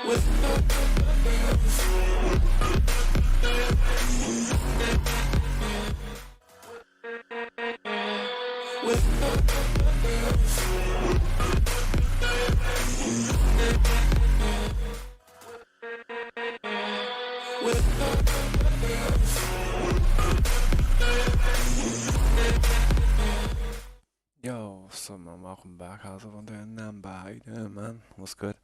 Yo, what's up, man? Welcome back. How's everyone doing? Namba, how you doing, man? What's good?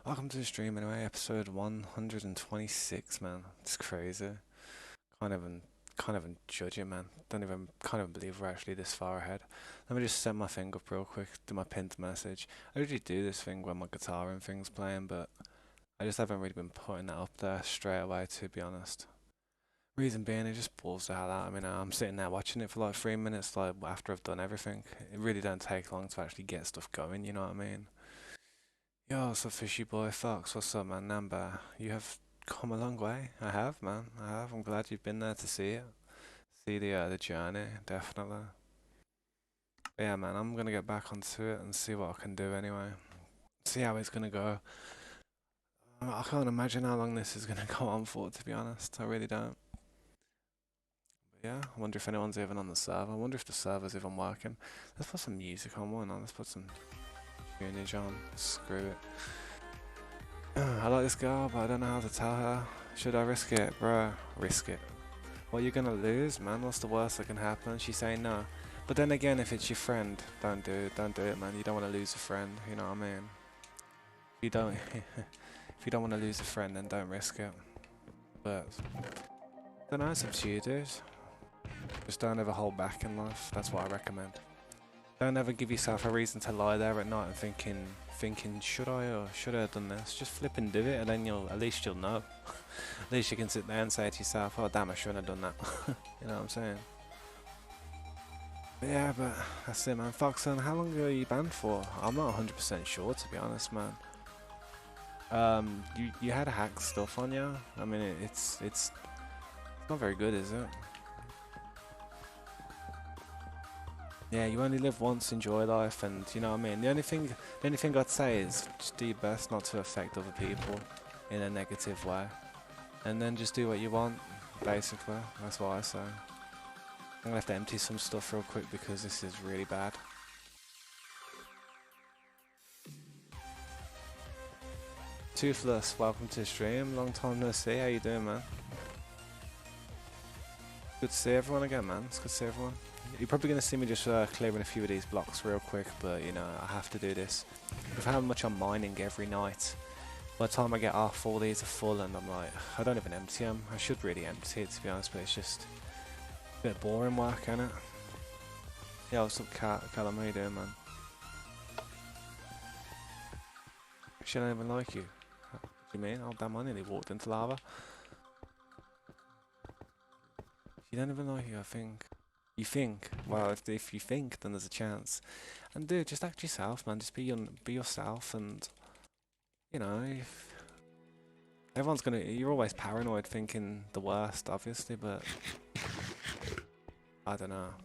Welcome to the stream anyway, episode 126, man. It's crazy. Can't even, can't even judge it, man. Can't even believe we're actually this far ahead. Let me just set my thing up real quick, do my pinned message. I usually do this thing when my guitar and things playing, but I just haven't really been putting that up there straight away, to be honest. Reason being, it just pulls the hell out. I mean, I'm sitting there watching it for like 3 minutes, like after I've done everything. It really don't take long to actually get stuff going. You know what I mean? Yo, what's up, fishy boy Fox? What's up, man? Namba, you have come a long way. I have, man. I have. I'm glad you've been there to see it, see the journey, definitely. But yeah, man. I'm gonna get back onto it and see what I can do anyway. See how it's gonna go. I can't imagine how long this is gonna go on for, to be honest. I really don't. Yeah, I wonder if anyone's even on the server. I wonder if the server's even working. Let's put some music on, why not? Let's put some tunage on. Screw it. I like this girl, but I don't know how to tell her. Should I risk it? Bruh, risk it. What, you're gonna lose, man? What's the worst that can happen? She's saying no. But then again, if it's your friend, don't do it. Don't do it, man. You don't want to lose a friend, you know what I mean? If you don't, if you don't want to lose a friend, then don't risk it. But, I don't know, it's up to you, dude. Just don't ever hold back in life. That's what I recommend. Don't ever give yourself a reason to lie there at night and thinking, should I or should I have done this? Just flip and do it, and then at least you'll know. At least you can sit there and say to yourself, oh damn, I shouldn't have done that. You know what I'm saying? But yeah, but that's it, man. Foxon, how long are you banned for? I'm not 100% sure, to be honest, man. You had hack stuff on you. I mean, it's not very good, is it? Yeah, you only live once, enjoy life, and you know what I mean. The only thing I'd say is just do your best not to affect other people in a negative way, and then just do what you want. Basically, that's what I say. I'm gonna have to empty some stuff real quick because this is really bad. Toothless, welcome to the stream. Long time no see. How you doing, man? Good to see everyone again, man. It's good to see everyone. You're probably going to see me just clearing a few of these blocks real quick, but you know, I have to do this. With how much I'm mining every night, by the time I get off, all these are full and I'm like, I don't even empty them. I should really empty it, to be honest, but it's just a bit boring work, isn't it? Yeah, what's up, Callum? How you doing, man? She don't even like you. What do you mean? Oh, damn, I nearly walked into lava. She don't even like you, I think. You think? Well, if you think, then there's a chance. And dude, just act yourself, man. Just be yourself, and you know, if everyone's gonna. You're always paranoid, thinking the worst, obviously, but I don't know.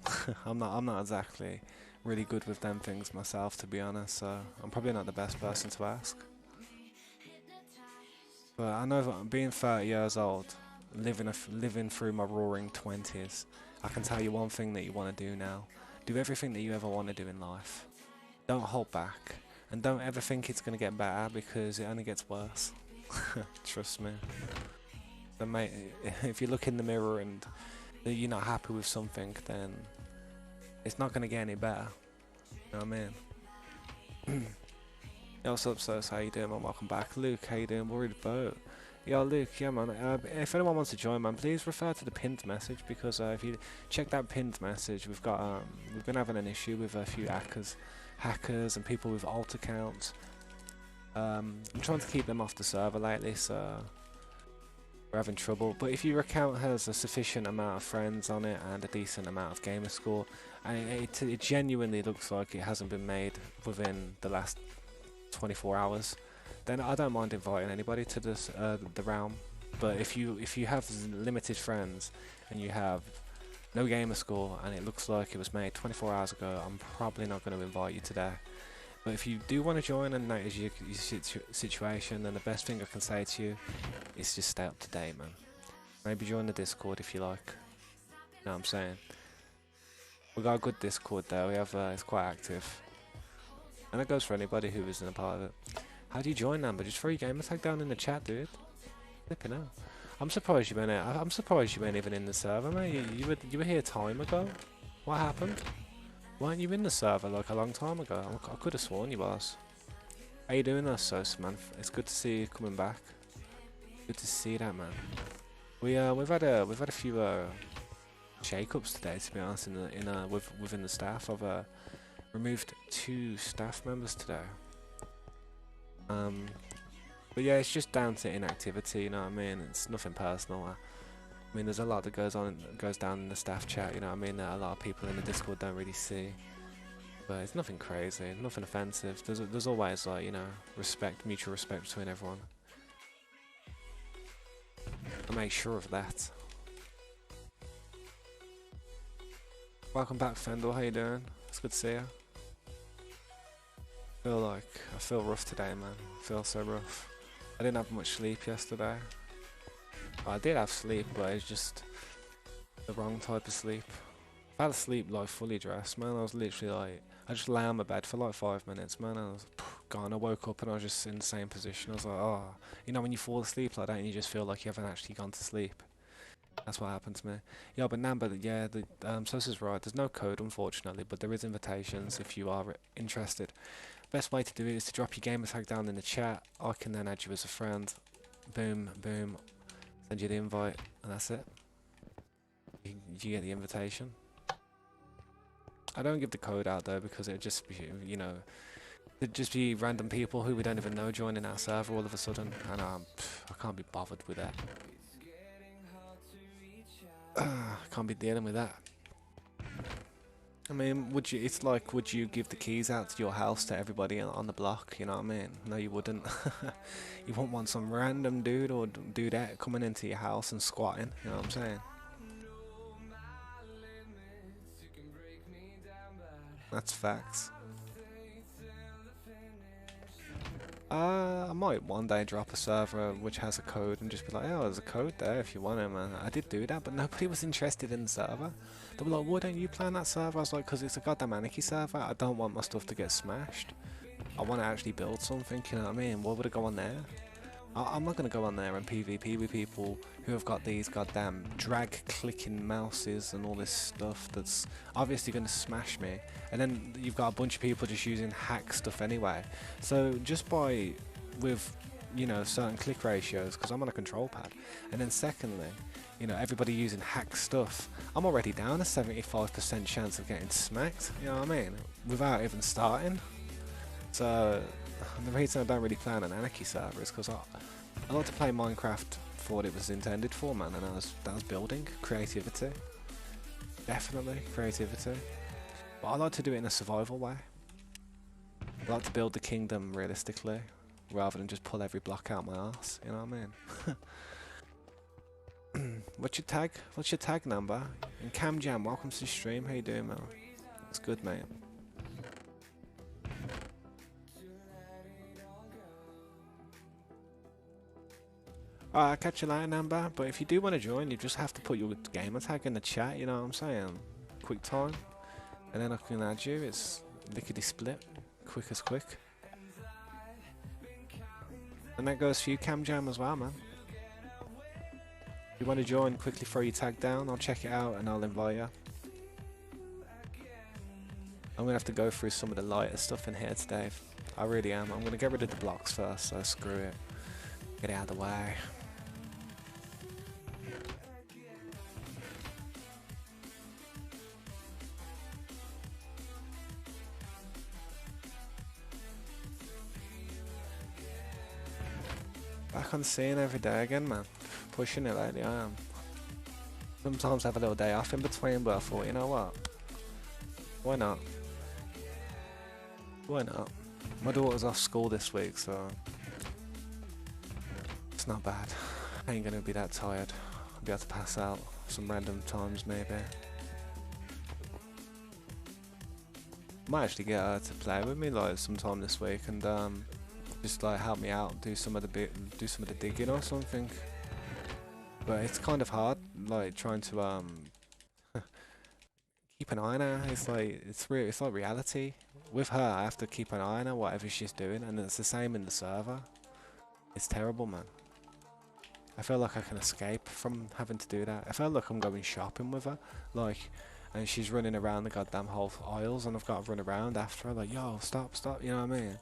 I'm not exactly really good with them things myself, to be honest. So I'm probably not the best person to ask. But I know that being 30 years old, living through my roaring 20s. I can tell you one thing that you want to do now. Do everything that you ever want to do in life. Don't hold back. And don't ever think it's going to get better, because it only gets worse. Trust me. So mate, if you look in the mirror and you're not happy with something, then it's not going to get any better. You know what I mean? Yo, what's up, sis? How you doing, man? Welcome back. Luke, how you doing? Worried about? Yo, Luke, yeah, man. If anyone wants to join, man, please refer to the pinned message, because if you check that pinned message, we've been having an issue with a few hackers and people with alt accounts. I'm trying to keep them off the server lately, so we're having trouble. But if your account has a sufficient amount of friends on it and a decent amount of gamer score, and it genuinely looks like it hasn't been made within the last 24 hours, then I don't mind inviting anybody to this the realm. But if you have limited friends and you have no gamer score and it looks like it was made 24 hours ago, I'm probably not going to invite you today, But if you do want to join and notice your situation, then the best thing I can say to you is just stay up to date, man. Maybe join the Discord if you like. You know what I'm saying? We got a good Discord there. We have it's quite active, and it goes for anybody who isn't a part of it. How do you join, Number? Just throw your gamer tag down in the chat, dude. Flipping out. I'm surprised you weren't. I'm surprised you weren't even in the server, mate. You were here time ago. What happened? Weren't you in the server like a long time ago? I could have sworn you was. How you doing, Sos, man? It's good to see you coming back. Good to see that, man. We've had a few shake-ups today, to be honest. Within the staff, I've removed 2 staff members today. But yeah, it's just down to inactivity. You know what I mean? It's nothing personal. I mean, there's a lot that goes down in the staff chat. You know what I mean? That a lot of people in the Discord don't really see. But it's nothing crazy, nothing offensive. There's always, like, you know, respect, mutual respect between everyone. I make sure of that. Welcome back, Fendel. How you doing? It's good to see you. I feel rough today, man. I feel so rough. I didn't have much sleep yesterday. I did have sleep, but it's just the wrong type of sleep. I fell asleep like fully dressed, man. I was literally like, I just lay on my bed for like 5 minutes, man. I was gone. I woke up and I was just in the same position. I was like, oh, you know when you fall asleep like that and you just feel like you haven't actually gone to sleep. That's what happened to me. Yeah, but yeah, so this is right. There's no code, unfortunately, but there is invitations if you are interested. Best way to do it is to drop your gamer tag down in the chat. I can then add you as a friend. Boom, boom. Send you the invite, and that's it. You get the invitation. I don't give the code out though because it'd just be, you know, it'd just be random people who we don't even know joining our server all of a sudden, and I can't be bothered with that. I can't be dealing with that. I mean, would you give the keys out to your house to everybody on the block? You know what I mean? No, you wouldn't. You wouldn't want some random dude or dudette coming into your house and squatting. You know what I'm saying? That's facts. I might one day drop a server which has a code and just be like, oh, there's a code there if you want it, man. I did do that, but nobody was interested in the server. They were like, why don't you play on that server? I was like, because it's a goddamn anarchy server. I don't want my stuff to get smashed. I want to actually build something, you know what I mean? Why would I go on there? I'm not going to go on there and PvP with people who have got these goddamn drag-clicking mouses and all this stuff that's obviously going to smash me. And then you've got a bunch of people just using hack stuff anyway. So just with, you know, certain click ratios, because I'm on a control pad. And then secondly, you know, everybody using hack stuff, I'm already down a 75% chance of getting smacked, you know what I mean? Without even starting. So the reason I don't really play on an anarchy server is because I like to play Minecraft for what it was intended for, man, and that was building, creativity. Definitely creativity. But I like to do it in a survival way. I like to build the kingdom realistically, rather than just pull every block out my arse, you know what I mean? What's your tag? What's your tag number? And Cam Jam, welcome to the stream. How you doing, man? It's good, mate. Alright, I'll catch you later, Number. But if you do want to join, you just have to put your gamer tag in the chat, you know what I'm saying? Quick time. And then I can add you. It's lickety split. Quick as quick. And that goes for you, Cam Jam, as well, man. If you want to join, quickly throw your tag down. I'll check it out and I'll invite you. I'm going to have to go through some of the lighter stuff in here today. I really am. I'm going to get rid of the blocks first, so screw it. Get it out of the way. Back on the scene every day again, man. Pushing it lately, I am. Sometimes I have a little day off in between, but I thought, you know what? Why not? Why not? My daughter's off school this week, so it's not bad. I ain't gonna be that tired. I'll be able to pass out some random times, maybe. Might actually get her to play with me like sometime this week and just like help me out, do some of the digging or something. But it's kind of hard, like trying to keep an eye on her. It's like it's like reality. With her, I have to keep an eye on her, whatever she's doing, and it's the same in the server. It's terrible, man. I feel like I can escape from having to do that. I feel like I'm going shopping with her, like, and she's running around the goddamn whole aisles, and I've got to run around after her, like, yo, stop, stop, you know what I mean?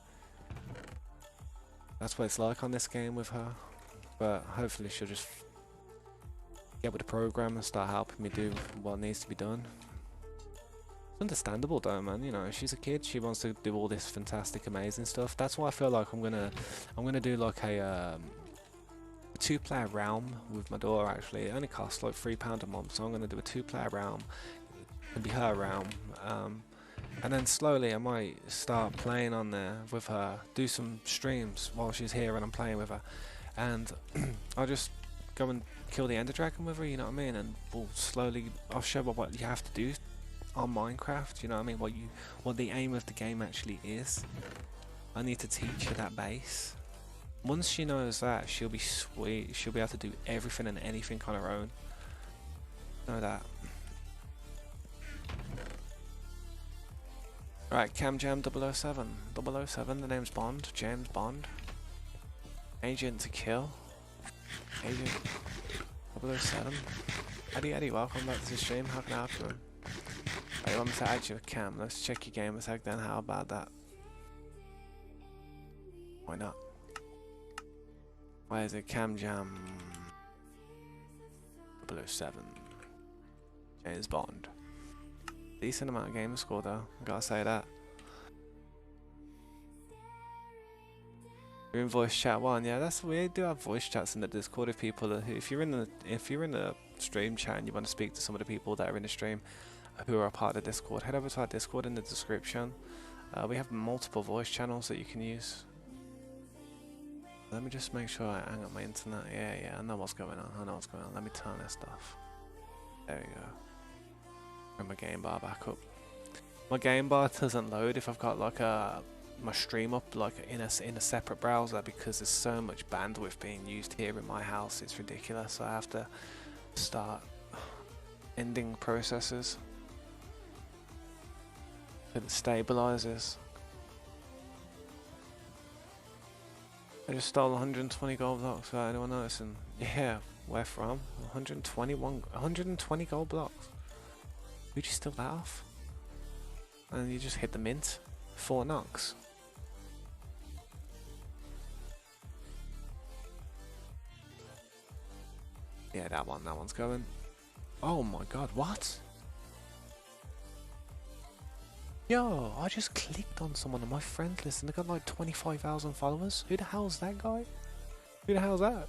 That's what it's like on this game with her. But hopefully she'll just get with the program and start helping me do what needs to be done. It's understandable though, man. You know, she's a kid. She wants to do all this fantastic, amazing stuff. That's why I feel like I'm gonna do like a 2-player realm with my daughter. Actually, it only costs like £3 a month, so I'm gonna do a 2-player realm. It'll be her realm, and then slowly I might start playing on there with her. Do some streams while she's here and I'm playing with her, and I'll just go and kill the Ender Dragon with her. You know what I mean? And I'll show her what you have to do on Minecraft. You know what I mean? What the aim of the game actually is. I need to teach her that base. Once she knows that, she'll be sweet. She'll be able to do everything and anything on her own. Know that. Right, CamJam 007. 007, the name's Bond. James Bond. Agent to kill. Agent 007. Eddie, welcome back to the stream. How can I help you? Right, you want me to add you a cam? Let's check your gamer tag then. How about that? Why not? Why is it CamJam 007? James Bond. Decent amount of gamer score though, gotta say that. You're in voice chat 1, yeah, that's we do have voice chats in the Discord if people are, if you're in the stream chat and you want to speak to some of the people that are in the stream who are a part of the Discord, head over to our Discord in the description. We have multiple voice channels that you can use. Let me just make sure I hang up my internet. Yeah, I know what's going on. Let me turn this off. There we go. Bring my game bar back up. My game bar doesn't load if I've got like my stream up like in a separate browser, because there's so much bandwidth being used here in my house. It's ridiculous. So I have to start ending processes. It stabilizes. I just stole 120 gold blocks without anyone noticing. Yeah, where from? 120 gold blocks. Who'd you steal that off? And you just hit the mint. 4 knocks. Yeah, that one's going. Oh my god, what? Yo, I just clicked on someone on my friends list and they got like 25,000 followers. Who the hell's that guy? Who the hell's that?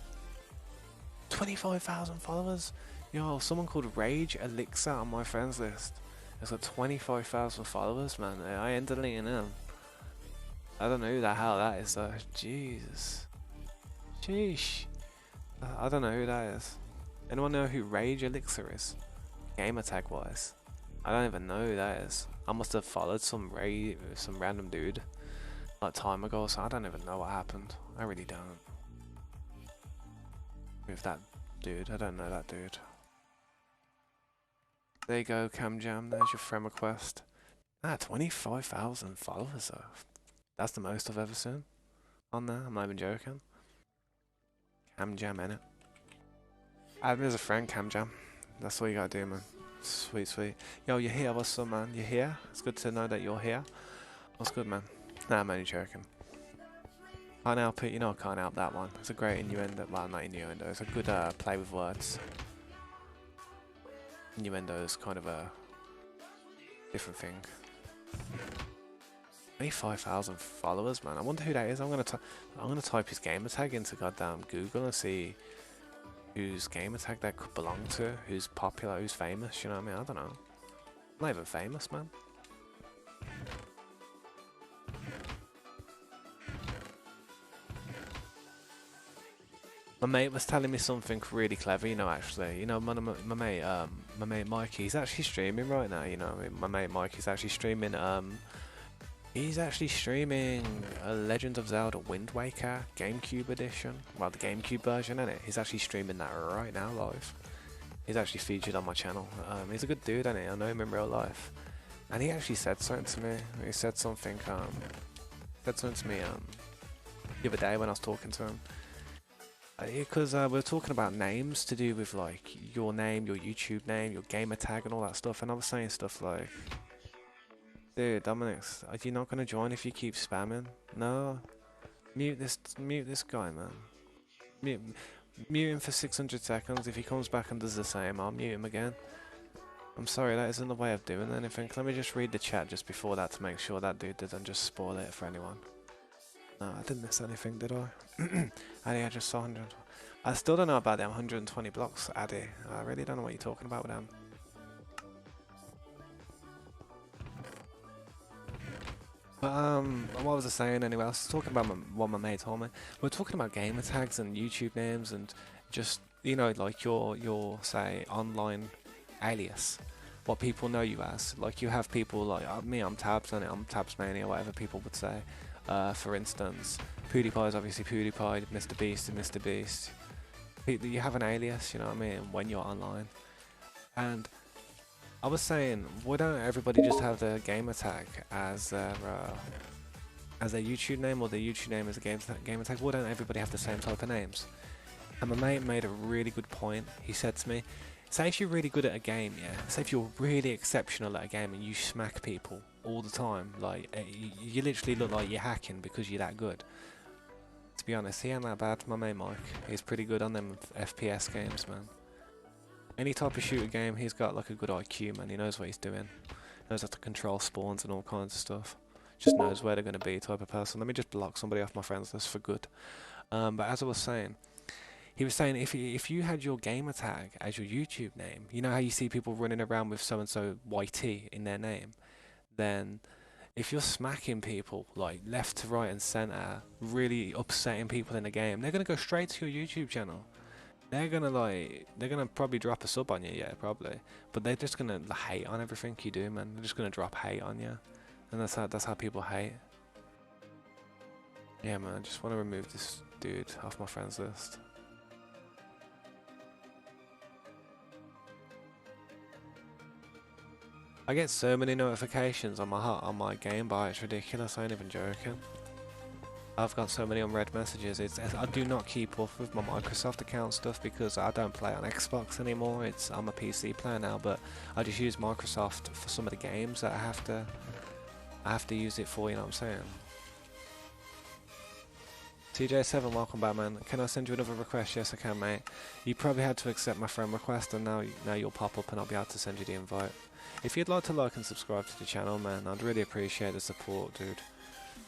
25,000 followers? Yo, someone called Rage Elixir on my friends list. It's got 25,000 followers, man. I ain't deleting him. I don't know who the hell that is though. Jesus. Sheesh. I don't know who that is. Anyone know who Rage Elixir is? Gamer tag wise. I don't even know who that is. I must have followed some random dude like time ago, so I don't even know what happened. I really don't. With that dude, I don't know that dude. There you go, CamJam, there's your friend request. 25,000 followers though. That's the most I've ever seen on there, I'm not even joking. CamJam, innit? Add me as a friend, CamJam. That's all you gotta do, man. Sweet, sweet. Yo, you're here, what's up, man? You're here? It's good to know that you're here. What's good, man? Nah, I'm only joking. Can't help it, you know I can't help that one. It's a great innuendo, well, not innuendo, it's a good play with words. Innuendo is kind of a different thing. 25,000 followers, man. I wonder who that is. I'm gonna type his gamer tag into goddamn Google and see whose gamer tag that could belong to, who's popular, who's famous, you know what I mean? I don't know. I'm not even famous, man. My mate was telling me something really clever, you know, actually. You know, my mate, my mate Mikey, he's actually streaming right now. You know, my mate Mikey's actually streaming. He's actually streaming Legend of Zelda Wind Waker GameCube edition. Well, the GameCube version, innit? He's actually streaming that right now live. He's actually featured on my channel. He's a good dude, innit? I know him in real life. And he actually said something to me. He said something to me the other day when I was talking to him. Because we were talking about names to do with like your name, your YouTube name, your gamer tag and all that stuff. And I was saying stuff like, dude, Dominic, are you not gonna join if you keep spamming? No. Mute this guy, man. Mute him for 600 seconds. If he comes back and does the same, I'll mute him again. I'm sorry, that isn't the way of doing anything. Let me just read the chat just before that to make sure that dude doesn't just spoil it for anyone. No, I didn't miss anything, did I? Addy, I just saw 100. I still don't know about them 120 blocks, Addy. I really don't know what you're talking about with them. But what was I saying anyway? I was talking about what my mate told me. We're talking about gamer tags and YouTube names and just, you know, like your say online alias, what people know you as. Like you have people like me, I'm Tabs, and I'm Tabs Mania, whatever people would say. For instance, PewDiePie is obviously PewDiePie, Mr. Beast is Mr. Beast. You have an alias, you know what I mean, when you're online. And I was saying, why don't everybody just have their gamer tag as their YouTube name, or their YouTube name as a gamer tag? Why don't everybody have the same type of names? And my mate made a really good point. He said to me, say if you're really good at a game, yeah, say if you're really exceptional at a game and you smack people all the time, like you literally look like you're hacking because you're that good. To be honest, he ain't that bad, my mate Mike. He's pretty good on them FPS games, man. Any type of shooter game, he's got like a good IQ, man. He knows what he's doing. Knows how to control spawns and all kinds of stuff. Just knows where they're going to be, type of person. Let me just block somebody off my friends list for good. But as I was saying, he was saying if you had your gamer tag as your YouTube name, you know how you see people running around with so and so YT in their name, then if you're smacking people like left to right and center, really upsetting people in the game, they're gonna go straight to your YouTube channel. They're gonna probably drop a sub on you, yeah, probably, but they're just gonna hate on everything you do, man. They're just gonna drop hate on you, and that's how people hate. Yeah, man. I just want to remove this dude off my friends list. I get so many notifications on my game bar, it's ridiculous. I ain't even joking. I've got so many unread messages. I do not keep up with my Microsoft account stuff because I don't play on Xbox anymore. I'm a PC player now, but I just use Microsoft for some of the games that I have to use it for. You know what I'm saying? TJ7, welcome back, man. Can I send you another request? Yes, I can, mate. You probably had to accept my friend request, and now you'll pop up, and I'll be able to send you the invite. If you'd like to like and subscribe to the channel, man, I'd really appreciate the support, dude.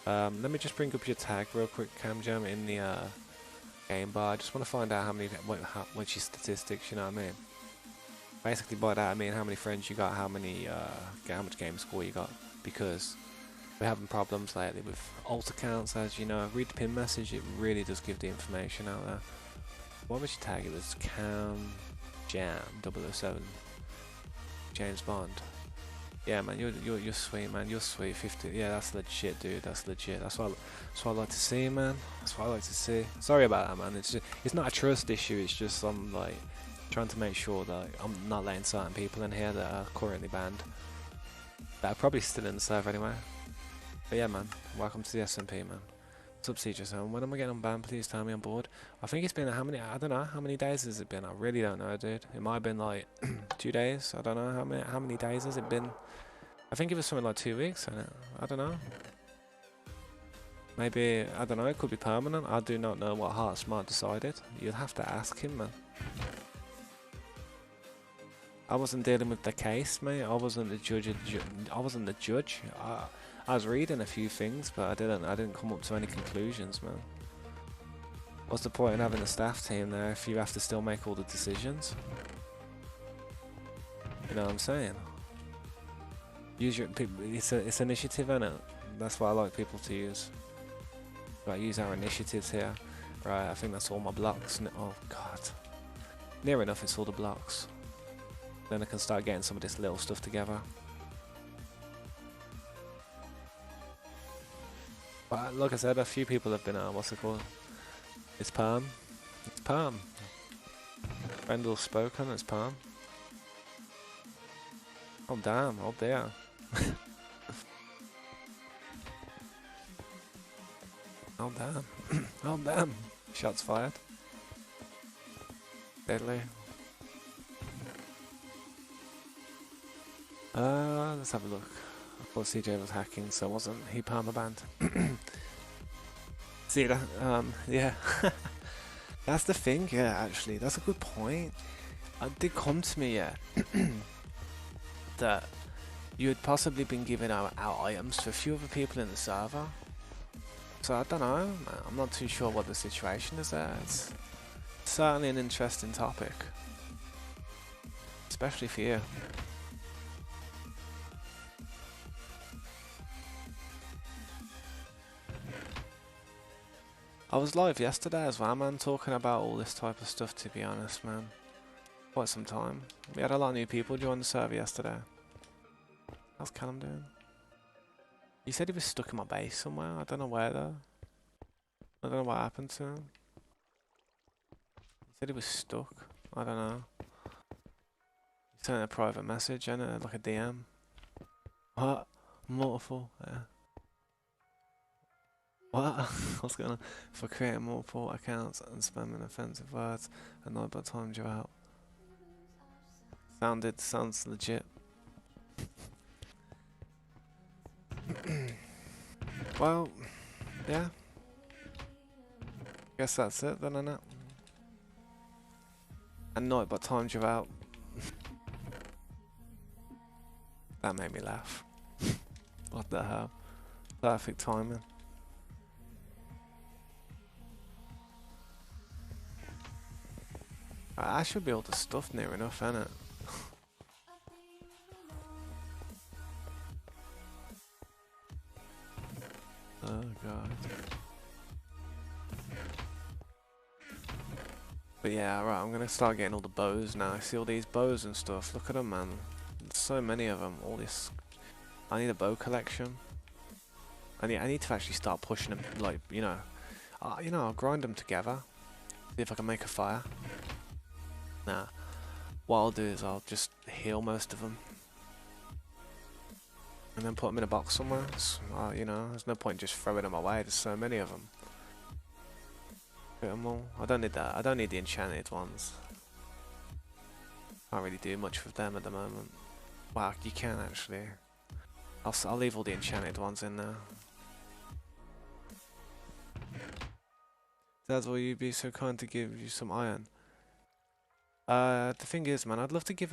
Let me just bring up your tag real quick, CamJam, in the game bar. I just want to find out what's your statistics, you know what I mean? Basically by that I mean how many friends you got, how much game score you got, because we're having problems lately with alt accounts, as you know. Read the pin message, it really does give the information out there. What was your tag? It was CamJam 007 James Bond. Yeah, man, you're sweet, man. You're sweet. 50. Yeah, that's legit, dude. That's legit. That's what I like to see, man. That's what I like to see. Sorry about that, man. It's not a trust issue. It's just I'm like trying to make sure that I'm not letting certain people in here that are currently banned, that are probably still in the server anyway. But yeah, man. Welcome to the SMP, man. What's up, CJ? When am I getting unbanned? Please tell me I'm bored. I think it's been I don't know how many days has it been. I really don't know, dude. It might have been like 2 days. I don't know how many days has it been. I think it was something like 2 weeks. I don't know. Maybe, I don't know. It could be permanent. I do not know what Heart Smart decided. You'd have to ask him, man. I wasn't dealing with the case, mate. I wasn't the judge. I wasn't the judge. I was reading a few things, but I didn't come up to any conclusions, man. What's the point in having a staff team there if you have to still make all the decisions? You know what I'm saying? Use your it's initiative, innit? That's what I like people to use. Right, use our initiatives here. Right, I think that's all my blocks. Oh god. Near enough, it's all the blocks. Then I can start getting some of this little stuff together. But like I said, a few people have been, what's it called? It's Perm. It's Perm. Rendell spoken, it's Perm. Oh damn, oh dear. Oh damn. Oh damn. Shots fired. Deadly. Let's have a look. I thought CJ was hacking, so wasn't he permabanned? See that? Yeah. That's the thing, yeah, actually. That's a good point. It did come to me, yeah, that you had possibly been giving out items to a few other people in the server. So I don't know, I'm not too sure what the situation is there. It's certainly an interesting topic. Especially for you. I was live yesterday as well, man, talking about all this type of stuff, to be honest, man. Quite some time. We had a lot of new people join the server yesterday. How's Callum doing? He said he was stuck in my base somewhere. I don't know where though. I don't know what happened to him. He said he was stuck. I don't know. He sent a private message and like a DM. What? Multiple? Yeah. What? What's going on? For creating multiple accounts and spamming offensive words and not by the time you're out. Sounds legit. Well, yeah. Guess that's it then, innit? And not by the time you're out. That made me laugh. What the hell? Perfect timing. I should be able to stuff near enough, innit? Oh god. But yeah, right, I'm gonna start getting all the bows now. I see all these bows and stuff. Look at them, man. There's so many of them. All this. I need a bow collection. I need to actually start pushing them, like, you know, I'll grind them together. See if I can make a fire. Nah. What I'll do is I'll just heal most of them. And then put them in a box somewhere. You know, there's no point just throwing them away. There's so many of them. Get them all. I don't need that. I don't need the enchanted ones. Can't really do much with them at the moment. Wow, you can actually. I'll leave all the enchanted ones in there. Dad, will you be so kind to give you some iron? The thing is, man, I'd love to give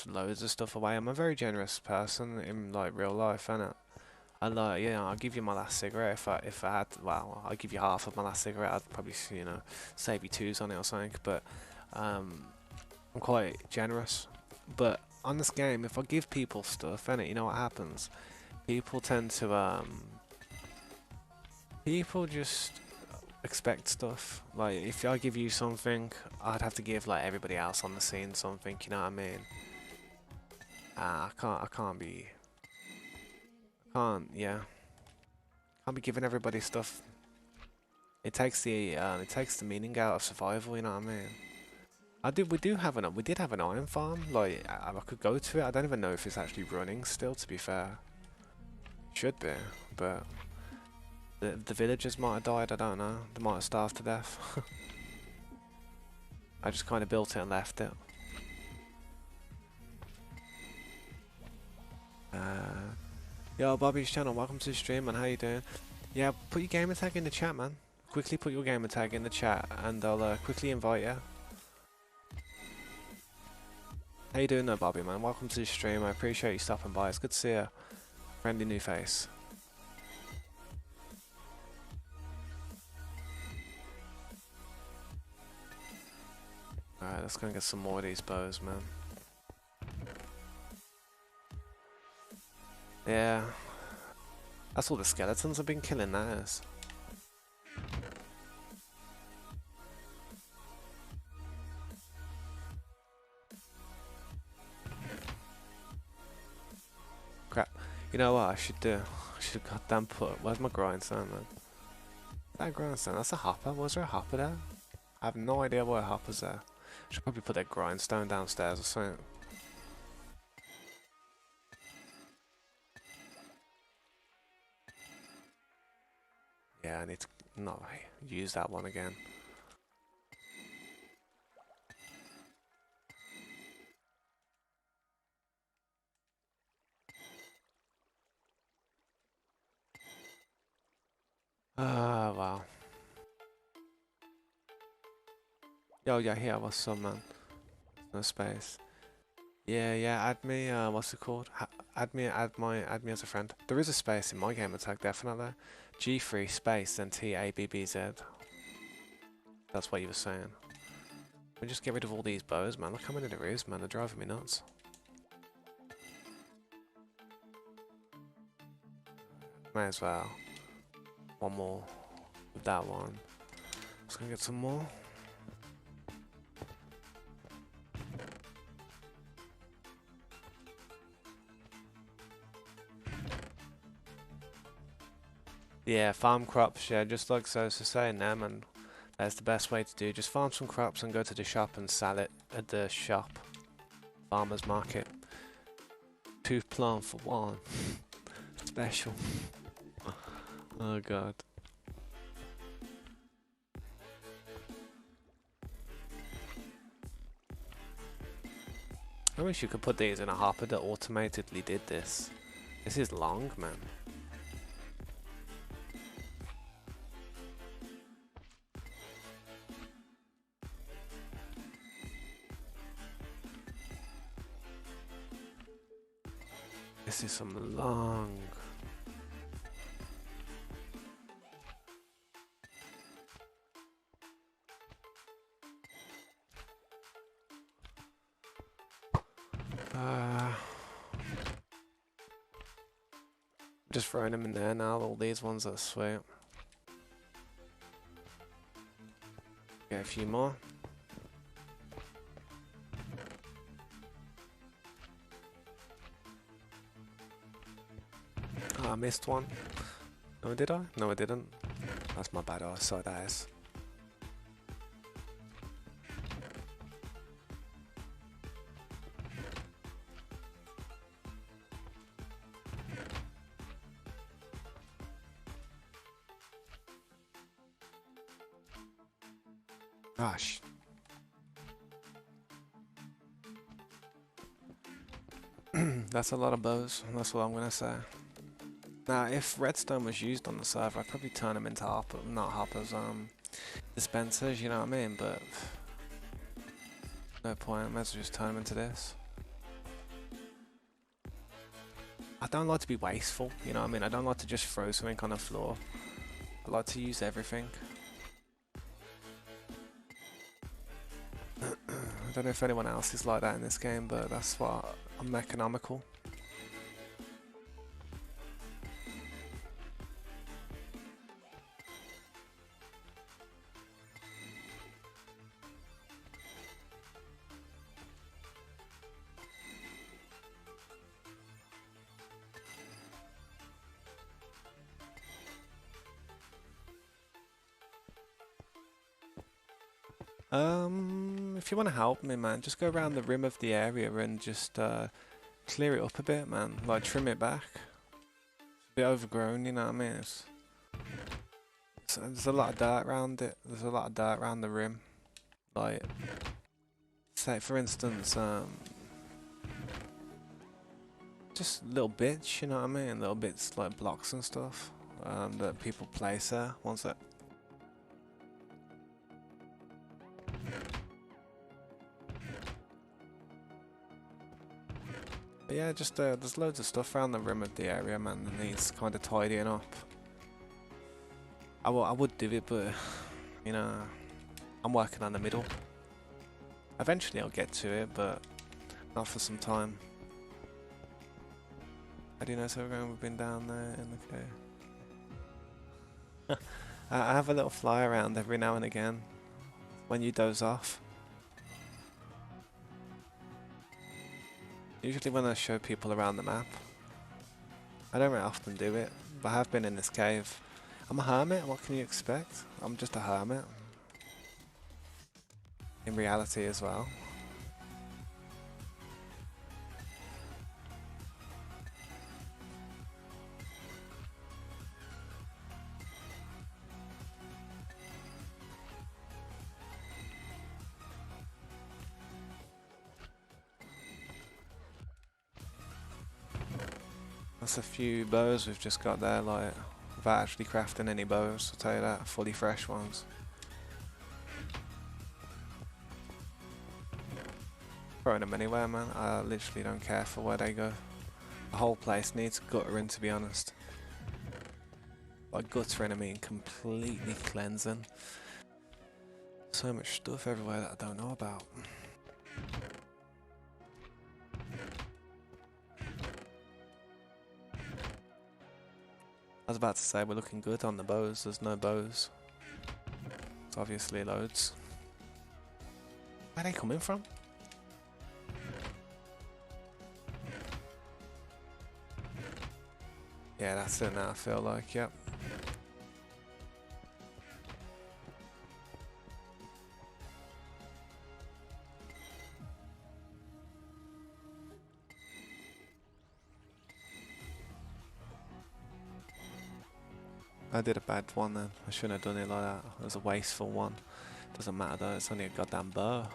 loads of stuff away. I'm a very generous person in like real life, innit? I like, you know, I'll give you my last cigarette if I had. Well, I'll give you half of my last cigarette. I'd probably, you know, save you twos on it or something. But I'm quite generous. But on this game, if I give people stuff, innit, you know what happens? People tend to people just expect stuff. Like, if I give you something, I'd have to give like everybody else on the scene something, you know what I mean? I can't be giving everybody stuff. It takes the meaning out of survival, you know what I mean? We did have an iron farm, like I could go to it. I don't even know if it's actually running still, to be fair. Should be, but the villagers might have died, I don't know. They might have starved to death. I just kind of built it and left it. Yo, Bobby's channel, welcome to the stream, man. How you doing? Yeah, put your gamer tag in the chat, man. Quickly put your gamer tag in the chat, and I'll quickly invite you. How you doing, though, Bobby, man? Welcome to the stream. I appreciate you stopping by. It's good to see you. Friendly new face. Alright, let's go and get some more of these bows, man. Yeah. That's all the skeletons have been killing, that is. You know what I should do? I should have goddamn put. Where's my grindstone, man? That grindstone, that's a hopper. Was there a hopper there? I have no idea why a hopper's there. I should probably put that grindstone downstairs or something. Yeah, I need to not use that one again. Ah, wow. Yo, yeah, here, what's up, man? No space. Yeah, add me, what's it called? Add me as a friend. There is a space in my game attack, definitely. G3 space, then TABBZ. That's what you were saying. We just get rid of all these bows, man. Look how many there is, man. They're driving me nuts. May as well. One more with that one. Just gonna get some more. Yeah, farm crops, yeah, just like Sosa was saying there, man. That's the best way to do. Just farm some crops and go to the shop and sell it at the shop. Farmer's market. 2 plant for 1. Special. Oh god. I wish you could put these in a hopper that automatically did this. This is long, man. This is some long. Just throwing them in there now, all these ones are sweet. Get a few more. Oh, I missed one. Oh, did I? No, I didn't. That's my bad eyesight, that is. Gosh. That's a lot of bows, that's what I'm gonna say. Now, if redstone was used on the server, I'd probably turn them into not hoppers, dispensers, you know what I mean? But no point, I might as well just turn them into this. I don't like to be wasteful, you know what I mean? I don't like to just throw something on the floor. I like to use everything. I don't know if anyone else is like that in this game, but that's what I'm economical. If you want to help me, man, just go around the rim of the area and just clear it up a bit, man. Like, trim it back. It's a bit overgrown, you know what I mean? There's a lot of dirt around it. There's a lot of dirt around the rim. Like, say for instance, just little bits, you know what I mean? Little bits like blocks and stuff that people place there. One sec. But yeah, just there's loads of stuff around the rim of the area, man, that needs kind of tidying up. I would do it, but you know, I'm working on the middle. Eventually I'll get to it, but not for some time. How do you know so we've been down there in the cave? I have a little fly around every now and again when you doze off. Usually when I show people around the map. I don't very often do it, but I have been in this cave. I'm a hermit, what can you expect? I'm just a hermit. In reality as well. That's a few bows we've just got there, like, without actually crafting any bows, I'll tell you that, fully fresh ones. Throwing them anywhere, man, I literally don't care for where they go. The whole place needs guttering, to be honest. By guttering I mean completely cleansing. So much stuff everywhere that I don't know about. I was about to say we're looking good on the bows, there's no bows. It's obviously loads. Where are they coming from? Yeah, that's it now, I feel like, yep. I did a bad one then, I shouldn't have done it like that. It was a wasteful one. Doesn't matter though, it's only a goddamn bow.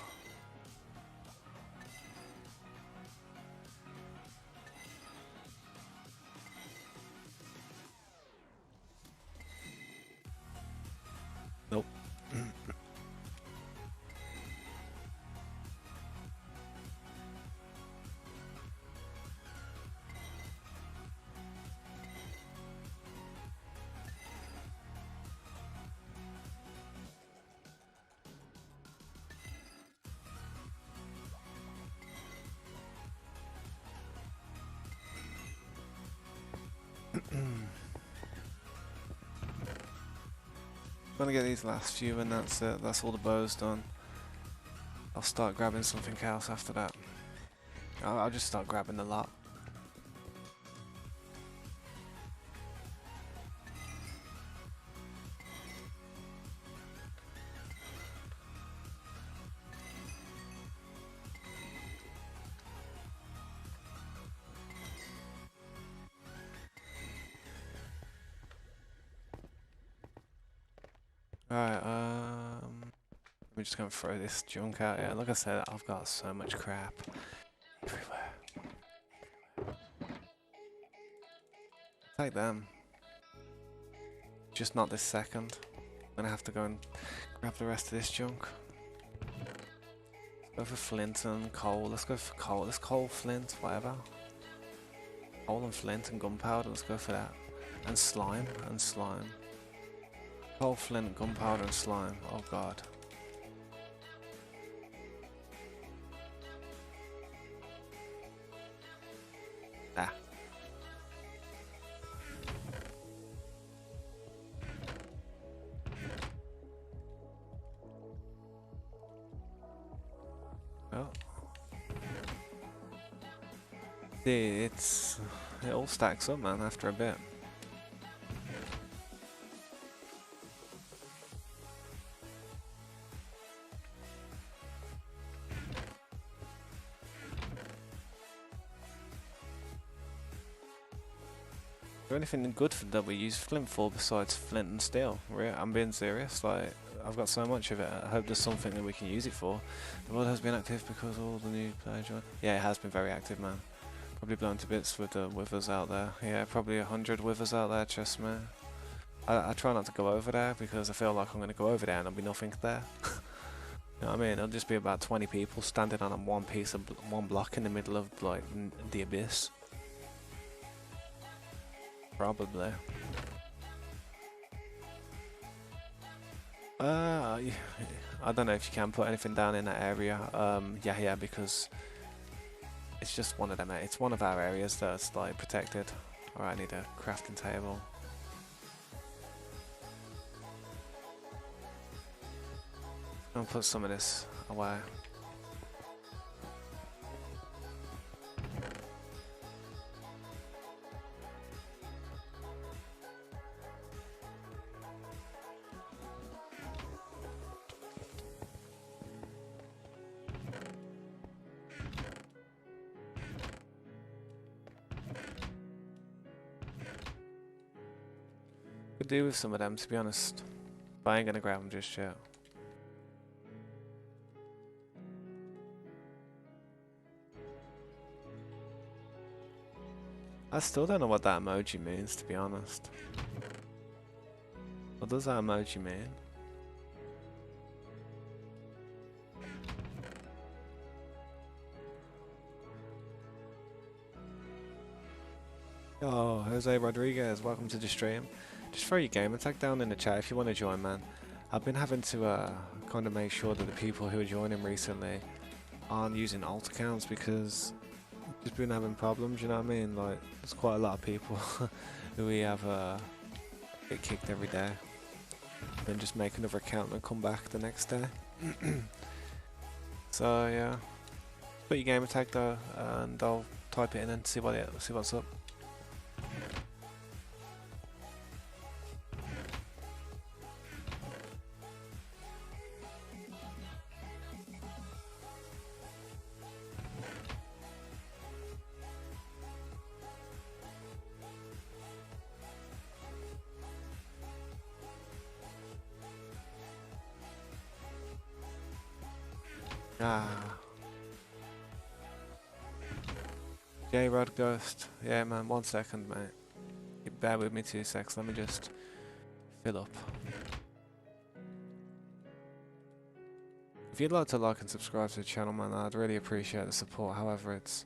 Nope. Gonna get these last few and that's it, that's all the bows done. I'll start grabbing something else after that. I'll just start grabbing a lot. Alright, we're just gonna throw this junk out here. Like I said, I've got so much crap everywhere. Take them. Just not this second. I'm gonna have to go and grab the rest of this junk. Let's go for flint and coal. Let's go for coal. Let's coal, flint, whatever. Coal and flint and gunpowder. Let's go for that. And slime. And slime. Coal, flint, gunpowder and slime. Oh god. Ah. Oh. See, it all stacks up, man, after a bit. Is there anything good that we use flint for besides flint and steel? I'm being serious, like, I've got so much of it, I hope there's something that we can use it for. The world has been active because all the new players joined. Yeah, it has been very active, man. Probably blown to bits with the withers out there. Yeah, probably 100 withers out there, trust me. I try not to go over there because I feel like I'm going to go over there and there'll be nothing there. You know what I mean? It'll just be about 20 people standing on one piece of one block in the middle of like the abyss. Probably. I don't know if you can put anything down in that area. Yeah, because it's just one of them. It's one of our areas that's like protected. Alright, I need a crafting table. I'm gonna put some of this away. Could do with some of them, to be honest. But I ain't gonna grab them just yet. I still don't know what that emoji means, to be honest. What does that emoji mean? Oh, Jose Rodriguez, welcome to the stream. Just throw your gamer tag down in the chat if you want to join, man. I've been having to kind of make sure that the people who are joining recently aren't using alt accounts because I've just been having problems, you know what I mean? Like, there's quite a lot of people who we have get kicked every day. Then just make another account and come back the next day. So yeah, put your gamer tag though, and I'll type it in and see what's up. J-Rod Ghost. Yeah, man, 1 second, mate. You bear with me 2 seconds. Let me just fill up. If you'd like to like and subscribe to the channel, man, I'd really appreciate the support. However, it's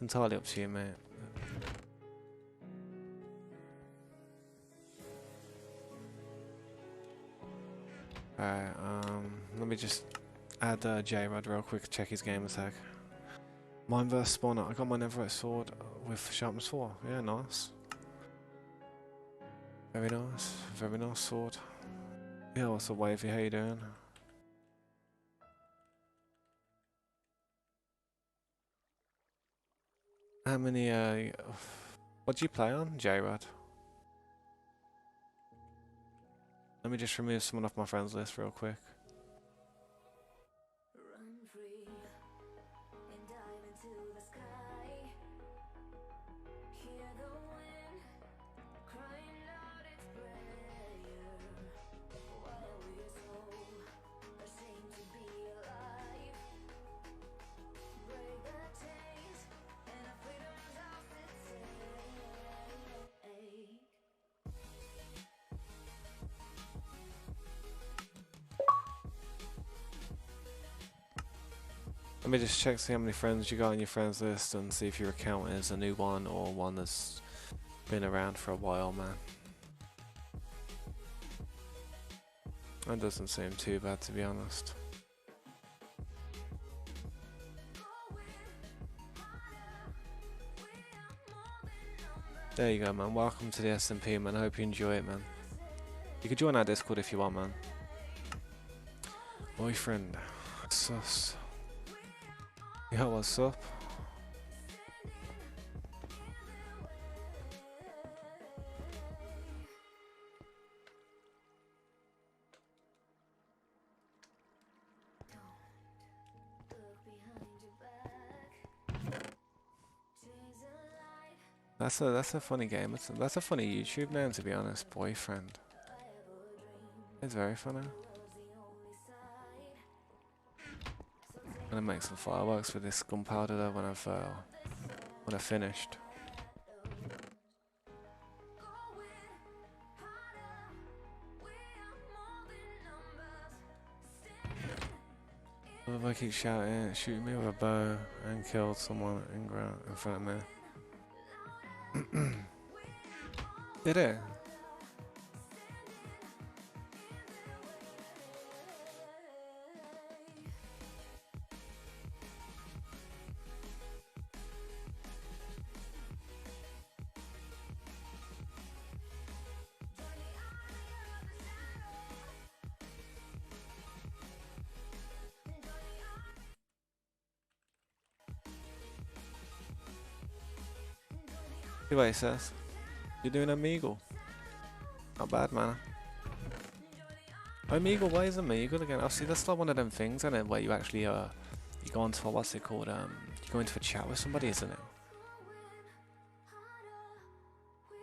entirely up to you, mate. Alright, let me just add J-Rod real quick, check his gamer tag. Mine versus Spawner. I got my Netherite sword with sharpness 4. Yeah, nice. Very nice sword. Yeah, what's up, Wavy? How you doing? How many, what do you play on, J-Rod? Let me just remove someone off my friends list real quick. Let me just check, see how many friends you got on your friends list and see if your account is a new one or one that's been around for a while, man. That doesn't seem too bad, to be honest. There you go, man. Welcome to the SMP, man. I hope you enjoy it, man. You can join our Discord if you want, man. Boyfriend. Sus. Yo, what's up? That's a funny game. That's a funny YouTube name, to be honest. Boyfriend. It's very funny. I'm gonna make some fireworks with this gunpowder though when I've finished. What if I keep shooting me with a bow and killed someone in front of me? Did it? See what he says. You're doing Omegle. Not bad, man. Omegle, why is Omegle again? Oh, see, that's like one of them things, isn't it? Where you actually, you go into, what's it called? You go into a chat with somebody, isn't it?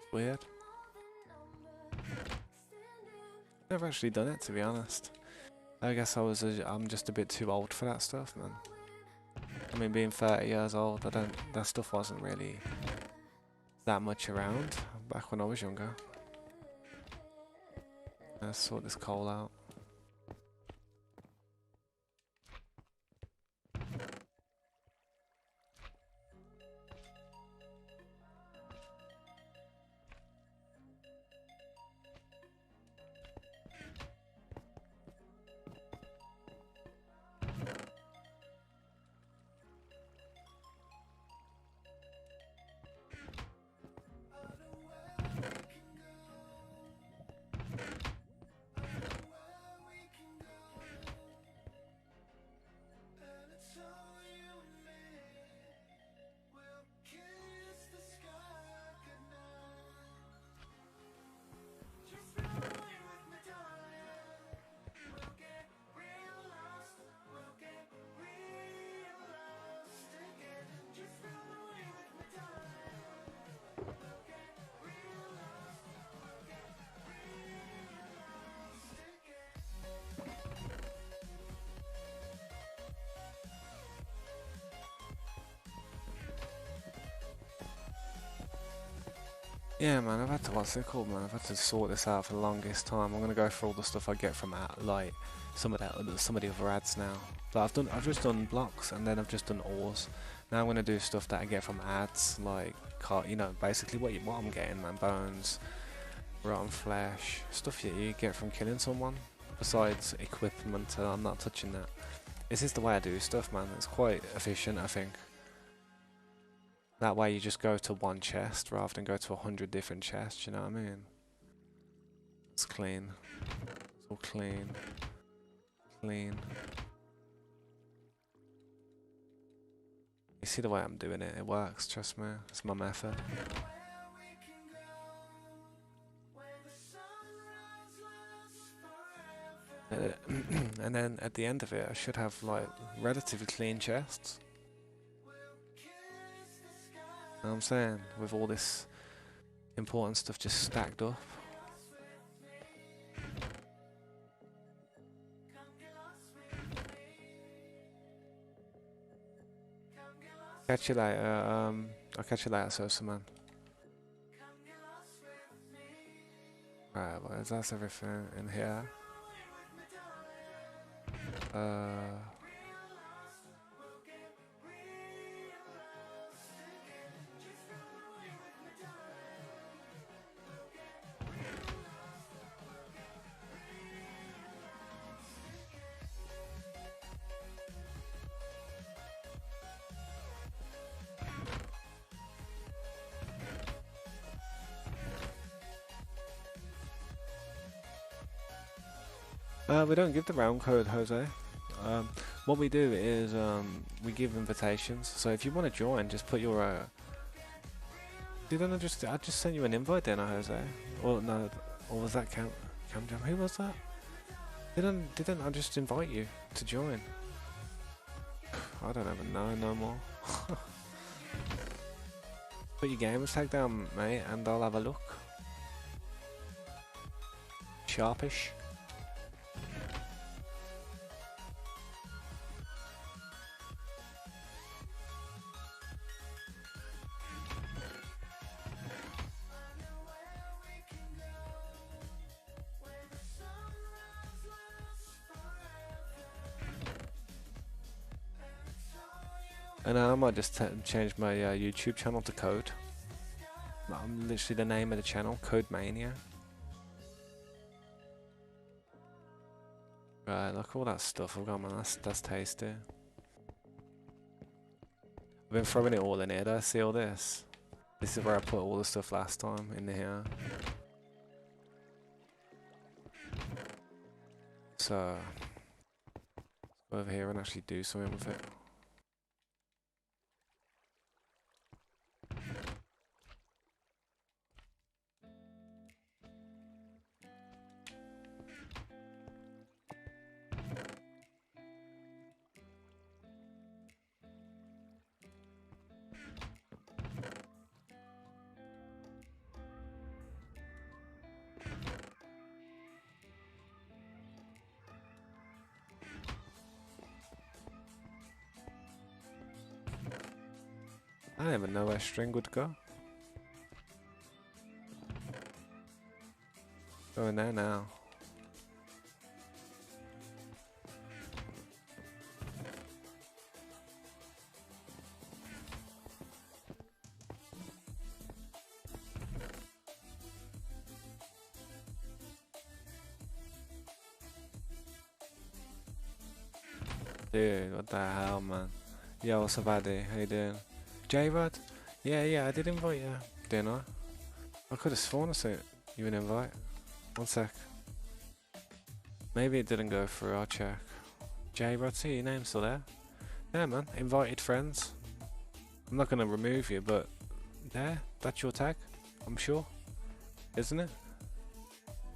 It's weird. Never actually done it, to be honest. I guess I'm just a bit too old for that stuff, man. I mean, being 30 years old, that stuff wasn't really that much around back when I was younger. Let's sort this coal out. Yeah, man, I've had to, what's it called, man? I've had to sort this out for the longest time. I'm gonna go for all the stuff I get from like some of the other ads now. But I've just done blocks, and then I've just done ores. Now I'm gonna do stuff that I get from ads, like you know, basically what I'm getting, man. Bones, rotten flesh, stuff you get from killing someone. Besides equipment, I'm not touching that. This is the way I do stuff, man. It's quite efficient, I think. That way you just go to one chest rather than go to 100 different chests, you know what I mean? It's clean. It's all clean. Clean. You see the way I'm doing it? It works, trust me. It's my method. And then at the end of it, I should have like relatively clean chests. You know what I'm saying? With all this important stuff just stacked up. Catch you later, I'll catch you later, Sosa, man. Right, well, that's everything in here. We don't give the round code, Jose. What we do is we give invitations. So if you want to join, just put your. Didn't I just sent you an invite then, Jose? Or no? Or was that Cam Jam? Who was that? Didn't I just invite you to join? I don't even know no more. Put your gamer's tag down, mate, and I'll have a look. Sharpish. And I might just change my YouTube channel to Code. I'm literally the name of the channel, Code Mania. Right, look all that stuff I've got, man. That's tasty. I've been throwing it all in here. Do I see all this? This is where I put all the stuff last time, in here. So, let's go over here and actually do something with it. I don't even know where string would go. Go in there now. Dude, what the hell, man? Yo, what's up, Addy? How you doing? J-Rod? Yeah, I did invite you, didn't I? I could have sworn I sent you an invite. One sec. Maybe it didn't go through, I'll check. J-Rod, see your name still there? Yeah, man, invited friends. I'm not gonna remove you, but there, that's your tag, I'm sure. Isn't it?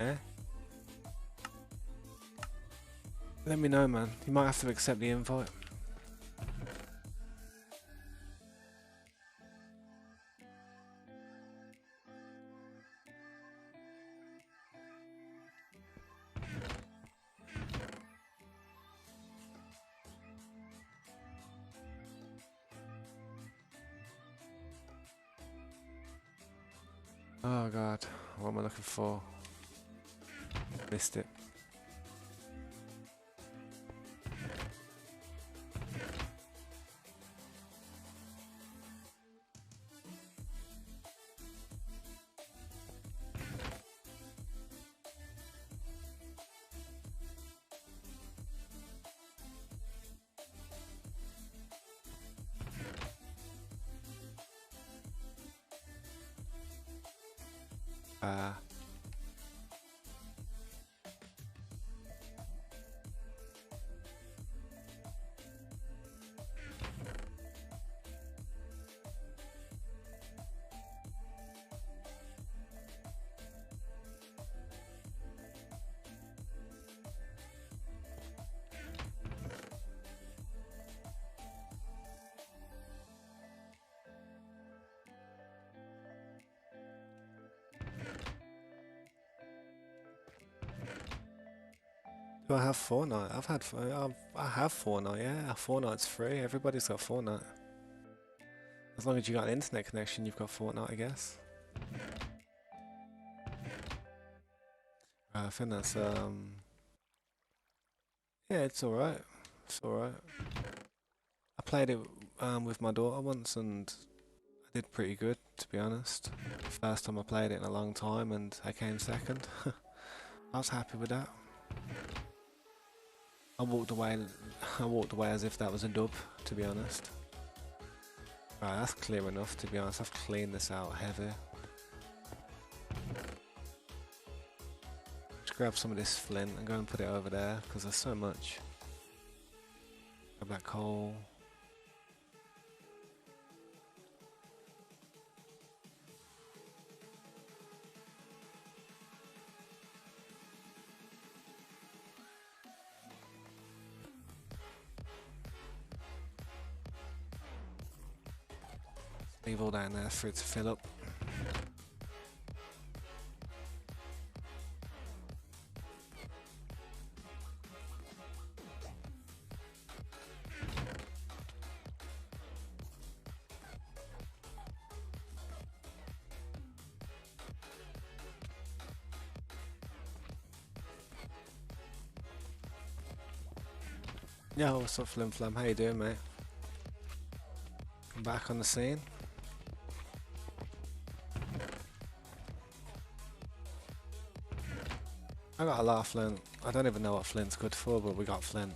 Eh? Let me know, man. You might have to accept the invite. Oh god, what am I looking for? Missed it. Do I have Fortnite? I have Fortnite, yeah. Fortnite's free. Everybody's got Fortnite. As long as you got an internet connection, you've got Fortnite, I guess. I think that's yeah, it's alright. It's alright. I played it with my daughter once and I did pretty good, to be honest. First time I played it in a long time and I came second. I was happy with that. I walked away as if that was a dub, to be honest. Right, that's clear enough, to be honest. I've cleaned this out heavy. Just grab some of this flint and go and put it over there, because there's so much. Grab that coal. Leave all that in there for it to fill up. Yo, what's up, Flim Flam? How you doing, mate? I'm back on the scene. I got a lot of flint. I don't even know what flint's good for, but we got flint.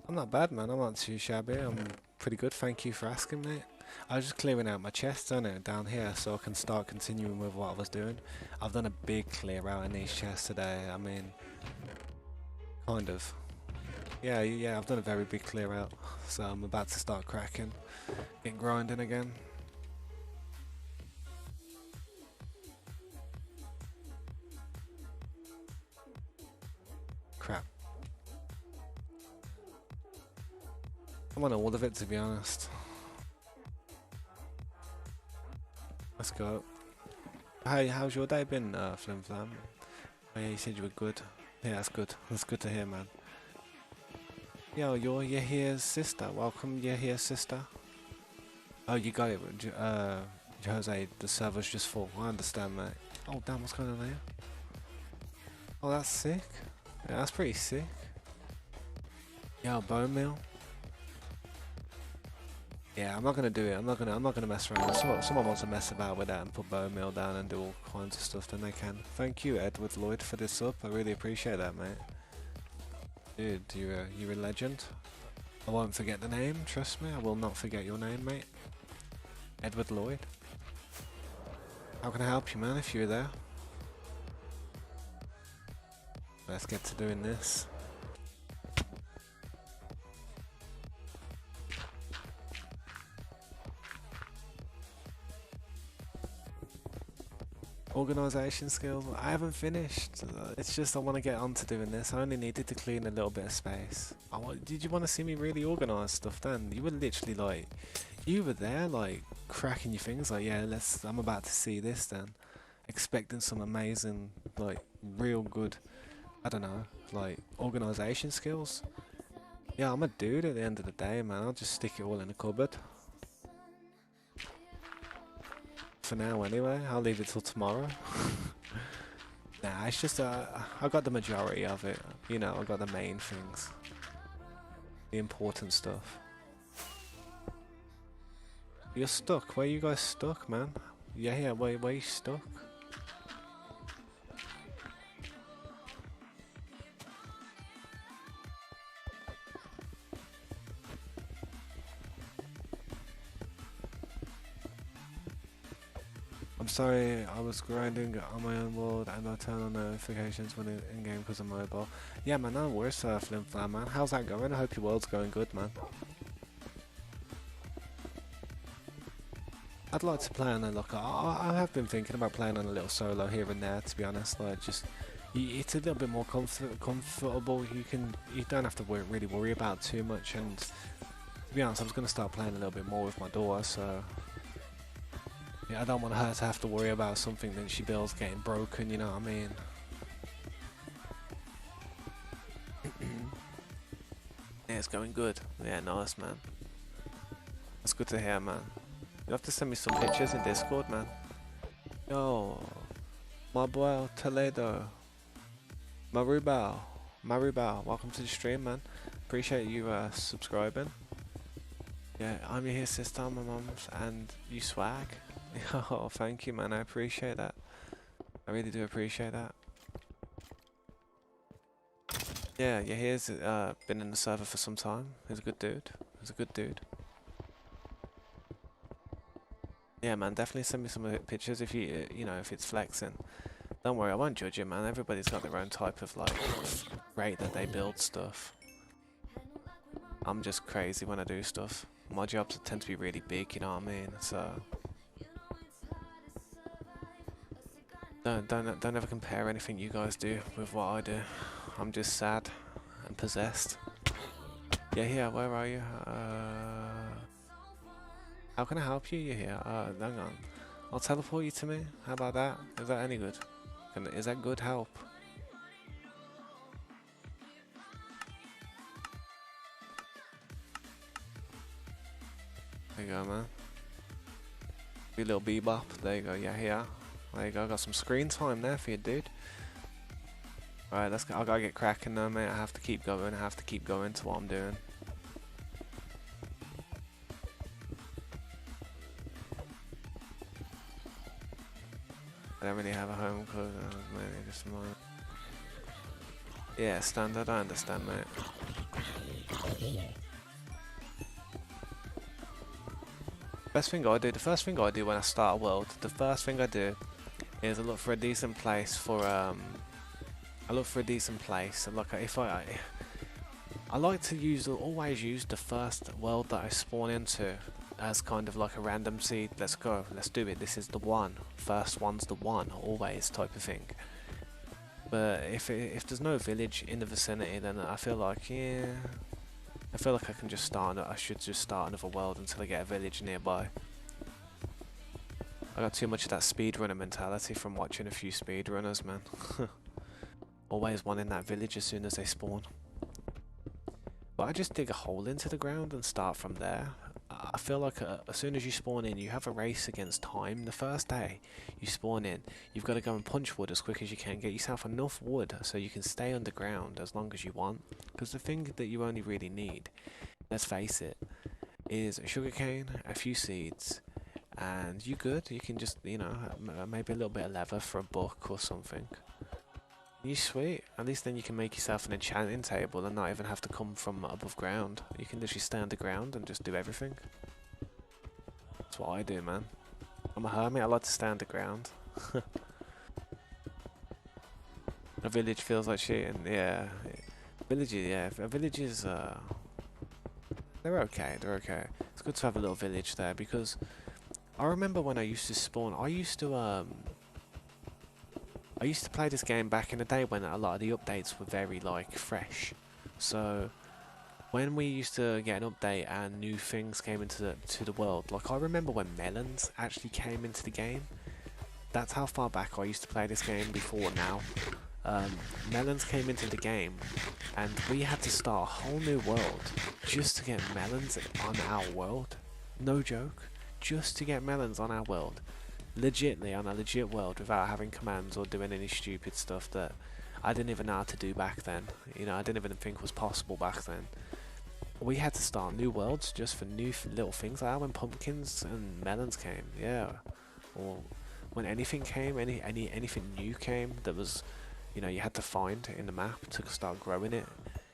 I'm not bad, man. I'm not too shabby. I'm pretty good. Thank you for asking, mate. I was just clearing out my chest on it down here so I can start continuing with what I was doing. I've done a big clear out in these chests today. I mean, kind of. Yeah, I've done a very big clear out. So I'm about to start cracking, getting grinding again. Crap. I'm on all of it, to be honest. Let's go. Hey, how's your day been, Flim Flam? Oh yeah, you said you were good. Yeah, that's good. That's good to hear, man. Yo, you're Yahia's sister. Welcome, Yahia's sister. Oh, you got it, Jose. The server's just full. I understand, mate. Oh, damn, what's going on there? Oh, that's sick. Yeah, that's pretty sick. Yo, bone meal. Yeah, I'm not gonna do it. I'm not gonna mess around. If someone wants to mess about with that and put bone meal down and do all kinds of stuff, then they can. Thank you, Edward Lloyd, for this up. I really appreciate that, mate. Dude, you're a legend. I won't forget the name. Trust me, I will not forget your name, mate. Edward Lloyd. How can I help you, man? If you're there, let's get to doing this. Organisation skills. I haven't finished. It's just I want to get on to doing this. I only needed to clean a little bit of space. Did you want to see me really organise stuff then? You were literally like, you were there like cracking your fingers like, yeah, I'm about to see this then. Expecting some amazing, like real good, I don't know, like organisation skills. Yeah, I'm a dude at the end of the day, man. I'll just stick it all in a cupboard. For now anyway, I'll leave it till tomorrow. Nah, it's just I got the majority of it, you know, I got the main things. The important stuff. You're stuck, where you guys stuck, man? Yeah, where you stuck? I'm sorry, I was grinding on my own world and I turn on notifications when in game because I'm mobile. Yeah, man, no worries, Flim Flam, man. How's that going? I hope your world's going good, man. I'd like to play on a look. I have been thinking about playing on a little solo here and there, to be honest. Like, just it's a little bit more comfortable. You don't have to really worry about too much. And to be honest, I was gonna start playing a little bit more with my daughter, so. Yeah, I don't want her to have to worry about something that she builds getting broken, you know what I mean? Yeah, it's going good. Yeah, nice, man. That's good to hear, man. You have to send me some pictures in Discord, man. Yo, my boy Toledo. Marubal, welcome to the stream, man. Appreciate you subscribing. Yeah, I'm your sister, my mum's, and you swag. Oh, thank you, man. I appreciate that. I really do appreciate that. Yeah, he's been in the server for some time. He's a good dude. Yeah, man, definitely send me some of the pictures if you know, if it's flexing. Don't worry, I won't judge you, man. Everybody's got their own type of like rate that they build stuff. I'm just crazy when I do stuff. My jobs tend to be really big, you know what I mean? So don't ever compare anything you guys do with what I do. I'm just sad and possessed. Yeah, where are you? How can I help you? You're here. Hang on. I'll teleport you to me. How about that? Is that any good? Is that good help? There you go, man. Be a little bebop. There you go. Yeah, here. There you go. Got some screen time there for you, dude. Alright, let's go. I gotta get cracking though, mate. I have to keep going. I have to keep going to what I'm doing. I don't really have a home because maybe just mine. Yeah, standard. I understand, mate. The first thing I do when I start a world, the first thing I do is I look for a decent place for I look for a decent place. Like if I like to always use the first world that I spawn into as kind of like a random seed. Let's go, let's do it. This is the one. First one's the one, always type of thing. But if there's no village in the vicinity, then I feel like I can just start. I should just start another world until I get a village nearby. I got too much of that speedrunner mentality from watching a few speedrunners, man. Always one in that village as soon as they spawn. But I just dig a hole into the ground and start from there. I feel like as soon as you spawn in, you have a race against time. The first day you spawn in, you've got to go and punch wood as quick as you can. Get yourself enough wood so you can stay underground as long as you want. Because the thing that you only really need, let's face it, is sugarcane, a few seeds, and you good. You can just, you know, maybe a little bit of leather for a book or something. You sweet. At least then you can make yourself an enchanting table and not even have to come from above ground. You can literally stay underground and just do everything. That's what I do, man. I'm a hermit, I like to stay underground. A village feels like shit, and yeah. Villages, yeah. Villages, they're okay, they're okay. It's good to have a little village there, because I remember when I used to spawn, I used to play this game back in the day when a lot of the updates were very, like, fresh. So, when we used to get an update and new things came into the world, like I remember when melons actually came into the game. That's how far back I used to play this game before now. Melons came into the game, and we had to start a whole new world just to get melons on our world. No joke, just to get melons on our world. Legitly on a legit world without having commands or doing any stupid stuff that I didn't even know how to do back then. You know, I didn't even think was possible back then. We had to start new worlds just for new little things like that when pumpkins and melons came, yeah. Or when anything came, anything new came that was, you know, you had to find in the map to start growing it.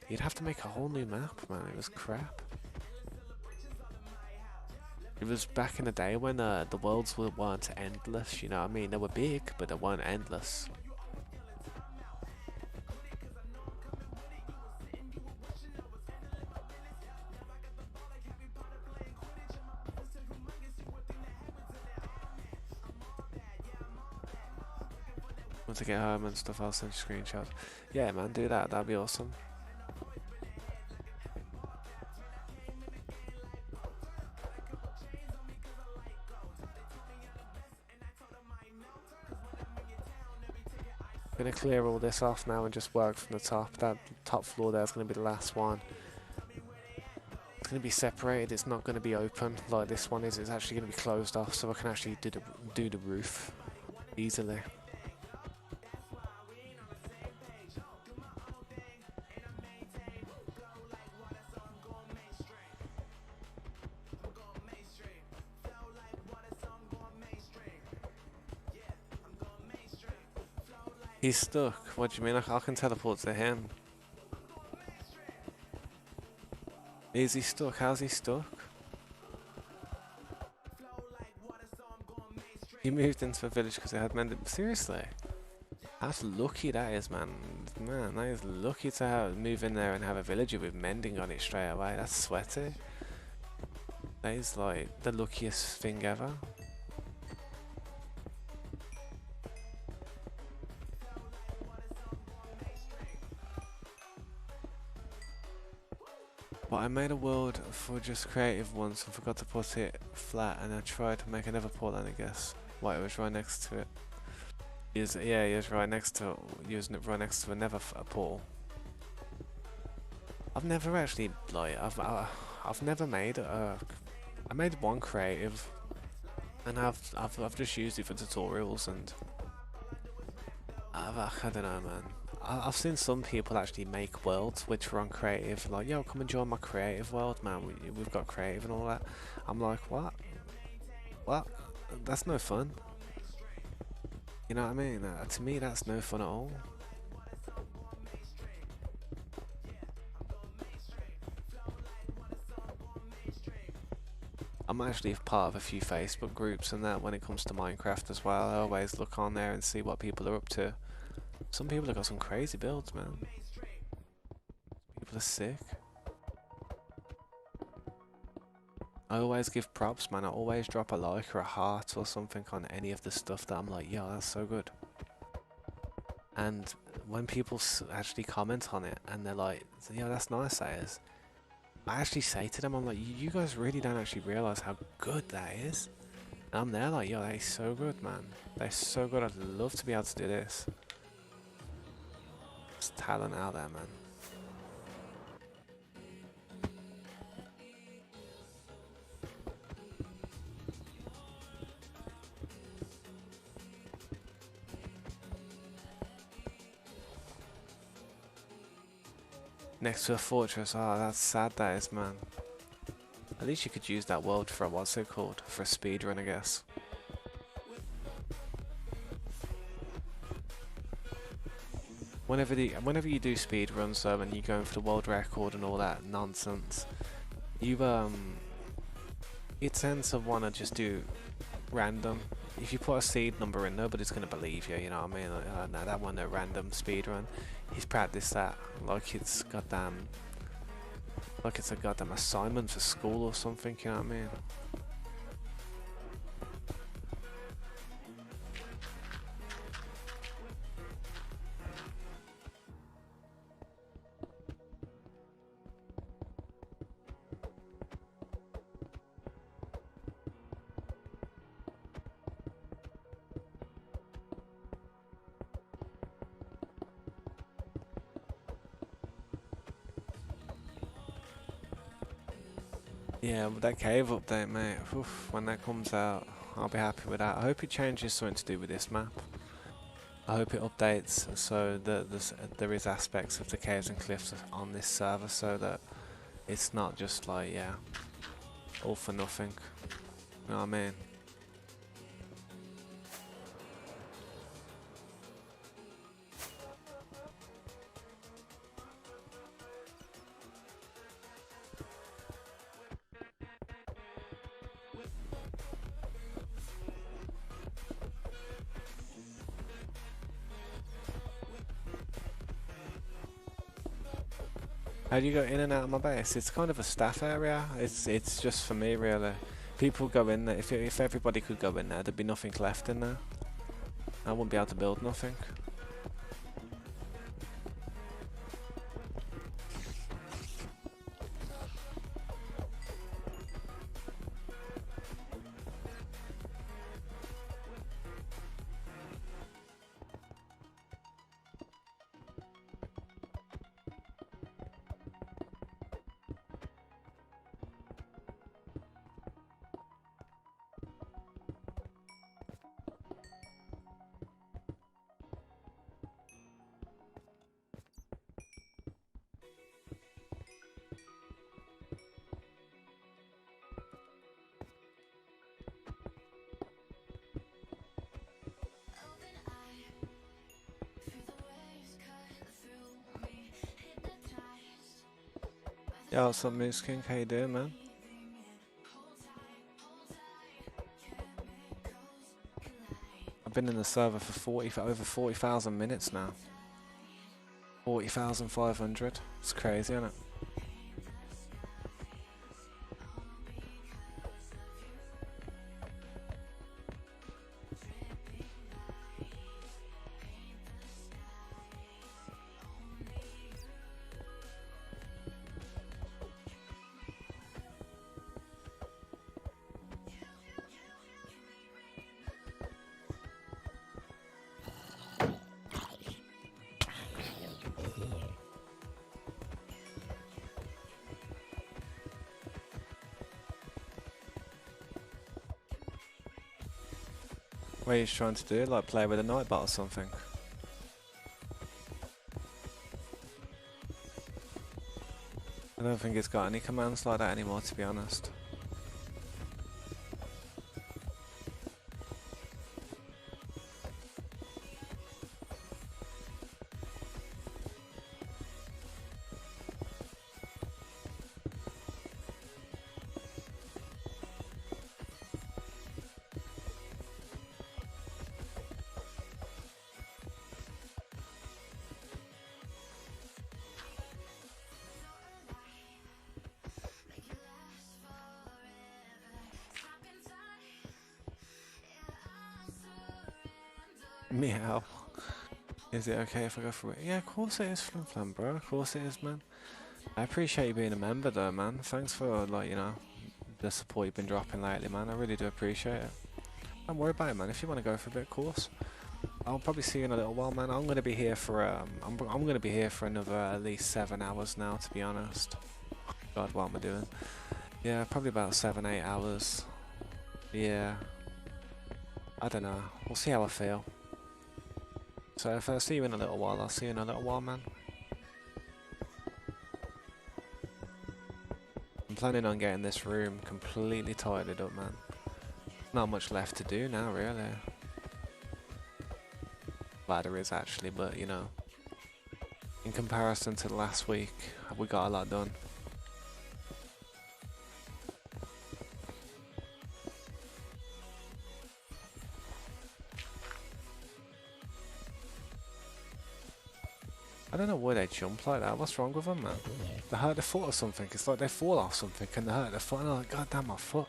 You'd have to make a whole new map, man. It was crap. It was back in the day when the worlds weren't endless, you know what I mean? They were big, but they weren't endless. Once I get home and stuff, I'll send you screenshots. Yeah, man, do that. That'd be awesome. I'm gonna clear all this off now and just work from the top. That top floor there is gonna be the last one. It's gonna be separated. It's not gonna be open like this one is. It's actually gonna be closed off, so I can actually do the roof easily. He's stuck. What do you mean? I can teleport to him. Is he stuck? How's he stuck? He moved into a village because it had mended. Seriously? That's lucky that is, man. Man, that is lucky to move in there and have a villager with mending on it straight away. That's sweaty. That is like the luckiest thing ever. But I made a world for just creative once and forgot to put it flat, and I tried to make another portland, I guess. Why, it was right next to it. Yeah, he was right next to it. Using it right next to another portal. I've never actually, like, I've never made I made one creative, and I've just used it for tutorials, and I don't know, man. I've seen some people actually make worlds which are on creative, like, yo, come and join my creative world, man. We've got creative and all that. I'm like, what? What? That's no fun. You know what I mean? To me, that's no fun at all. I'm actually part of a few Facebook groups and that when it comes to Minecraft as well. I always look on there and see what people are up to. Some people have got some crazy builds, man. People are sick. I always give props, man. I always drop a like or a heart or something on any of the stuff that I'm like, yo, that's so good. And when people actually comment on it and they're like, yo, that's nice, that is. I actually say to them, I'm like, you guys really don't actually realise how good that is. And I'm there like, yo, that is so good, man. That is so good. I'd love to be able to do this. talent out there, man. Next to a fortress. Oh, that's sad, that is, man. At least you could use that world for what's it called? For a speed run, I guess. Whenever you do speed runs though, and you're going for the world record and all that nonsense, you tend to want to just do random. If you put a seed number in, nobody's gonna believe you. You know what I mean? Like, no, that one a random speed run. He's practiced that like it's goddamn, like it's a goddamn assignment for school or something. You know what I mean? Yeah, but that cave update, mate. Oof, when that comes out, I'll be happy with that. I hope it changes something to do with this map. I hope it updates so that there is aspects of the caves and cliffs on this server, so that it's not just like, yeah, all for nothing. You know what I mean? How do you go in and out of my base? It's kind of a staff area. It's just for me, really. People go in there. If everybody could go in there, there'd be nothing left in there. I wouldn't be able to build nothing. Yo, what's up, Moose King? How you doing, man? I've been in the server for over 40,000 minutes now. 40,500. It's crazy, isn't it? What he's trying to do, like play with a nightbot or something. I don't think it's got any commands like that anymore, to be honest. Meow. Is it okay if I go for it? Yeah, of course it is, Flim Flam, bro. Of course it is, man. I appreciate you being a member, though, man. Thanks for, like, you know, the support you've been dropping lately, man. I really do appreciate it. Don't worry about it, man. If you want to go for a bit, of course. I'll probably see you in a little while, man. I'm gonna be here for I'm gonna be here for another at least 7 hours now, to be honest. God, what am I doing? Yeah, probably about 7, 8 hours. Yeah, I don't know. We'll see how I feel. So if I see you in a little while, I'll see you in a little while, man. I'm planning on getting this room completely tidied up, man. Not much left to do now, really. Well, there is actually, but you know, in comparison to last week, we got a lot done. I don't know why they jump like that. What's wrong with them, man? They hurt their foot or something. It's like they fall off something and they hurt their foot. And I'm like, God damn, my foot.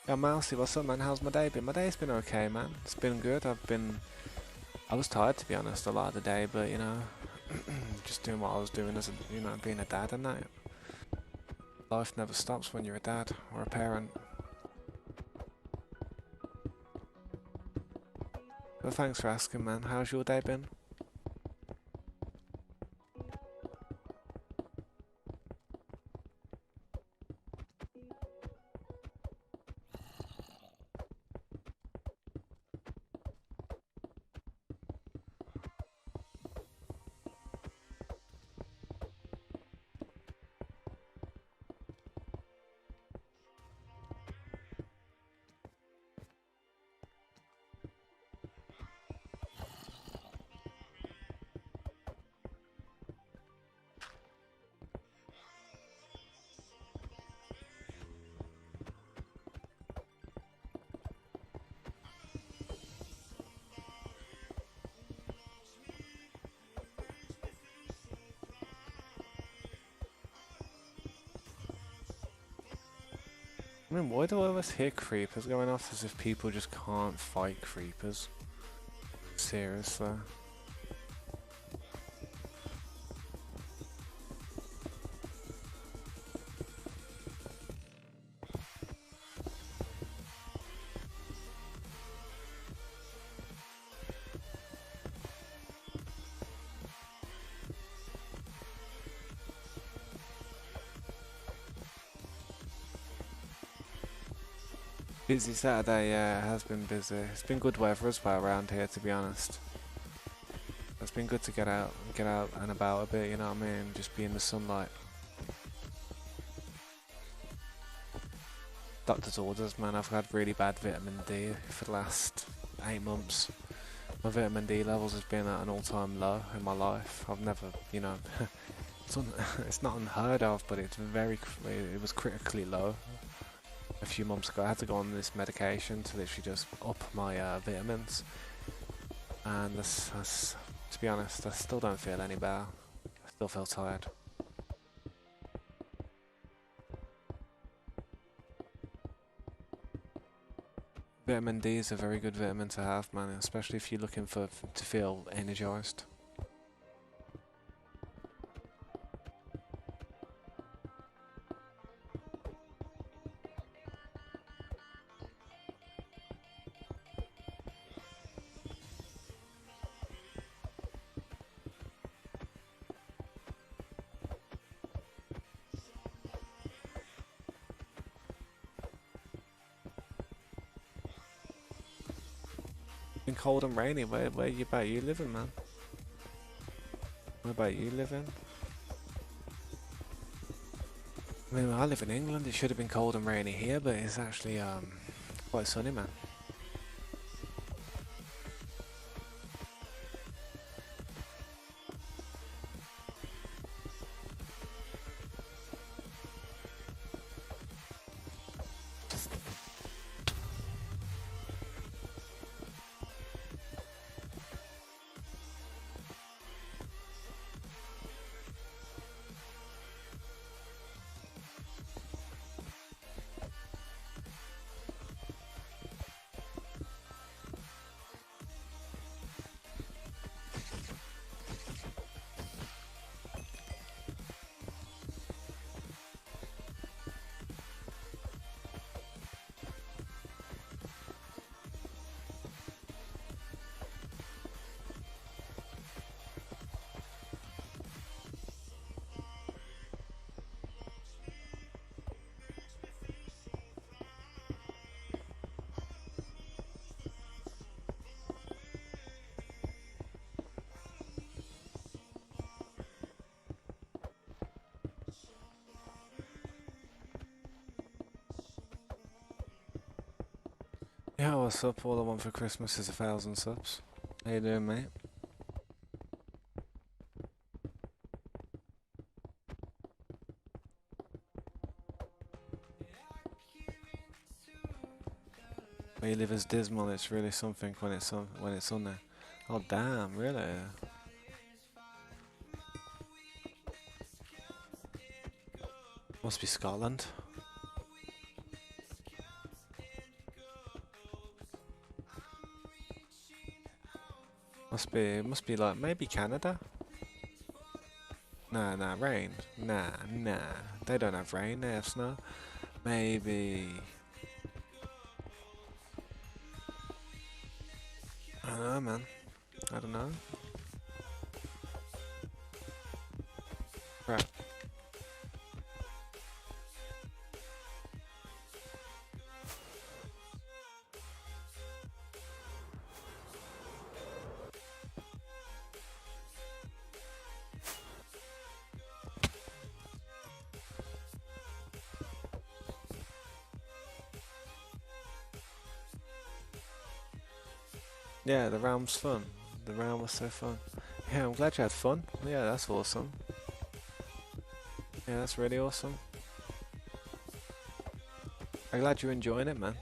Yo, Mousy, what's up, man? How's my day been? My day's been okay, man. It's been good. I was tired, to be honest, a lot of the day, but you know, just doing what I was doing as a, you know, being a dad and that. Life never stops when you're a dad or a parent. But thanks for asking, man. How's your day been? I mean, why do I always hear creepers going off as if people just can't fight creepers? Seriously. Busy Saturday, yeah, it has been busy. It's been good weather as well around here, to be honest. It's been good to get out and about a bit, you know what I mean? Just be in the sunlight. Doctor's orders, man, I've had really bad vitamin D for the last 8 months. My vitamin D levels has been at an all-time low in my life. I've never, you know, it's not unheard of, but it was critically low. A few months ago, I had to go on this medication to literally just up my vitamins, and to be honest, I still don't feel any better. I still feel tired. Vitamin D is a very good vitamin to have, man, especially if you're looking to feel energized. Been cold and rainy. Where about you living, man? Where about you living? I mean, I live in England. It should have been cold and rainy here, but it's actually quite sunny, man. Yeah, what's up? All I want for Christmas is 1,000 subs. How you doing, mate? Where you live is dismal. It's really something when it's on there. Oh damn, really? Must be Scotland. Must be like maybe Canada. Nah, nah, rain. Nah, nah. They don't have rain. They have snow. Maybe. I don't know, man. I don't know. Right. Yeah, the round was fun. The round was so fun. Yeah, I'm glad you had fun. Yeah, that's awesome. Yeah, that's really awesome. I'm glad you're enjoying it, man.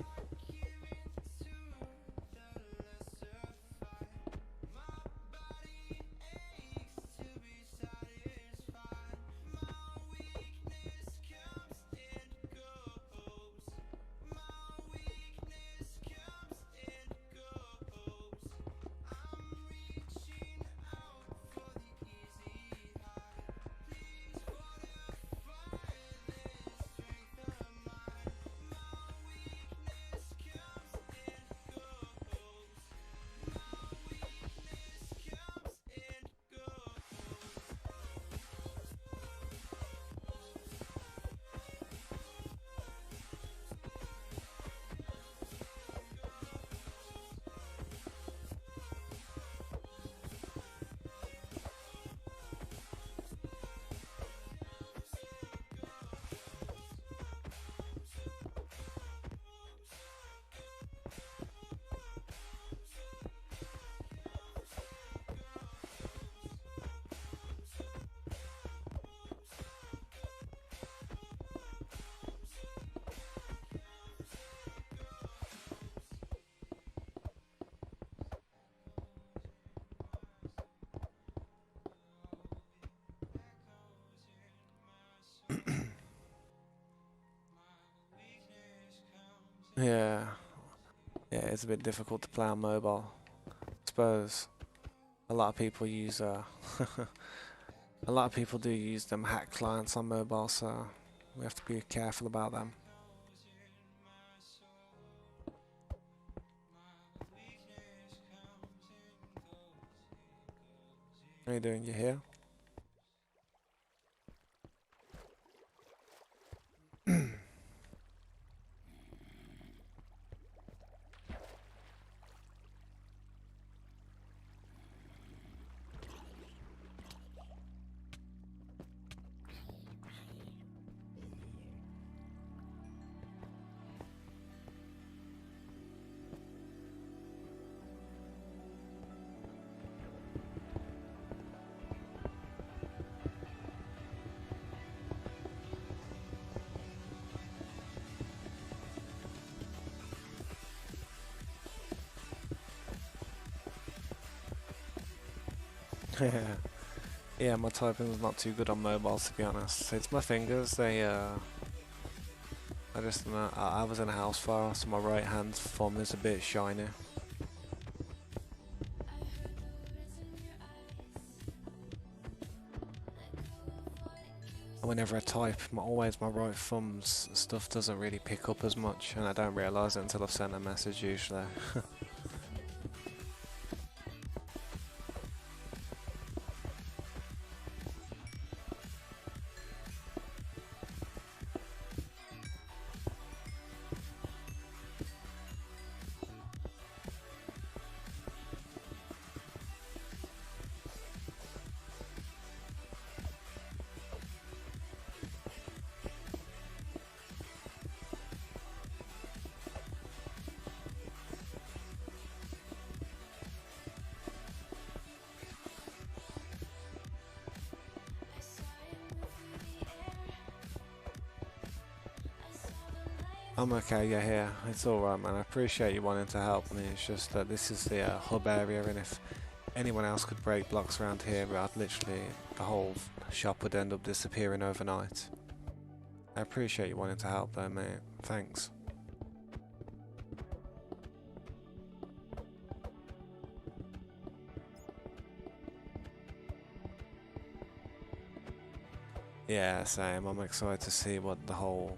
Yeah, yeah, it's a bit difficult to play on mobile. I suppose a lot of people use a lot of people do use them hack clients on mobile, so we have to be careful about them. How you doing? You here? Yeah, my typing's not too good on mobiles, to be honest. It's my fingers. I just don't know. I was in a house fire, so my right hand thumb is a bit shiny. Whenever I type, always my right thumb's stuff doesn't really pick up as much, and I don't realise it until I've sent a message usually. I'm okay, yeah, here. It's alright, man. I appreciate you wanting to help me. It's just that this is the hub area, and if anyone else could break blocks around here, I'd literally, the whole shop would end up disappearing overnight. I appreciate you wanting to help though, mate. Thanks. Yeah, same. I'm excited to see what the whole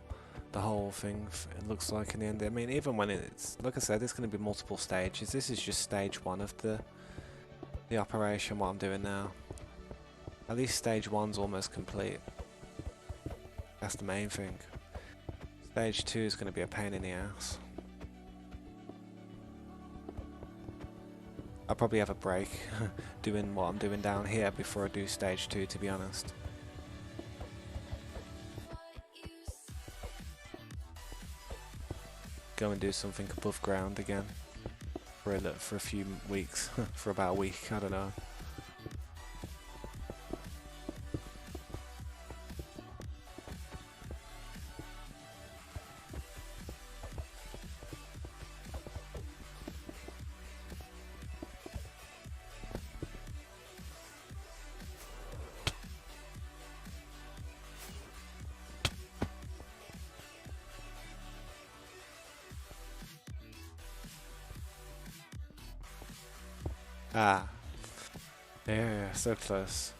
thing it looks like in the end. I mean, even when it's like I said, there's going to be multiple stages. This is just stage one of the operation. What I'm doing now. At least stage one's almost complete. That's the main thing. Stage two is going to be a pain in the ass. I'll probably have a break doing what I'm doing down here before I do stage two, to be honest. Go and do something above ground again for a few weeks, for about a week. I don't know. Ah, yeah, so close.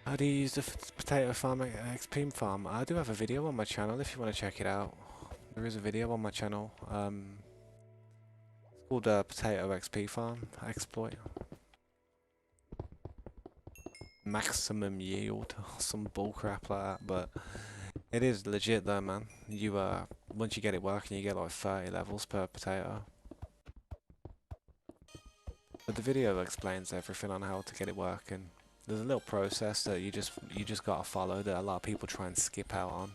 How do you use the potato farm XP farm? I do have a video on my channel if you want to check it out. There is a video on my channel. It's called Potato XP Farm Exploit. Maximum yield, some bullcrap like that, but it is legit though, man. You once you get it working, you get like 30 levels per potato. But the video explains everything on how to get it working. There's a little process that you just gotta follow that a lot of people try and skip out on.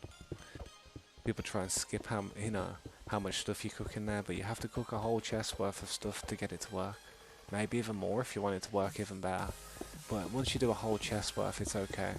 People try and skip how much stuff you cook in there, but you have to cook a whole chest worth of stuff to get it to work. Maybe even more if you want it to work even better. But once you do a whole chest worth, it's okay.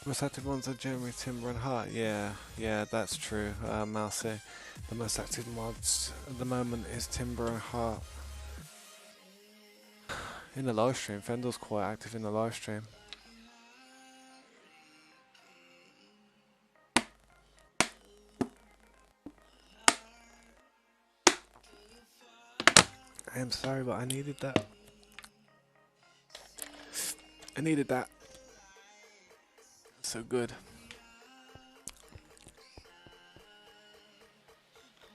Most active ones are generally Timber and Heart. Yeah, that's true, Mousy. The most active mods at the moment is Timber and Heart. In the live stream, Fendel's quite active in the live stream. I am sorry, but I needed that. I needed that. so good.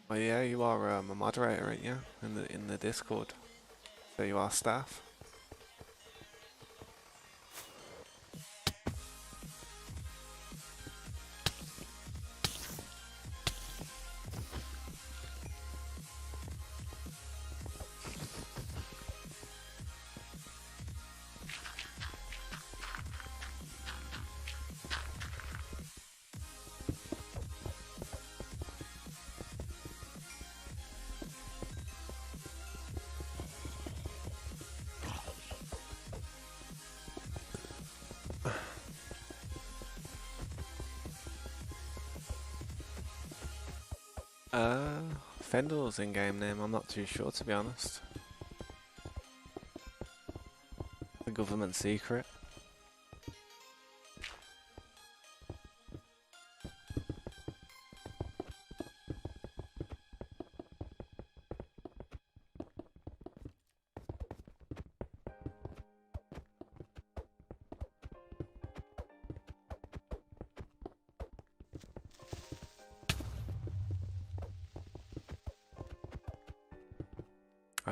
Oh yeah, you are a moderator, aren't you? In the Discord. So you are staff. Uh, Fendel's in-game name, I'm not too sure to be honest. The government secret.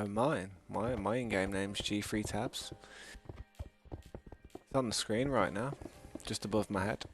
Oh, mine. My in-game name's G3 Tabs. It's on the screen right now, just above my head.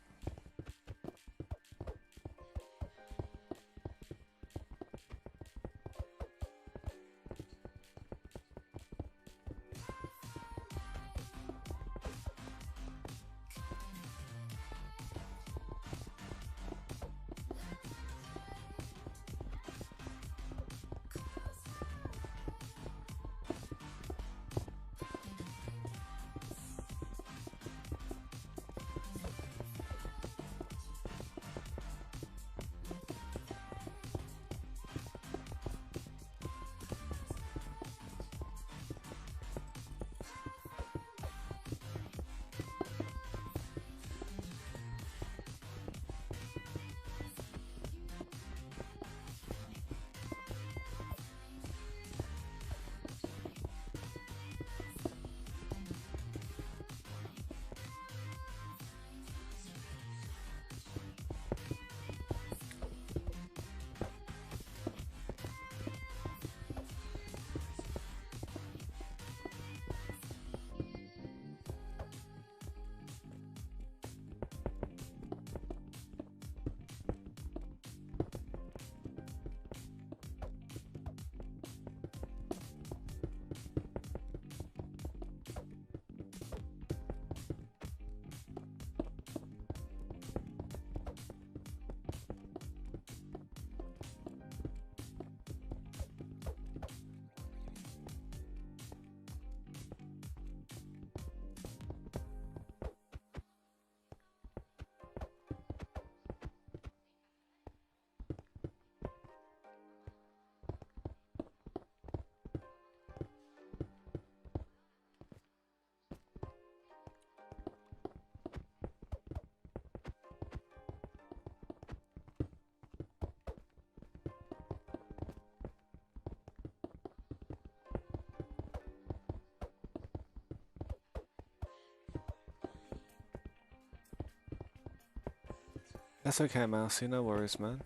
That's okay, Mousy, no worries, man.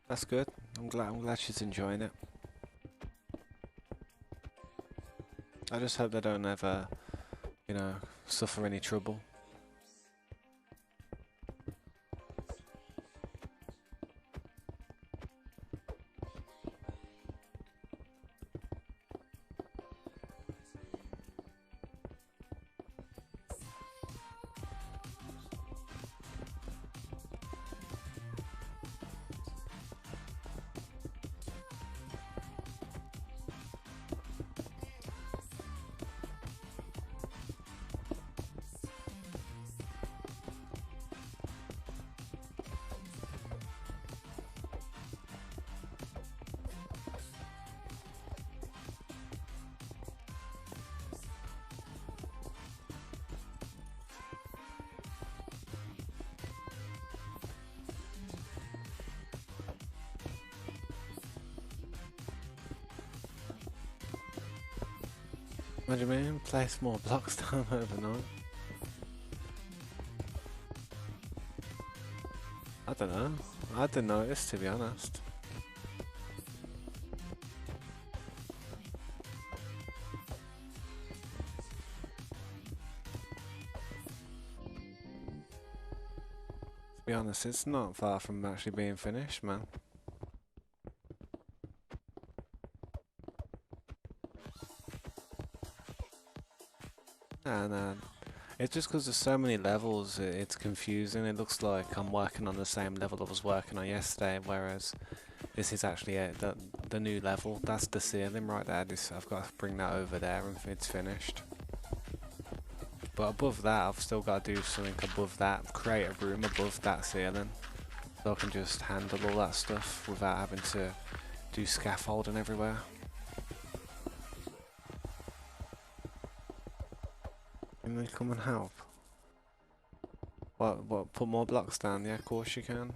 That's good. I'm glad she's enjoying it. I just hope they don't ever, suffer any trouble. What do you mean? Place more blocks down overnight? don't know. I didn't notice, to be honest. To be honest, it's not far from actually being finished, man. And it's just because there's so many levels, it's confusing. It looks like I'm working on the same level I was working on yesterday, whereas this is actually the new level. That's the ceiling right there. I've got to bring that over there and it's finished. But above that, I've still got to do something above that, create a room above that ceiling, so I can just handle all that stuff without having to do scaffolding everywhere. Can they come and help? What, put more blocks down? Yeah, of course you can.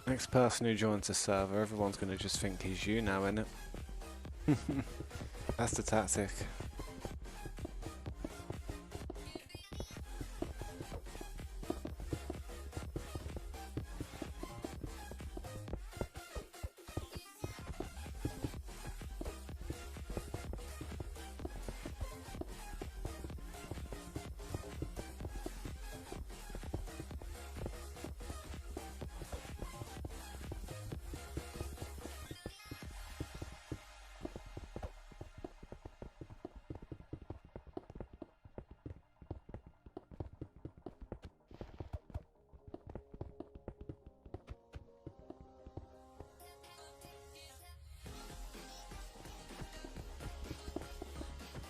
Next person who joins the server, everyone's gonna just think he's you now, innit? That's the tactic.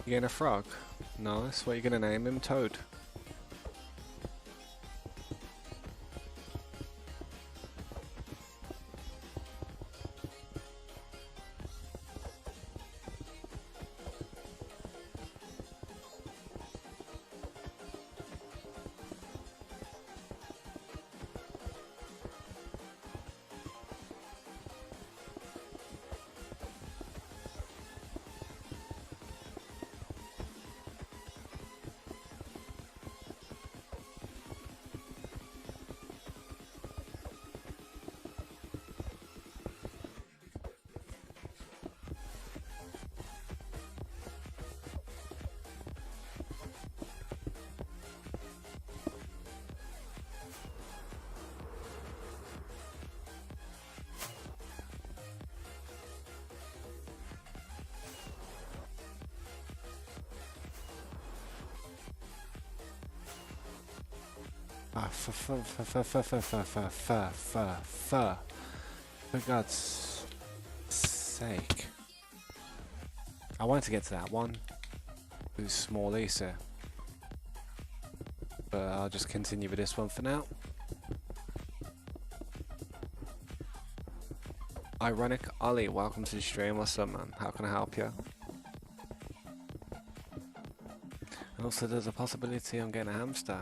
You getting a frog? Nice. What are you gonna name him? Toad? Ah, for God's sake. I wanted to get to that one. It was small Lisa. But I'll just continue with this one for now. Ironic Ollie, welcome to the stream. What's up, man? How can I help you? And also there's a possibility I'm getting a hamster.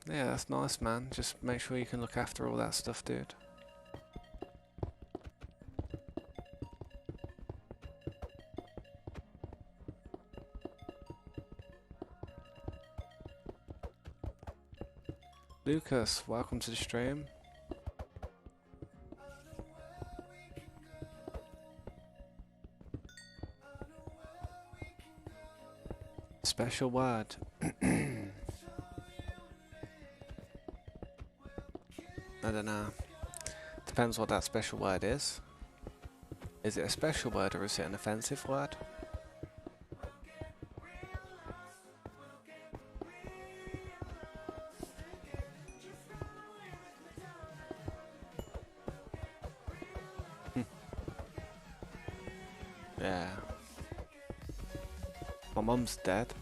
Yeah, that's nice, man. Just make sure you can look after all that stuff, dude. Lucas, welcome to the stream. Special word. I don't know. Depends what that special word is. Is it a special word or is it an offensive word? Yeah. My mum's dead.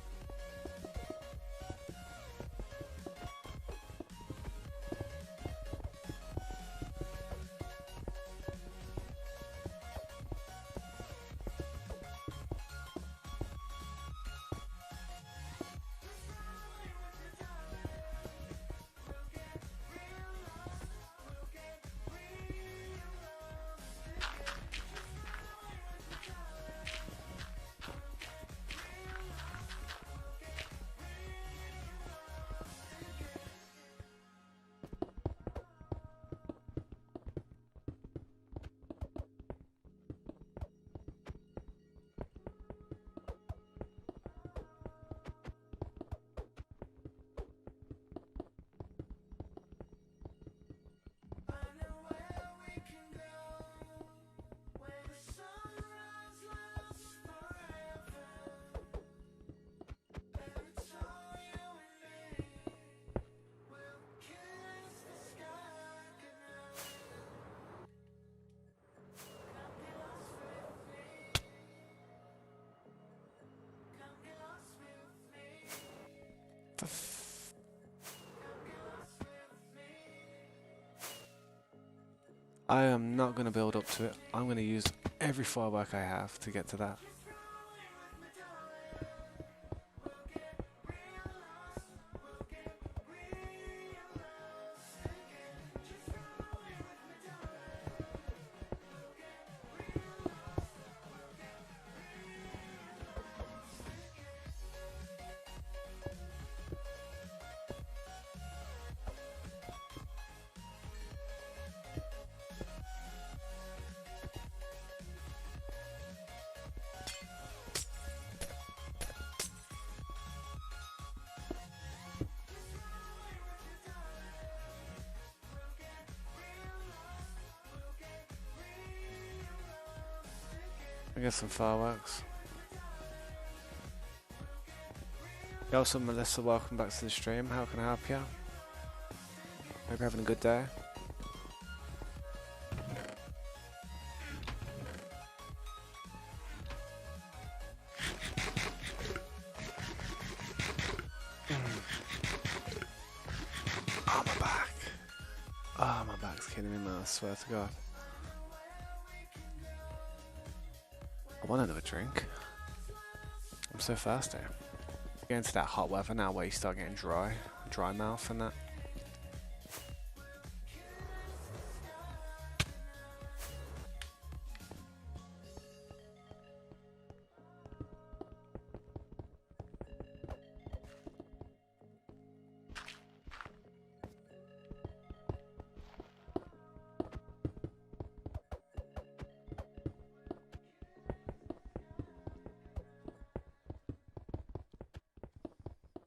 I am not going to build up to it. I'm going to use every firework I have to get to that. I get some fireworks. Yo, so Melissa, welcome back to the stream. How can I help you? Hope you're having a good day. Oh, my back. Oh, my back's killing me, man. I swear to God. I want another drink. I'm so thirsty. Getting into that hot weather now where you start getting dry mouth and that.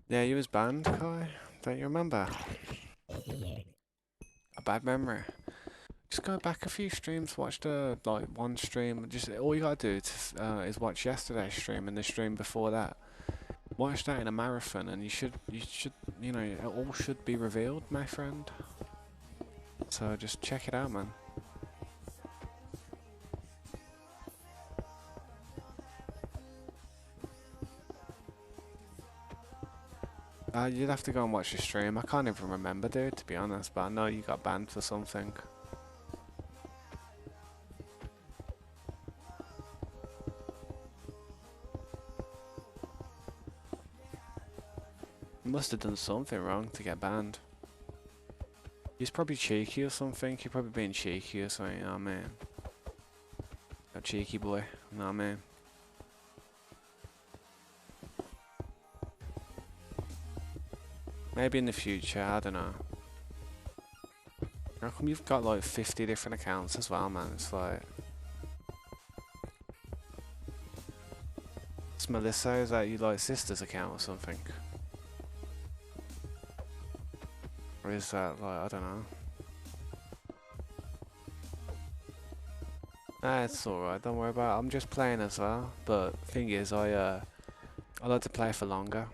Yeah, you was banned, Kai. Don't you remember? A bad memory. Just go back a few streams, watch the one stream. Just all you gotta do is watch yesterday's stream and the stream before that. Watch that in a marathon, and you should, you know, it all should be revealed, my friend. So just check it out, man. You'd have to go and watch the stream. I can't even remember, dude, to be honest, but I know you got banned for something. You must have done something wrong to get banned. He's probably cheeky or something. You're probably being cheeky or something, you know what I mean? A cheeky boy, you know what I mean? Maybe in the future, I don't know. How come you've got like 50 different accounts as well, man? It's like... It's Melissa, is that you like sister's account or something? Or is that like, I don't know. Nah, it's alright, don't worry about it. I'm just playing as well. But thing is, I like to play for longer.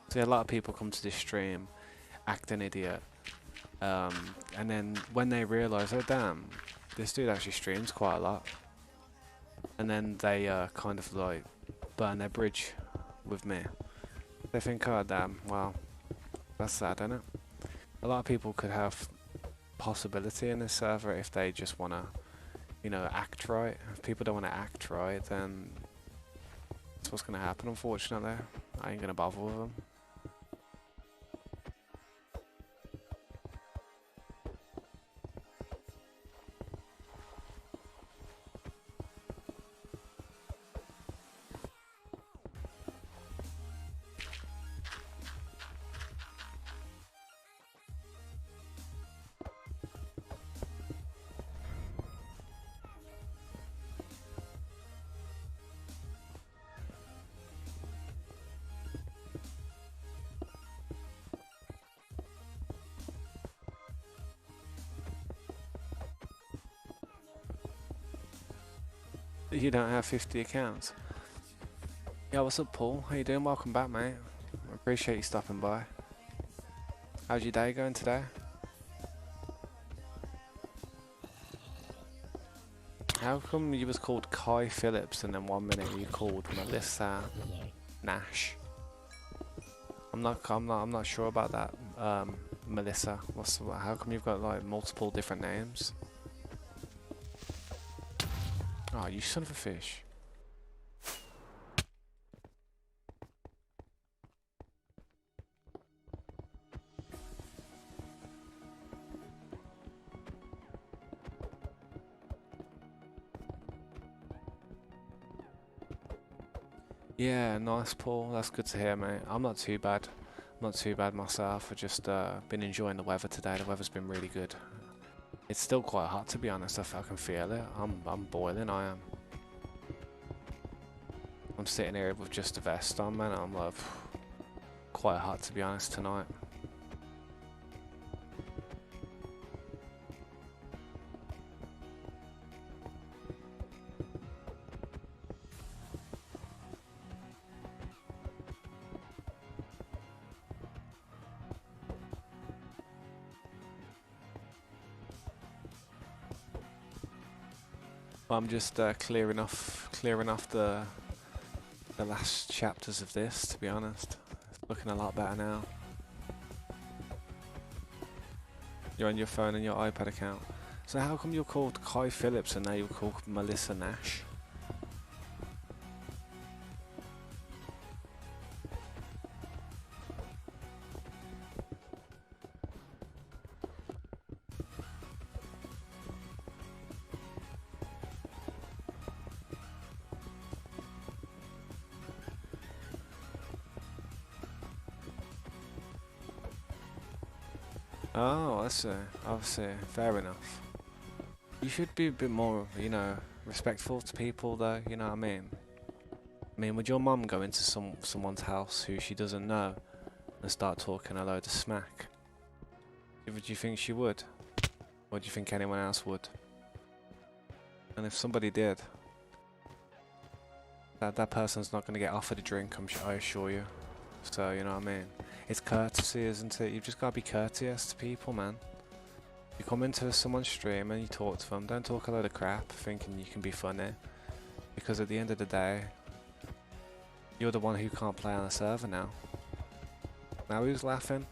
See, a lot of people come to this stream, act an idiot, and then when they realise, oh damn, this dude actually streams quite a lot, and then they kind of like burn their bridge with me. They think, oh damn, well, that's sad, isn't it? A lot of people could have possibility in this server if they just want to, you know, act right. If people don't want to act right, then that's what's going to happen, unfortunately. I ain't going to bother with them. You don't have 50 accounts. Yeah, what's up, Paul? How you doing? Welcome back, mate. I appreciate you stopping by. How's your day going today? how come you was called Kai Phillips and then 1 minute you called Melissa Nash? I'm not sure about that. Melissa, how come you've got like multiple different names? Oh, you son of a fish. Yeah, nice, Paul. That's good to hear, mate. I'm not too bad. I'm not too bad myself. I've just been enjoying the weather today. The weather's been really good. It's still quite hot, to be honest. I can feel it. I'm boiling. I am. I'm sitting here with just a vest on, man. I'm like quite hot, to be honest, tonight. I'm just clearing off the last chapters of this, to be honest. It's looking a lot better now. You're on your phone and your iPad account. So how come you're called Kai Phillips and now you're called Melissa Nash? Oh, I see. Fair enough. You should be a bit more, you know, respectful to people, though. You know what I mean? I mean, would your mum go into someone's house who she doesn't know and start talking a load of smack? Do you think she would? Or do you think anyone else would? And if somebody did, that person's not going to get offered a drink, I assure you. So, you know what I mean? It's courtesy, isn't it? You've just got to be courteous to people, man. You come into someone's stream and you talk to them. Don't talk a load of crap thinking you can be funny. Because at the end of the day, you're the one who can't play on the server now. Now who's laughing?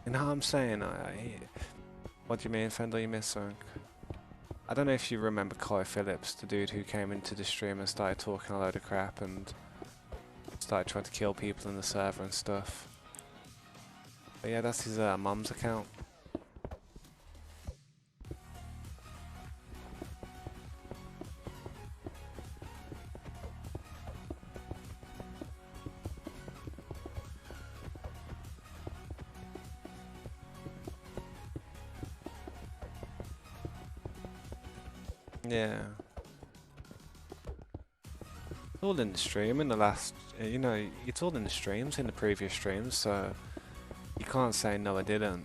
You know what I'm saying? What do you mean, Fender? You miss something? I don't know if you remember Kai Phillips, the dude who came into the stream and started talking a load of crap and started trying to kill people in the server and stuff. But yeah, that's his mum's account. Yeah. It's all in the stream in the last, you know, it's all in the streams, in the previous streams, so you can't say no I didn't.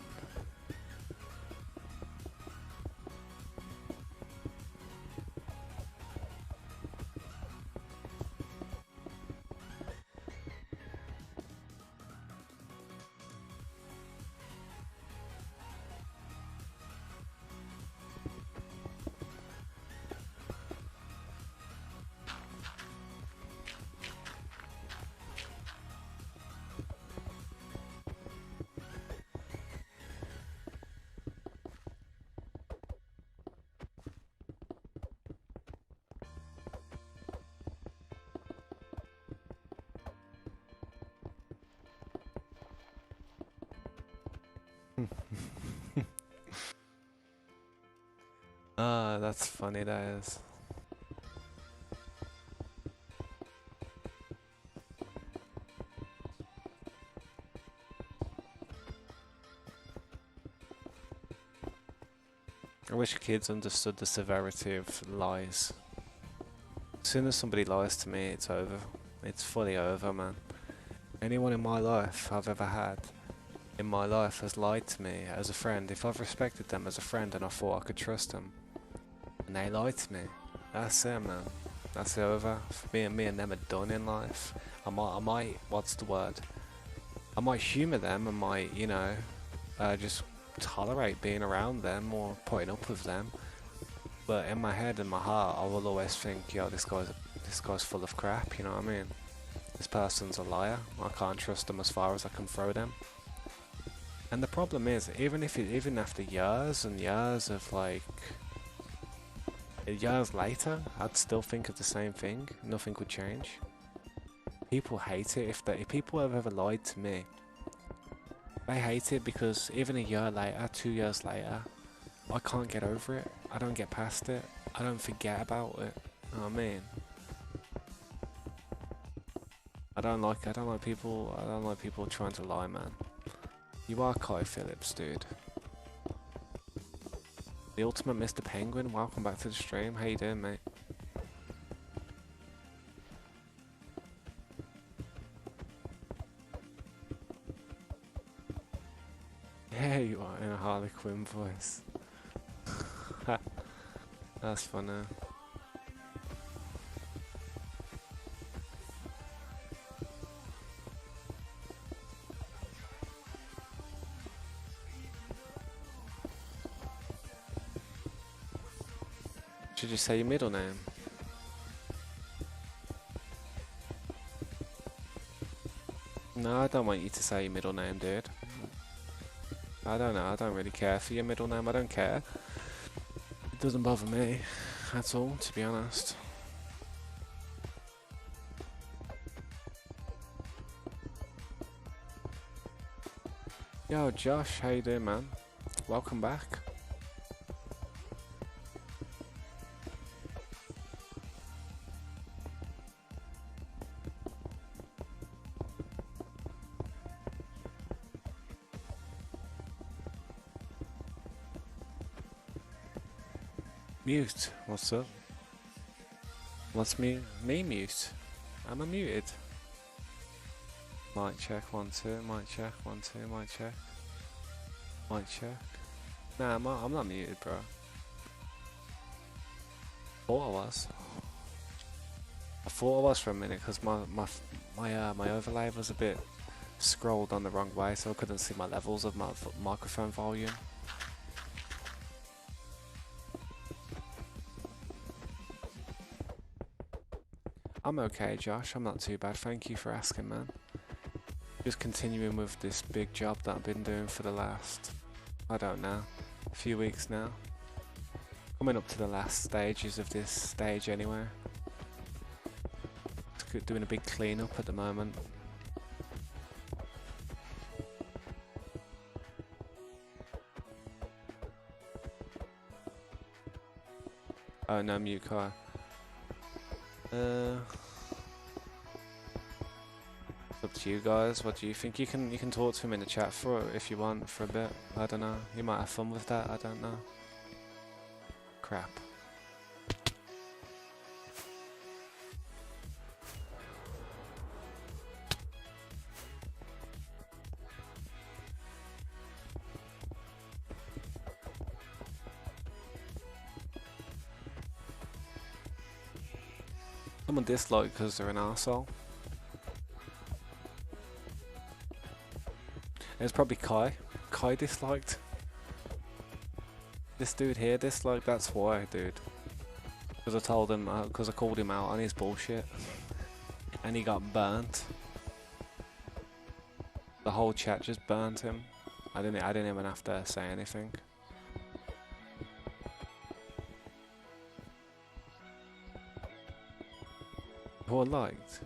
Ah, that's funny, that is. I wish kids understood the severity of lies. As soon as somebody lies to me, it's over. It's fully over, man. Anyone in my life I've ever had in my life has lied to me as a friend. If I've respected them as a friend and I thought I could trust them, and they lied to me, that's it, man. That's it over. Me and them are done in life. I might, what's the word? I might humour them, I might, you know, just tolerate being around them or putting up with them. But in my head and my heart, I will always think, yo, this guy's full of crap. You know what I mean? This person's a liar. I can't trust them as far as I can throw them. And the problem is, even after years and years of like, years later, I'd still think of the same thing. Nothing would change. People hate it. If people have ever lied to me, they hate it because even a year later, 2 years later, I can't get over it. I don't get past it. I don't forget about it. You know what I mean? I don't like people trying to lie, man. You are Kai Phillips, dude. The ultimate Mr. Penguin, welcome back to the stream. How you doing, mate? Yeah, you are in a Harley Quinn voice. That's funny. Should you say your middle name? No, I don't want you to say your middle name, dude. I don't know, I don't really care for your middle name, I don't care. It doesn't bother me at all, to be honest. Yo, Josh, how you doing, man? Welcome back. Mute, what's up? What's me mute? Am I muted? Mic check, 1 2, mic check, 1 2, mic check. Mic check. Nah, I'm not muted, bro. Thought I was. I thought I was for a minute because my overlay was a bit scrolled on the wrong way, so I couldn't see my levels of my microphone volume. I'm okay, Josh. I'm not too bad. Thank you for asking, man. Just continuing with this big job that I've been doing for the last, I don't know, a few weeks now. Coming up to the last stages of this stage anyway. Doing a big clean up at the moment. Oh no, mute car. It's up to you guys. What do you think? You can talk to him in the chat if you want for a bit. I don't know. You might have fun with that. I don't know. Crap. Someone disliked because they're an arsehole. It's probably Kai. Kai disliked. This dude here disliked, that's why, dude. Because I told him, because I called him out on his bullshit. And he got burnt. The whole chat just burnt him. I didn't even have to say anything. Who I liked?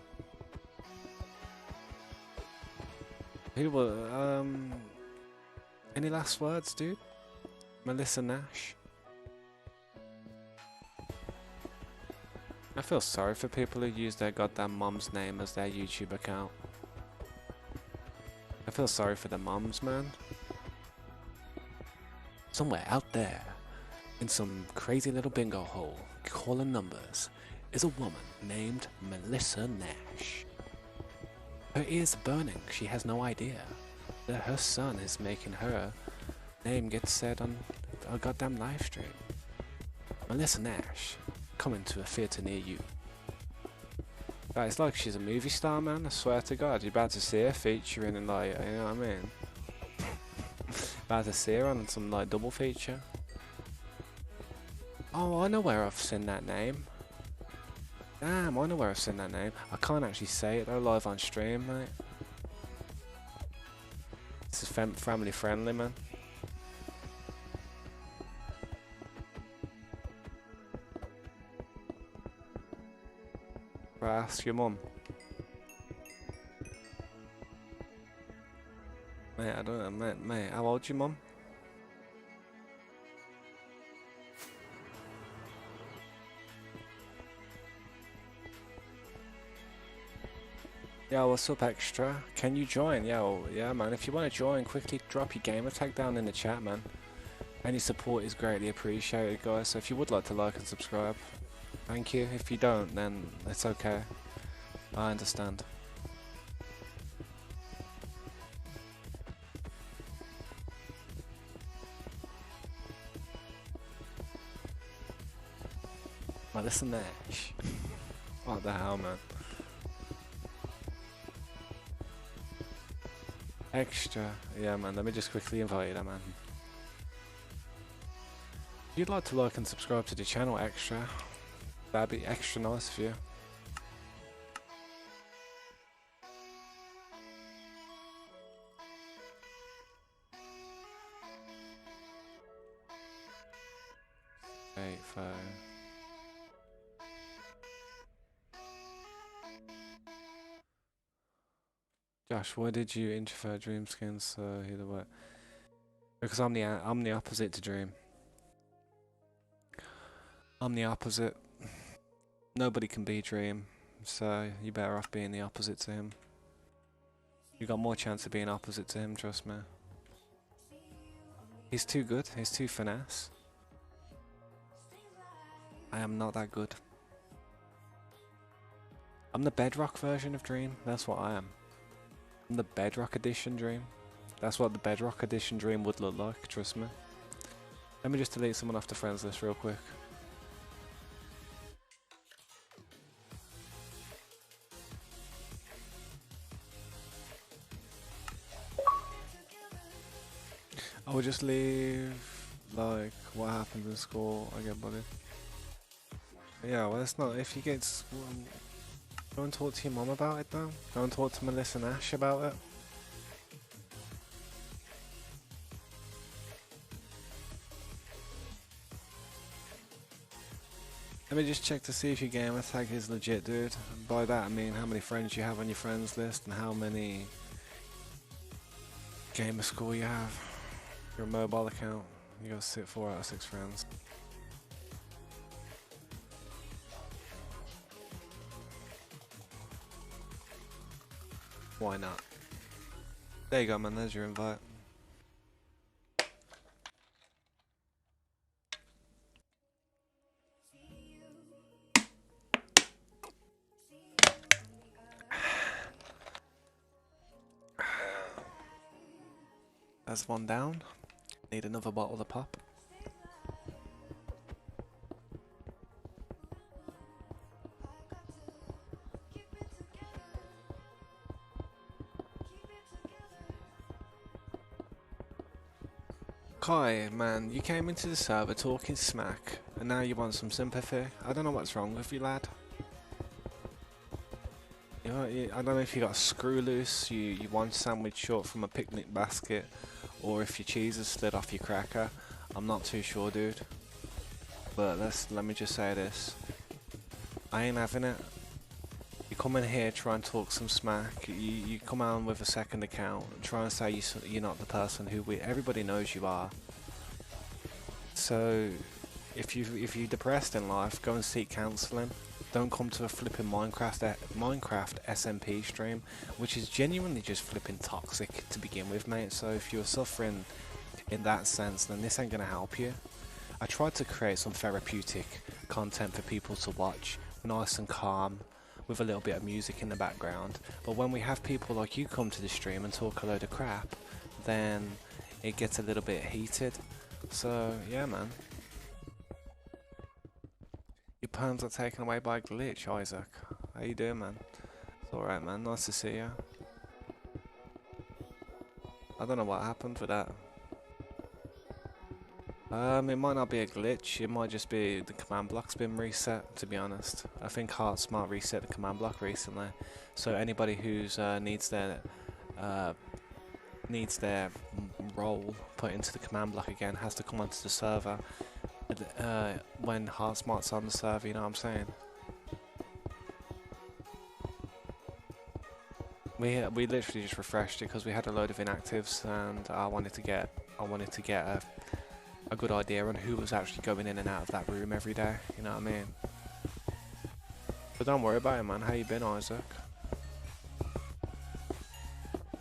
Who were, any last words, dude? Melissa Nash? I feel sorry for people who use their goddamn mom's name as their YouTube account. I feel sorry for the moms, man. Somewhere out there, in some crazy little bingo hole, calling numbers, is a woman named Melissa Nash. Her ears are burning, she has no idea that her son is making her name get said on a goddamn live stream. Melissa Nash, coming to a theatre near you. Right, it's like she's a movie star, man, I swear to God. You're about to see her featuring in, like, you know what I mean? About to see her on some like double feature. Oh, I know where I've seen that name. Damn, I know where I've seen that name. I can't actually say it though live on stream, mate. This is family friendly, man. Right, ask your mum. Mate, I don't know, mate, how old's your mum? Yo, what's up, Extra? Can you join? Yo, yeah, man. If you want to join, quickly drop your gamer tag down in the chat, man. Any support is greatly appreciated, guys. So if you would like to like and subscribe, thank you. If you don't, then it's okay. I understand. Well, listen there. What the hell, man? Extra. Yeah, man. Let me just quickly invite you there, man. If you'd like to like and subscribe to the channel, Extra, that'd be extra nice of you. Eight, five. Josh, why did you introvert Dream skins either way? Because I'm the opposite to Dream. I'm the opposite. Nobody can be Dream, so you better off being the opposite to him. You got more chance of being opposite to him, trust me. He's too good. He's too finesse. I am not that good. I'm the Bedrock version of Dream. That's what I am. I'm the Bedrock edition Dream. That's what the Bedrock edition Dream would look like, trust me. Let me just delete someone off the friends list real quick. I would just leave, like, what happens in school, I get bullied. Yeah, well, it's not, if you get, go and talk to your mum about it though. Go and talk to Melissa and Ash about it. Let me just check to see if your gamer tag is legit, dude. And by that I mean how many friends you have on your friends list and how many gamer score you have. Your mobile account, you got 4 out of 6 friends. Why not? There you go, man, there's your invite. That's one down. Need another bottle of pop. Kai, man, you came into the server talking smack, and now you want some sympathy? I don't know what's wrong with you, lad. I don't know if you got a screw loose, you want sandwich short from a picnic basket, or if your cheese has slid off your cracker. I'm not too sure, dude. But let me just say this. I ain't having it. You come in here, try and talk some smack. You come on with a second account, and try and say you're not the person who everybody knows you are. So, if you're depressed in life, go and seek counselling. Don't come to a flipping Minecraft SMP stream, which is genuinely just flipping toxic to begin with, mate. So if you're suffering in that sense, then this ain't gonna help you. I tried to create some therapeutic content for people to watch, nice and calm, with a little bit of music in the background. But when we have people like you come to the stream and talk a load of crap, then it gets a little bit heated. So yeah, man. Your perms are taken away by glitch, Isaac. How you doing, man? It's alright, man. Nice to see you. I don't know what happened with that. It might not be a glitch, it might just be the command block's been reset, to be honest. I think Smart reset the command block recently. So anybody who's uh, needs their role put into the command block again has to come onto the server when Smart's on the server, you know what I'm saying? We literally just refreshed it because we had a load of inactives and I wanted to get a good idea on who was actually going in and out of that room every day, you know what I mean? But don't worry about it, man. How you been, Isaac?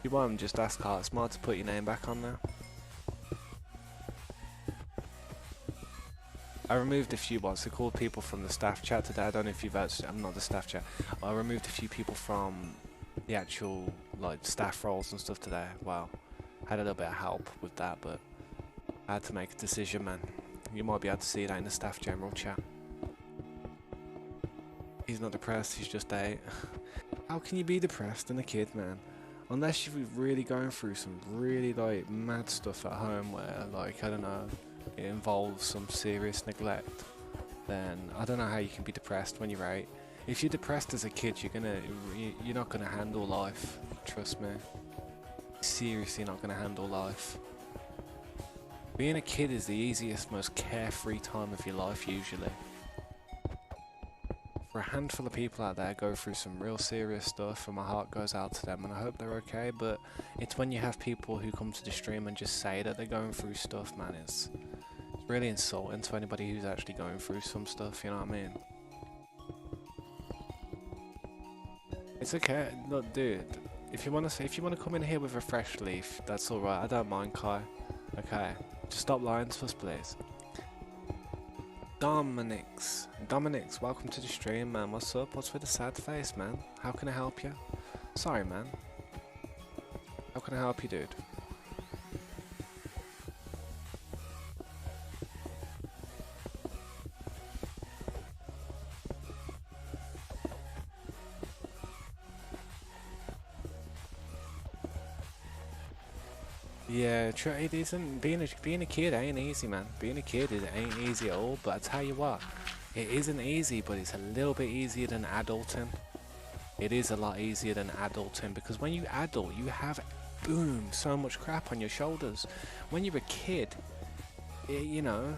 You want just ask Smart to put your name back on there. I removed a few what's it called people from the staff chat today. I don't know if you've actually, I'm not the staff chat. I removed a few people from the actual like staff roles and stuff today. Well, had a little bit of help with that, but I had to make a decision, man. You might be able to see that in the staff general chat. He's not depressed, he's just 8. How can you be depressed and a kid, man? Unless you're really going through some really like mad stuff at home where like, I don't know, it involves some serious neglect, then I don't know how you can be depressed when you're 8. If you're depressed as a kid, you're not gonna handle life. Trust me. Seriously, not gonna handle life. Being a kid is the easiest, most carefree time of your life usually. For a handful of people out there go through some real serious stuff and my heart goes out to them and I hope they're okay, but it's when you have people who come to the stream and just say that they're going through stuff, man, it's really insulting to anybody who's actually going through some stuff, you know what I mean? It's okay, look dude, if you wanna come in here with a fresh leaf, that's alright, I don't mind, Kai. Okay, just stop lying to us, please. Dominix, welcome to the stream, man. What's up? What's with the sad face, man? How can I help you? Sorry, man. How can I help you, dude? Yeah, it isn't. Being a kid ain't easy, man. Being a kid ain't easy at all. But I tell you what, it isn't easy, but it's a little bit easier than adulting. It is a lot easier than adulting because when you adult, you have, boom, so much crap on your shoulders. When you're a kid, you know,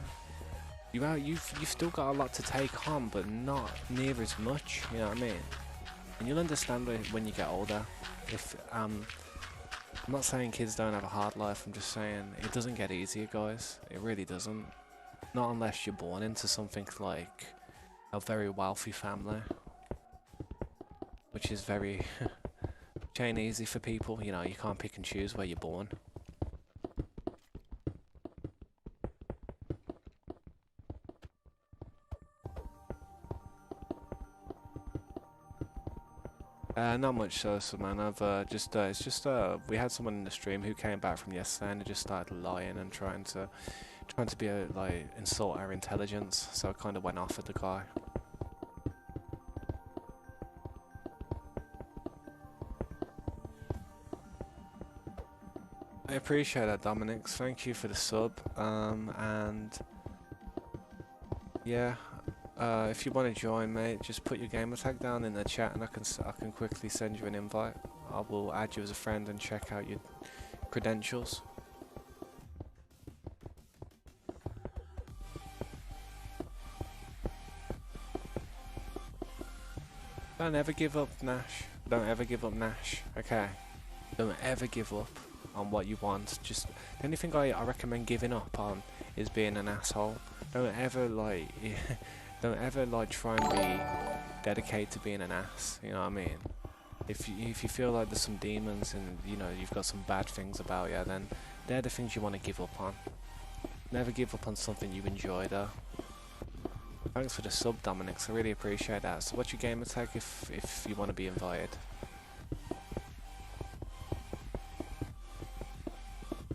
you've still got a lot to take on, but not near as much. You know what I mean? And you'll understand when you get older. If I'm not saying kids don't have a hard life, I'm just saying it doesn't get easier, guys. It really doesn't. Not unless you're born into something like a very wealthy family. Which is very... which ain't easy for people, you know, you can't pick and choose where you're born. Not much so, man. I've we had someone in the stream who came back from yesterday and just started lying and trying to be like insult our intelligence. So I kind of went off at the guy. I appreciate that, Dominic. Thank you for the sub. And yeah. If you want to join, mate, just put your gamer tag down in the chat and I can quickly send you an invite. I will add you as a friend and check out your credentials. Don't ever give up, Nash. Don't ever give up, Nash. Okay? Don't ever give up on what you want. Just the only thing I recommend giving up on is being an asshole. Don't ever like... Don't ever like try and be dedicated to being an ass, you know what I mean? If you feel like there's some demons and you know you've got some bad things about you, then they're the things you want to give up on. Never give up on something you enjoy though. Thanks for the sub, Dominic, I really appreciate that. So what's your gamer tag if you want to be invited?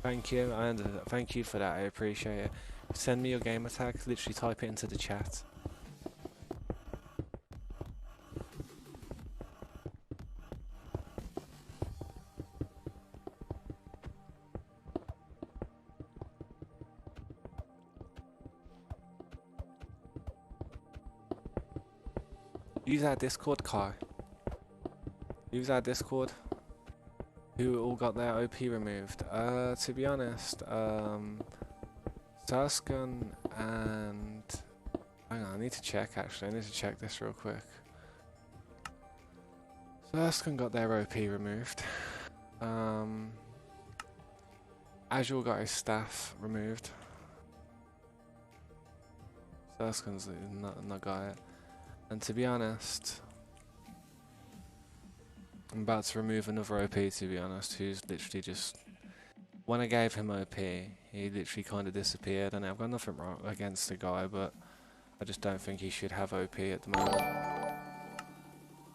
Thank you, and thank you for that, I appreciate it. Send me your gamer tag, literally type it into the chat. Use our Discord, Kai. Use our Discord. Who all got their OP removed? To be honest, Sarskan and... Hang on, I need to check actually. I need to check this real quick. Sarskan got their OP removed. Azure got his staff removed. Sarskan's not got it. And to be honest, I'm about to remove another OP, to be honest, who's literally just... When I gave him OP, he literally kind of disappeared, and I've got nothing wrong against the guy, but I just don't think he should have OP at the moment.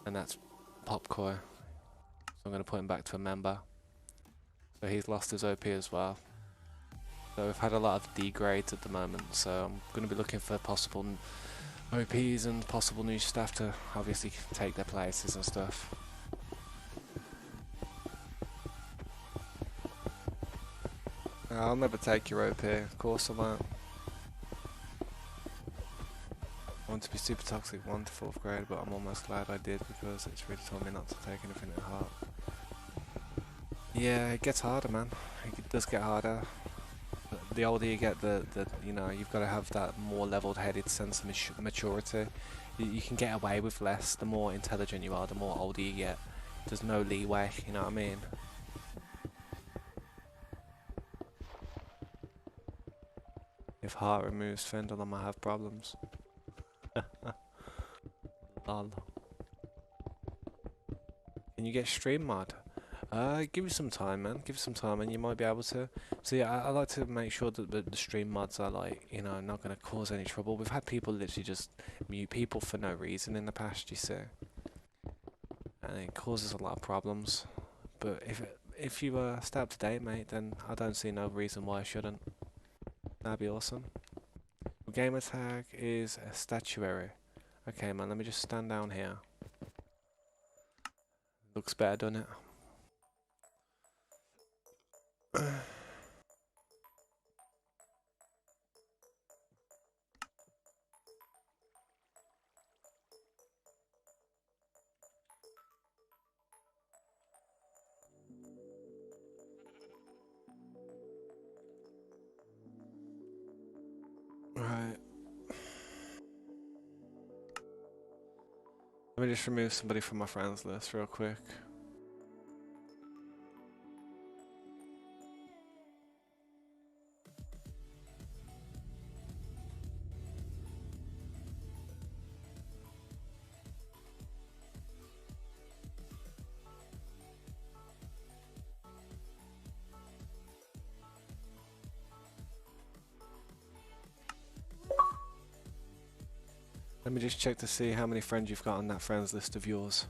And that's Popkoi. So I'm going to put him back to a member. So he's lost his OP as well. So we've had a lot of degrades at the moment, so I'm going to be looking for possible OPs and possible new staff to obviously take their places and stuff. I'll never take your OP, of course I won't. I want to be super toxic 1 to 4th grade, but I'm almost glad I did because it's really told me not to take anything at heart. Yeah, it gets harder, man. It does get harder. The older you get, the you know, you've got to have that more level-headed sense of maturity. You can get away with less. The more intelligent you are, the more older you get. There's no leeway, you know what I mean? If heart removes Fendel, I might have problems. Lol. Can you get stream mod? Give it some time, man. Give it some time, and you might be able to. See, I like to make sure that the stream mods are like, you know, not going to cause any trouble. We've had people literally just mute people for no reason in the past, you see, and it causes a lot of problems. But if you stay up to date, mate, then I don't see no reason why I shouldn't. That'd be awesome. Gamer tag is a statuary. Okay, man. Let me just stand down here. Looks better, doesn't it? Right. Let me just remove somebody from my friends list real quick. Let me just check to see how many friends you've got on that friends list of yours.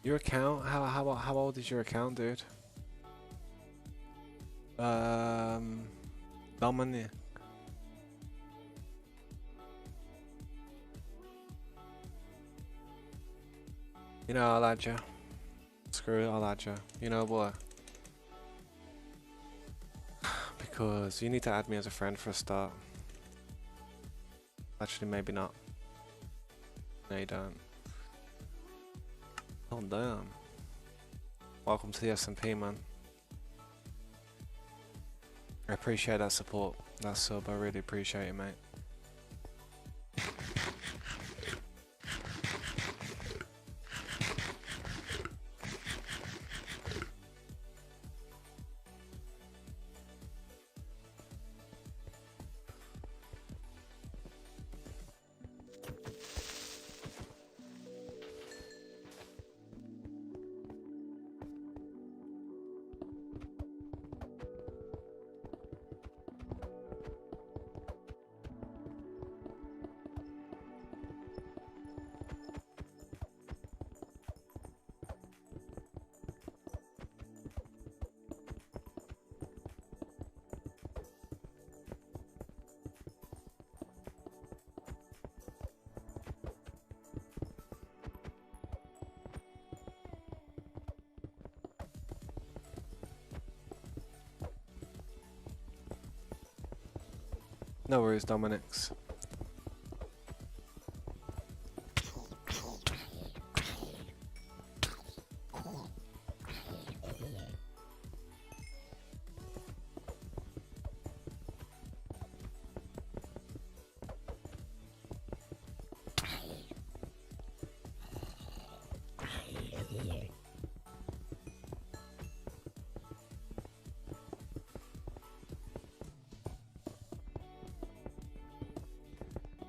Your account? How old is your account, dude? Dominic. You know, I'll add you. Screw it, I'll add you. You know what? Because you need to add me as a friend for a start. Actually, maybe not. No, you don't. Oh, damn. Welcome to the SMP, man. I appreciate that support. That sub, I really appreciate it, mate. No worries, Dominix.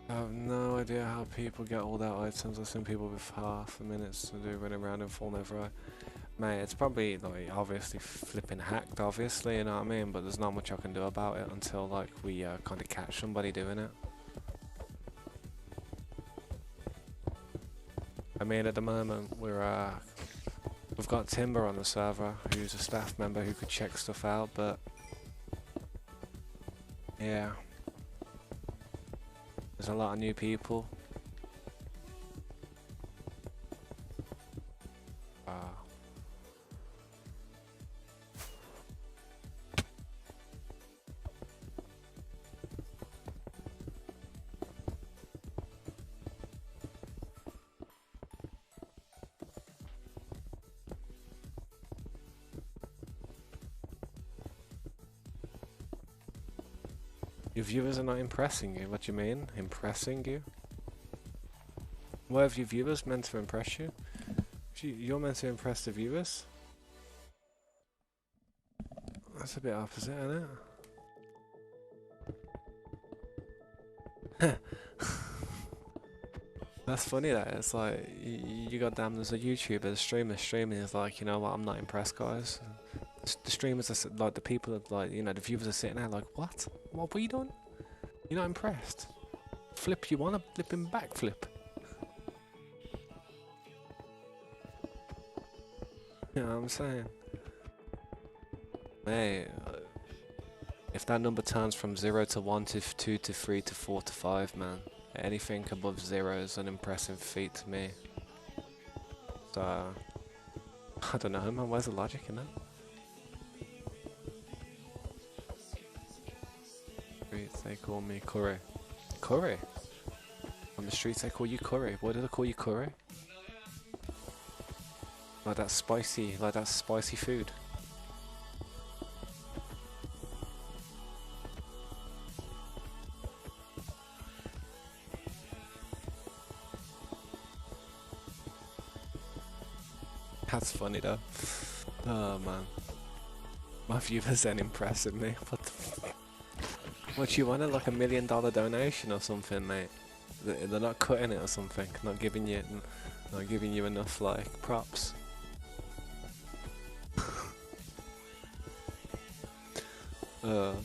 I have no idea how people get all their items. I've seen people with half a minute to do running around and fall over. Mate, it's probably like obviously flipping hacked, obviously, you know what I mean? But there's not much I can do about it until like we kind of catch somebody doing it. I mean, at the moment we've got Timber on the server, who's a staff member who could check stuff out, but yeah, there's a lot of new people. Your viewers are not impressing you. What do you mean? Impressing you? Why have your viewers meant to impress you? You're meant to impress the viewers? That's a bit opposite, isn't it? That's funny that it's like you got damn, there's a YouTuber, a streamer streaming is like, you know what, I'm not impressed, guys. The streamers are like, the people are like, you know, the viewers are sitting there like, what are you doing? You're not impressed? Flip, you want a flipping backflip? You know what I'm saying? Hey, if that number turns from 0 to 1 to 2 to 3 to 4 to 5, man, anything above 0 is an impressive feat to me. So, I don't know, man, where's the logic in that? Streets, they call me Curry. Curry? On the streets they call you Curry. Why do they call you Curry? Like that spicy food. That's funny though. Oh man. My viewers ain't impressing me. What you wanted, like $1 million donation or something, mate? They're not cutting it or something, not giving you enough like props. I'm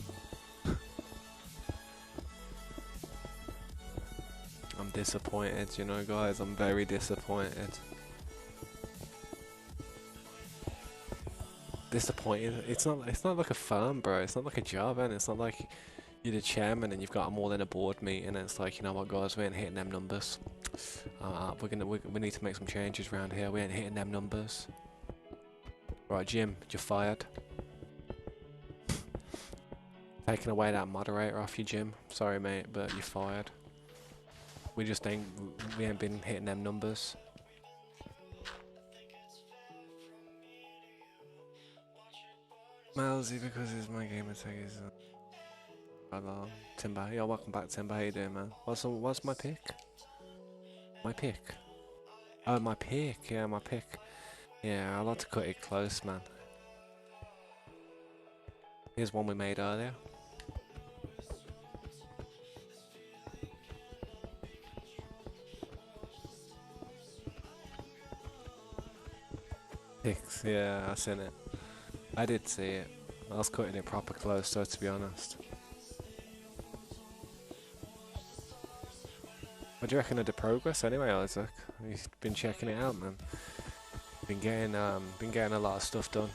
disappointed, you know, guys. I'm very disappointed. Disappointed. It's not like a firm, bro. It's not like a job, and it's not like you're the chairman and you've got them all in a board meeting and it's like, you know what, guys, we ain't hitting them numbers. We need to make some changes around here. We ain't hitting them numbers. Right, Jim, you're fired. Taking away that moderator off you, Jim. Sorry, mate, but you're fired. We ain't been hitting them numbers. Malsy, because it's my gamer tag is hello, Timber. Yo, welcome back, Timber. How you doing, man? What's my pick? My pick. Oh, my pick. Yeah, my pick. Yeah, I like to cut it close, man. Here's one we made earlier. Picks, yeah, I seen it. I did see it. I was cutting it proper close, so to be honest. What do you reckon of the progress anyway, Isaac? You've been checking it out, man. Been getting a lot of stuff done.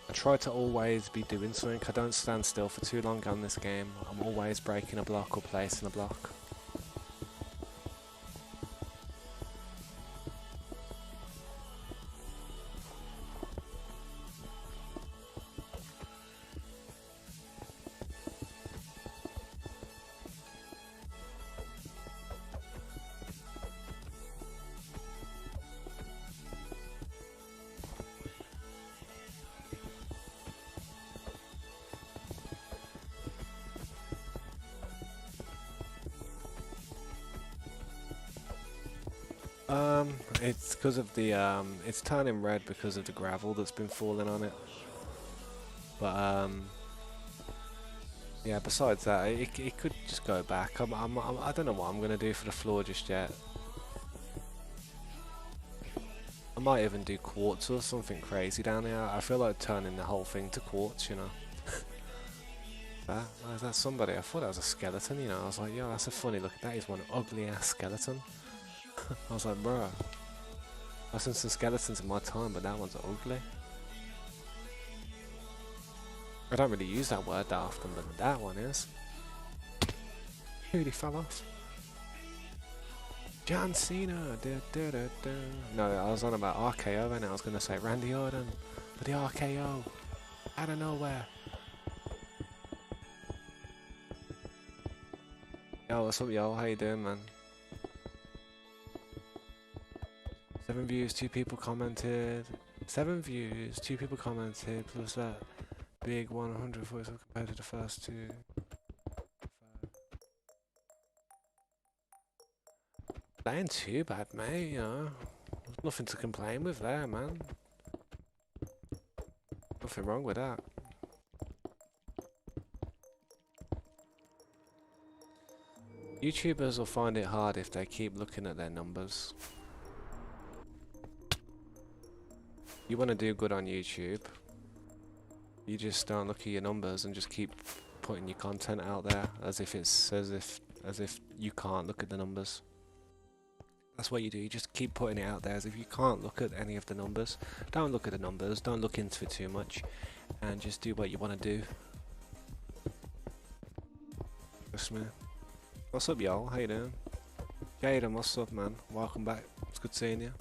I try to always be doing something. I don't stand still for too long on this game. I'm always breaking a block or placing a block. It's because of the it's turning red because of the gravel that's been falling on it. But yeah. Besides that, it could just go back. I don't know what I'm gonna do for the floor just yet. I might even do quartz or something crazy down here. I feel like turning the whole thing to quartz, you know. Is that somebody? I thought that was a skeleton, you know. I was like, yo, that's a funny look. That is one ugly ass skeleton. I was like, bruh, I've seen some skeletons in my time, but that one's ugly. I don't really use that word that often, but that one is. Dude, he fell off. John Cena. No, I was on about RKO, and I was gonna say Randy Orton, but the RKO out of nowhere. Yo, what's up, y'all? How you doing, man? 7 views, 2 people commented. 7 views, 2 people commented, plus that big 100 voice compared to the first 2. That ain't too bad, mate, you know. There's nothing to complain with there, man. Nothing wrong with that. YouTubers will find it hard if they keep looking at their numbers. You want to do good on YouTube, you just don't look at your numbers and just keep putting your content out there as if you can't look at the numbers. That's what you do. You just keep putting it out there as if you can't look at any of the numbers. Don't look at the numbers. Don't look into it too much, and just do what you want to do. Trust me. What's up, y'all? How you doing? Jaden, what's up, man? Welcome back. It's good seeing you.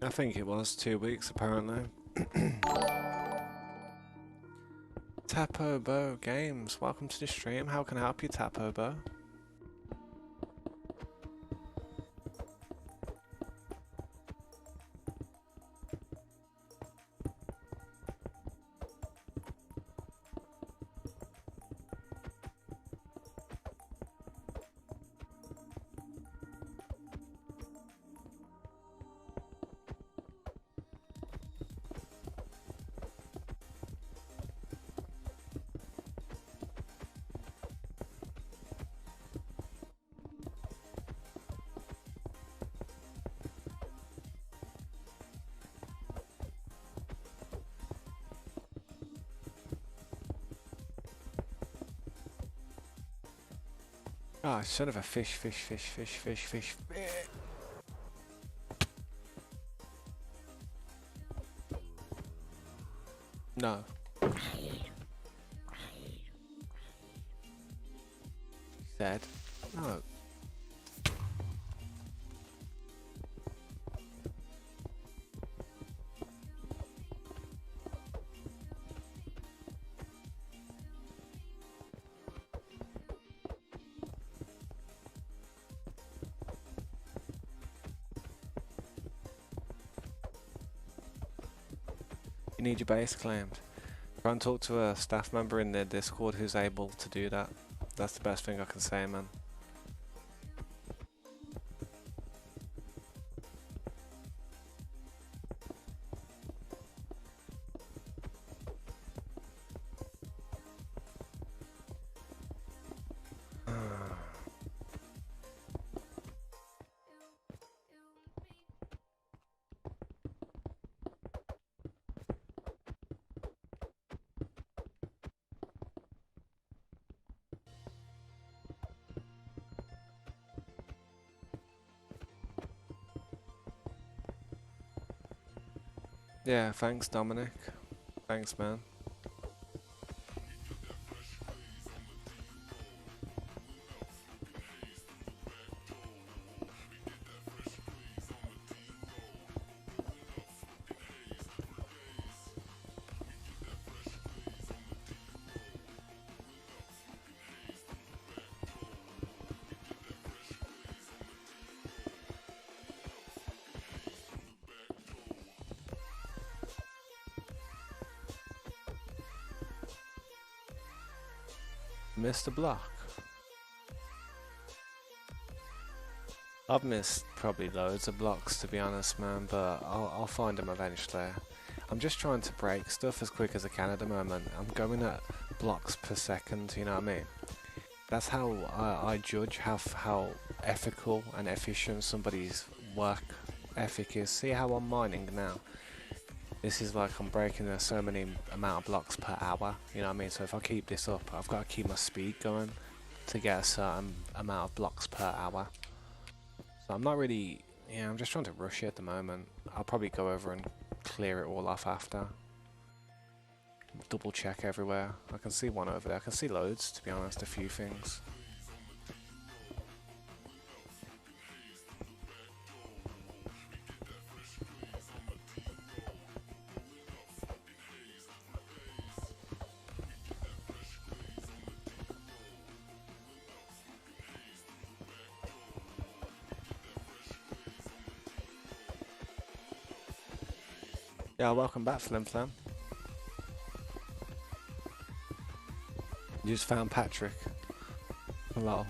I think it was 2 weeks apparently. Tapobo Games, welcome to the stream. How can I help you, Tapobo? Ah, oh, son of a fish. No. Said. No. You need your base claimed. Try and talk to a staff member in their Discord who's able to do that. That's the best thing I can say, man. Yeah, thanks, Dominic. Thanks, man. Missed a block. I've missed probably loads of blocks to be honest, man, but I'll find them eventually. I'm just trying to break stuff as quick as I can at the moment. I'm going at blocks per second, you know what I mean? That's how I judge how ethical and efficient somebody's work ethic is. See how I'm mining now? This is like I'm breaking so many amount of blocks per hour, you know what I mean? So if I keep this up, I've got to keep my speed going to get a certain amount of blocks per hour. So I'm not really, yeah, I'm just trying to rush it at the moment. I'll probably go over and clear it all off after. Double check everywhere. I can see one over there. I can see loads, to be honest, a few things. Yeah, welcome back, Flim Flam. You just found Patrick. Lol.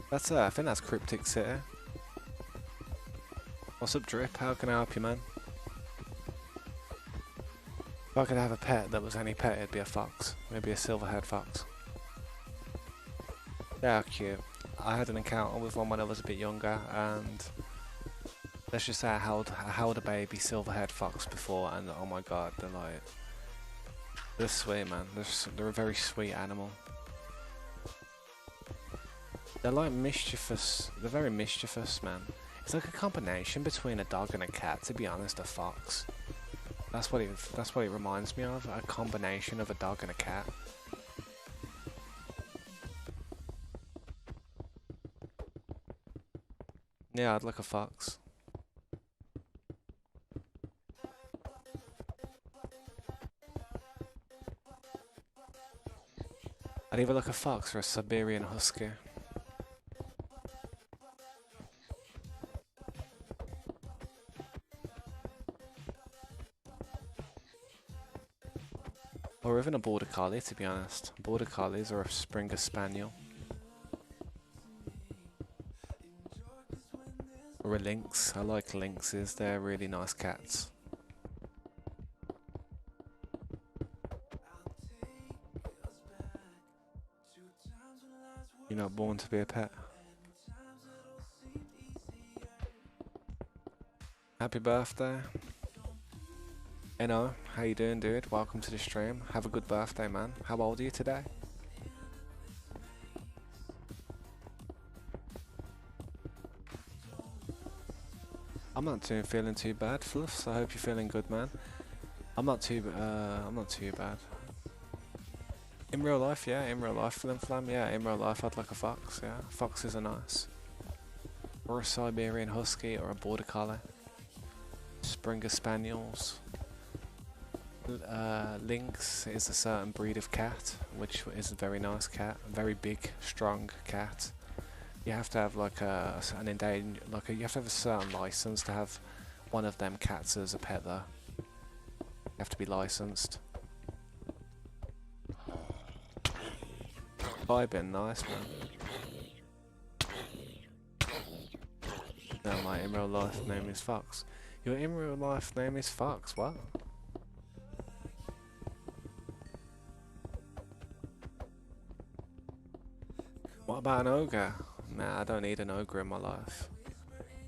That's I think that's Cryptic City. What's up, Drip? How can I help you, man? If I could have a pet that was any pet, it'd be a fox. Maybe a silver-haired fox. They are cute. I had an encounter with one when I was a bit younger, and let's just say I held a baby silver-haired fox before, and oh my god, they're sweet, man. They're a very sweet animal. They're like mischievous. They're very mischievous, man. It's like a combination between a dog and a cat. To be honest, a fox. That's what it reminds me of. A combination of a dog and a cat. Yeah, I'd like a fox. I'd either like a fox or a Siberian husky. Or even a border collie, to be honest. Border collies or a Springer Spaniel. Or a lynx. I like lynxes, they're really nice cats. You're not born to be a pet. Happy birthday. Eno, how you doing, dude? Welcome to the stream. Have a good birthday, man. How old are you today? I'm not feeling too bad, Fluffs. I hope you're feeling good, man. I'm not too bad. In real life, yeah, in real life, Flim Flam, yeah, in real life I'd like a fox, yeah. Foxes are nice. Or a Siberian Husky or a Border Collie. Springer Spaniels. Lynx is a certain breed of cat, which is a very nice cat, a very big, strong cat. You have to have like you have to have a certain license to have one of them cats as a pet though. You have to be licensed. Vibing, nice man. No, my in real life name is Fox. Your in real life name is Fox, what? What about an ogre? Nah, I don't need an ogre in my life.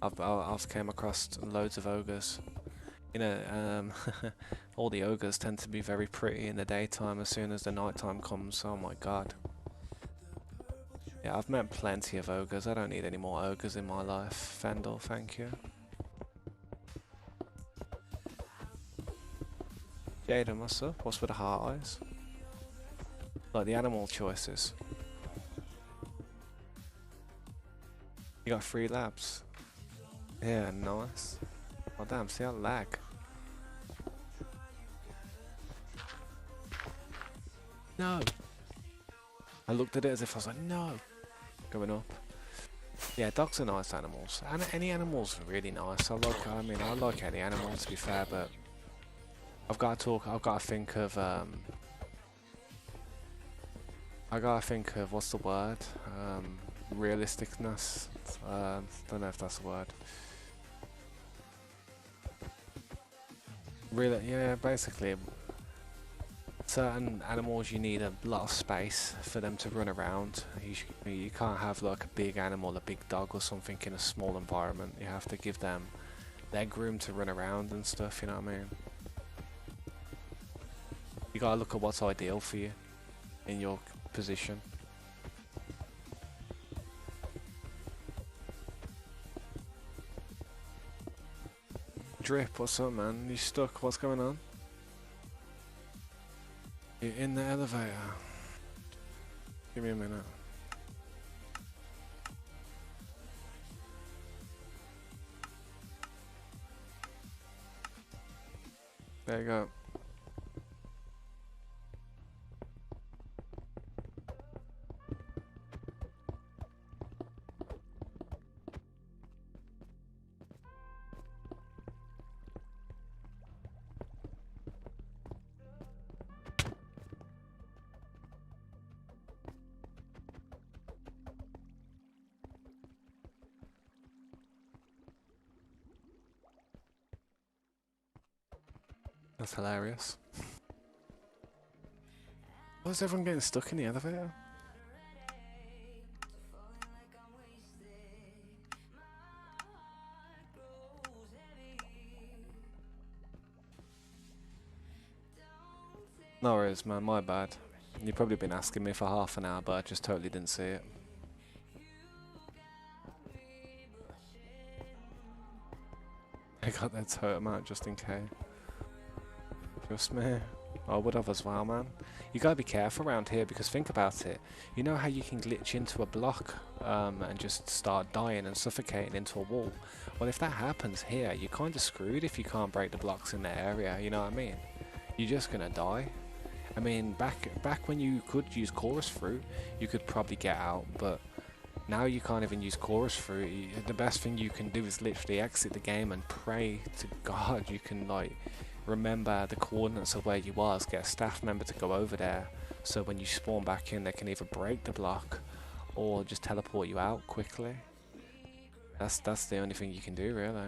I've came across loads of ogres. You know, all the ogres tend to be very pretty in the daytime. As soon as the nighttime comes, oh my god. Yeah, I've met plenty of ogres. I don't need any more ogres in my life. Fendel, thank you. Jaden, what's up? What's with the heart eyes? Like the animal choices. You got 3 labs. Yeah, nice. Oh damn, see that lag. No! I looked at it as if I was like, no! Going up. Yeah, dogs are nice animals. And any animal's really nice. I like any animal to be fair, but I've got to think of, what's the word? Realisticness. Don't know if that's the word. Really, yeah, basically, certain animals you need a lot of space for them to run around. You can't have like a big animal, a big dog or something in a small environment. You have to give them leg room to run around and stuff, you know what I mean? You gotta look at what's ideal for you in your position. Drip, what's up, man? You stuck? What's going on? You're in the elevator. Give me a minute. There you go. That's hilarious. Why is everyone getting stuck in the elevator? No worries, man, my bad. You've probably been asking me for half an hour, but I just totally didn't see it. I got that totem out just in case. Trust me. I would have as well, man. You gotta be careful around here because think about it. You know how you can glitch into a block and just start dying and suffocating into a wall? Well, if that happens here, you're kind of screwed if you can't break the blocks in the area, you know what I mean? You're just gonna die. I mean, back when you could use chorus fruit, you could probably get out, but now you can't even use chorus fruit. The best thing you can do is literally exit the game and pray to God you can, like, remember the coordinates of where you was, get a staff member to go over there, so when you spawn back in, they can either break the block or just teleport you out quickly. That's the only thing you can do, really.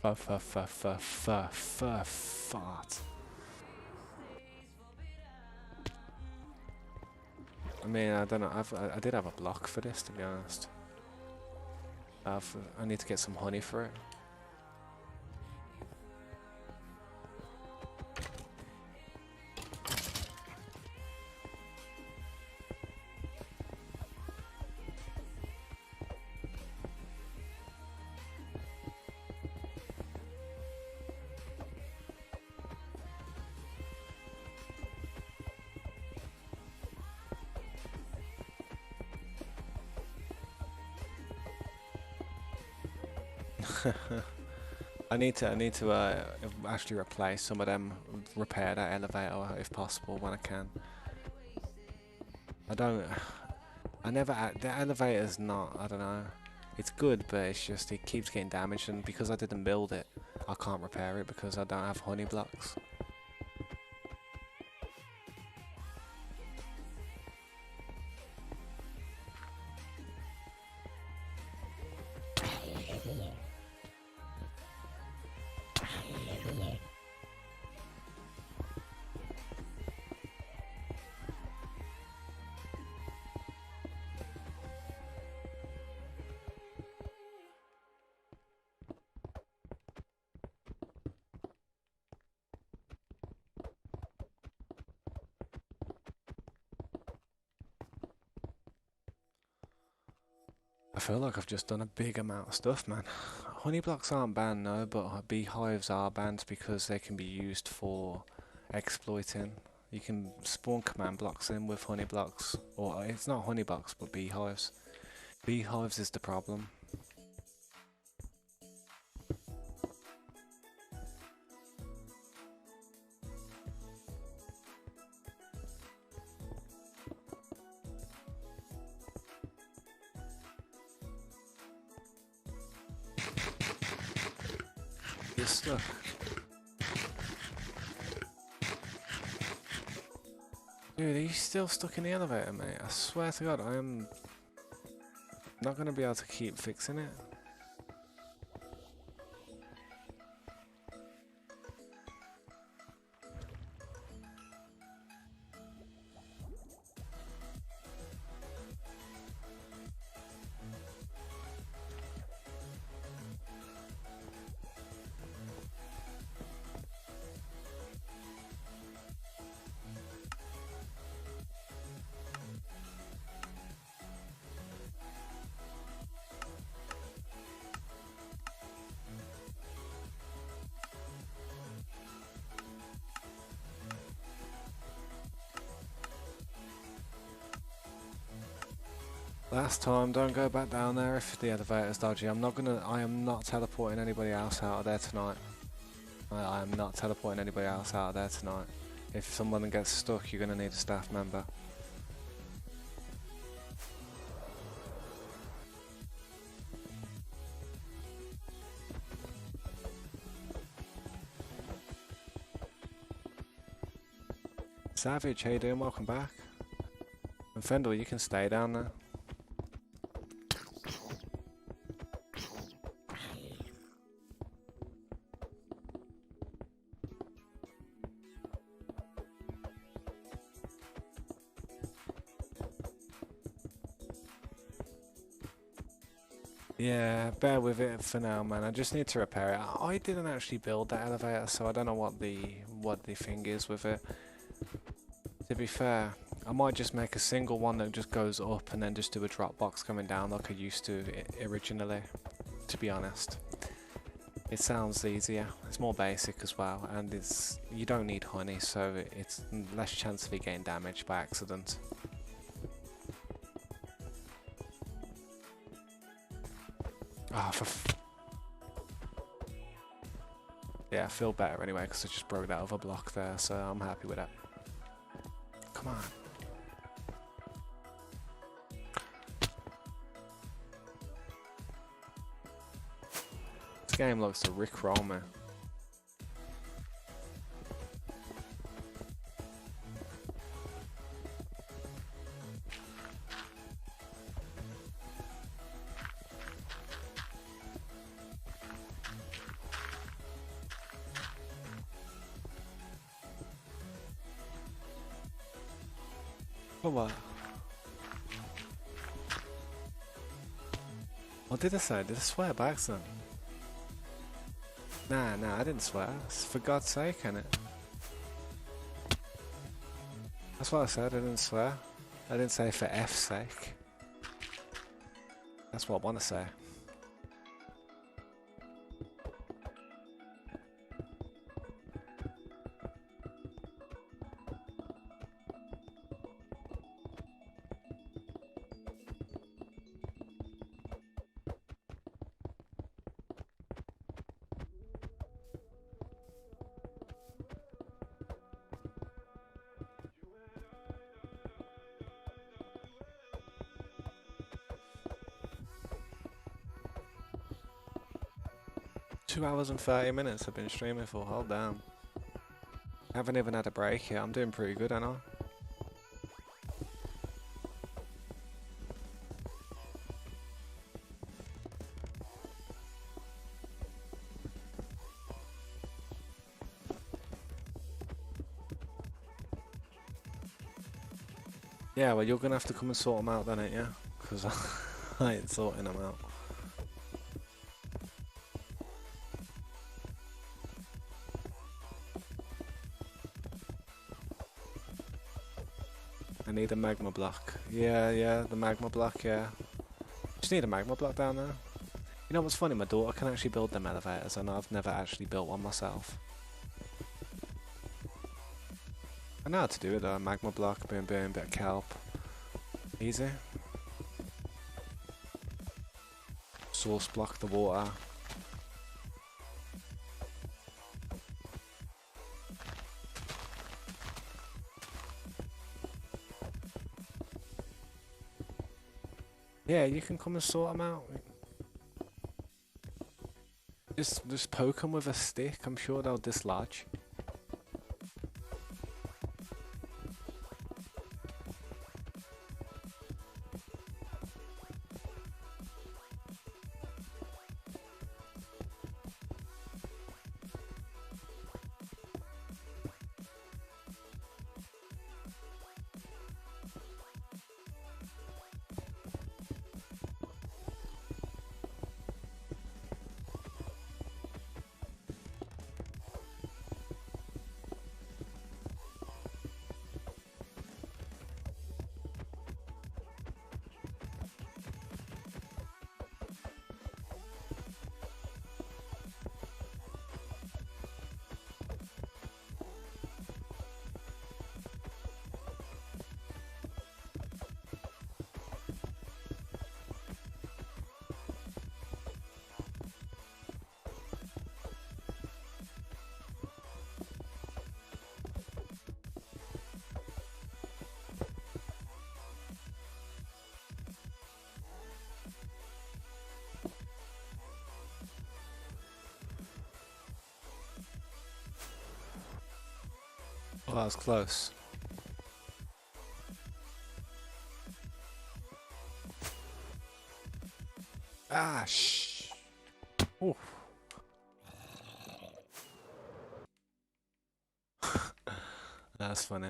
Fart. I mean, I don't know. I did have a block for this, to be honest. I need to get some honey for it. I need to actually replace some of them, repair that elevator if possible when I can. I never, the elevator's not, I don't know, it's good, but it's just, it keeps getting damaged, and because I didn't build it, I can't repair it because I don't have honey blocks. I feel like I've just done a big amount of stuff, man. Honey blocks aren't banned, no, but beehives are banned because they can be used for exploiting. You can spawn command blocks in with honey blocks, or it's not honey blocks, but beehives. Beehives is the problem. You're stuck. Dude, are you still stuck in the elevator, mate? I swear to God, I am not going to be able to keep fixing it. Last time, don't go back down there if the elevator's dodgy. I am not teleporting anybody else out of there tonight. I am not teleporting anybody else out of there tonight. If someone gets stuck, you're gonna need a staff member. Savage, how you doing? Welcome back. And Fendel, you can stay down there. Yeah, bear with it for now, man. I just need to repair it. I didn't actually build that elevator, so I don't know what the thing is with it. To be fair, I might just make a single one that just goes up and then just do a drop box coming down like I used to originally, to be honest. It sounds easier, it's more basic as well, and you don't need honey, so it's less chance of you getting damaged by accident. Ah, yeah, I feel better anyway because I just broke that other block there, so I'm happy with that. Come on. This game looks to rickroll me. For what? What did I say? Did I swear by accident? Nah, I didn't swear. For God's sake, innit? That's what I said, I didn't swear. I didn't say for F's sake. That's what I want to say. Two hours and 30 minutes I've been streaming for, hold down. Haven't even had a break yet, I'm doing pretty good, ain't I? Yeah, well you're gonna have to come and sort them out then, ain't you? Because I ain't sorting them out. I need a magma block. Yeah, the magma block, yeah. just need a magma block down there. You know what's funny? My daughter can actually build them elevators, and I've never actually built one myself. I know how to do it though. Magma block, boom boom, bit of kelp. Easy. Source block the water. Yeah, you can come and sort them out. Just poke them with a stick. I'm sure they'll dislodge. Oh, that was close. Ah, shh. Ooh. That's funny.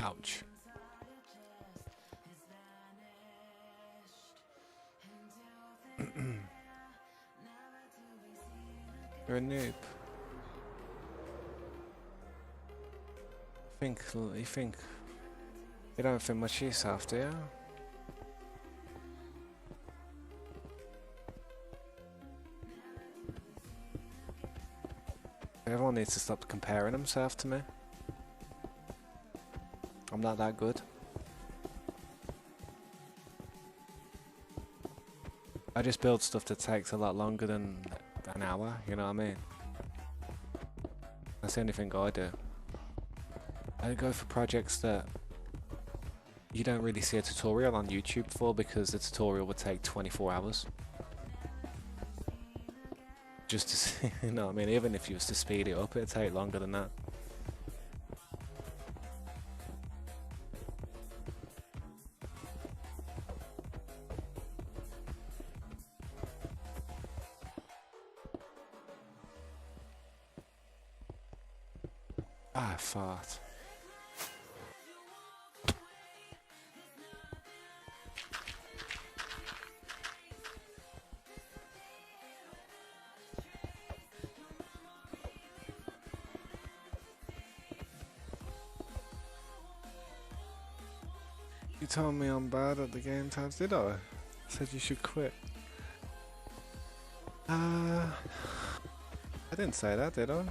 Ouch. You're a noob. You think you don't think much of yourself, do you? Everyone needs to stop comparing themselves to me. I'm not that good. I just build stuff that takes a lot longer than an hour, you know what I mean? That's the only thing I do. I go for projects that you don't really see a tutorial on YouTube for, because the tutorial would take 24 hours. Just to see, you know what I mean? Even if you was to speed it up, it'd take longer than that. Ah, fart. You told me I'm bad at the game tabs, did I? Said you should quit. I didn't say that, did I?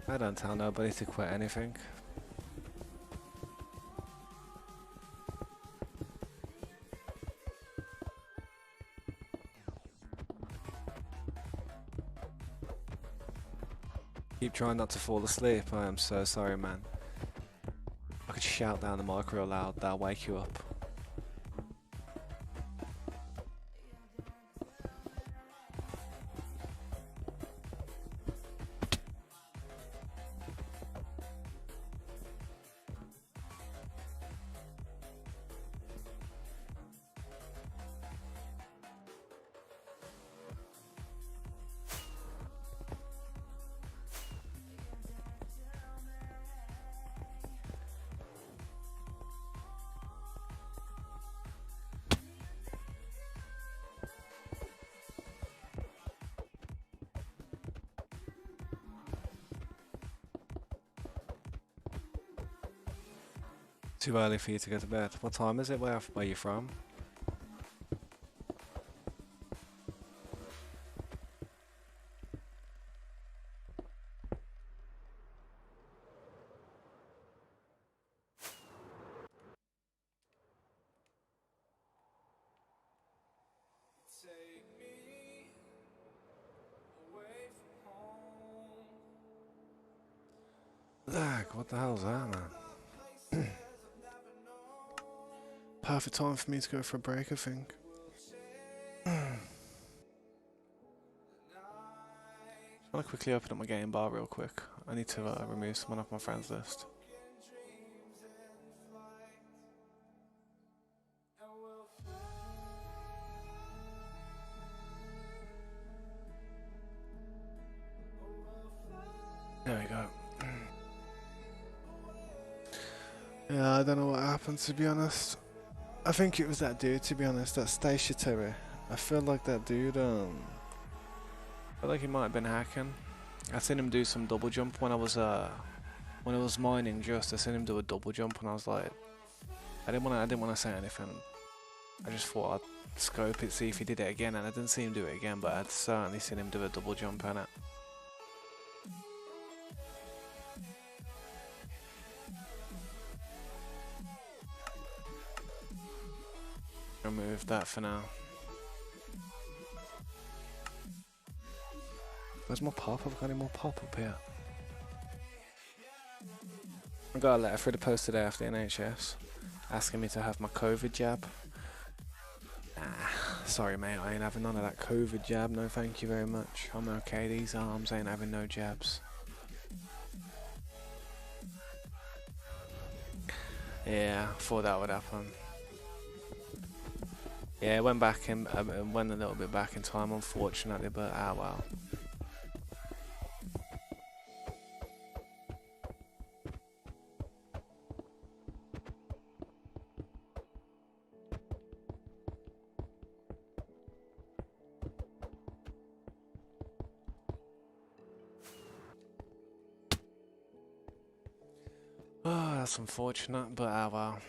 I don't tell nobody to quit anything. Keep trying not to fall asleep. I am so sorry, man. I could shout down the mic real loud, that'll wake you up. Too early for you to go to bed. What time is it? Where you from? Lag, what the hell's that, man? Perfect time for me to go for a break, I think. I want to quickly open up my game bar real quick. I need to remove someone off my friends list. There we go. Yeah, I don't know what happened, to be honest. I think it was that dude, to be honest, that stationary. I feel like that dude, I feel like he might have been hacking. I seen him do some double jump when I was mining just. I seen him do a double jump and I was like, I didn't wanna say anything. I just thought I'd scope it, see if he did it again, and I didn't see him do it again, but I'd certainly seen him do a double jump on it. Remove that for now. Where's my pop-up? Got any more pop-up here? I got a letter through the post today after the NHS asking me to have my COVID jab. Sorry mate, I ain't having none of that COVID jab, no thank you very much. I'm okay, these arms ain't having no jabs. Yeah, I thought that would happen. Yeah, it went back in, went a little bit back in time unfortunately, but ah well. Oh, that's unfortunate, but ah well.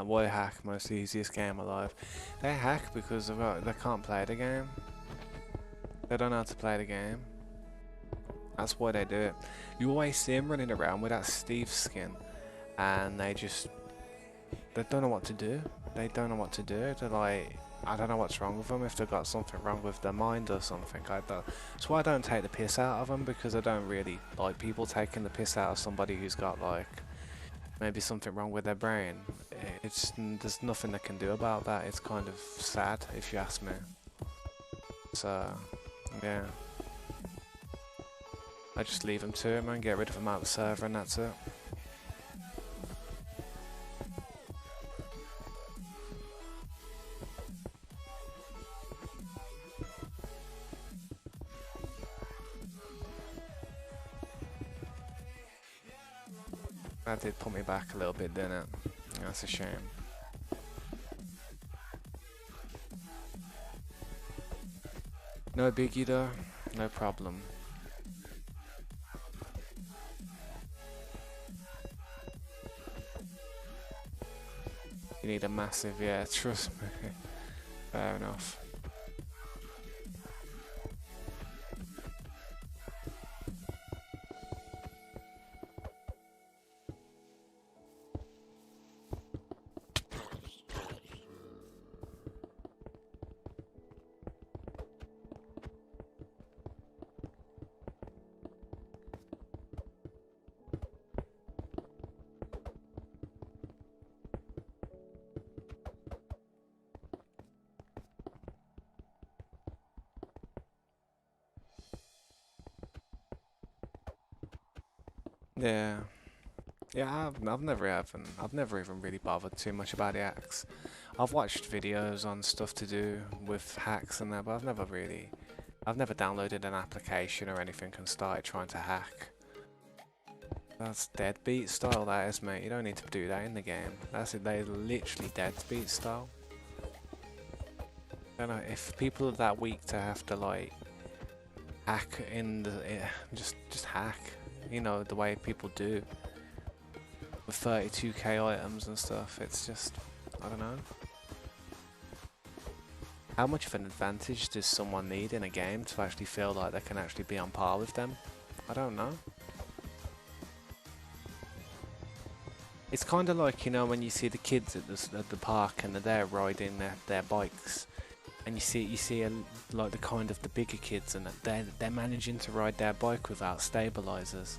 Why hack? Most easiest game alive. They hack because they can't play the game. They don't know how to play the game. That's why they do it. You always see them running around with that Steve skin, and they don't know what to do. They don't know what to do. They're like, I don't know what's wrong with them. If they've got something wrong with their mind or something, I don't. That's why I don't take the piss out of them, because I don't really like people taking the piss out of somebody who's got like maybe something wrong with their brain. There's nothing they can do about that. It's kind of sad if you ask me. So yeah, I just leave them to it, man. Get rid of them out of the server, and that's it. That did put me back a little bit, didn't it? That's a shame. No biggie though, no problem. You need a massive, yeah, trust me. Fair enough. Yeah. Yeah, I've never even really bothered too much about the hacks. I've watched videos on stuff to do with hacks and that, but I've never downloaded an application or anything and started trying to hack. That's deadbeat style, that is, mate. You don't need to do that in the game. That's it. They're literally deadbeat style. I don't know if people are that weak to have to like hack in the just hack. You know the way people do with 32k items and stuff. It's just I don't know. How much of an advantage does someone need in a game to actually feel like they can actually be on par with them? I don't know. It's kind of like, you know, when you see the kids at the park and they're there riding their bikes, and you see like the bigger kids and they're managing to ride their bike without stabilizers,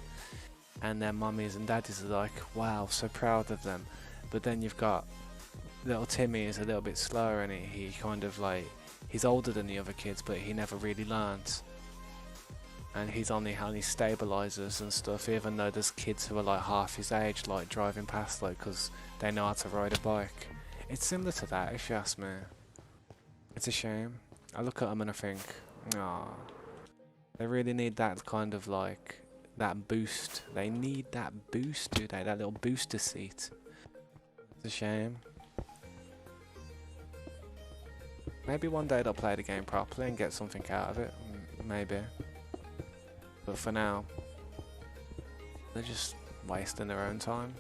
and their mummies and daddies are like, wow, so proud of them. But then you've got little Timmy is a little bit slower, and he kind of like he's older than the other kids, but he never really learns. And he's on his stabilizers and stuff, even though there's kids who are like half his age, like driving past, like, because they know how to ride a bike. It's similar to that, if you ask me. It's a shame. I look at them and I think, ah, they really need that kind of like, that boost. They need that boost, do they? That little booster seat. It's a shame. Maybe one day they'll play the game properly and get something out of it. Maybe. But for now, they're just wasting their own time.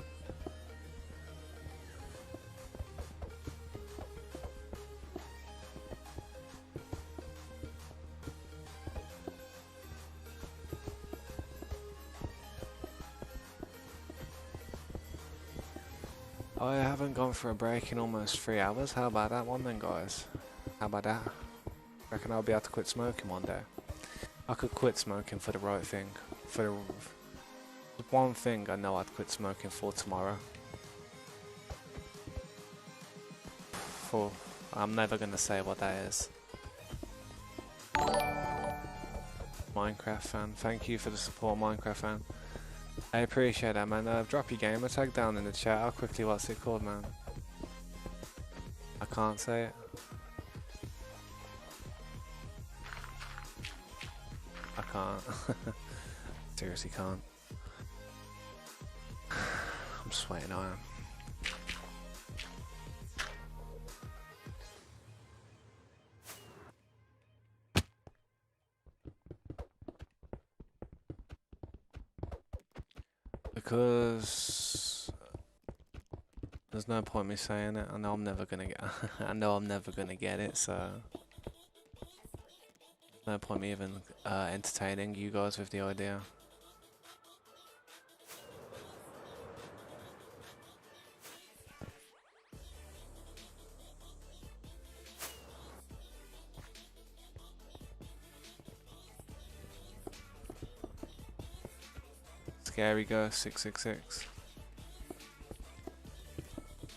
I haven't gone for a break in almost 3 hours. How about that one then, guys? How about that? Reckon I'll be able to quit smoking one day. I could quit smoking for the right thing. For the one thing I know I'd quit smoking for tomorrow. I'm never gonna say what that is. Minecraft fan, thank you for the support, Minecraft fan. I appreciate that, man. Drop your gamer tag down in the chat. How quickly, what's it called, man? I can't say it. I can't. Seriously can't. I'm sweating, I am. Because there's no point me saying it. I know I'm never gonna get. I know I'm never gonna get it. So no point me even entertaining you guys with the idea. Scary Ghost 666.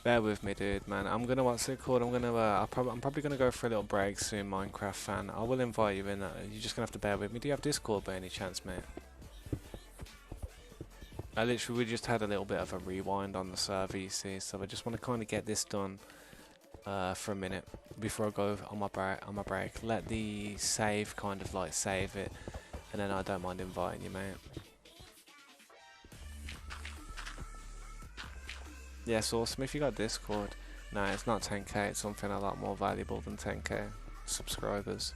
Bear with me, dude, man. I'm gonna, what's it called? I'm probably gonna go for a little break soon, Minecraft fan. I will invite you in. You're just gonna have to bear with me. Do you have Discord by any chance, mate? We just had a little bit of a rewind on the server, you see. So I just want to kind of get this done for a minute before I go on my break. Let the save kind of like save it, and then I don't mind inviting you, mate. Yes, awesome. If you got Discord, no, it's not 10k. It's something a lot more valuable than 10k subscribers.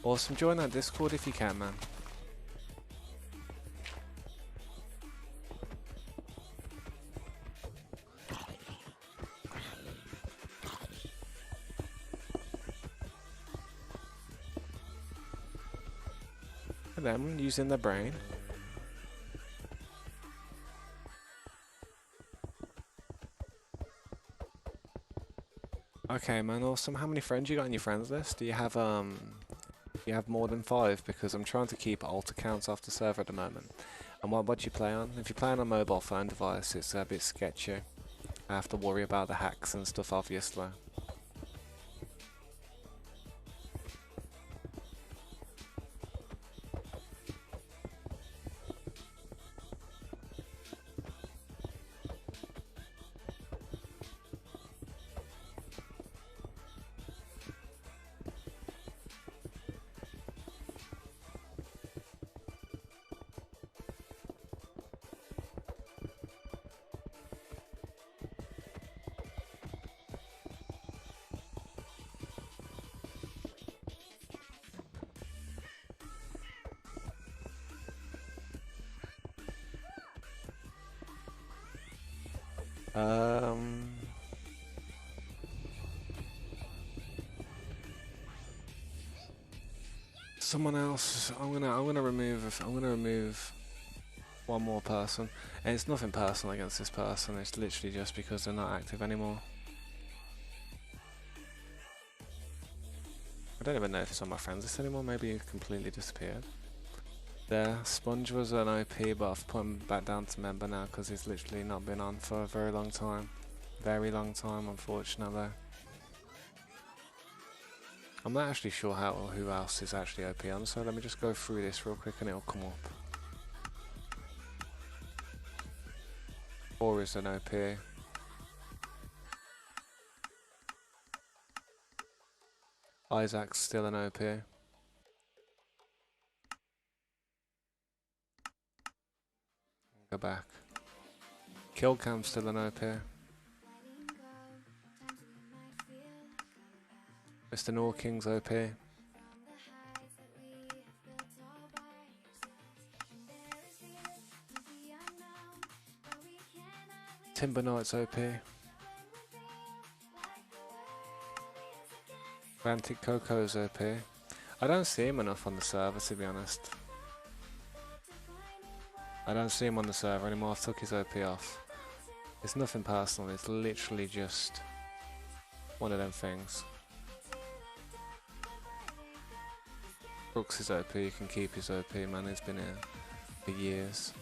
Awesome. Join that Discord if you can, man. And them using their brain. Okay, man, awesome. How many friends you got on your friends list? Do you have more than five? Because I'm trying to keep alt accounts off the server at the moment. And what do you play on? If you play on a mobile phone device, it's a bit sketchy. I have to worry about the hacks and stuff, obviously. Um, Someone else. I'm gonna remove one more person, and it's nothing personal against this person. It's literally just because they're not active anymore. I don't even know if it's on my friends list anymore. Maybe it completely disappeared. There, Sponge was an OP, but I've put him back down to member now because he's literally not been on for a very long time. Very long time, unfortunately. I'm not actually sure who else is actually OP on, so let me just go through this real quick and it'll come up. 4 is an OP. Isaac's still an OP. Go back. Killcam's still an OP. Mr. Norking's OP. Timber Knight's OP. Atlantic Coco's OP. I don't see him enough on the server, to be honest. I don't see him on the server anymore. I've took his OP off. It's nothing personal. It's literally just one of them things. Brooks is OP. You can keep his OP, man. He's been here for years.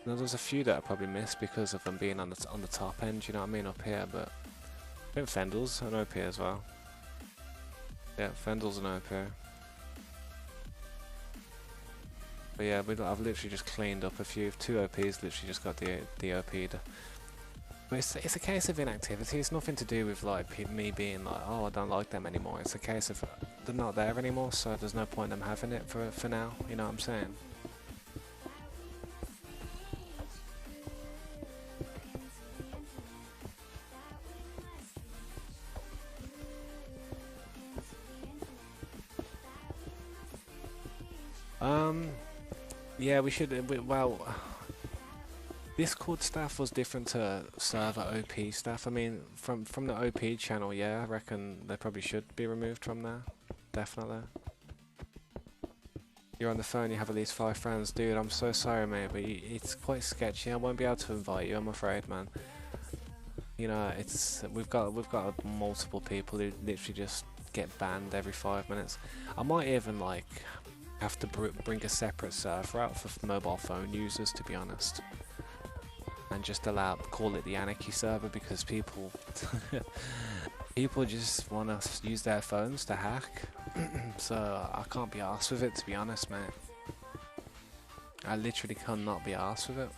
Now, there's a few that I probably missed because of them being on the top end. You know what I mean, up here. But I think Fendel's an OP as well. Yeah, Fendel's an OP. But yeah, I've literally just cleaned up a few. 2 OPs literally just got the OP'd. But it's a case of inactivity. It's nothing to do with like me being like, oh, I don't like them anymore. It's a case of they're not there anymore, so there's no point in them having it for now. You know what I'm saying? Yeah, we should. Well, Discord staff was different to server OP staff. I mean, from the OP channel, yeah, I reckon they probably should be removed from there. Definitely. You're on the phone. You have at least 5 friends, dude. I'm so sorry, mate, but it's quite sketchy. I won't be able to invite you. I'm afraid, man. You know, we've got multiple people who literally just get banned every 5 minutes. I might even like have to bring a separate server out for mobile phone users, to be honest, and just call it the Anarchy server, because people people just want to use their phones to hack. So I can't be arsed with it, to be honest, mate. I literally cannot be arsed with it.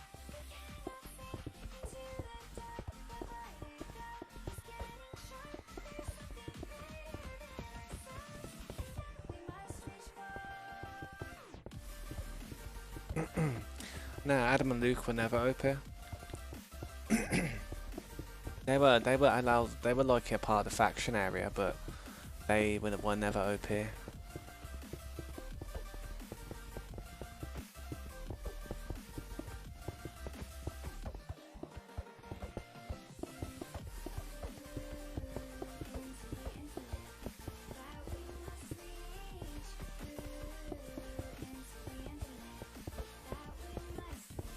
No, Adam and Luke were never OP. They were like a part of the faction area, but they were never OP.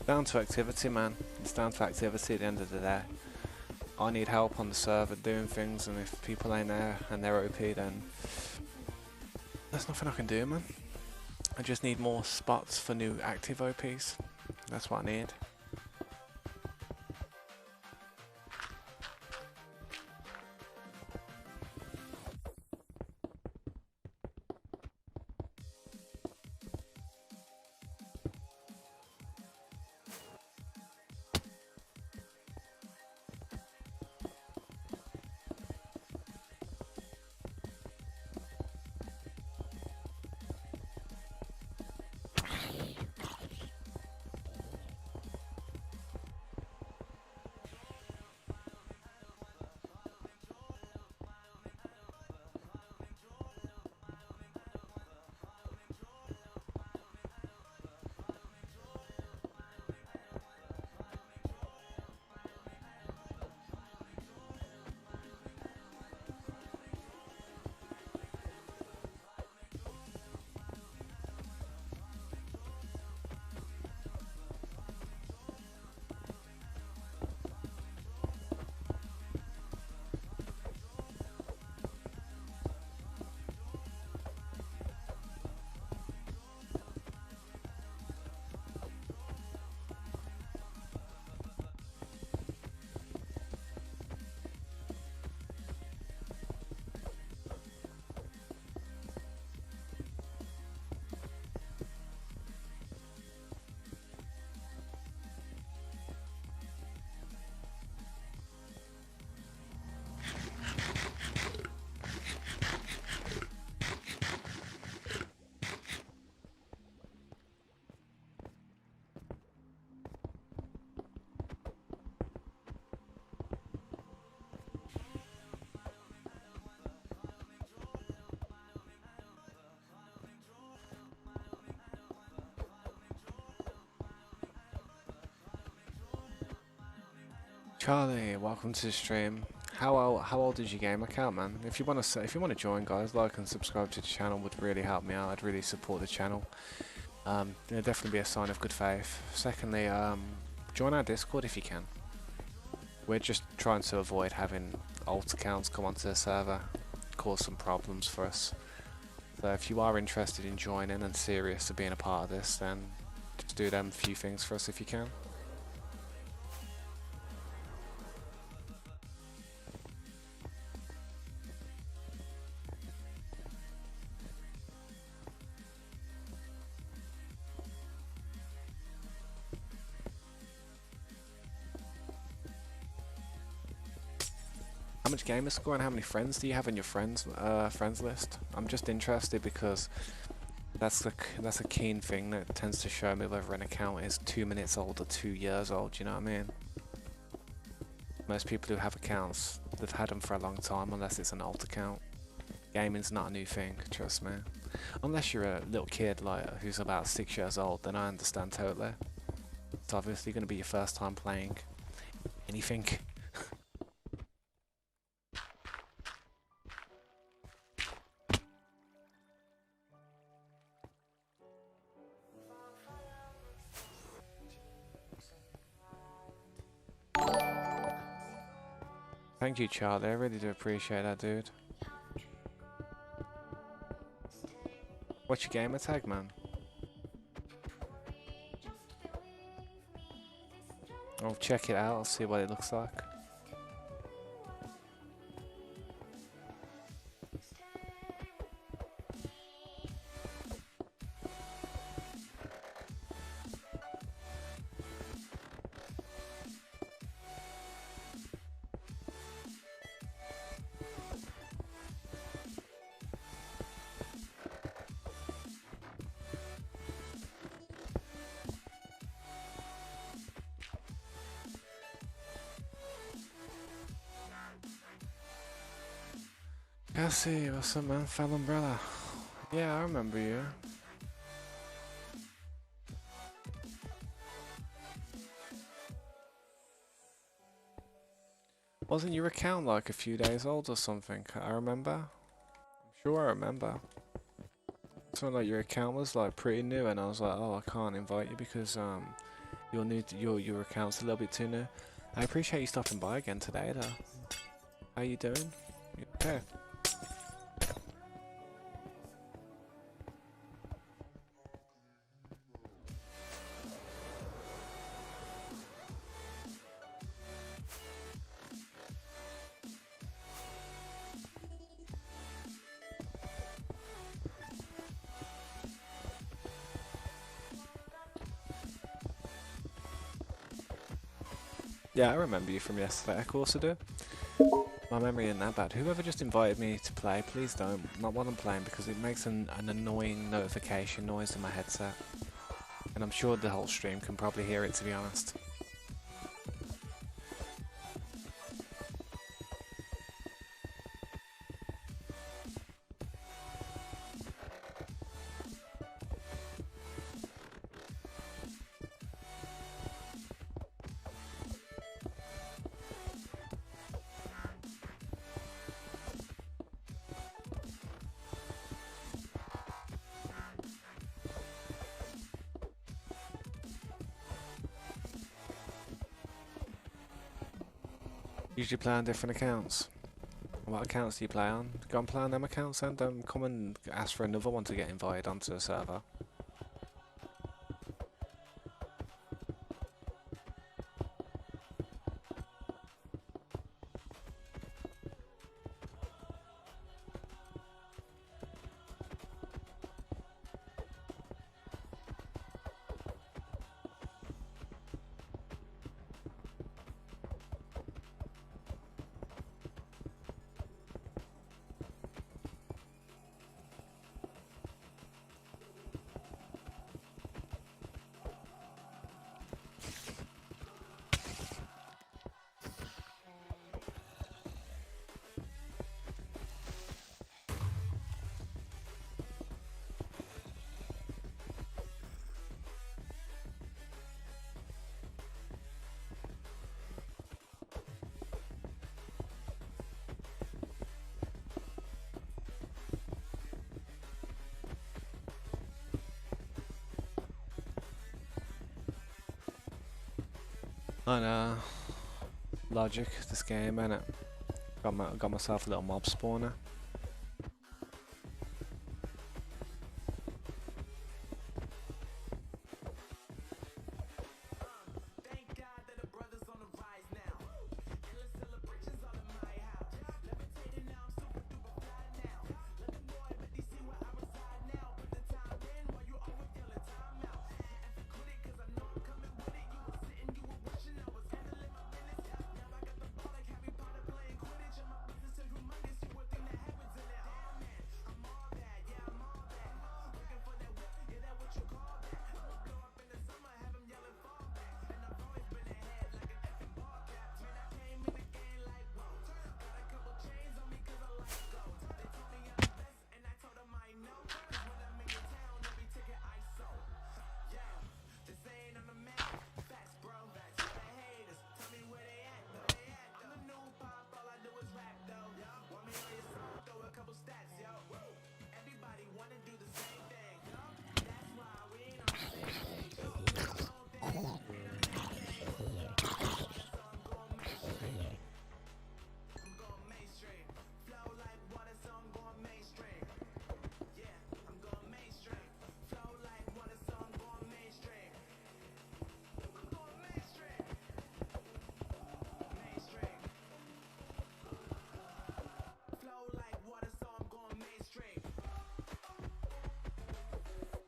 Down to activity, man. It's down to activity at the end of the day. I need help on the server doing things, and if people ain't there and they're OP, then there's nothing I can do, man. I just need more spots for new active OPs. That's what I need. Charlie, welcome to the stream. How old is your game account, man? If you want to join, guys, like and subscribe to the channel would really help me out. I'd really support the channel. It'll definitely be a sign of good faith. Secondly, join our Discord if you can. We're just trying to avoid having alt accounts come onto the server, cause some problems for us. So if you are interested in joining and serious to being a part of this, then just do them few things for us if you can. How much gamer score and how many friends do you have in your friends list? I'm just interested because that's a keen thing that tends to show me whether an account is 2 minutes old or 2 years old. You know what I mean? Most people who have accounts, they've had them for a long time, unless it's an old account. Gaming's not a new thing, trust me. Unless you're a little kid like who's about 6 years old, then I understand totally. It's obviously going to be your first time playing anything. Thank you, Charlie. I really do appreciate that, dude. What's your gamer tag, man? I'll check it out. I'll see what it looks like. Cassie, what's up, man? Fell Umbrella. Yeah, I remember you. Wasn't your account like a few days old or something? I remember. I'm sure I remember. Something like your account was like pretty new, and I was like, oh, I can't invite you because you're new. Your account's a little bit too new. I appreciate you stopping by again today, though. How you doing? You okay? Yeah, I remember you from yesterday. Of course I do. My memory isn't that bad. Whoever just invited me to play, please don't. Not while I'm playing, because it makes an annoying notification noise in my headset. And I'm sure the whole stream can probably hear it, to be honest. Usually play on different accounts. What accounts do you play on? Go and play on them accounts and come and ask for another one to get invited onto the server. I know. Logic, this game, innit? Got myself a little mob spawner.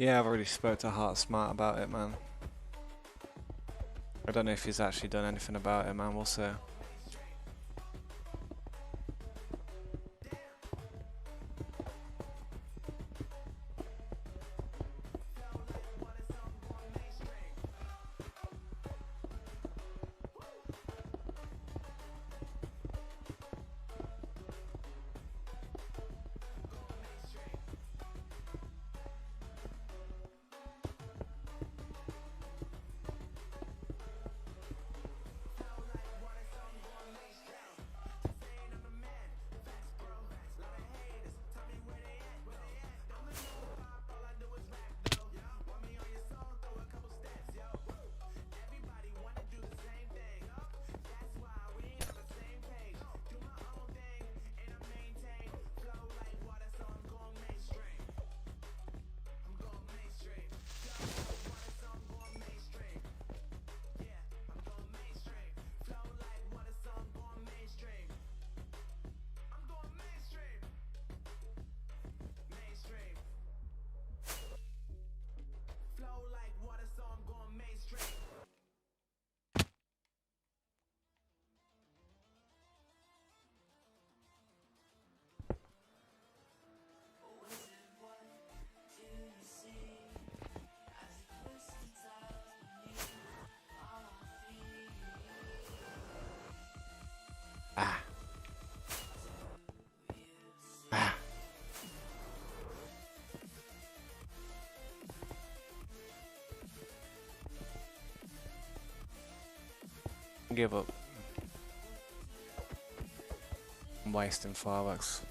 Yeah, I've already spoke to Heart Smart about it, man. I don't know if he's actually done anything about it, man. We'll see. give up. I'm wasting fireworks.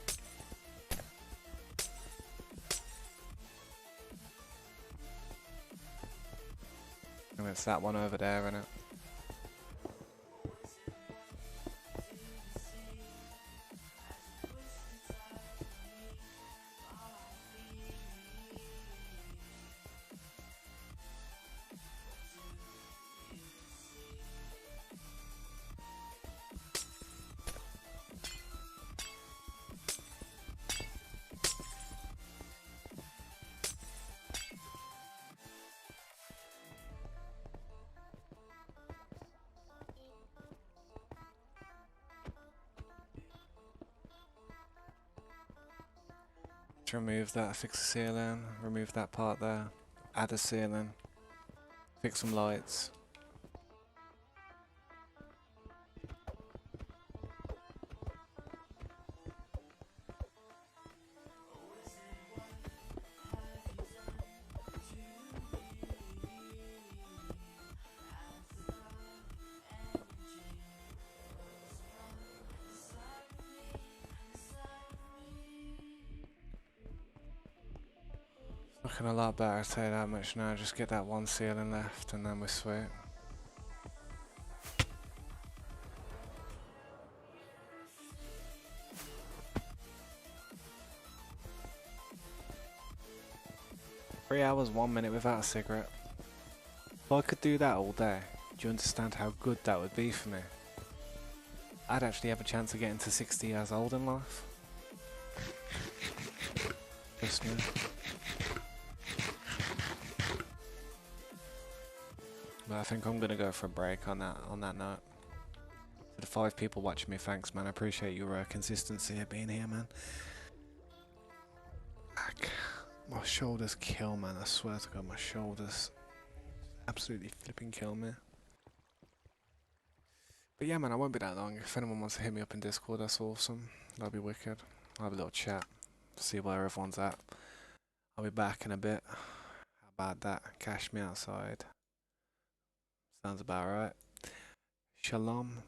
And it's that one over there, isn't it? To remove that, fix the ceiling, remove that part there, add a ceiling, fix some lights. Looking a lot better, I'll tell you that much now. Just get that one ceiling left and then we're sweet. Three hours, 1 minute without a cigarette. If I could do that all day, do you understand how good that would be for me? I'd actually have a chance of getting to 60 years old in life. Trust me. But I think I'm gonna go for a break on that note. To the 5 people watching me, thanks man. I appreciate your consistency of being here, man. My shoulders kill, man. I swear to God, my shoulders absolutely flipping kill me. But yeah, man, I won't be that long. If anyone wants to hit me up in Discord, that's awesome. That'll be wicked. I'll have a little chat, see where everyone's at. I'll be back in a bit. How about that? Cash me outside. Sounds about right. Shalom.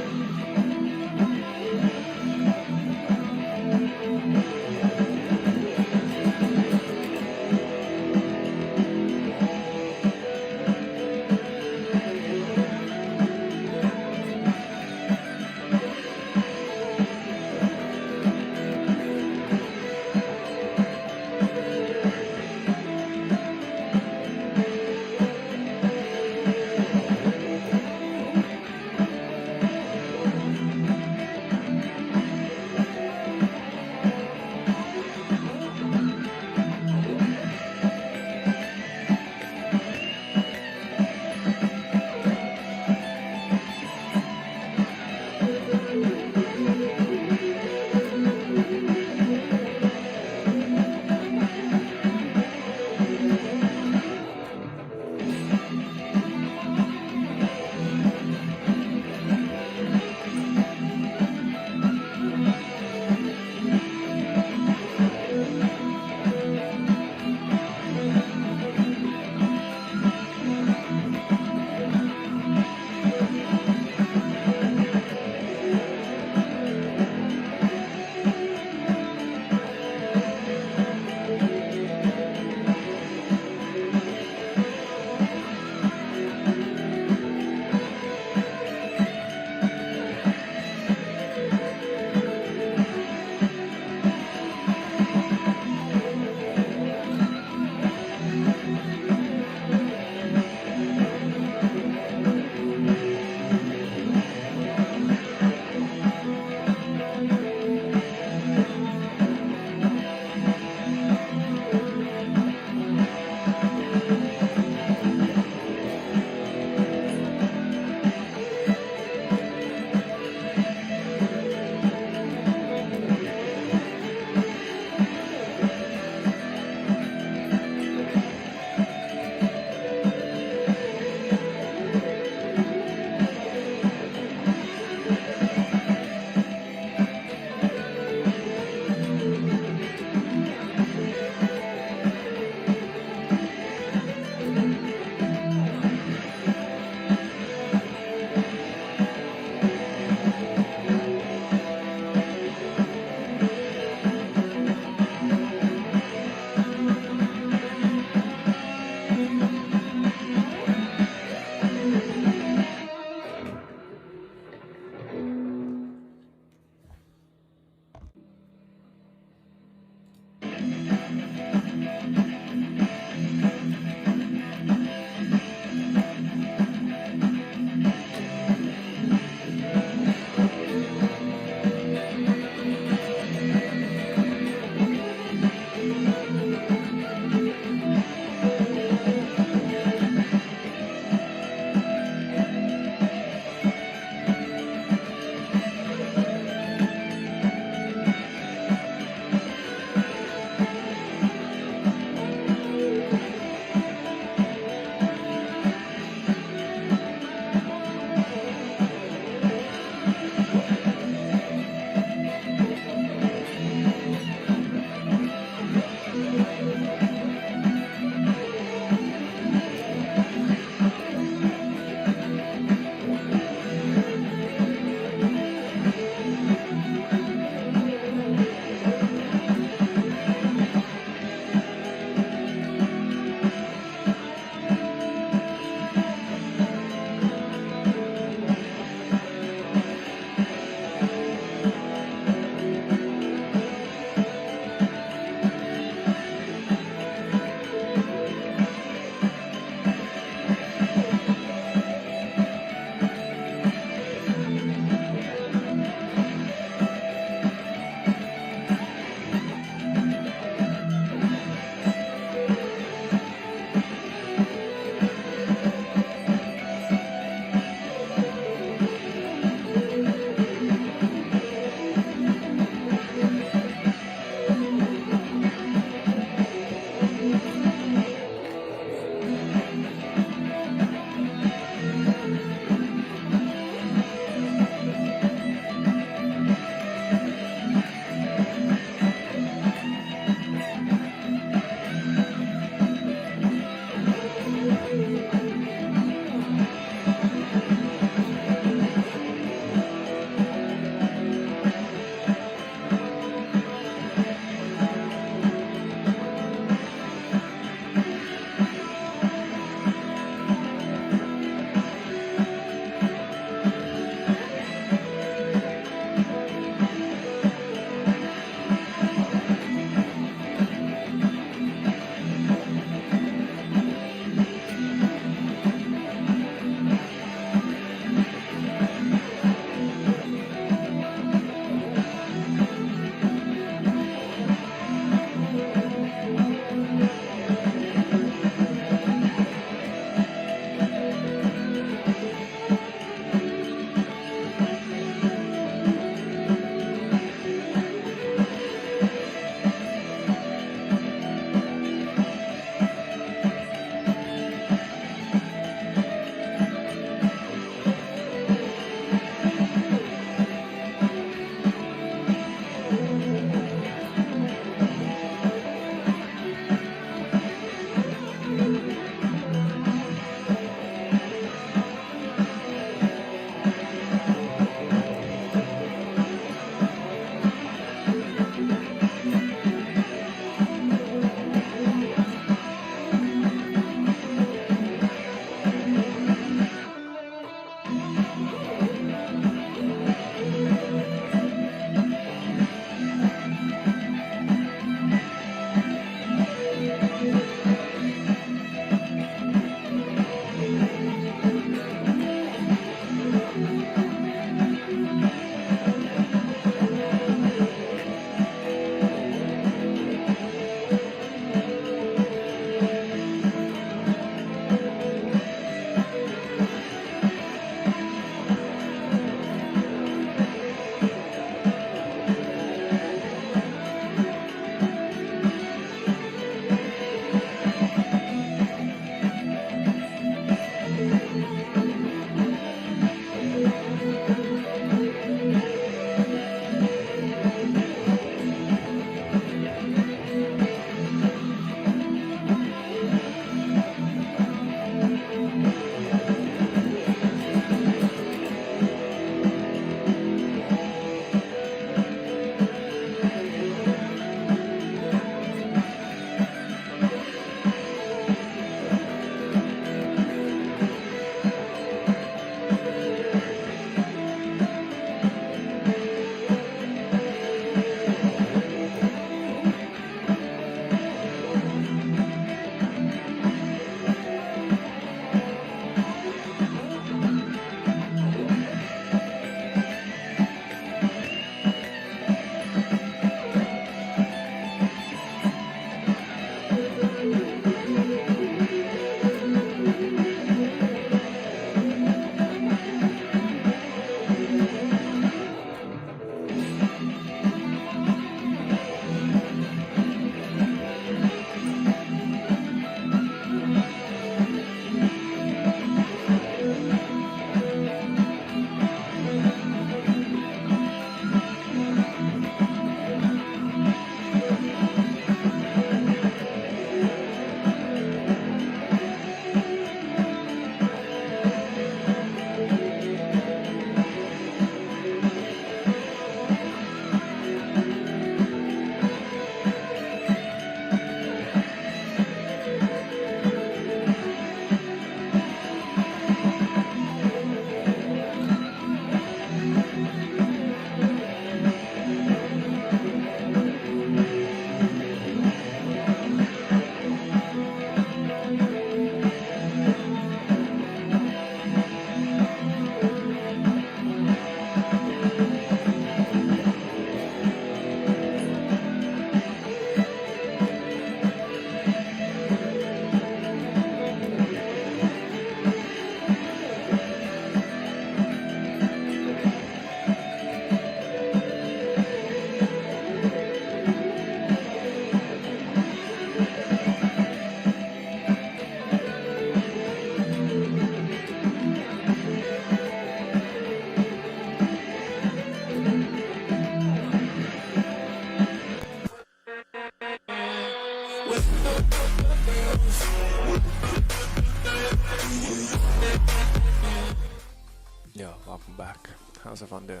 How's everyone doing?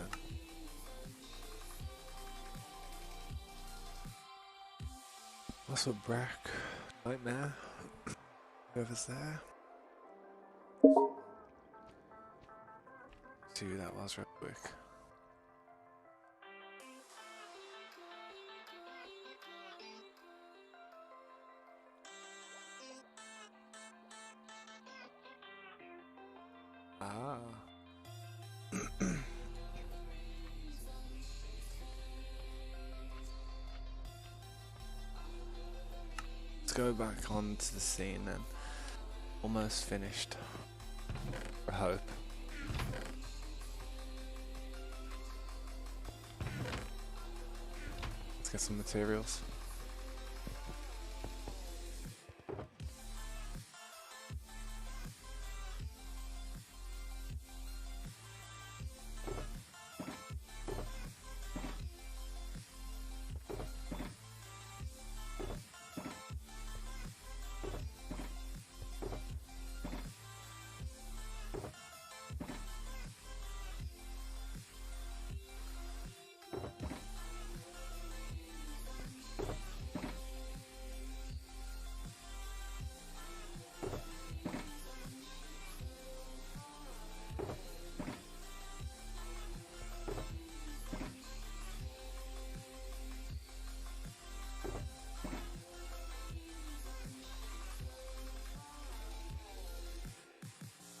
What's up, Brack? Nightmare? Whoever's there? See who that was real quick. Ah. Let's go back onto the scene then. Almost finished. I hope. Let's get some materials.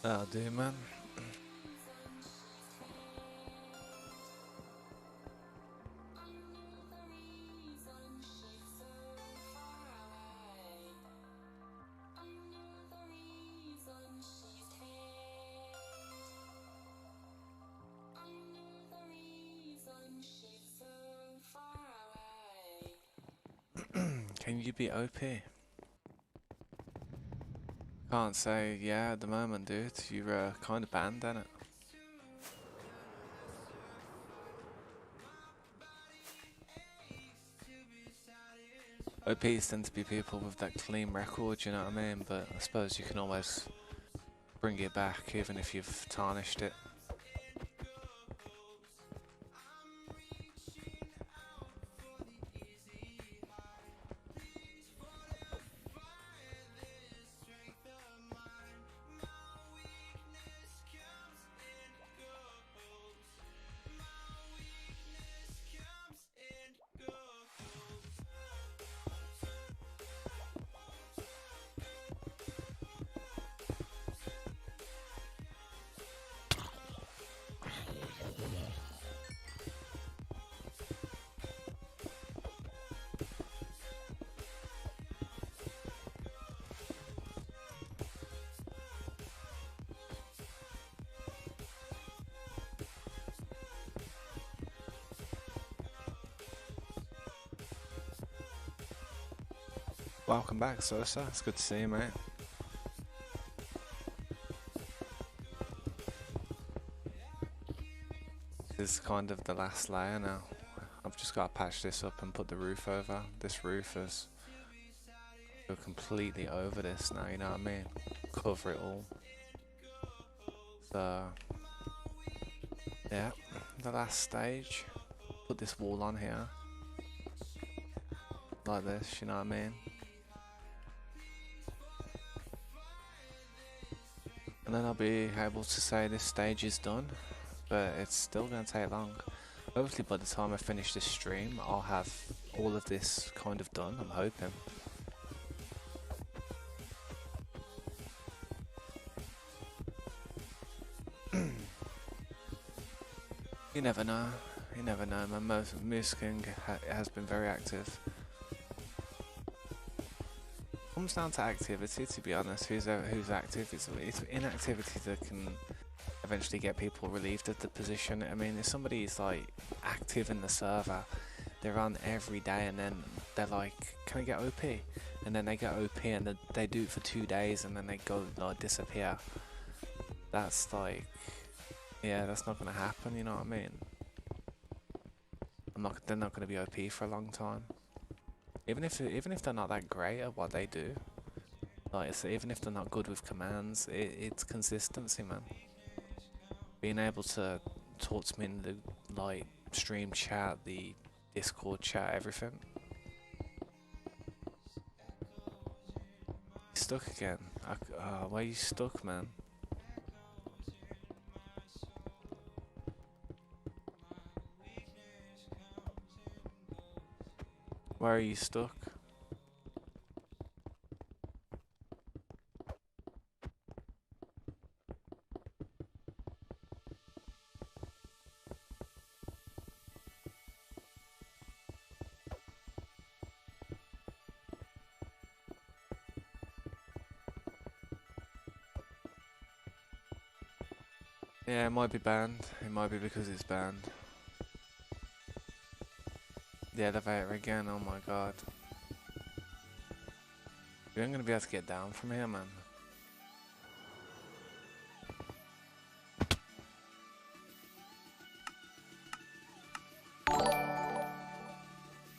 That'll do, man. Can you be OP? Can't say yeah at the moment, dude. You're kind of banned, ain't it? OPs tend to be people with that clean record, you know what I mean? But I suppose you can always bring it back even if you've tarnished it. Welcome back, Sosa. It's good to see you, mate. This is kind of the last layer now. I've just got to patch this up and put the roof over. This roof is go completely over this now, you know what I mean? Cover it all. So, yeah, the last stage. Put this wall on here. Like this, you know what I mean? And then I'll be able to say this stage is done, but it's still going to take long. Hopefully by the time I finish this stream, I'll have all of this kind of done, I'm hoping. You never know, my Moose King has been very active. Comes down to activity, to be honest. Who's active? It's inactivity that can eventually get people relieved of the position. I mean, if somebody's like active in the server, they're on every day, and then they're like, "Can I get OP?" And then they get OP, and they do it for 2 days, and then they go like disappear. That's like, yeah, that's not gonna happen. You know what I mean? They're not gonna be OP for a long time. Even if they're not that great at what they do, like even if they're not good with commands, it's consistency, man. Being able to talk to me in the like stream chat, the Discord chat, everything. Stuck again. Why are you stuck, man? Why are you stuck? Yeah, it might be banned. It might be because it's banned. The elevator again, oh my god. You ain't gonna be able to get down from here, man.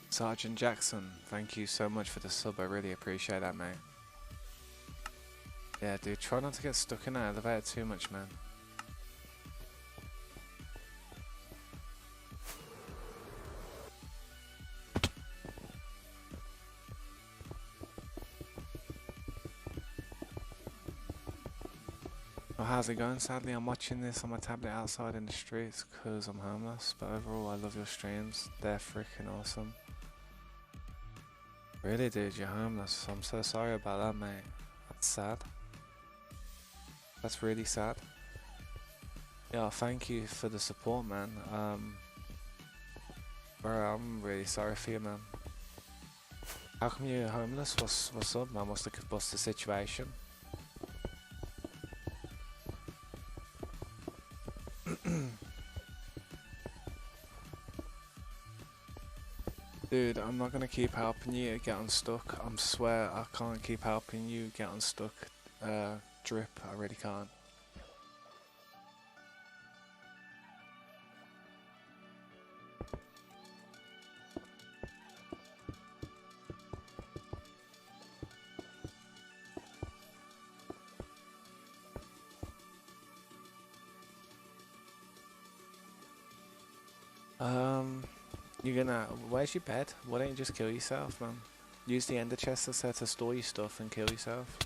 Sergeant Jackson, thank you so much for the sub, I really appreciate that, mate. Yeah, dude, try not to get stuck in that elevator too much, man. Well, how's it going? Sadly, I'm watching this on my tablet outside in the streets because I'm homeless, but overall, I love your streams. They're freaking awesome. Really, dude, you're homeless. I'm so sorry about that, mate. That's sad. That's really sad. Yeah, thank you for the support, man. Bro, I'm really sorry for you, man. How come you're homeless? What's up, man? What's the situation? Dude, I'm not gonna keep helping you get unstuck. I swear I can't keep helping you get unstuck. Drip, I really can't. You're gonna. Where's your bed? Why don't you just kill yourself, man? Use the ender chest to store your stuff and kill yourself.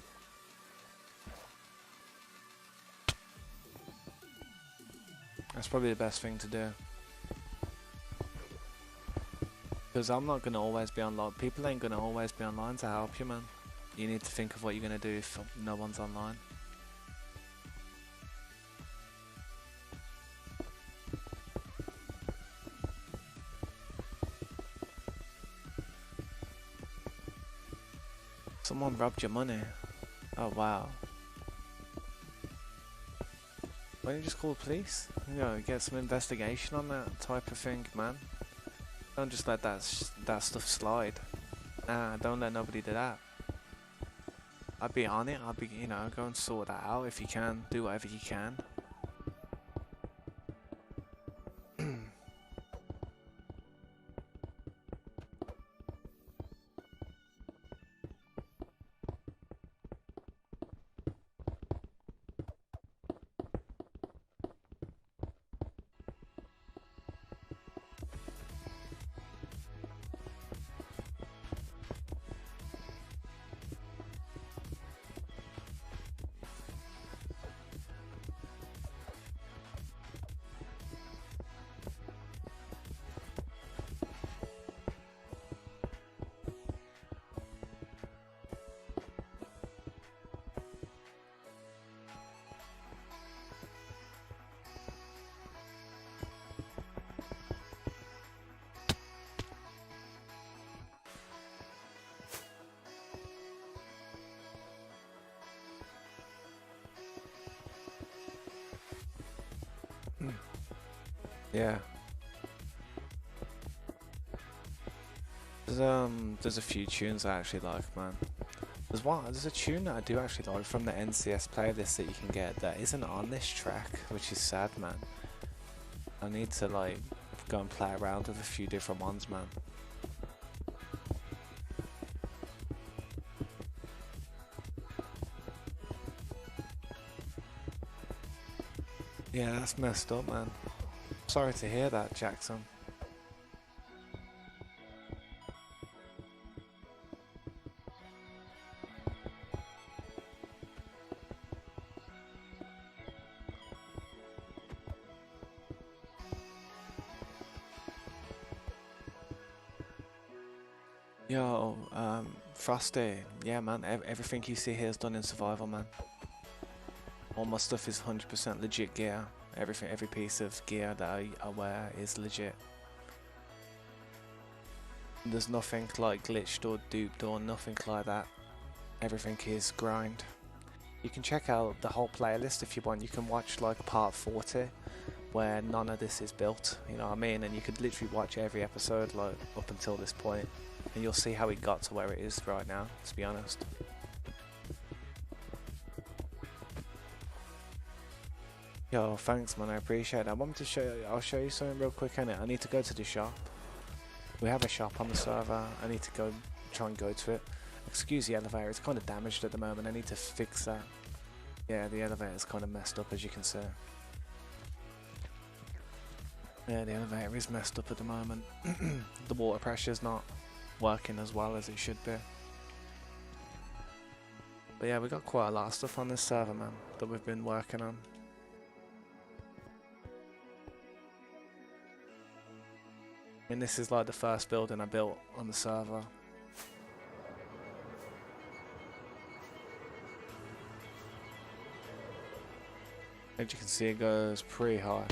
That's probably the best thing to do. Because I'm not gonna always be online. People ain't gonna always be online to help you, man. You need to think of what you're gonna do if no one's online. Someone robbed your money. Oh wow. Why don't you just call the police? You know, get some investigation on that type of thing, man. Don't just let that stuff slide. Nah, don't let nobody do that. I'd be on it. I'd be, you know, go and sort that out if you can. Do whatever you can. Yeah. There's a few tunes I actually like, man. There's a tune that I do actually like from the NCS playlist that you can get that isn't on this track, which is sad, man. I need to like go and play around with a few different ones, man. Yeah, that's messed up, man. Sorry to hear that, Jackson. Yo, Frosty, yeah man, everything you see here is done in survival, man. All my stuff is 100% legit gear. Every piece of gear that I wear is legit. There's nothing like glitched or duped or nothing like that. Everything is grind. You can check out the whole playlist if you want. You can watch like part 40 where none of this is built, you know what I mean? And you could literally watch every episode like up until this point, and you'll see how it got to where it is right now, to be honest. Yo, thanks man, I appreciate it. I wanted to show you, I'll show you something real quick, innit? I need to go to the shop. We have a shop on the server. I need to try and go to it. Excuse the elevator, it's kind of damaged at the moment. I need to fix that. Yeah, the elevator's kind of messed up, as you can see. Yeah, the elevator is messed up at the moment. The water pressure's not working as well as it should be. But yeah, we got quite a lot of stuff on this server, man, that we've been working on. I mean, this is like the first building I built on the server. As you can see, it goes pretty high.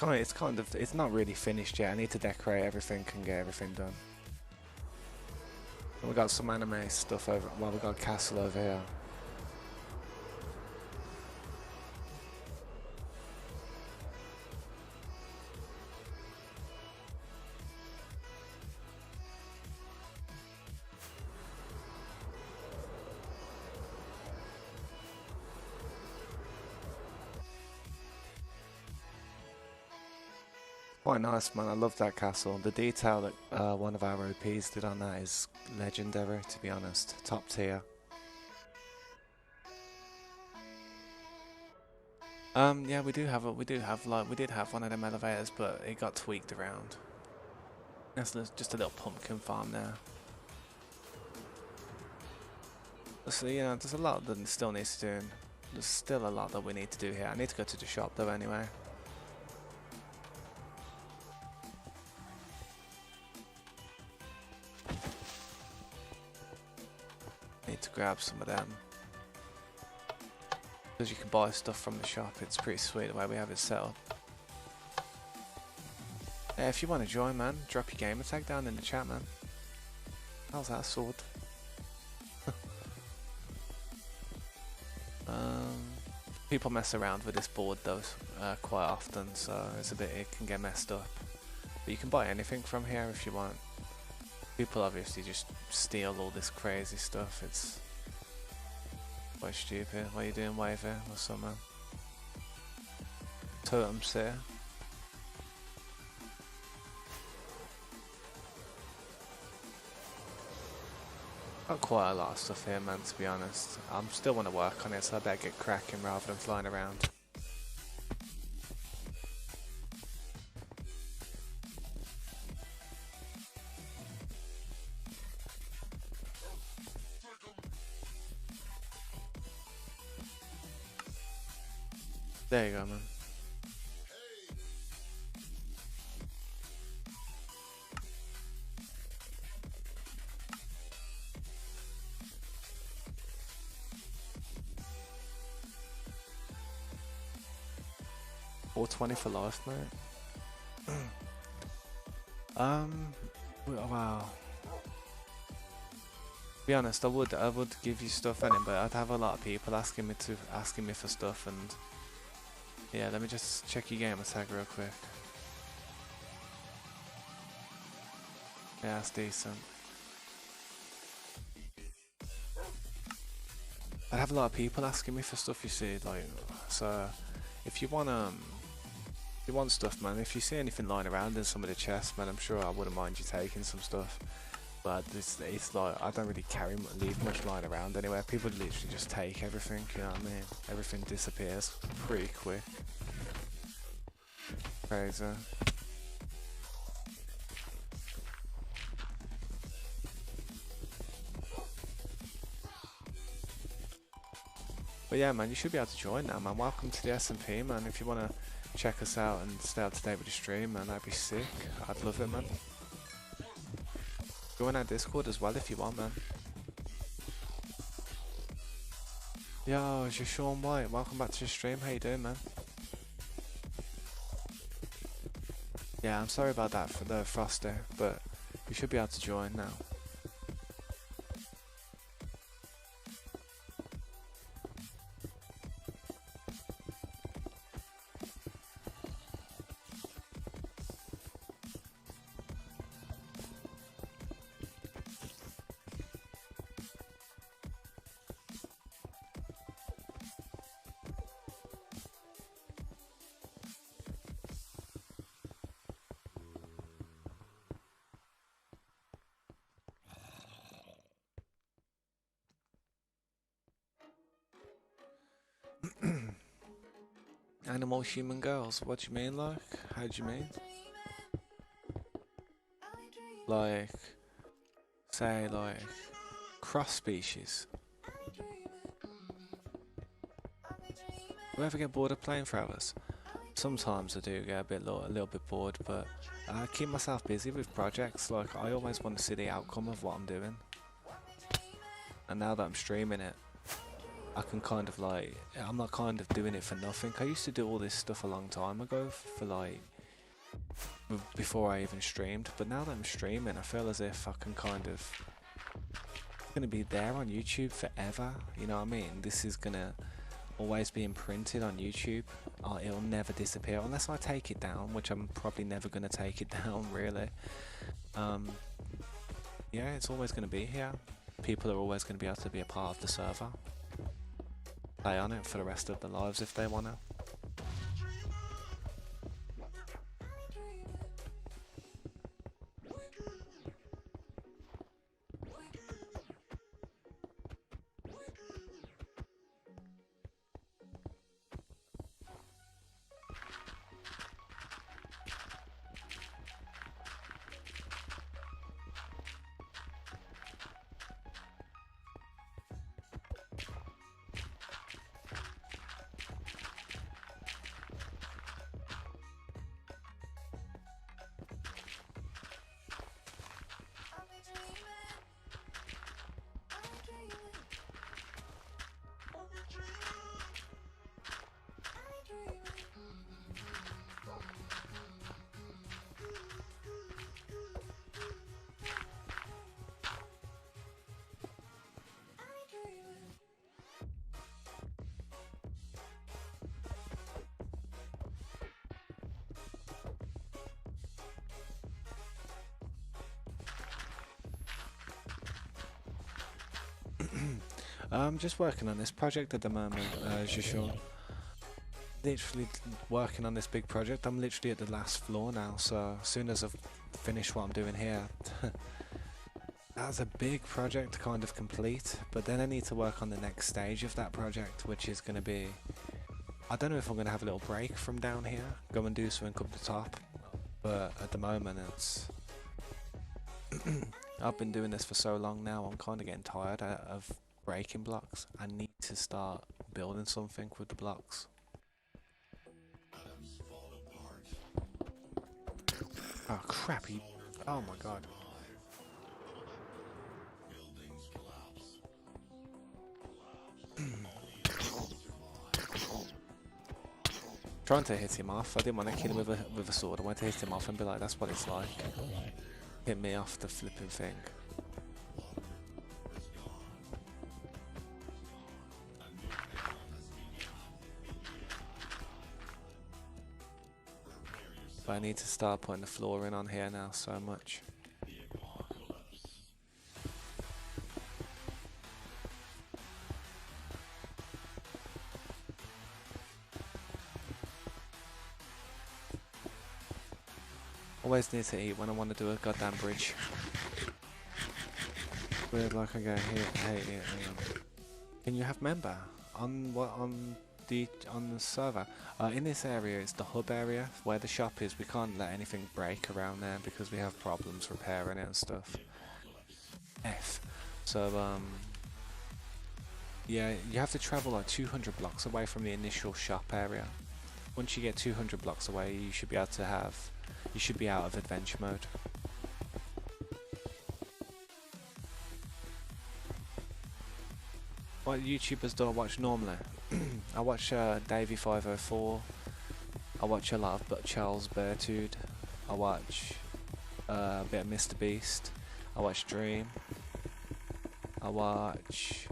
And it's not really finished yet. I need to decorate everything and get everything done. And we got some anime stuff over. Well, we got a castle over here. Quite nice, man. I love that castle. The detail that one of our OPs did on that is legendary, to be honest. Top tier. Yeah, we did have one of them elevators, but it got tweaked around. That's just a little pumpkin farm there. So you know, there's a lot that still needs to do. There's still a lot that we need to do here. I need to go to the shop though, anyway. Need to grab some of them. Because you can buy stuff from the shop, it's pretty sweet the way we have it set up. Yeah, if you want to join, man, drop your gamer tag down in the chat, man. How's that sword? People mess around with this board though quite often, so it can get messed up. But you can buy anything from here if you want. People obviously just steal all this crazy stuff. It's quite stupid. What are you doing, Waver? What's up, man? Totems here. Got quite a lot of stuff here, man, to be honest. I still want to work on it, so I better get cracking rather than flying around. There you go, man. $4.20 for life, mate. Wow. To be honest, I would give you stuff in it, but I'd have a lot of people asking me for stuff, and yeah, let me just check your gamer tag real quick. Yeah, that's decent. I'd have a lot of people asking me for stuff, you see, like, so if you want you want stuff, man, if you see anything lying around in some of the chests, man, I'm sure I wouldn't mind you taking some stuff. But it's like, I don't really leave much lying around anywhere. People literally just take everything, you know what I mean? Everything disappears pretty quick. Crazy. But yeah, man, you should be able to join now, man. Welcome to the SMP, man. If you want to check us out and stay up to date with the stream, man, that'd be sick. I'd love it, man. Join our Discord as well if you want, man. Yo, it's your Sean White. Welcome back to the stream. How you doing, man? Yeah, I'm sorry about that for the Frosty, but you should be able to join now. Animal human girls, what do you mean, like? How do you mean? Like, say, like, cross species. Do you ever get bored of playing for hours? Sometimes I do get a little bit bored, but I keep myself busy with projects. Like, I always want to see the outcome of what I'm doing. And now that I'm streaming it, I can kind of like, I'm not kind of doing it for nothing. I used to do all this stuff a long time ago for like, before I even streamed. But now that I'm streaming, I feel as if I can kind of, it's going to be there on YouTube forever. You know what I mean? This is going to always be imprinted on YouTube. It'll never disappear unless I take it down, which I'm probably never going to take it down, really. Yeah, it's always going to be here. People are always going to be able to be a part of the server. Play on it for the rest of their lives if they want to. I'm just working on this project at the moment, Jishon. Literally working on this big project. I'm literally at the last floor now, so as soon as I've finished what I'm doing here, that's a big project to kind of complete. But then I need to work on the next stage of that project, which is going to be, I don't know if I'm going to have a little break from down here, go and do something up the top, but at the moment it's, I've been doing this for so long now, I'm kind of getting tired of breaking blocks. I need to start building something with the blocks. Oh crap, oh my god. Trying to hit him off. I didn't want to kill him with a sword. I wanted to hit him off and be like, that's what it's like. Hit me off the flipping thing. But I need to start putting the flooring on here now so much. Always need to eat when I want to do a goddamn bridge. Weird, like I go here. Hey, hang on. Can you have member on what on the server? In this area, it's the hub area where the shop is. We can't let anything break around there because we have problems repairing it and stuff. So yeah, you have to travel like 200 blocks away from the initial shop area. Once you get 200 blocks away, you should be able to have. You should be out of adventure mode. What YouTubers do I watch normally? I watch Davey504. I watch a lot of Charles Bertude. I watch a bit of Mr. Beast. I watch Dream. I watch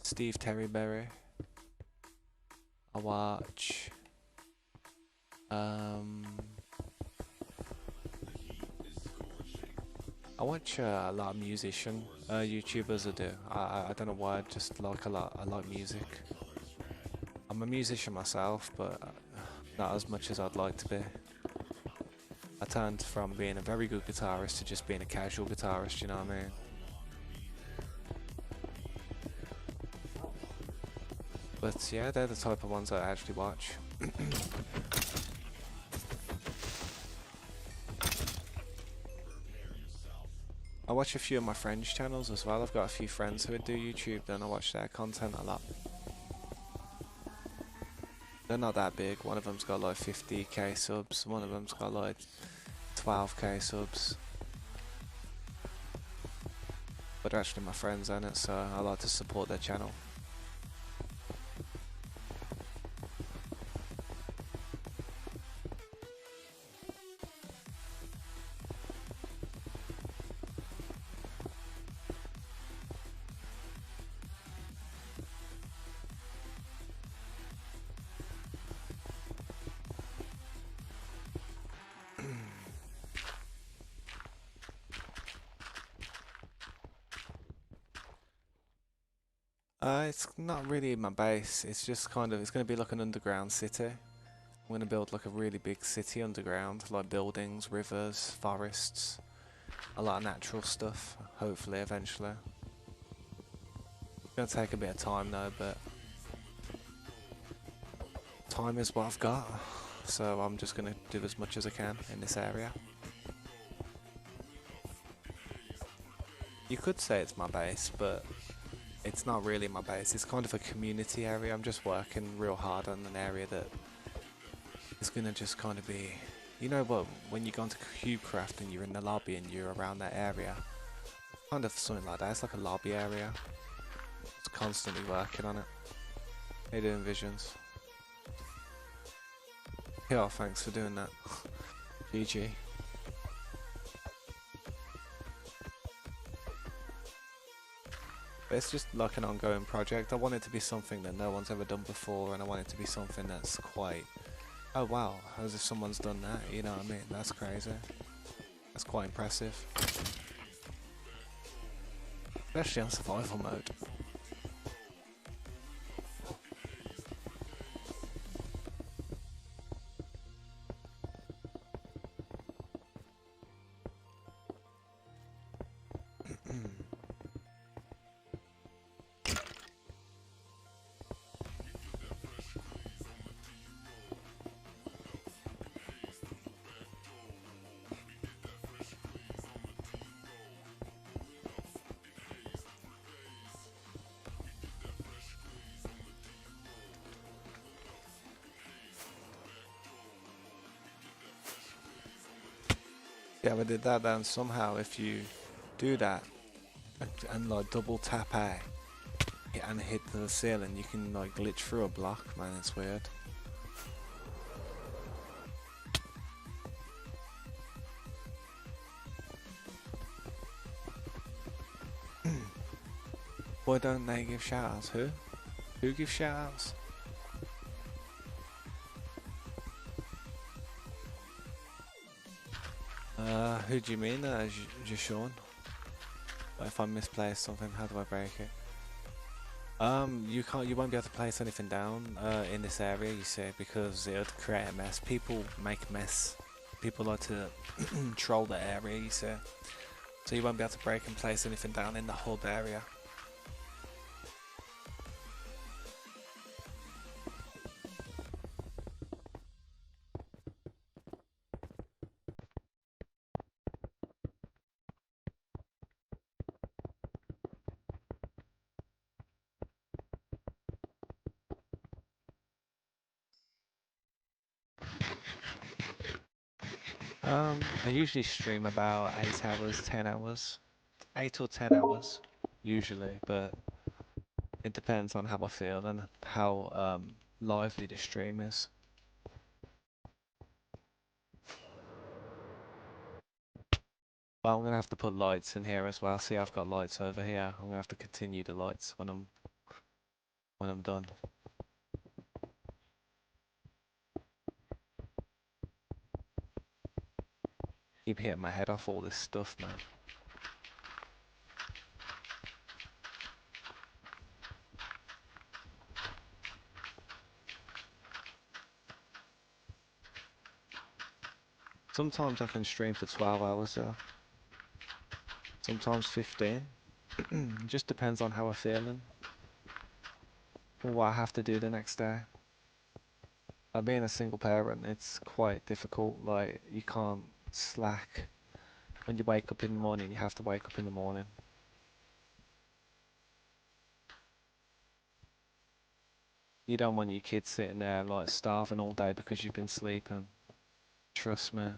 Steve Terryberry. I watch a lot of musician YouTubers. I do. I don't know why. I just like a lot. I like music. I'm a musician myself, but not as much as I'd like to be. I turned from being a very good guitarist to just being a casual guitarist. You know what I mean? But yeah, they're the type of ones I actually watch. I watch a few of my friends' channels as well. I've got a few friends who do YouTube, and I watch their content a lot. They're not that big. One of them's got like 50k subs, one of them's got like 12k subs. But they're actually my friends, ain't it? So I like to support their channel. It's not really my base. It's just kind of, it's going to be like an underground city. I'm going to build like a really big city underground, like buildings, rivers, forests, a lot of natural stuff, hopefully, eventually. It's going to take a bit of time though, but time is what I've got. So I'm just going to do as much as I can in this area. You could say it's my base, but it's not really my base. It's kind of a community area. I'm just working real hard on an area that is going to just kind of be, you know what, when you go into CubeCraft and you're in the lobby and you're around that area, kind of something like that. It's like a lobby area. It's constantly working on it. How you doing, Visions? Yeah, thanks for doing that. GG. It's just like an ongoing project. I want it to be something that no one's ever done before, and I want it to be something that's quite, oh wow, as if someone's done that, you know what I mean? That's crazy. That's quite impressive. Especially on survival mode. Yeah, I did that then. Somehow if you do that and like double tap A and hit the ceiling, you can like glitch through a block, man, it's weird. Why don't they give shoutouts? Who? Who gives shoutouts? Who do you mean? Sean? If I misplace something, how do I break it? You won't be able to place anything down in this area, you see, because it would create a mess. People make mess People like to troll the area, you see. So you won't be able to break and place anything down in the hub area. I usually stream about 8 hours, 10 hours. 8 or 10 hours, usually, but it depends on how I feel and how lively the stream is. But I'm gonna have to put lights in here as well. See, I've got lights over here. I'm gonna have to continue the lights when I'm done. Keep hitting my head off all this stuff, man. Sometimes I can stream for 12 hours though. Sometimes 15. It just depends on how I'm feeling or what I have to do the next day. Being a single parent, it's quite difficult. Like, you can't slack. When you wake up in the morning, you have to wake up in the morning. You don't want your kids sitting there like starving all day because you've been sleeping. Trust me.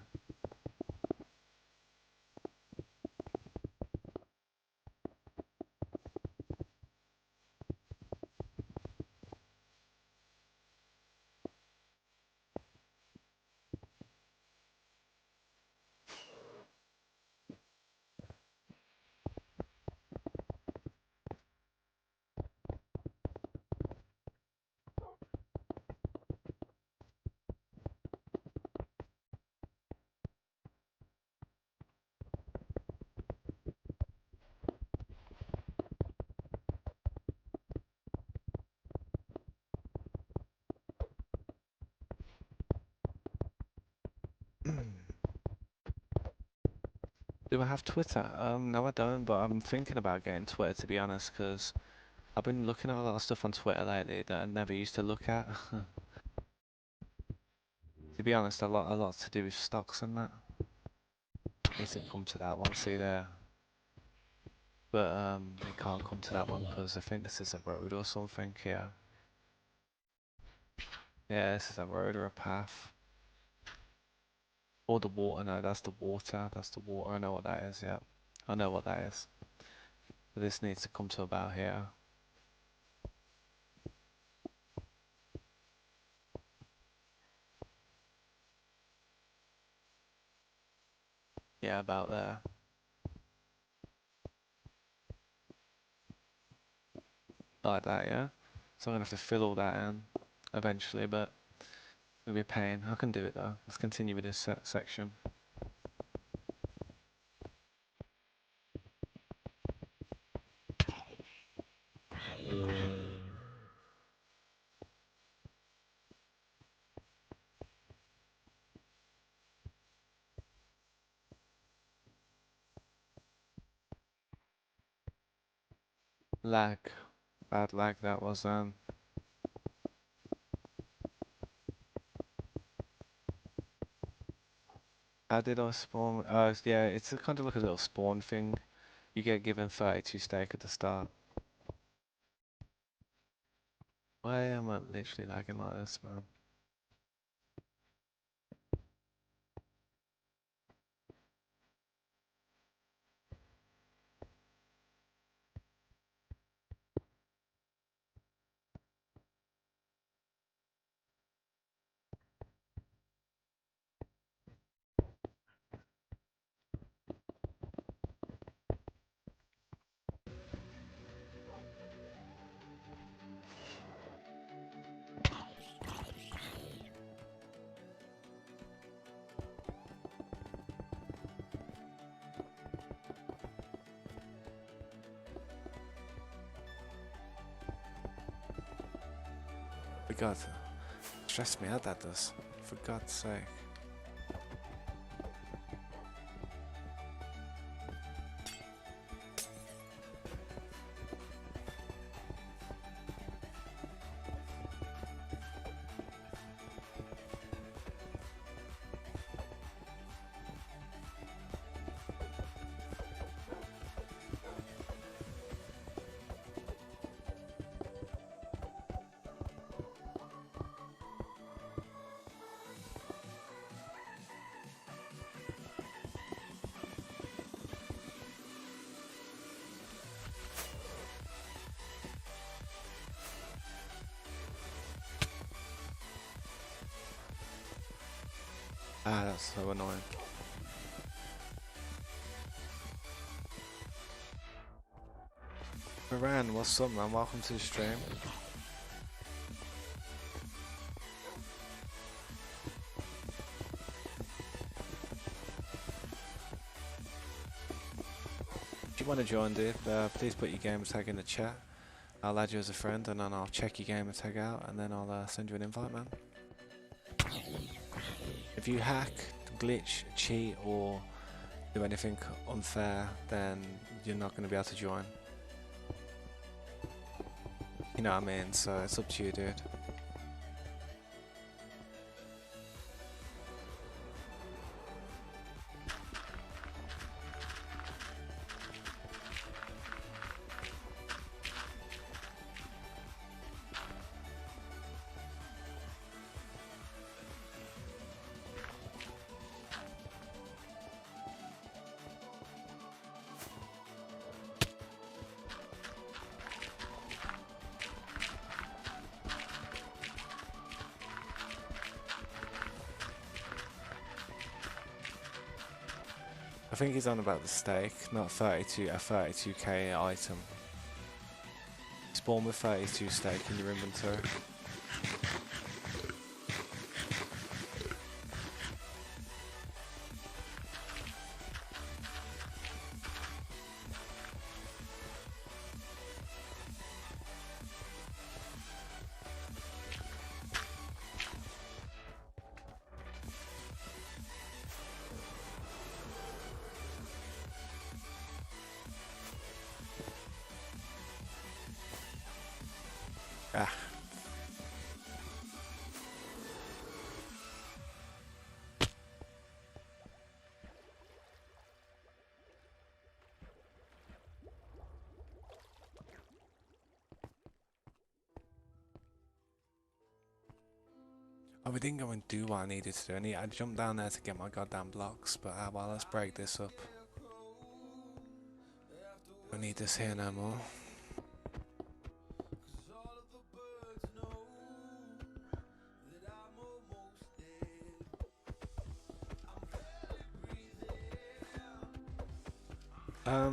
Do I have Twitter? No, I don't, but I'm thinking about getting Twitter, to be honest, because I've been looking at a lot of stuff on Twitter lately that I never used to look at. To be honest, a lot to do with stocks and that. Needs to come to that one, see there. But it can't come to that one because I think this is a road or something here. Yeah, this is a road or a path. Or the water, no, that's the water. That's the water, I know what that is, yeah. I know what that is. But this needs to come to about here. Yeah, about there. Like that, yeah? So I'm gonna have to fill all that in eventually, but it'll be a pain. I can do it though. Let's continue with this section. Lag. Bad lag that was. How did I spawn? Yeah, it's a kind of like a little spawn thing. You get given 32 steak at the start. Why am I literally lagging like this, man? For God's stress me out that does. For God's sake. Ah, that's so annoying. Moran, what's up, man? Welcome to the stream. If you want to join, dude, please put your gamer tag in the chat. I'll add you as a friend, and then I'll check your gamer tag out, and then I'll send you an invite, man. If you hack, glitch, cheat, or do anything unfair, then you're not going to be able to join. You know what I mean? So it's up to you, dude. I think he's on about the stake, not 32, a 32k item. Spawn with 32 stake in your inventory. Ah. Oh, we didn't go and do what I needed to do. I jumped down there to get my goddamn blocks, but well, let's break this up. Don't need this here no more.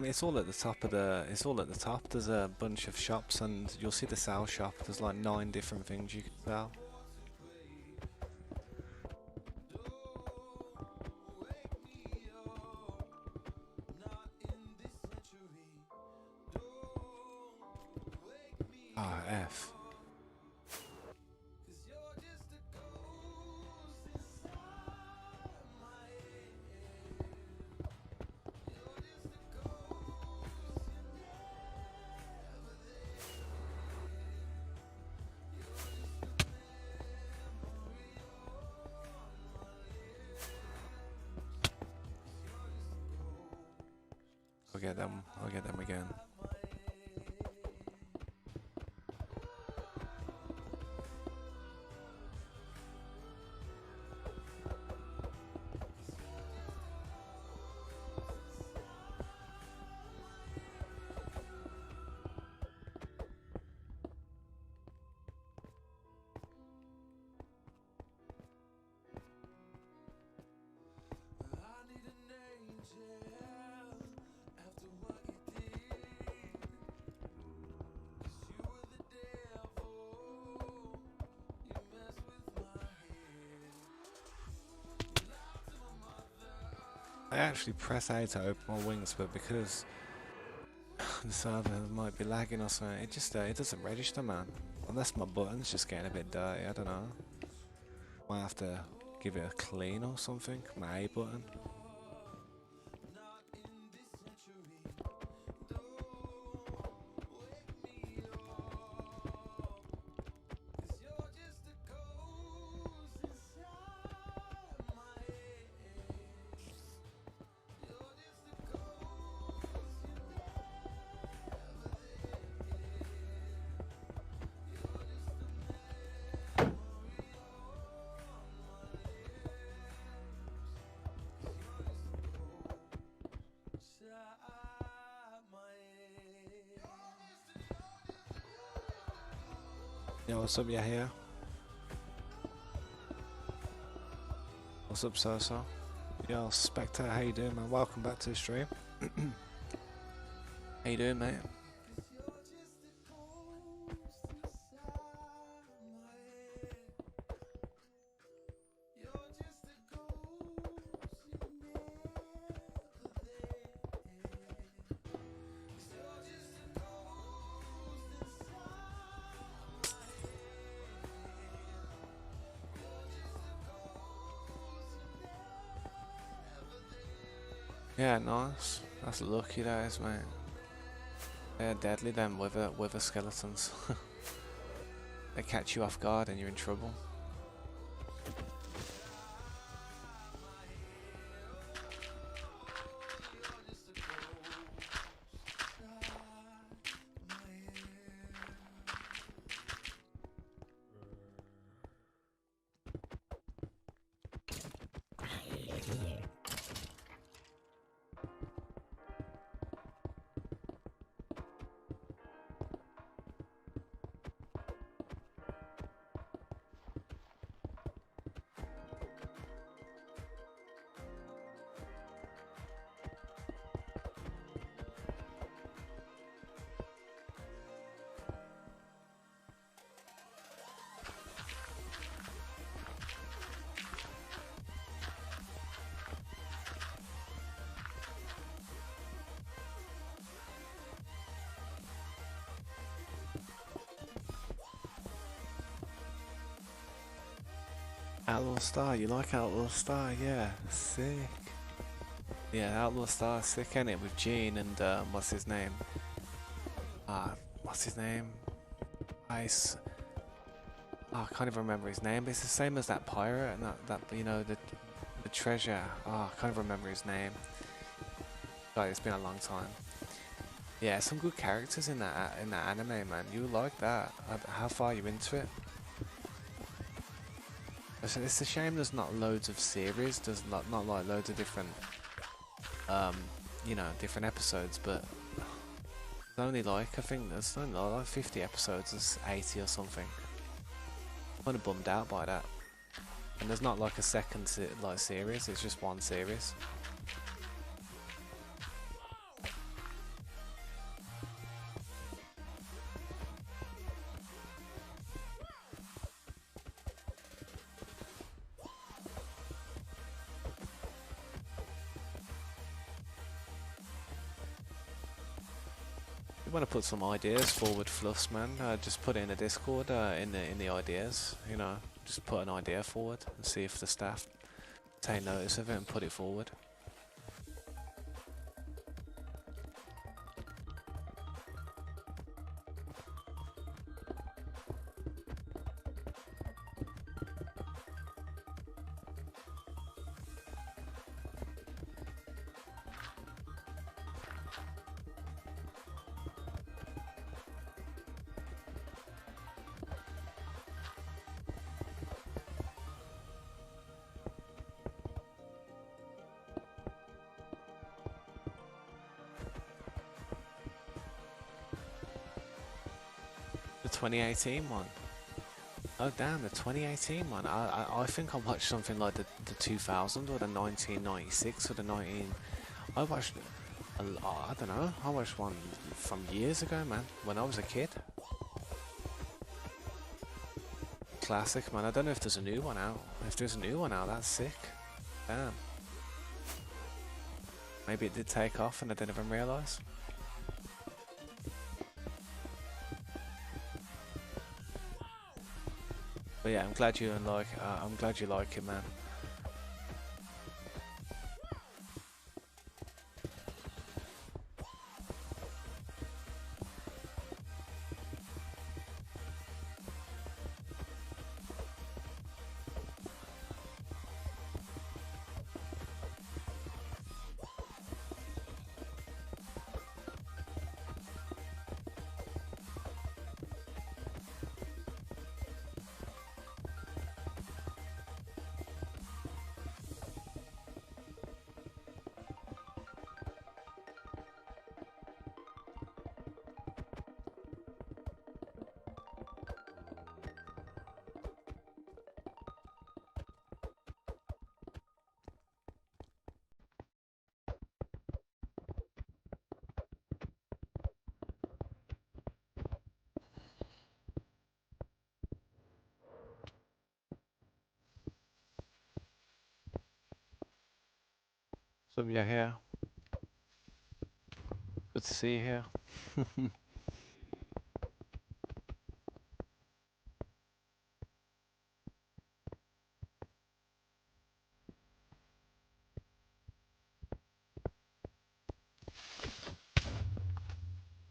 It's all at the top of the. It's all at the top. There's a bunch of shops, and you'll see the sell shop. There's like 9 different things you can sell. Ah, F. I'll get them. I'll get them again. I actually press A to open my wings, but because the server might be lagging or something, it doesn't register, man. Unless my button's just getting a bit dirty, I don't know. Might have to give it a clean or something. My A button. Yo, what's up, Yahya? What's up, So? Yo, Spectre, how you doing, man? Welcome back to the stream. How you doing, mate? Yeah, nice. That's lucky, that is, mate. They're deadly, them wither skeletons. They catch you off guard and you're in trouble. Outlaw Star, you like Outlaw Star? Yeah, sick. Yeah, Outlaw Star, sick, ain't it? With Gene and what's his name? What's his name? Ice. Oh, I can't even remember his name, but it's the same as that pirate and that you know, the treasure. Oh, I can't even remember his name. God, it's been a long time. Yeah, some good characters in that anime, man. You like that? How far are you into it? It's a shame there's not loads of series. There's not like loads of different, you know, different episodes. But there's only like, I think there's only like 50 episodes. There's 80 or something. I'm kind of bummed out by that. And there's not like a second series. It's just one series. You want to put some ideas forward, Fluffs, man? Just put it in the Discord, in the ideas. You know, just put an idea forward and see if the staff take notice of it and put it forward. The 2018 one. Oh damn, the 2018 one. I think I watched something like the 2000 or the 1996 or the 19. I watched a lot. I don't know. I watched one from years ago, man. When I was a kid. Classic, man. I don't know if there's a new one out. If there's a new one out, that's sick. Damn. Maybe it did take off and I didn't even realise. But yeah, I'm glad you like it, man. Awesome you're here. Good to see you here.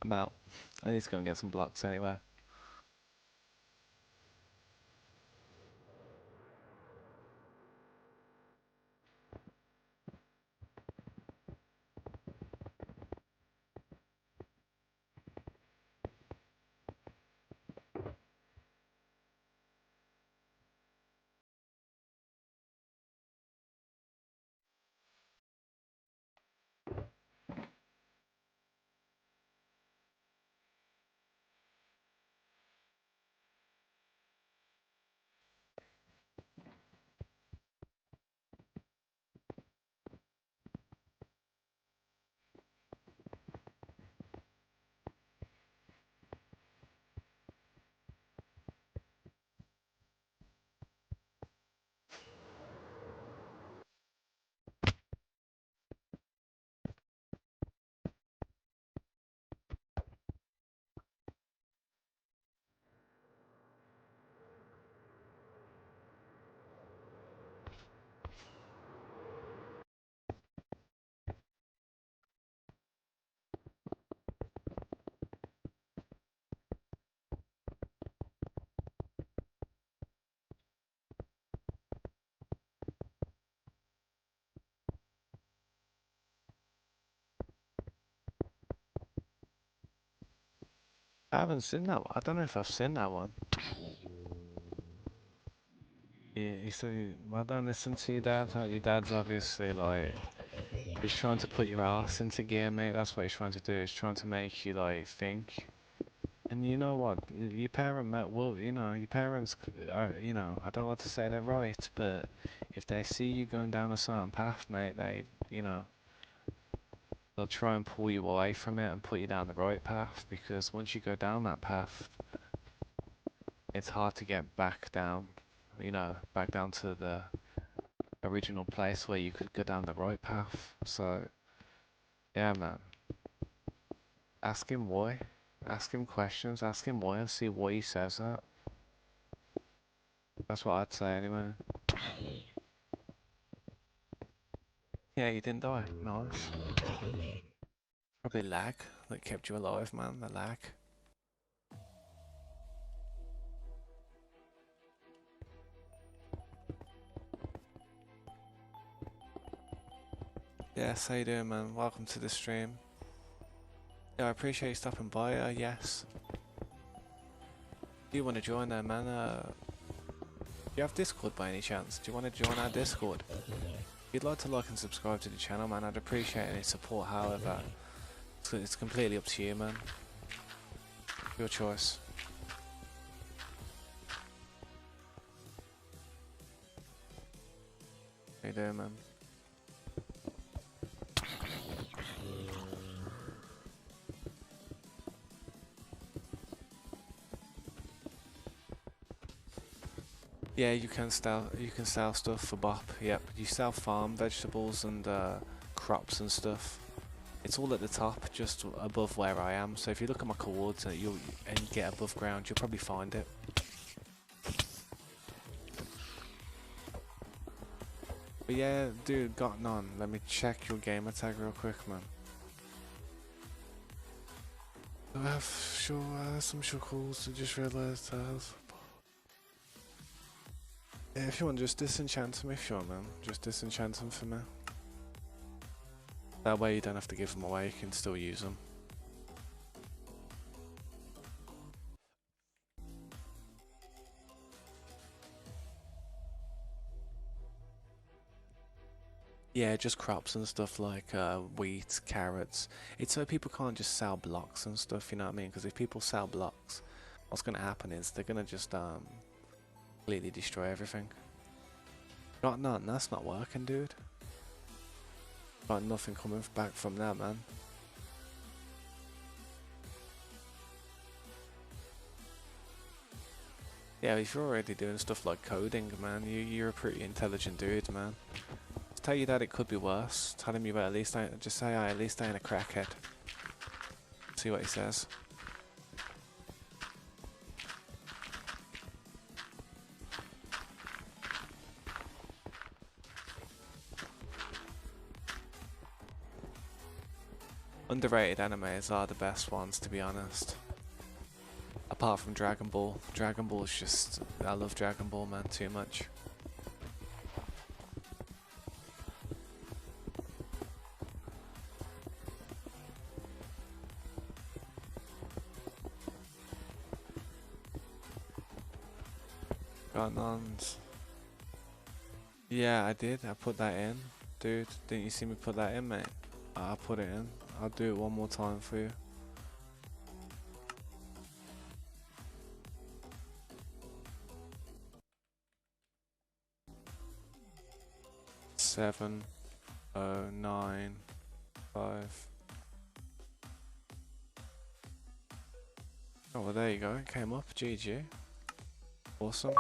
I'm out. I need to go and get some blocks anyway. I haven't seen that one. I don't know if I've seen that one. Yeah, you see, I don't listen to your dad. Your dad's obviously like, he's trying to put your ass into gear, mate. That's what he's trying to do. He's trying to make you like think. And you know what? Your parent met well, your parents are, I don't want to say they're right, but if they see you going down a certain path, mate, they'll try and pull you away from it and put you down the right path, because once you go down that path, it's hard to get back down, back down to the original place where you could go down the right path. So, yeah, man. Ask him why. Ask him questions. Ask him why and see why he says that. That's what I'd say anyway. Yeah, you didn't die. Nice. Probably lag that kept you alive, man. The lag. Yes, how you doing, man? Welcome to the stream. Yeah, I appreciate you stopping by. Yes. Do you want to join there, man? Do you have Discord by any chance? Do you want to join our Discord? If you'd like to like and subscribe to the channel, man, I'd appreciate any support. However, it's completely up to you, man. Your choice. How you doing, man? Yeah, you can sell stuff for bop. Yep, you sell farm vegetables and crops and stuff. It's all at the top, just above where I am. So if you look at my coords and you get above ground, you'll probably find it. But yeah, dude, got none. Let me check your gamer tag real quick, man. I have some shortcalls. I just realised I have. Yeah, if you want, just disenchant them if you want, man. Just disenchant them for me. That way you don't have to give them away, you can still use them. Yeah, just crops and stuff like wheat, carrots. It's so people can't just sell blocks and stuff, you know what I mean? Because if people sell blocks, what's going to happen is they're going to just completely destroy everything. Got none, that's not working, dude. Got nothing coming back from that, man. Yeah, if you're already doing stuff like coding, man, you're a pretty intelligent dude, man. tell you that it could be worse. Tell him you at least ain't, just say I at least ain't a crackhead. See what he says. Underrated animes are the best ones, to be honest. Apart from Dragon Ball. Dragon Ball is just... I love Dragon Ball, man, too much. Got nuns. Yeah, I did. I put that in. Dude, didn't you see me put that in, mate? I'll put it in. I'll do it one more time for you. Seven, 9, 5. Oh, well, there you go. It came up. GG. Awesome.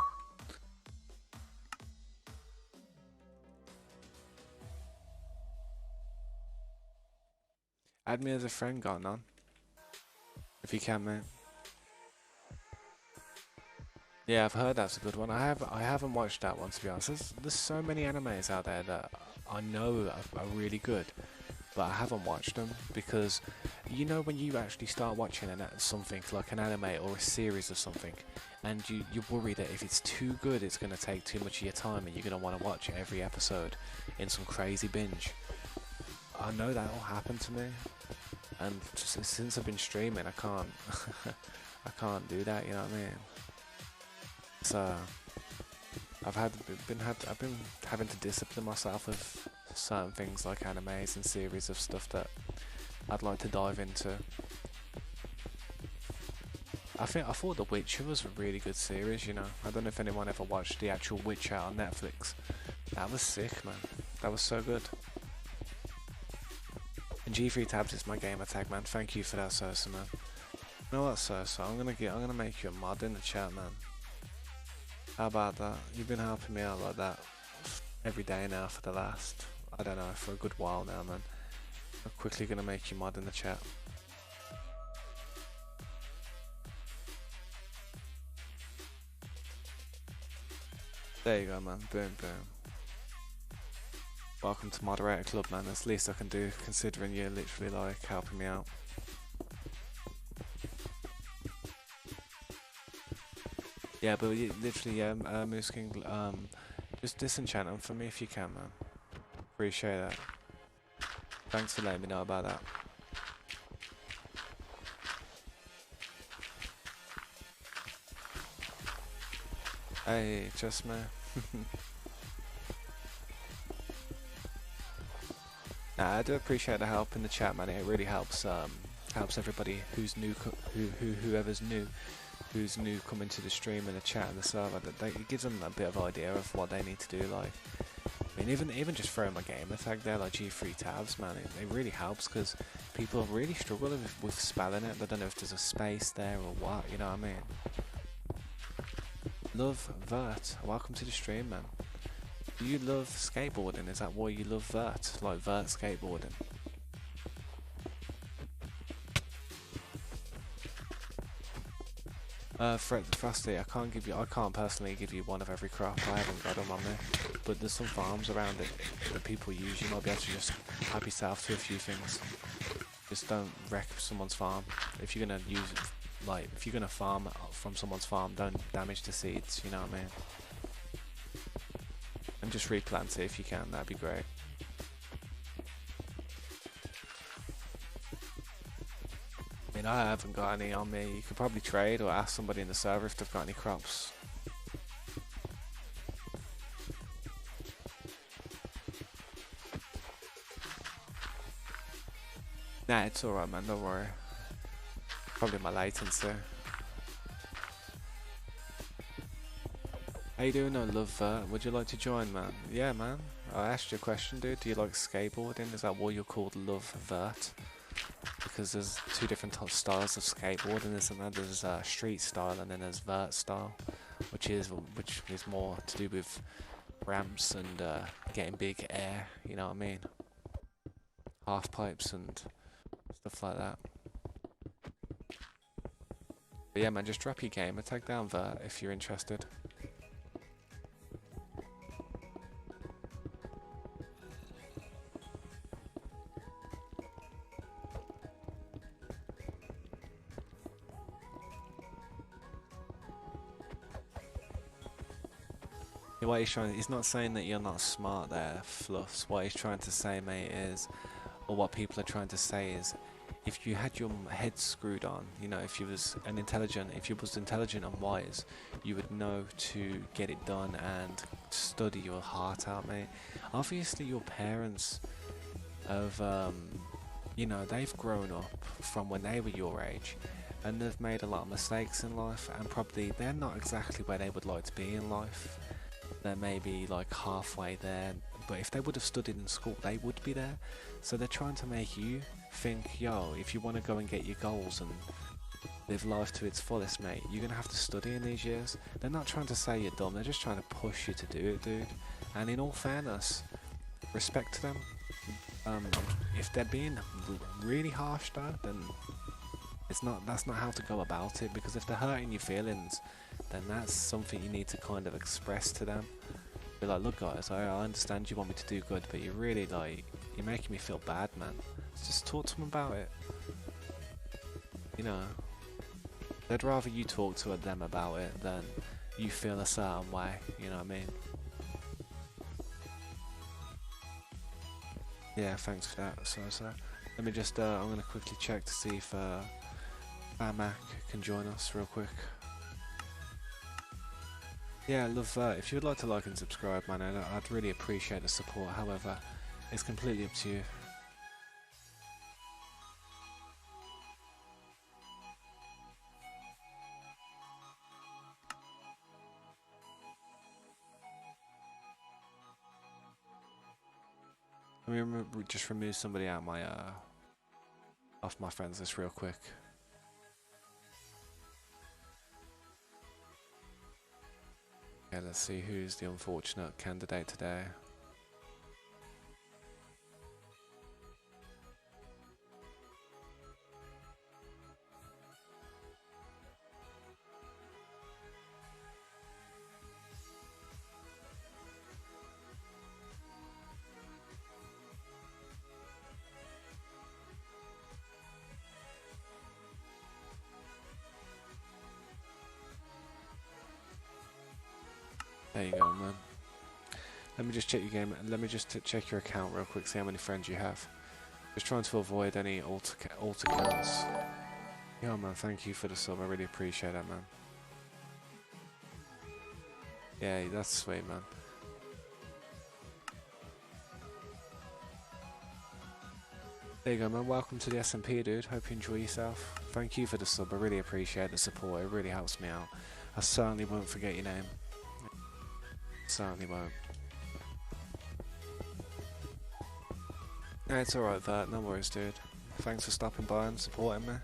Add me as a friend, got none. If you can, mate. Yeah, I've heard that's a good one. I haven't watched that one, to be honest. There's so many animes out there that I know are really good, but I haven't watched them because, you know, when you actually start watching something like an anime or a series of something, and you worry that if it's too good, it's going to take too much of your time, and you're going to want to watch every episode in some crazy binge. I know that will happen to me, and just since I've been streaming, I can't, I can't do that. You know what I mean? So I've been having to discipline myself with certain things like animes and series of stuff that I'd like to dive into. I thought The Witcher was a really good series, you know. I don't know if anyone ever watched the actual Witcher on Netflix. That was sick, man. That was so good. And G3 Tabs is my gamer tag, man. Thank you for that, Sosa, man. You know what, Sosa? I'm gonna make you a mod in the chat, man. How about that? You've been helping me out like that every day now for the last, I don't know, for a good while now, man. I'm quickly gonna make you mod in the chat. There you go, man. Boom, boom. Welcome to Moderator Club, man. That's the least I can do, considering you're literally like helping me out. Yeah, but literally, yeah, Moose King, just disenchant them for me if you can, man. Appreciate that. Thanks for letting me know about that. Hey, just me. Nah, I do appreciate the help in the chat, man. It really helps, helps everybody who's new, whoever's new. Who's new coming to the stream and the chat and the server, it gives them a bit of idea of what they need to do. Like, I mean, even just throwing my gamer tag there, like G3 Tabs, man, it really helps because people really struggle with spelling it. They don't know if there's a space there or what. You know what I mean? Love Vert, welcome to the stream, man. Do you love skateboarding? Is that why you love Vert? Like Vert skateboarding? Frosty, I can't personally give you one of every crop. I haven't got them on me, but there's some farms around it that people use. You might be able to just help yourself to a few things. Just don't wreck someone's farm. If you're gonna use it, like if you're gonna farm from someone's farm, don't damage the seeds. You know what I mean? And just replant it if you can. That'd be great. I mean, I haven't got any on me. You could probably trade or ask somebody in the server if they've got any crops. Nah, it's alright, man. Don't worry. Probably my latency. How you doing? I love would you like to join, man? Yeah, man. I asked you a question, dude. Do you like skateboarding? Is that what you're called, Love Vert? Because there's two different styles of skateboarding, isn't there? There's street style and then there's vert style, which is more to do with ramps and getting big air, you know what I mean? Half pipes and stuff like that. But yeah, man, just drop your game and tag down Vert if you're interested. What he's not saying that you're not smart there, Fluffs. What he's trying to say, mate, is, or what people are trying to say is, if you had your head screwed on, you know, if you was intelligent and wise, you would know to get it done and study your heart out, mate. Obviously, your parents have, you know, they've grown up from when they were your age, and they've made a lot of mistakes in life, and probably they're not exactly where they would like to be in life. They're maybe like halfway there, but if they would have studied in school, they would be there. So they're trying to make you think, yo, if you want to go and get your goals and live life to its fullest, mate, you're gonna have to study in these years. They're not trying to say you're dumb, they're just trying to push you to do it, dude. And in all fairness, respect to them. If they're being really harsh though, then that's not how to go about it, because if they're hurting your feelings, then that's something you need to kind of express to them. Be like, look guys, I understand you want me to do good, but you're really like, you're making me feel bad, man. Just talk to them about it. You know, they'd rather you talk to them about it than you feel a certain way, you know what I mean? Yeah, thanks for that. So let me just, I'm gonna quickly check to see if Mac can join us real quick. Yeah, love if you would like to like and subscribe, man, I'd really appreciate the support. However, it's completely up to you. Let me just remove somebody out my off my friends list real quick. Yeah, let's see who's the unfortunate candidate today. There you go, man. Let me just check your game. Let me just check your account real quick, see how many friends you have. Just trying to avoid any alt accounts. Yeah, man, thank you for the sub. I really appreciate that, man. Yeah, that's sweet, man. There you go, man. Welcome to the SMP, dude. Hope you enjoy yourself. Thank you for the sub. I really appreciate the support. It really helps me out. I certainly won't forget your name. Certainly won't. No, it's alright, that. No worries, dude. Thanks for stopping by and supporting me.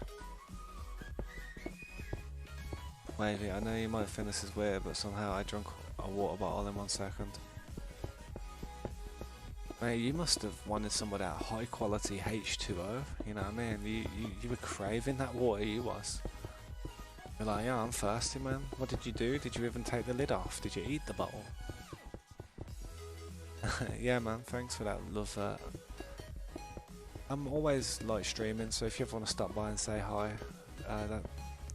Maybe, I know you might think this is weird, but somehow I drank a water bottle in 1 second. Mate, you must have wanted some of that high quality H2O, you know what I mean? You were craving that water, you was. You're like, yeah, I'm thirsty, man. What did you do? Did you even take the lid off? Did you eat the bottle? Yeah, man, thanks for that, love that. I'm always like streaming, so if you ever want to stop by and say hi,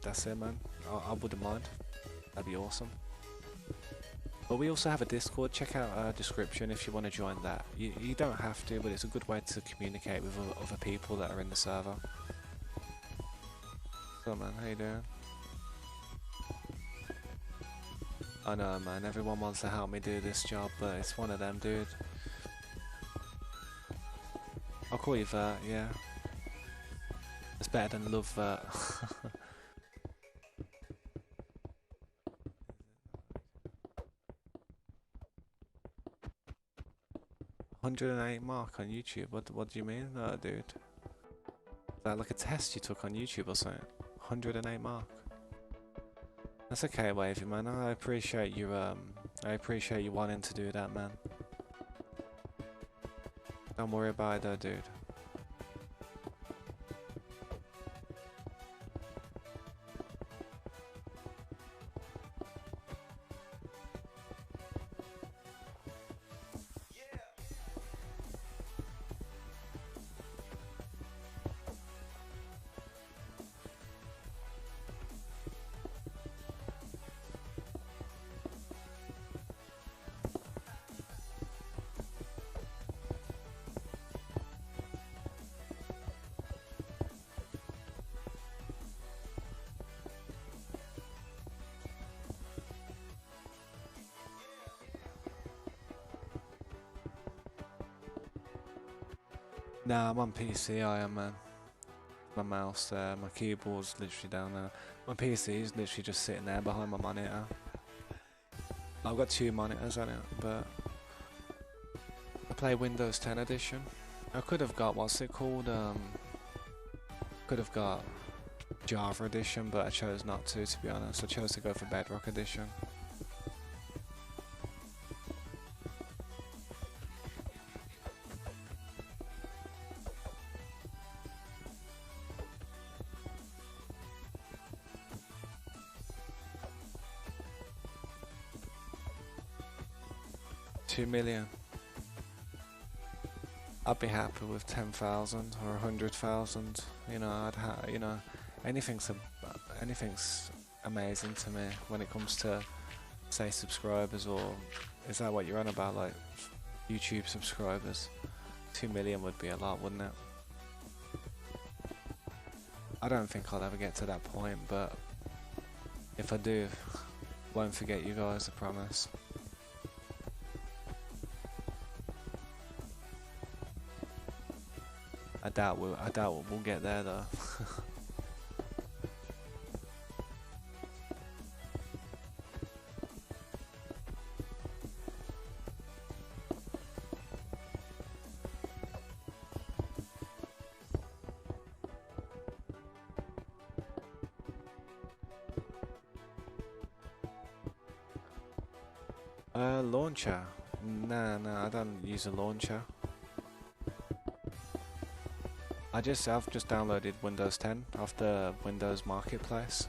that's it, man. I wouldn't mind. That'd be awesome. But we also have a Discord. Check out our description if you want to join that. You don't have to, but it's a good way to communicate with other people that are in the server. So, man, how you doing? I know, man. Everyone wants to help me do this job, but it's one of them, dude. I'll call you Vert, yeah. It's better than Love Vert. 108 mark on YouTube. What do you mean? No, dude. Is that like a test you took on YouTube or something? 108 mark. That's okay, Wavy, man. I appreciate you I appreciate you wanting to do that, man. Don't worry about it though, dude. Nah, I'm on PC, I am, man. My mouse there, my keyboard's literally down there. My PC is literally just sitting there behind my monitor. I've got two monitors on it, but I play Windows 10 edition. I could have got, what's it called? Could have got Java edition, but I chose not to be honest. I chose to go for Bedrock edition. $2 million. I'd be happy with 10,000 or 100,000. You know, anything's anything's amazing to me when it comes to, say, subscribers, or is that what you're on about, like YouTube subscribers? 2 million would be a lot, wouldn't it? I don't think I'll ever get to that point, but if I do, won't forget you guys, I promise. I doubt we'll get there though. Launcher? Nah, I don't use a launcher. I've just downloaded Windows 10 off the Windows Marketplace.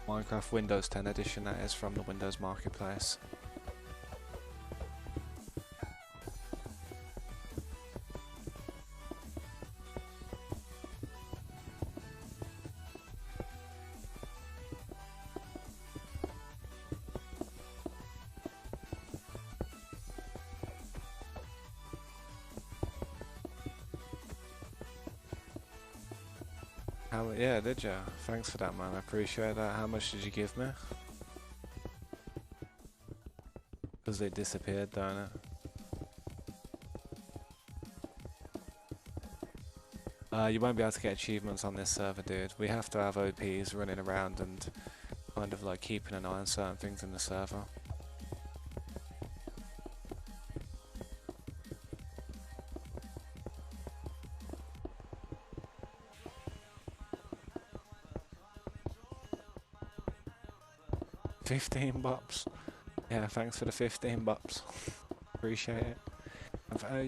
Minecraft Windows 10 edition, that is, from the Windows Marketplace. Yeah, did ya? Thanks for that, man. I appreciate that. How much did you give me? Because it disappeared, don't it? You won't be able to get achievements on this server, dude. We have to have OPs running around and kind of like keeping an eye on certain things in the server. $15. Yeah, thanks for the $15. Appreciate it.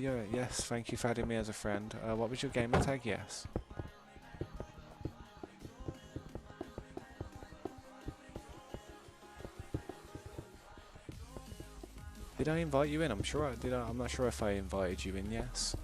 Yeah, yes, thank you for adding me as a friend. What was your gamer tag? Yes. Did I invite you in? I'm sure I did. I'm not sure if I invited you in. Yes.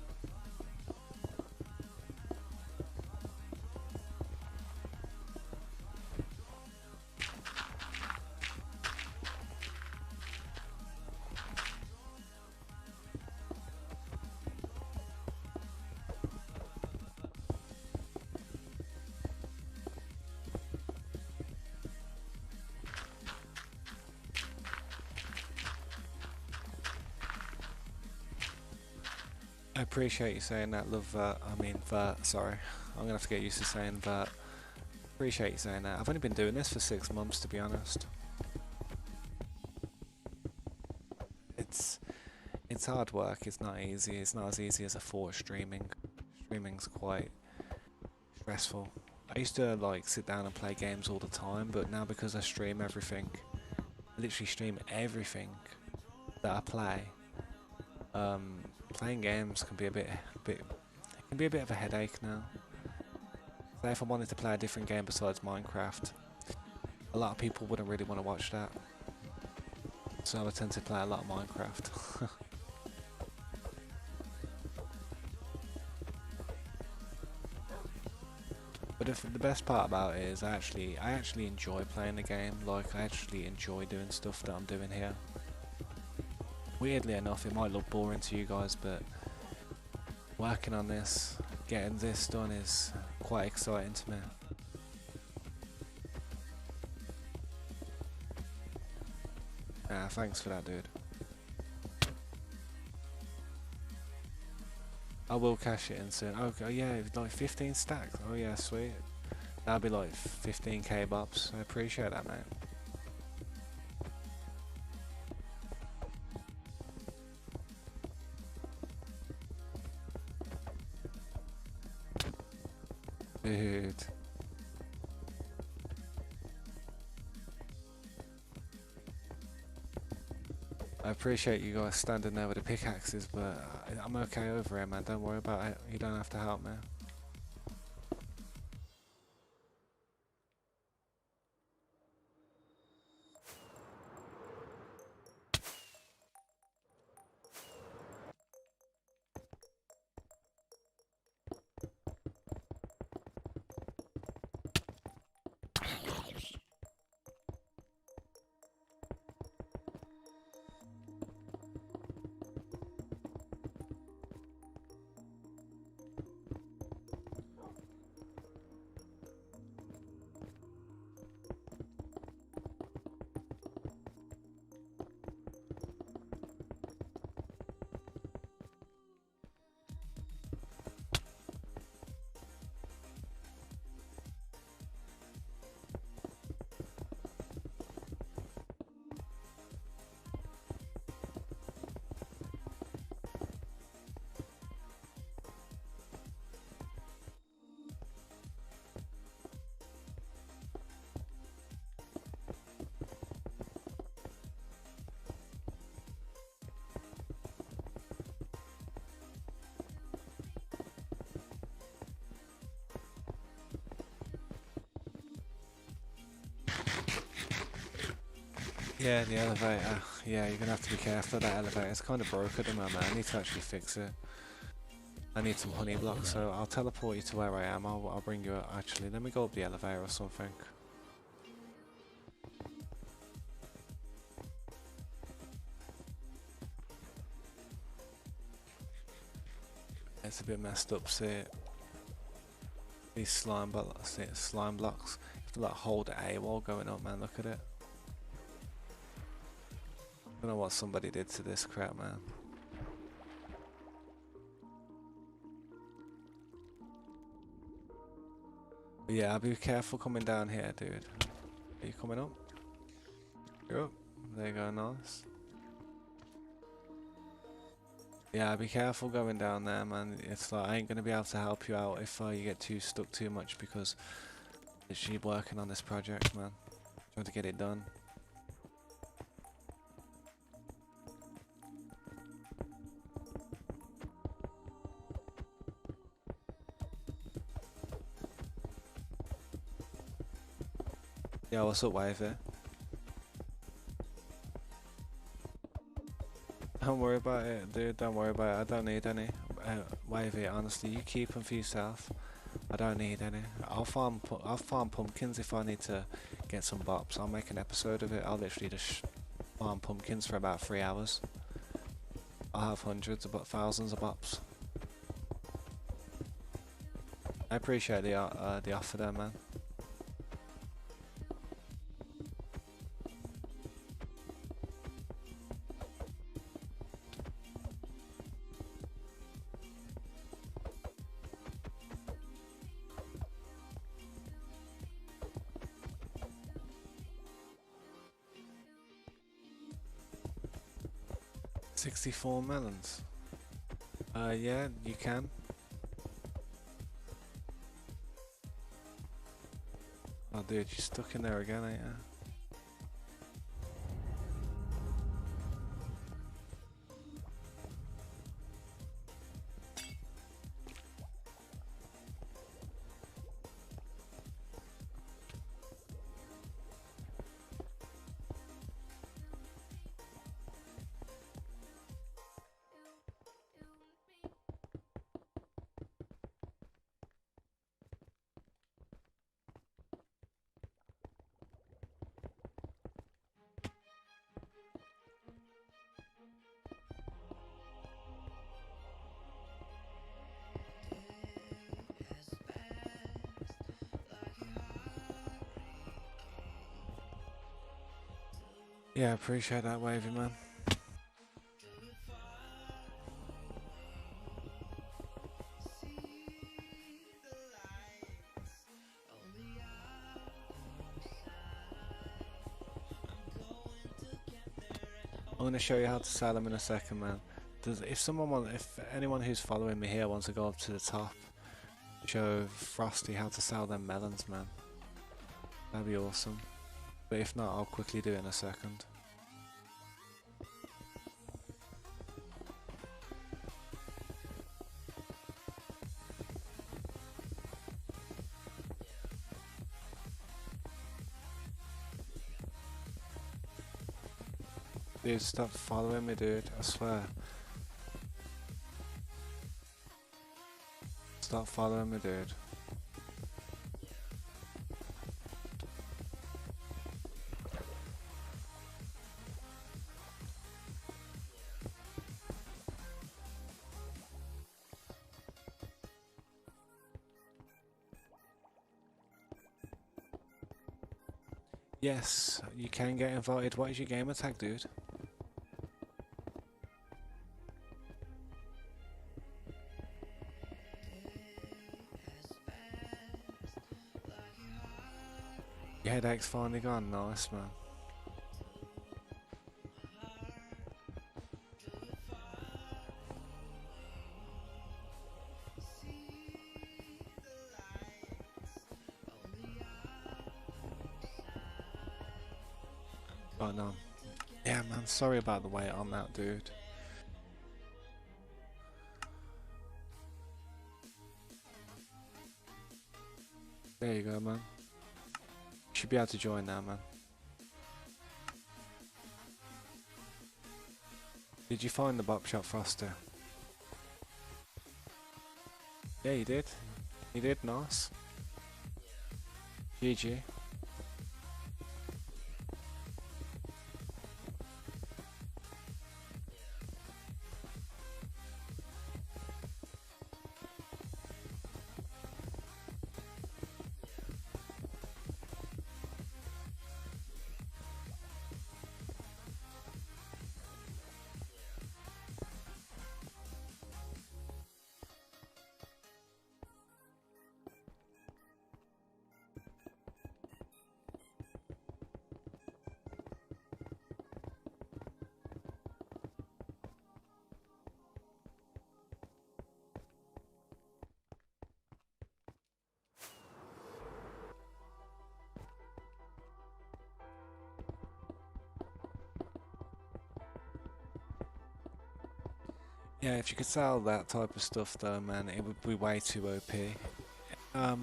I appreciate you saying that, love. Vert. Sorry, I'm gonna have to get used to saying Vert. Appreciate you saying that. I've only been doing this for 6 months, to be honest. It's hard work. It's not easy. It's not as easy as I thought. Streaming's quite stressful. I used to like sit down and play games all the time, but now because I stream everything, literally stream everything that I play. Playing games can be it can be a bit of a headache now. Say if I wanted to play a different game besides Minecraft, a lot of people wouldn't really want to watch that. So I tend to play a lot of Minecraft. But the best part about it is I actually enjoy playing the game. Like I actually enjoy doing stuff that I'm doing here. Weirdly enough, it might look boring to you guys, but working on this, getting this done is quite exciting to me. Thanks for that, dude. I will cash it in soon. Okay, yeah, like 15 stacks. Oh yeah, sweet. That'll be like 15k bops. I appreciate that, mate. Dude. I appreciate you guys standing there with the pickaxes, but I'm okay over here, man. Don't worry about it. You don't have to help me. Yeah, the elevator. Yeah, you're gonna have to be careful of that elevator. It's kind of broke at the moment. I need to actually fix it. I need some honey blocks, so I'll teleport you to where I am. I'll bring you up. Actually, let me go up the elevator or something. It's a bit messed up, see it? These slime blocks, see it? Slime blocks. You have to like hold A while going up, man. Look at it. I don't know what somebody did to this crap, man. But yeah, I'll be careful coming down here, dude. Are you coming up? You're up. There you go, nice. Yeah, be careful going down there, man. It's like I ain't gonna be able to help you out if you get too stuck too much because she's working on this project, man. Trying to get it done. Yeah, what's up, Wavy? Don't worry about it, dude. Don't worry about it. I don't need any. Wavy, honestly, you keep them for yourself. I don't need any. I'll farm pumpkins if I need to get some bops. I'll make an episode of it. I'll literally just farm pumpkins for about 3 hours. I'll have hundreds, about thousands of bops. I appreciate the offer there, man. $64 melons. Yeah, you can. Oh, dude, you're stuck in there again, ain't you? Yeah, appreciate that, Wavy man. I'm gonna show you how to sell them in a second, man. If anyone who's following me here wants to go up to the top, show Frosty how to sell them melons, man. That'd be awesome. But if not, I'll quickly do it in a second. Dude, stop following me, dude. I swear. Stop following me, dude. Yes, you can get invited. What is your gamer tag, dude? Your headache's finally gone. Nice, man. But no. Yeah, man. Sorry about the wait on that, dude. There you go, man. You should be able to join now, man. Did you find the bop shop, Froster? Yeah, you did. You did, nice. GG. Yeah, if you could sell that type of stuff though, man, it would be way too OP.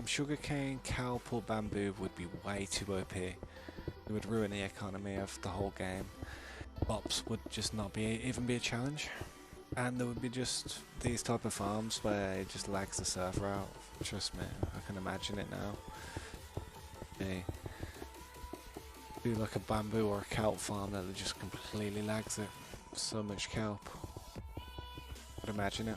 Sugarcane, kelp or bamboo would be way too OP. It would ruin the economy of the whole game. Bops would just not be even be a challenge. And there would be just these type of farms where it just lags the server out. Trust me, I can imagine it now. They do like a bamboo or a kelp farm that just completely lags it. So much kelp. I'd imagine it.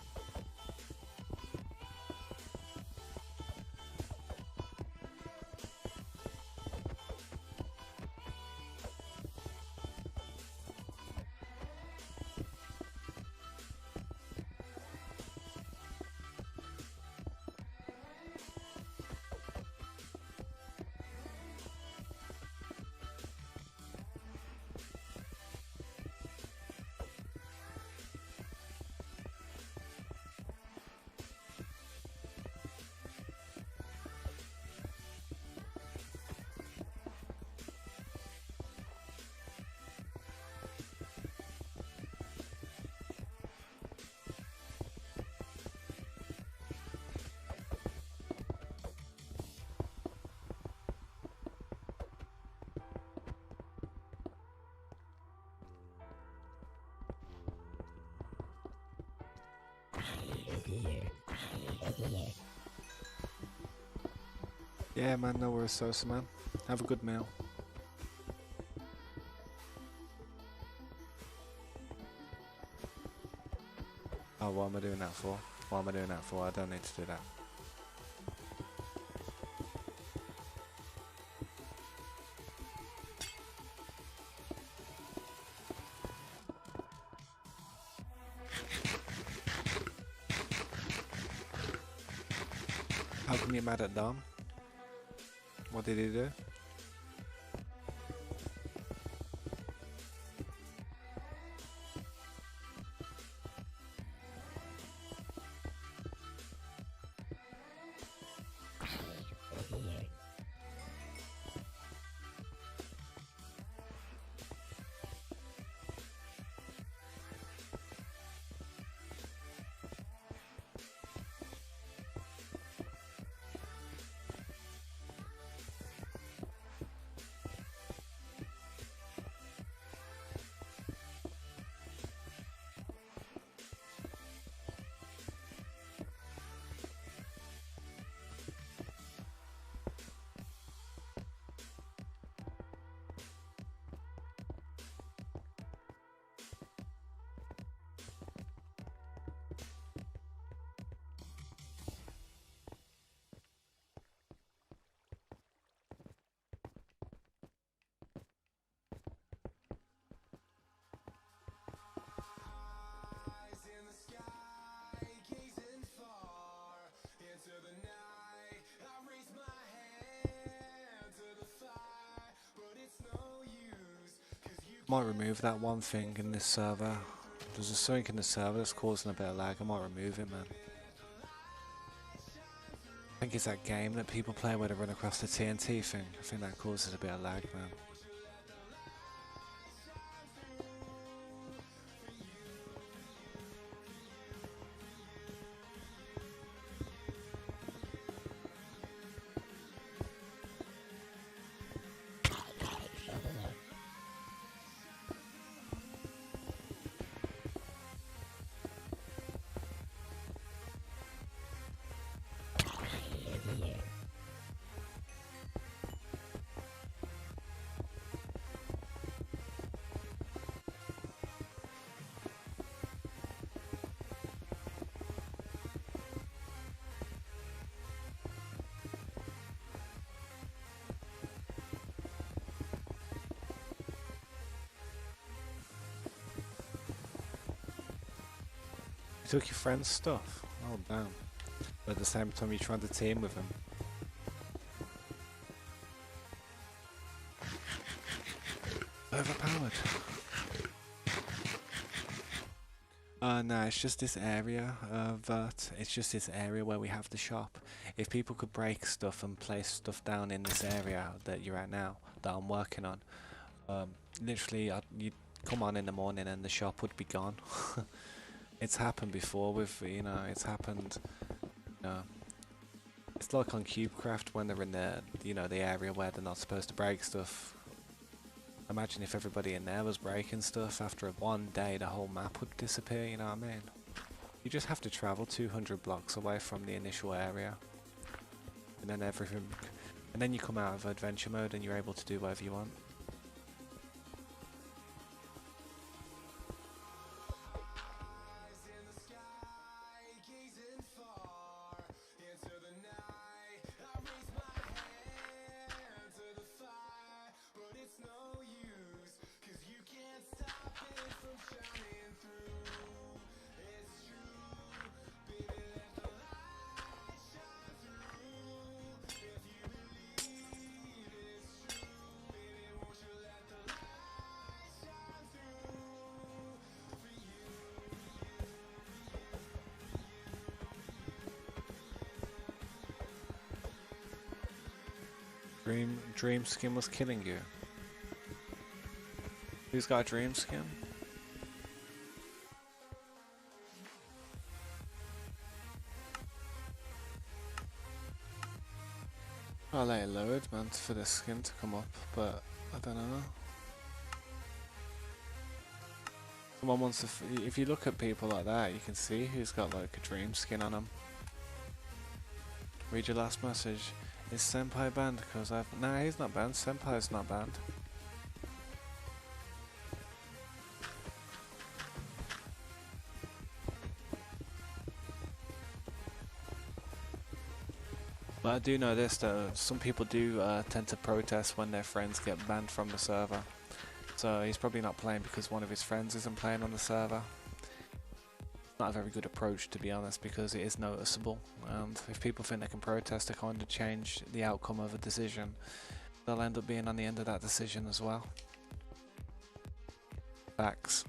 Yeah, man, no worries, Sosa, man. Have a good meal. Oh, what am I doing that for? What am I doing that for? I don't need to do that. How come you're mad at Dom? What did he do? Might remove that one thing in this server. There's a something in the server that's causing a bit of lag. I might remove it, man. I think it's that game that people play where they run across the TNT thing. I think that causes a bit of lag, man. You took your friend's stuff? Oh damn. But at the same time you tried to team with him. Overpowered. No, it's just this area of it's just this area where we have the shop. If people could break stuff and place stuff down in this area that you're at now, that I'm working on, literally you'd come on in the morning and the shop would be gone. It's happened before with, you know, it's happened, it's like on CubeCraft when they're in the, you know, the area where they're not supposed to break stuff. Imagine if everybody in there was breaking stuff, after one day the whole map would disappear, you know what I mean? You just have to travel 200 blocks away from the initial area. And then everything, and then you come out of adventure mode and you're able to do whatever you want. Dream skin was killing you. Who's got a dream skin? I'll let it load, man, for the skin to come up, but I don't know. Someone wants to. If you look at people like that, you can see who's got like a dream skin on them. Read your last message. Is Senpai banned? Because I've... Nah, he's not banned. Senpai's not banned. But I do know this, that some people do tend to protest when their friends get banned from the server. So he's probably not playing because one of his friends isn't playing on the server. not a very good approach, to be honest, because it is noticeable. And if people think they can protest to kind of change the outcome of a decision, they'll end up being on the end of that decision as well. Facts.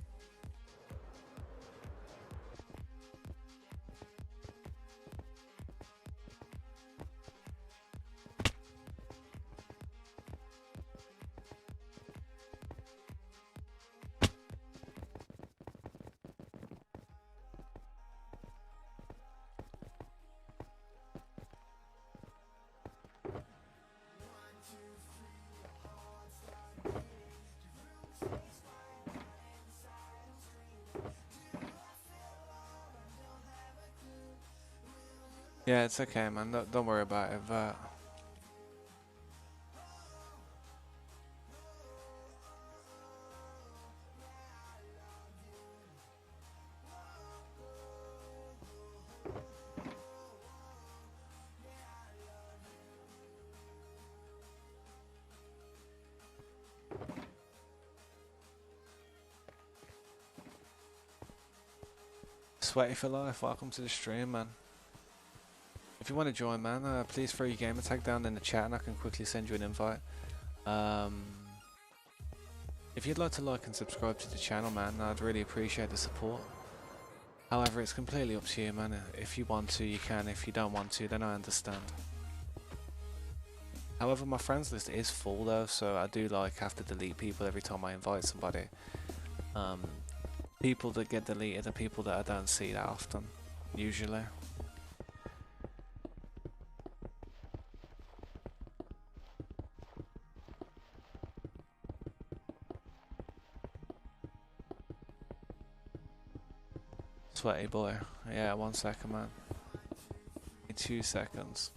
Yeah, it's okay, man. Don't worry about it. But Sweaty for life, welcome to the stream, man. If you want to join, man, please throw your gamer tag down in the chat and I can quickly send you an invite. If you'd like to like and subscribe to the channel, man, I'd really appreciate the support. However, it's completely up to you, man. If you want to, you can. If you don't want to, then I understand. However, my friends list is full though, so I do have to delete people every time I invite somebody. People that get deleted are people that I don't see that often, usually. Sweaty boy. Yeah, 1 second, man. 2 seconds.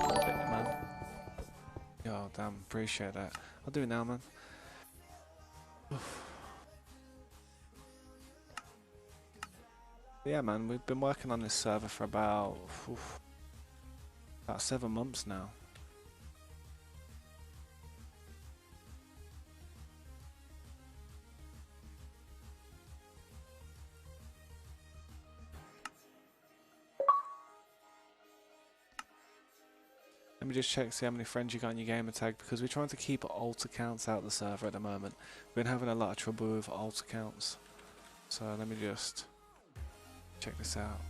Man. Yo, damn, appreciate that. I'll do it now, man. Yeah, man, we've been working on this server for about 7 months now. Let me just check, see how many friends you got on your gamer tag, because we're trying to keep alt accounts out of the server at the moment. We've been having a lot of trouble with alt accounts. So let me just check this out.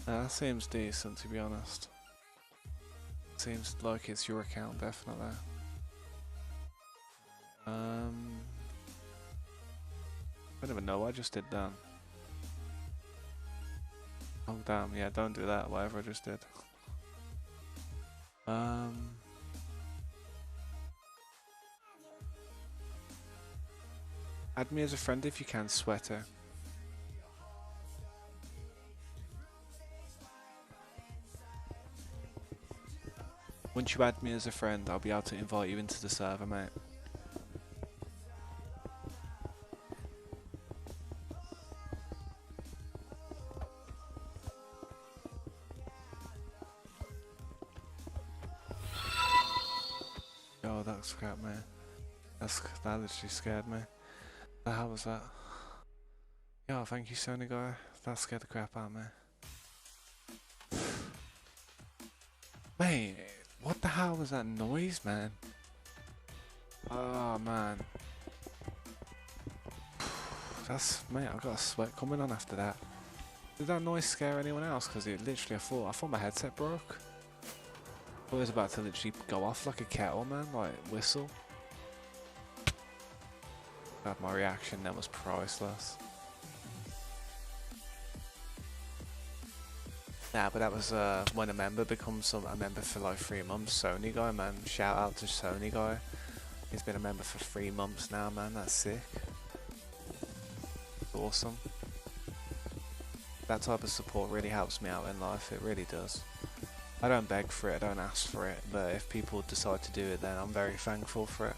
That seems decent, to be honest. Seems like it's your account, definitely. I don't even know what I just did then. Oh damn, yeah, don't do that, whatever I just did. Add me as a friend if you can, Sweater. Once you add me as a friend, I'll be able to invite you into the server, mate. Oh, that scared me. That literally scared me. The hell was that? Yo, thank you, Sony guy. That scared the crap out of me. Mate, what the hell was that noise, man? Oh, man. Mate, I got a sweat coming on after that. Did that noise scare anyone else? Because it literally, I thought my headset broke. I thought it was about to literally go off like a kettle, man, like whistle. God, my reaction then was priceless. Nah, but that was when a member becomes a member for like 3 months. Sony guy, man. Shout out to Sony guy. He's been a member for 3 months now, man. That's sick. Awesome. That type of support really helps me out in life. It really does. I don't beg for it, I don't ask for it, but if people decide to do it, then I'm very thankful for it.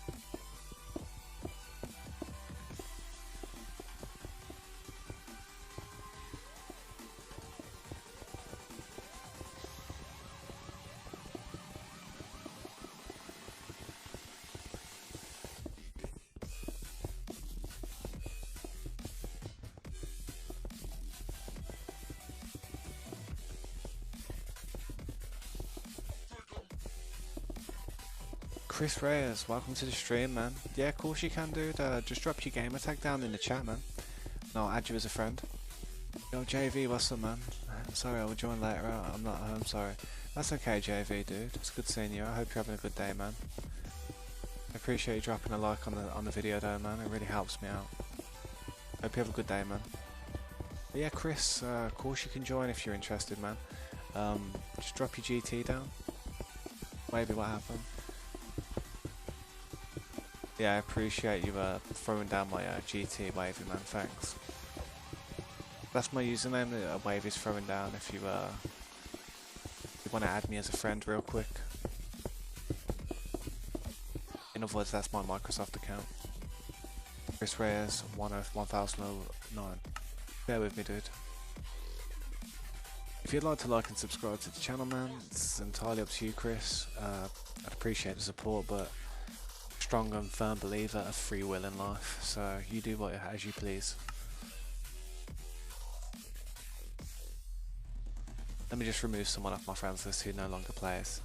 Chris Reyes, welcome to the stream, man. Yeah, of course you can, dude. Just drop your gamer tag down in the chat, man. And I'll add you as a friend. Yo, JV, what's up, man? Sorry, I will join later. I'm not home, sorry. That's okay, JV, dude. It's good seeing you. I hope you're having a good day, man. I appreciate you dropping a like on the video, though, man. It really helps me out. Hope you have a good day, man. But yeah, Chris, of course you can join if you're interested, man. Just drop your GT down. Maybe what happened. Yeah, I appreciate you throwing down my GT Wavy, man. Thanks. That's my username that Wavy's throwing down if you want to add me as a friend real quick. In other words, that's my Microsoft account. Chris Reyes 1009. Bear with me, dude. If you'd like to like and subscribe to the channel, man, it's entirely up to you, Chris. I'd appreciate the support, but strong and firm believer of free will in life, so you do what as you please. Let me just remove someone off my friends list who no longer plays.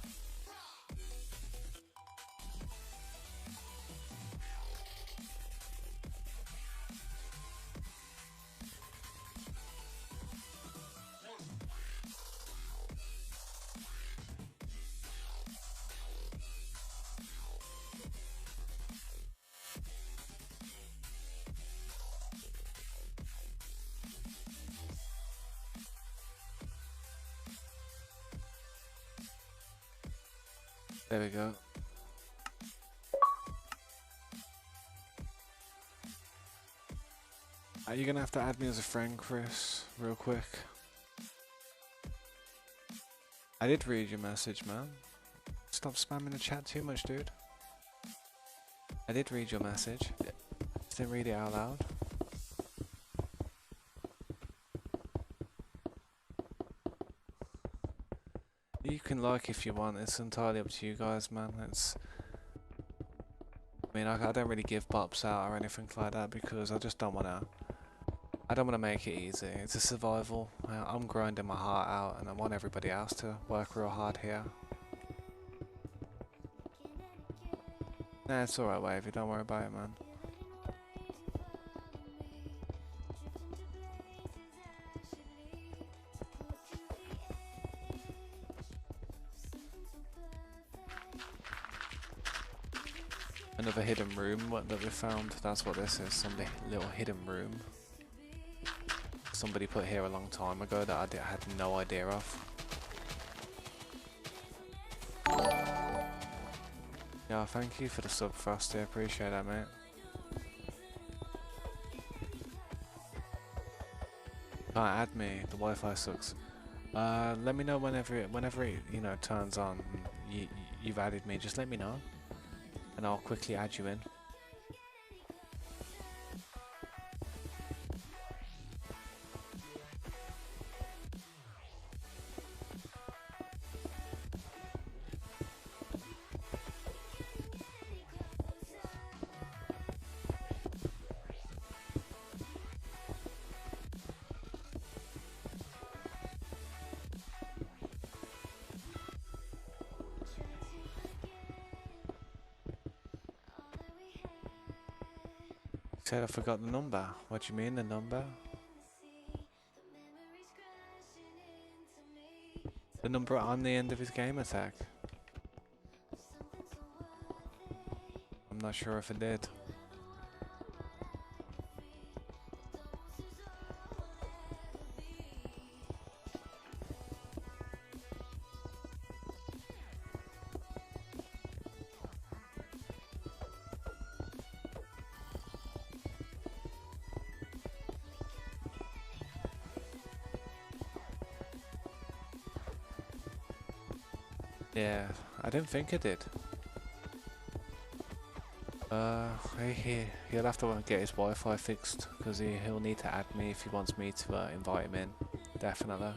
There we go. Are you gonna have to add me as a friend, Chris, real quick? I did read your message, man. Stop spamming the chat too much, dude. I did read your message. Just didn't read it out loud. You can like if you want, it's entirely up to you guys, man. I mean, I don't really give bops out or anything like that because I just don't wanna make it easy. It's a survival. I'm grinding my heart out and I want everybody else to work real hard here. Nah, it's alright, Wavy, don't worry about it, man. Another hidden room that we found. That's what this is, some little hidden room. Somebody put here a long time ago that I had no idea of. Yeah, thank you for the sub, Frosty. I appreciate that, mate. Can't add me. The Wi-Fi sucks. Let me know whenever it you know turns on. You've added me. Just let me know, and I'll quickly add you in. Said I forgot the number. What do you mean the number? The number on the end of his game attack. I'm not sure if it did. Yeah, I didn't think it did. He'll have to get his Wi-Fi fixed because he'll need to add me if he wants me to invite him in. Definitely.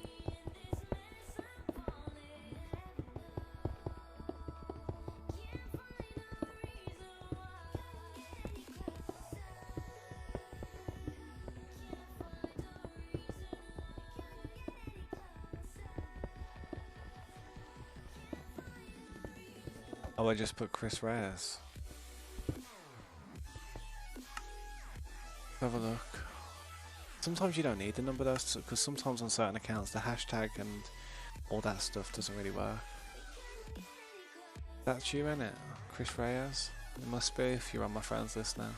Oh, I just put Chris Reyes. Have a look. Sometimes you don't need the number though, because sometimes on certain accounts the hashtag and all that stuff doesn't really work. That's you, innit? Chris Reyes? It must be if you're on my friends list now.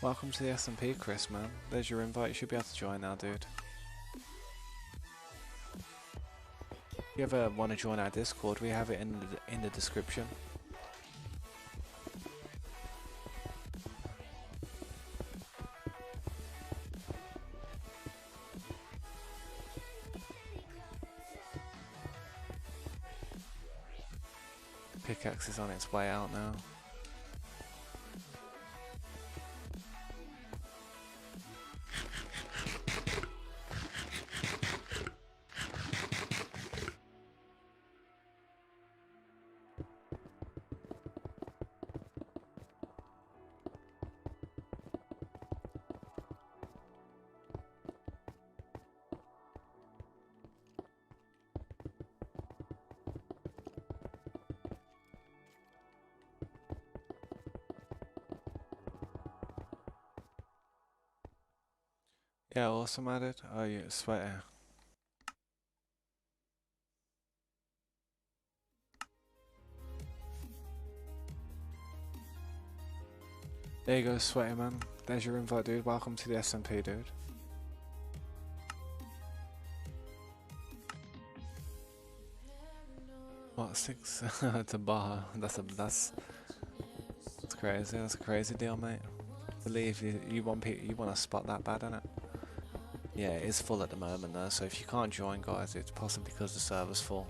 Welcome to the SMP, Chris, man. There's your invite. You should be able to join now, dude. If you ever want to join our Discord, we have it in the description. Pickaxe is on its way out now. Yeah, awesome at it. Oh, yeah, sweater. There you go, sweater man. There's your invite, dude. Welcome to the SMP, dude. What, 6 to bar? That's crazy. That's a crazy deal, mate. Believe you want to spot that bad, innit? Yeah, it is full at the moment though. So if you can't join, guys, it's possibly because the server's full.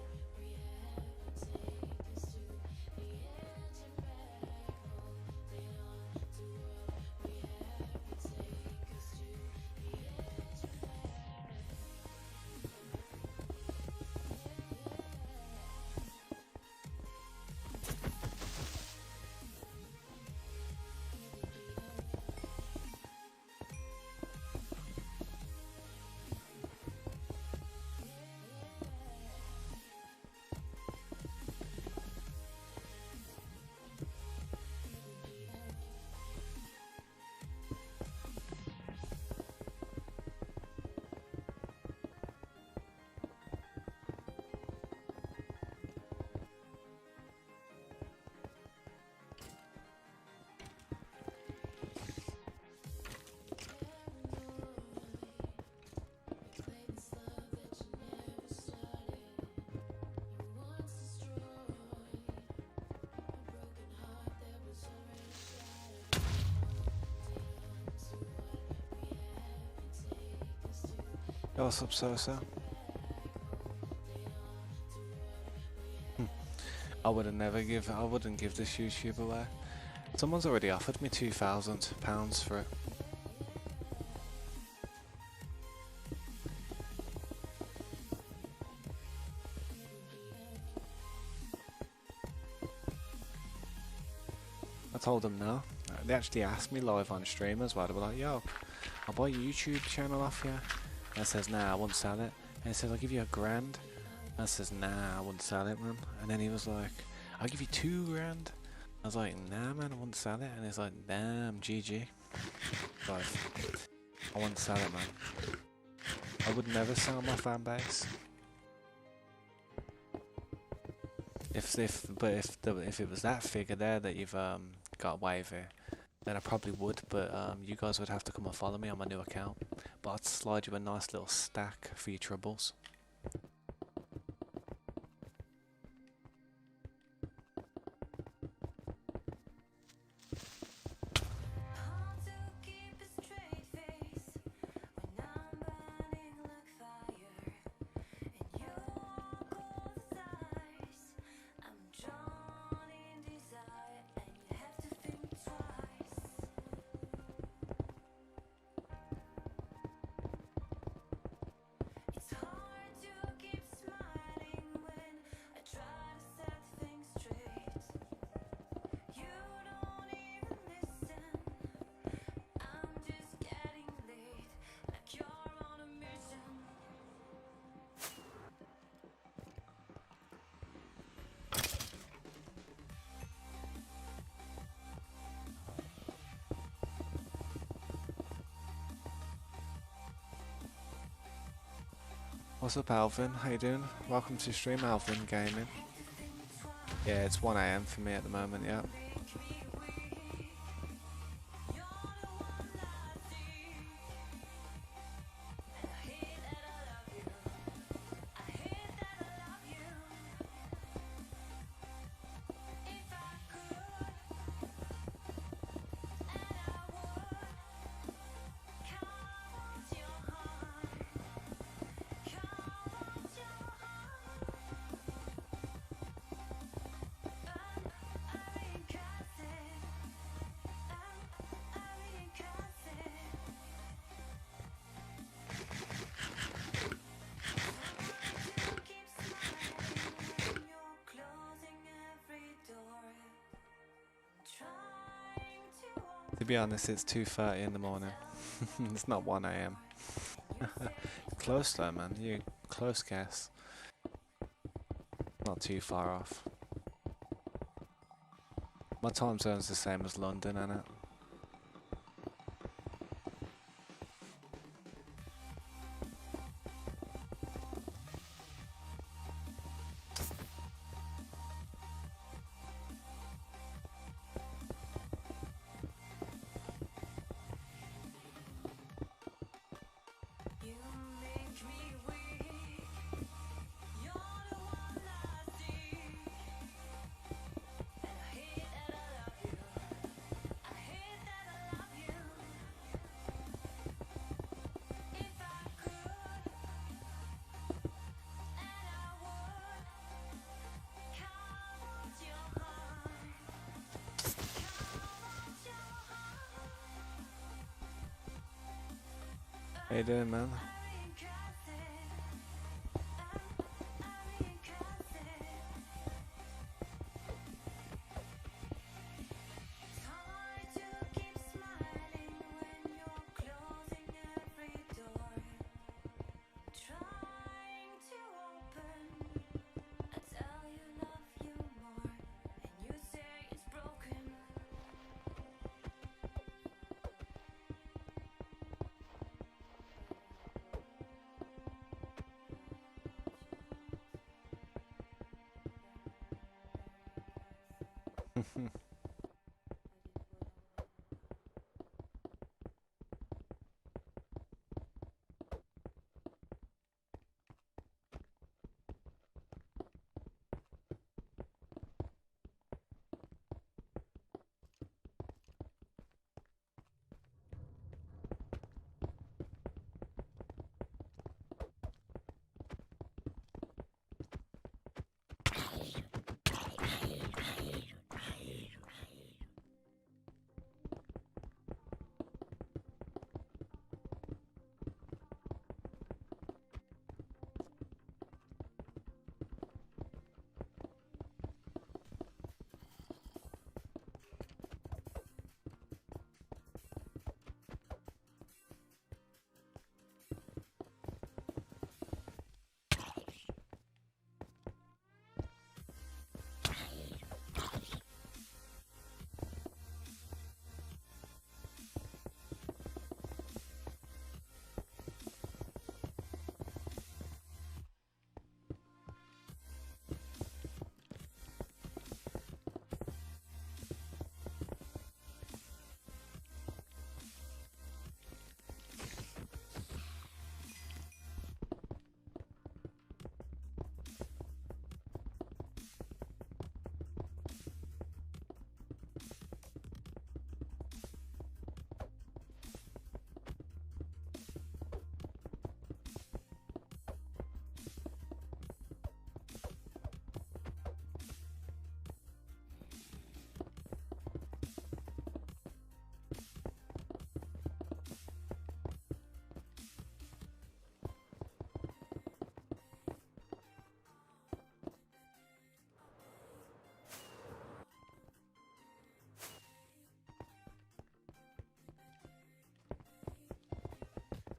Yo, what's up, Sosa? I wouldn't give this YouTube away. Someone's already offered me £2,000 for it. I told them no. They actually asked me live on stream as well. They were like, yo, I'll buy your YouTube channel off you. And I says, nah, I won't sell it. And he says, I'll give you £1,000. I says, nah, I wouldn't sell it, man. And then he was like, I'll give you £2,000. I was like, nah, man, I wouldn't sell it. And he's like, damn, GG. Like, I wouldn't sell it, man. I would never sell my fan base. If it was that figure there that you've got away with it, then I probably would. But you guys would have to come and follow me on my new account. But I'd slide you a nice little stack for your troubles. What's up, Alvin? How you doing? Welcome to stream, Alvin Gaming. Yeah, it's 1 a.m. for me at the moment, yeah. To be honest, it's 2:30 in the morning. It's not 1 a.m. Close though, man. You close guess. Not too far off. My time zone's the same as London, innit? How you doing, man?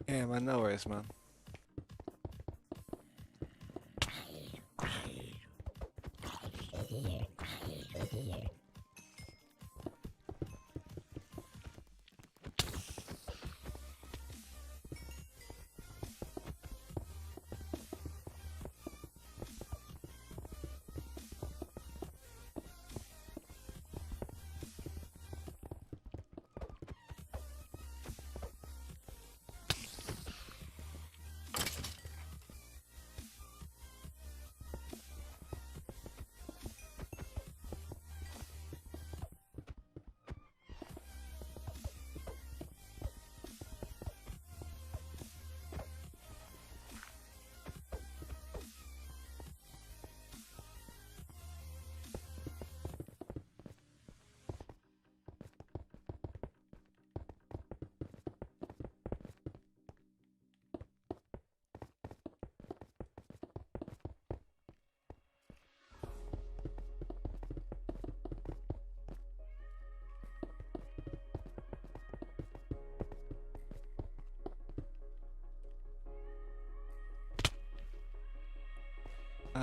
Yeah, man, no worries, man.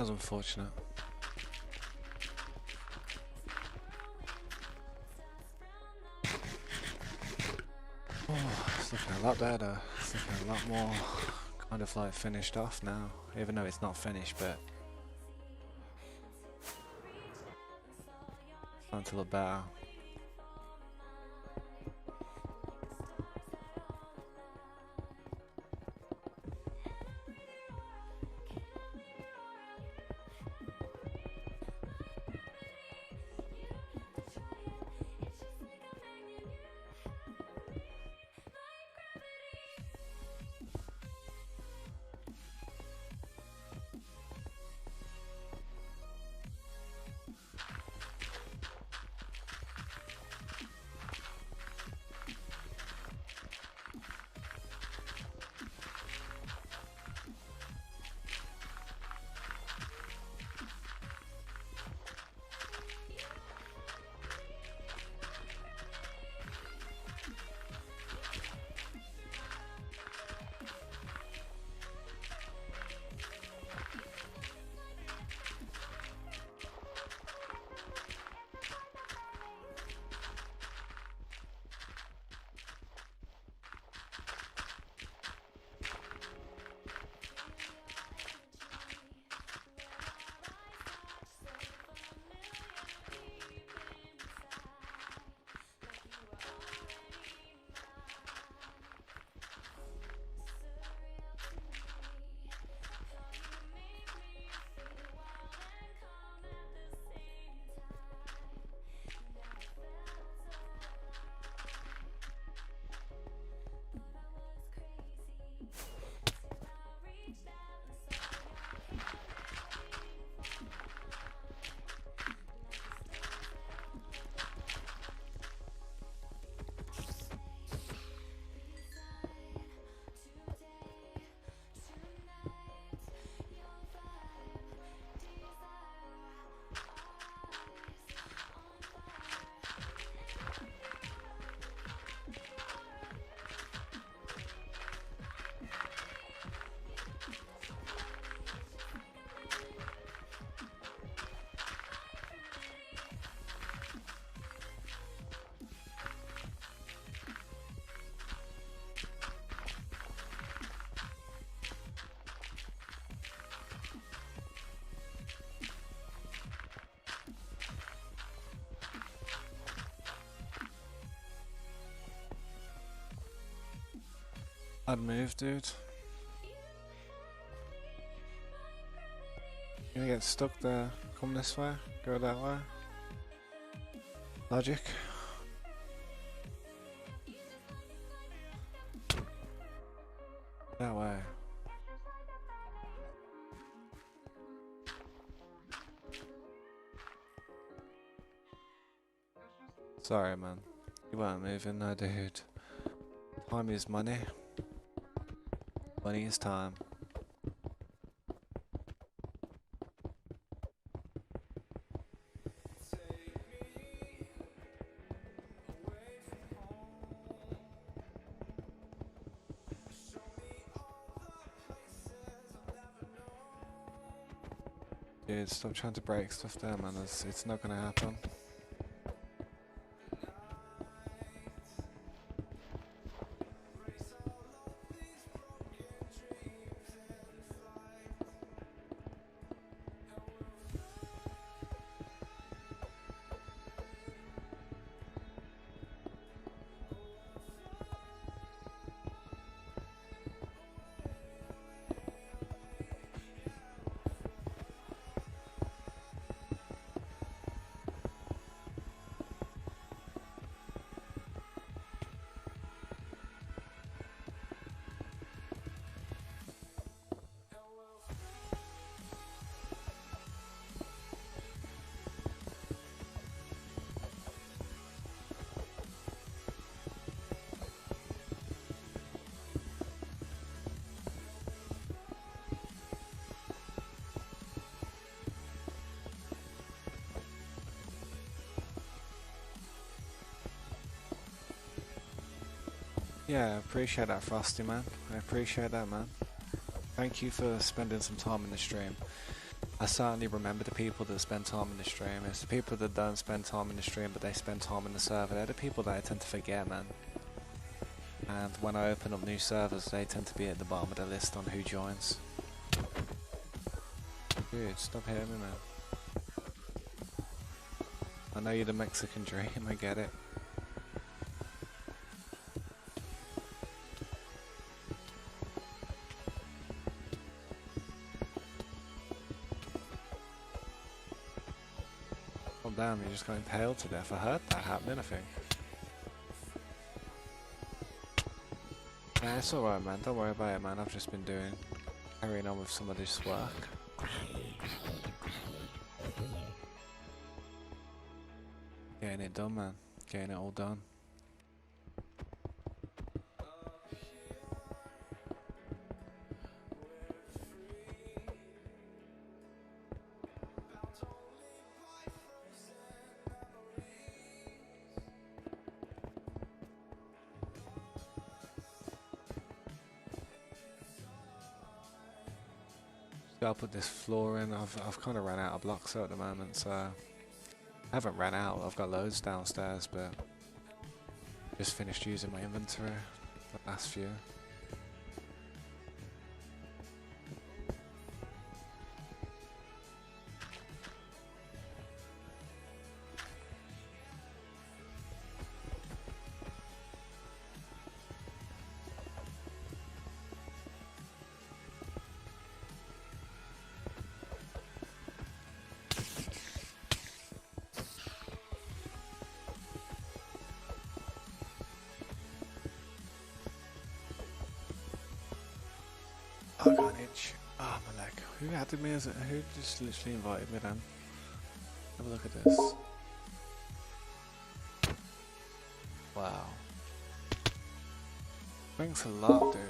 That was unfortunate. Oh, it's looking a lot better. It's looking a lot more kind of like finished off now, even though it's not finished, but it's starting to look better. I'd move, dude. You're gonna get stuck there. Come this way, go that way. Logic. That way. Sorry, man. You weren't moving, no, dude. Time is money. Money is time. Dude, stop trying to break stuff there, man. It's not gonna happen. Yeah, I appreciate that, Frosty, man. I appreciate that, man. Thank you for spending some time in the stream. I certainly remember the people that spend time in the stream. It's the people that don't spend time in the stream, but they spend time in the server. They're the people that I tend to forget, man. And when I open up new servers, they tend to be at the bottom of the list on who joins. Dude, stop hitting me, man. I know you're the Mexican dream, I get it. Oh damn, you're just going impaled to death. I heard that happening, I think. Yeah, it's alright, man. Don't worry about it, man. I've just been carrying on with some of this work. Getting it done, man. Getting it all done. Gotta put this floor in. I've kind of ran out of blocks at the moment, so I haven't ran out. I've got loads downstairs, but just finished using my inventory. The last few. I can't itch. Oh, my leg. Who added me as a, who just literally invited me then? Have a look at this. Wow. Thanks a lot, dude.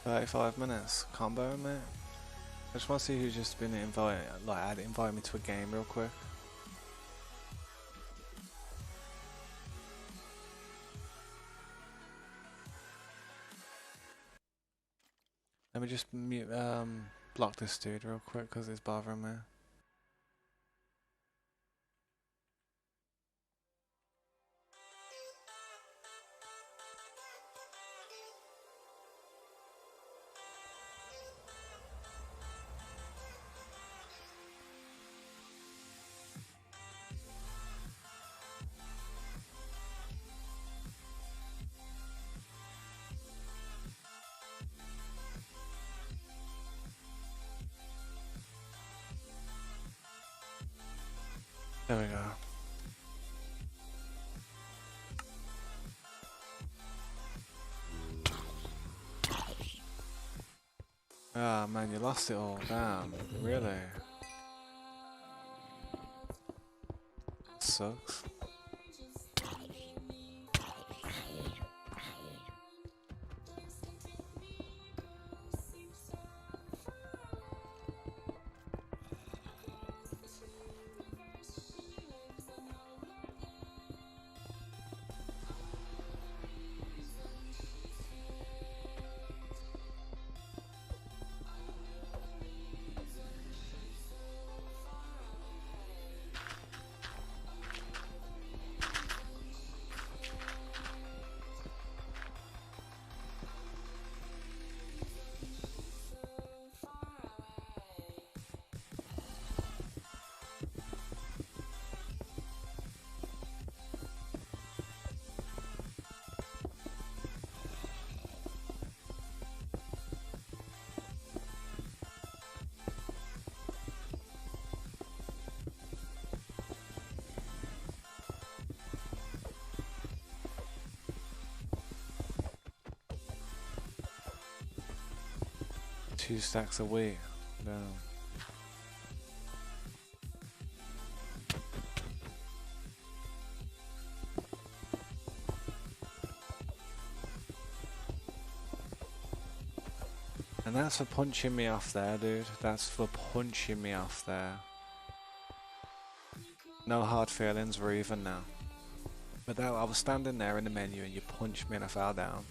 $35 combo, mate. I just want to see who's just been invited, like, invite me to a game real quick. Let me just mute, block this dude real quick because it's bothering me. There we go. Ah, man, you lost it all. Damn, really? Sucks. Two stacks of wheat. No. And that's for punching me off there, dude. That's for punching me off there. No hard feelings, we're even now. But that, I was standing there in the menu and you punched me and I fell down.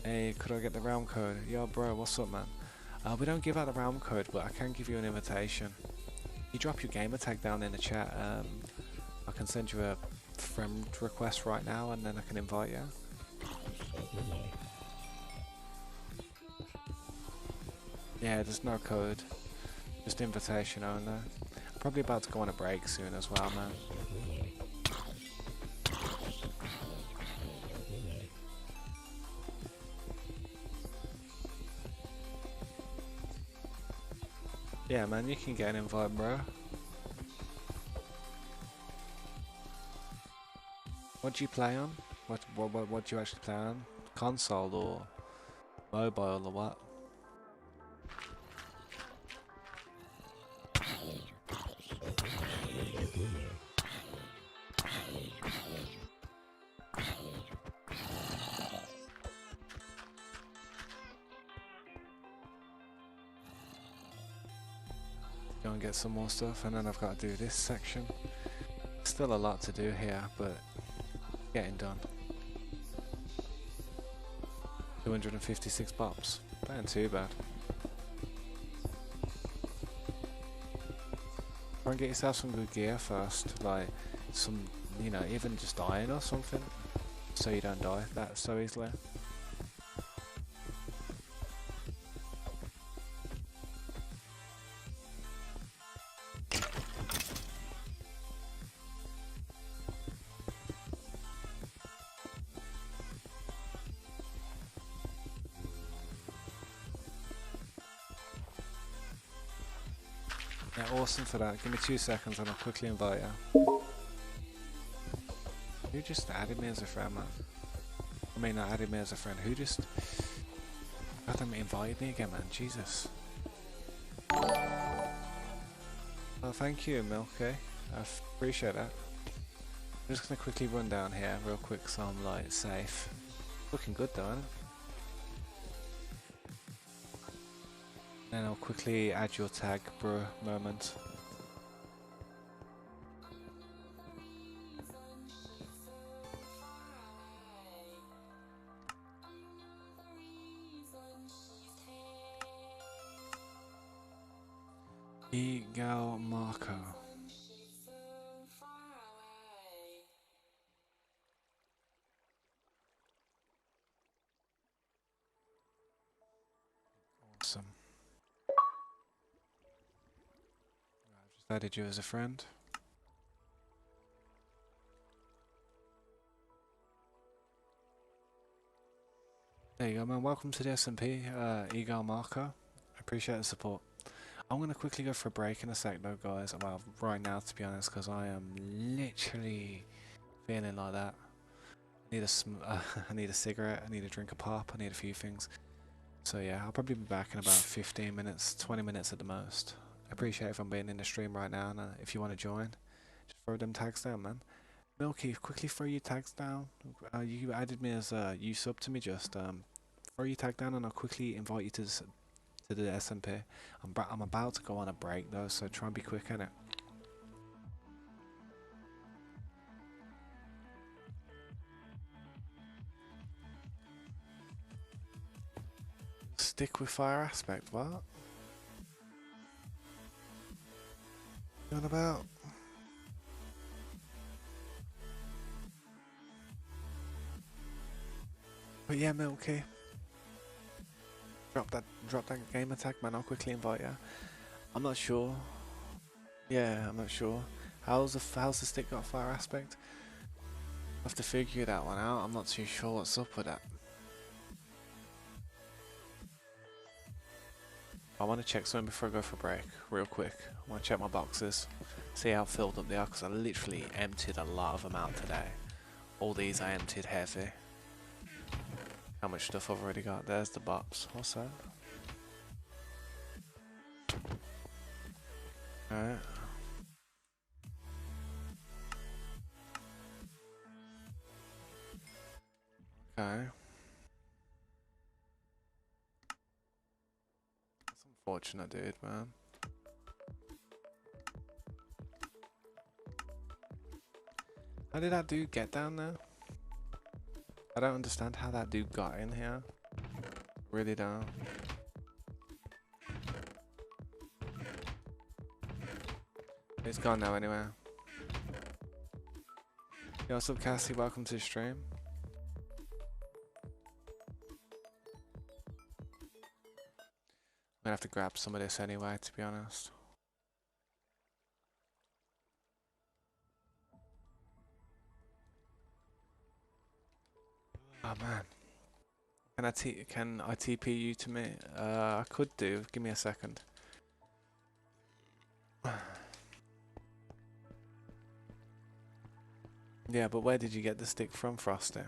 Hey, could I get the realm code? Yo, bro, what's up, man? We don't give out the realm code, but I can give you an invitation. You drop your gamer tag down in the chat. I can send you a friend request right now, and then I can invite you. Yeah, there's no code, just invitation only. Probably about to go on a break soon as well, man. Yeah, man, you can get an invite, bro. What do you play on? What do you actually play on? Console or mobile or what? Go and get some more stuff, and then I've got to do this section. Still a lot to do here, but getting done. 256 bops. That ain't too bad. Try and get yourself some good gear first, like some, you know, even just iron or something, so you don't die that so easily. Yeah, awesome for that. Give me 2 seconds and I'll quickly invite you. Who just added me as a friend, man? I mean, not added me as a friend. Who just... goddamn invited me again, man. Jesus. Oh, thank you, Milky. I appreciate that. I'm just gonna quickly run down here real quick so I'm, like, safe. Looking good, though, isn't it? Then I'll quickly add your tag, bro, moment. Egal Marco. Awesome. I've just added you as a friend. There you go, man. Welcome to the SMP, Egal Marco. I appreciate the support. I'm gonna quickly go for a break in a sec, though, guys. Well, right now, to be honest, because I am literally feeling like that. I need I need a cigarette. I need a drink of pop. I need a few things. So yeah, I'll probably be back in about 15 minutes, 20 minutes at the most. I appreciate if I'm being in the stream right now, and if you want to join, just throw them tags down, man. Milky, quickly throw your tags down. You added me as you sub to me. Just throw your tag down, and I'll quickly invite you to the SMP. I'm about to go on a break though, so try and be quick in it. Stick with fire aspect. What? You on about? But yeah, Milky. Drop that game attack, man. I'll quickly invite you. I'm not sure. Yeah, I'm not sure. How's the stick got fire aspect? I have to figure that one out. I'm not too sure what's up with that. I want to check something before I go for a break, real quick. I want to check my boxes, see how filled up they are, because I literally emptied a lot of them out today. All these I emptied heavy. How much stuff I've already got. There's the box. What's that? Alright. Okay. Fortunate dude, man. How did that dude get down there? I don't understand how that dude got in here. Really don't. He's gone now anyway. Yo, what's up, Cassie? Welcome to the stream. I'm gonna have to grab some of this anyway, to be honest. Oh man. Can I TP you to me? I could do. Give me a second. Yeah, but where did you get the stick from, Frosty?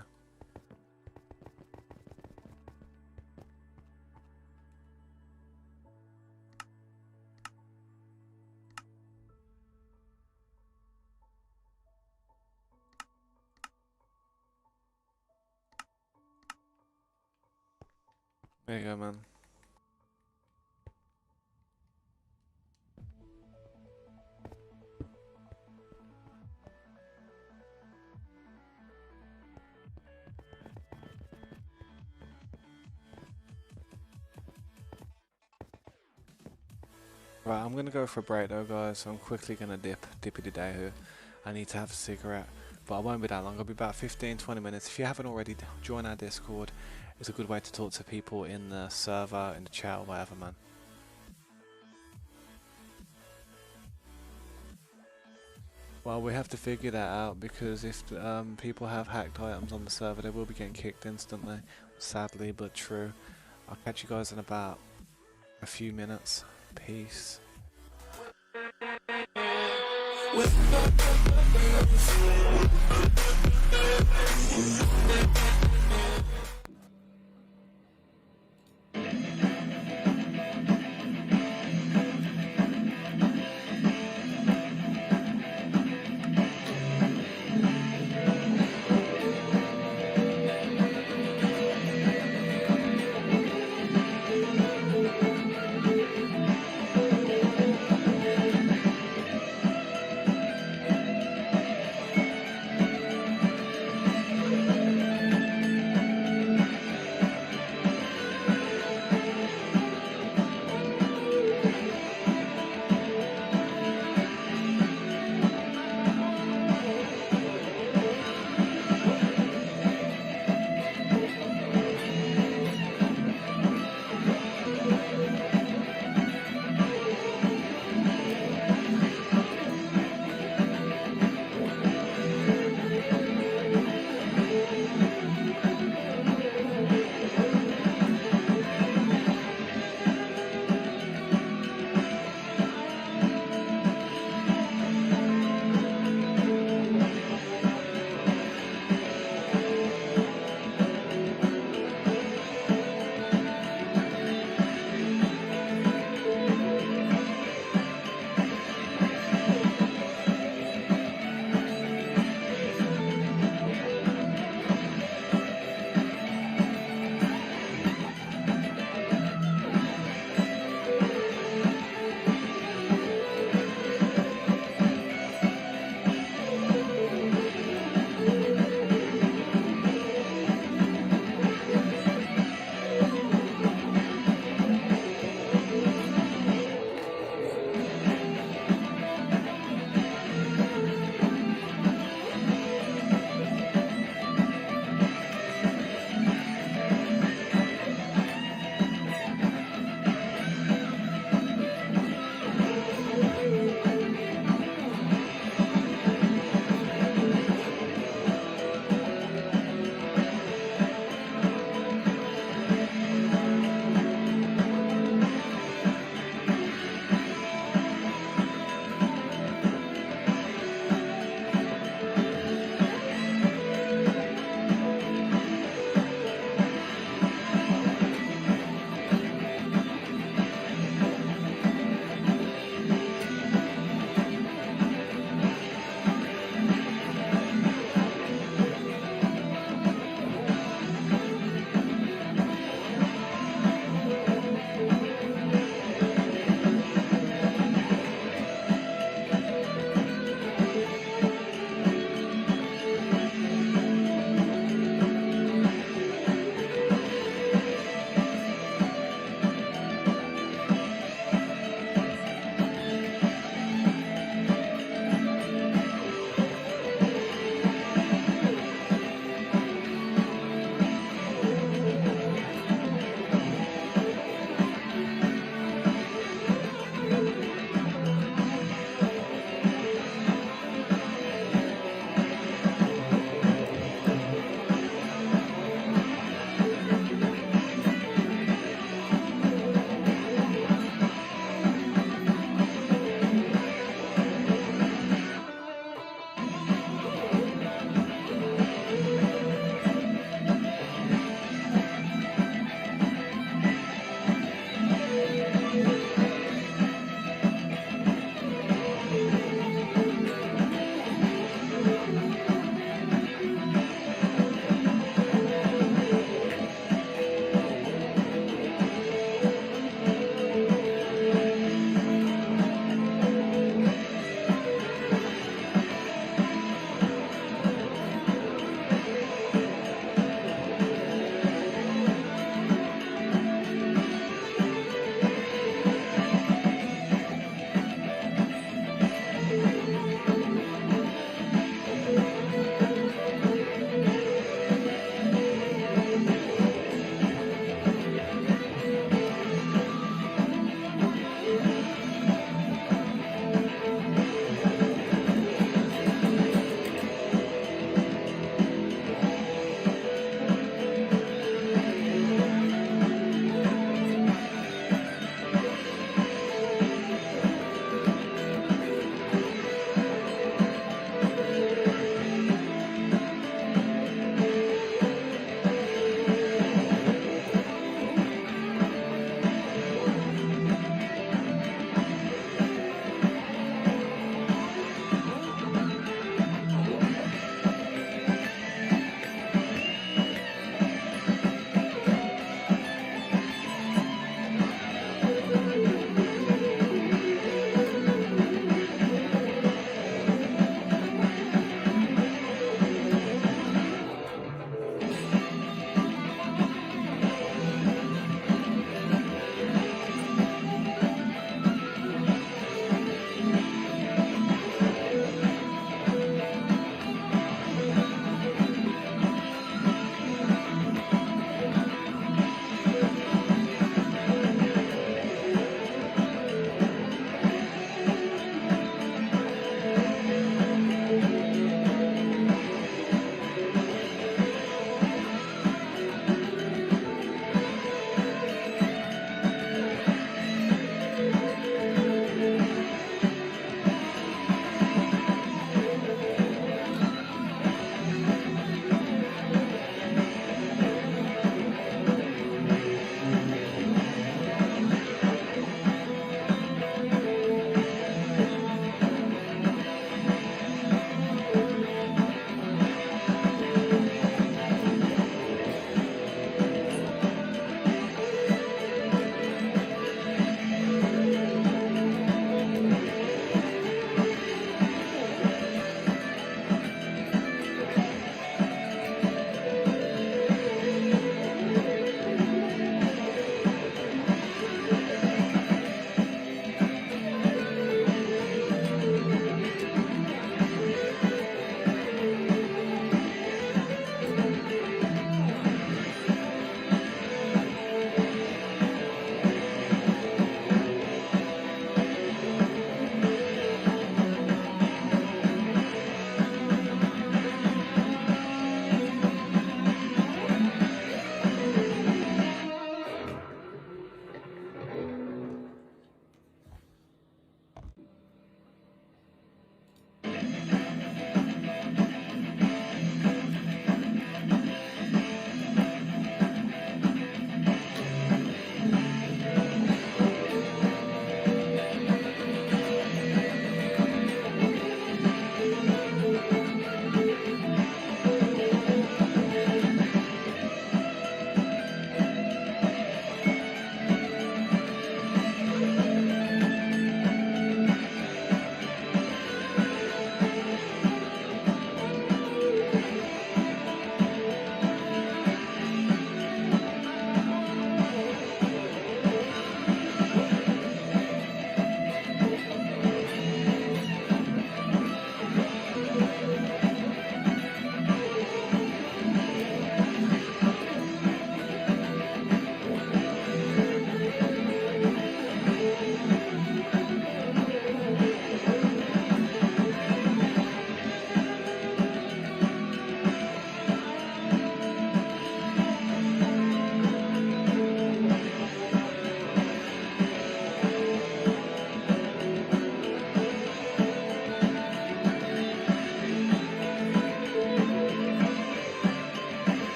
There you go, man. Right, I'm gonna go for a break though, guys. So I'm quickly gonna dippity day here. I need to have a cigarette, but I won't be that long. I'll be about 15-20 minutes. If you haven't already, join our Discord. It's a good way to talk to people in the server, in the chat, or whatever, man. Well, we have to figure that out because if people have hacked items on the server, they will be getting kicked instantly. Sadly, but true. I'll catch you guys in about a few minutes. Peace.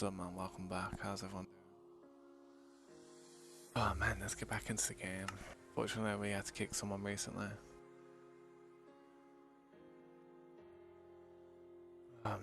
What's up, man? Welcome back. How's everyone? Oh man, let's get back into the game. Fortunately, we had to kick someone recently. Oh man.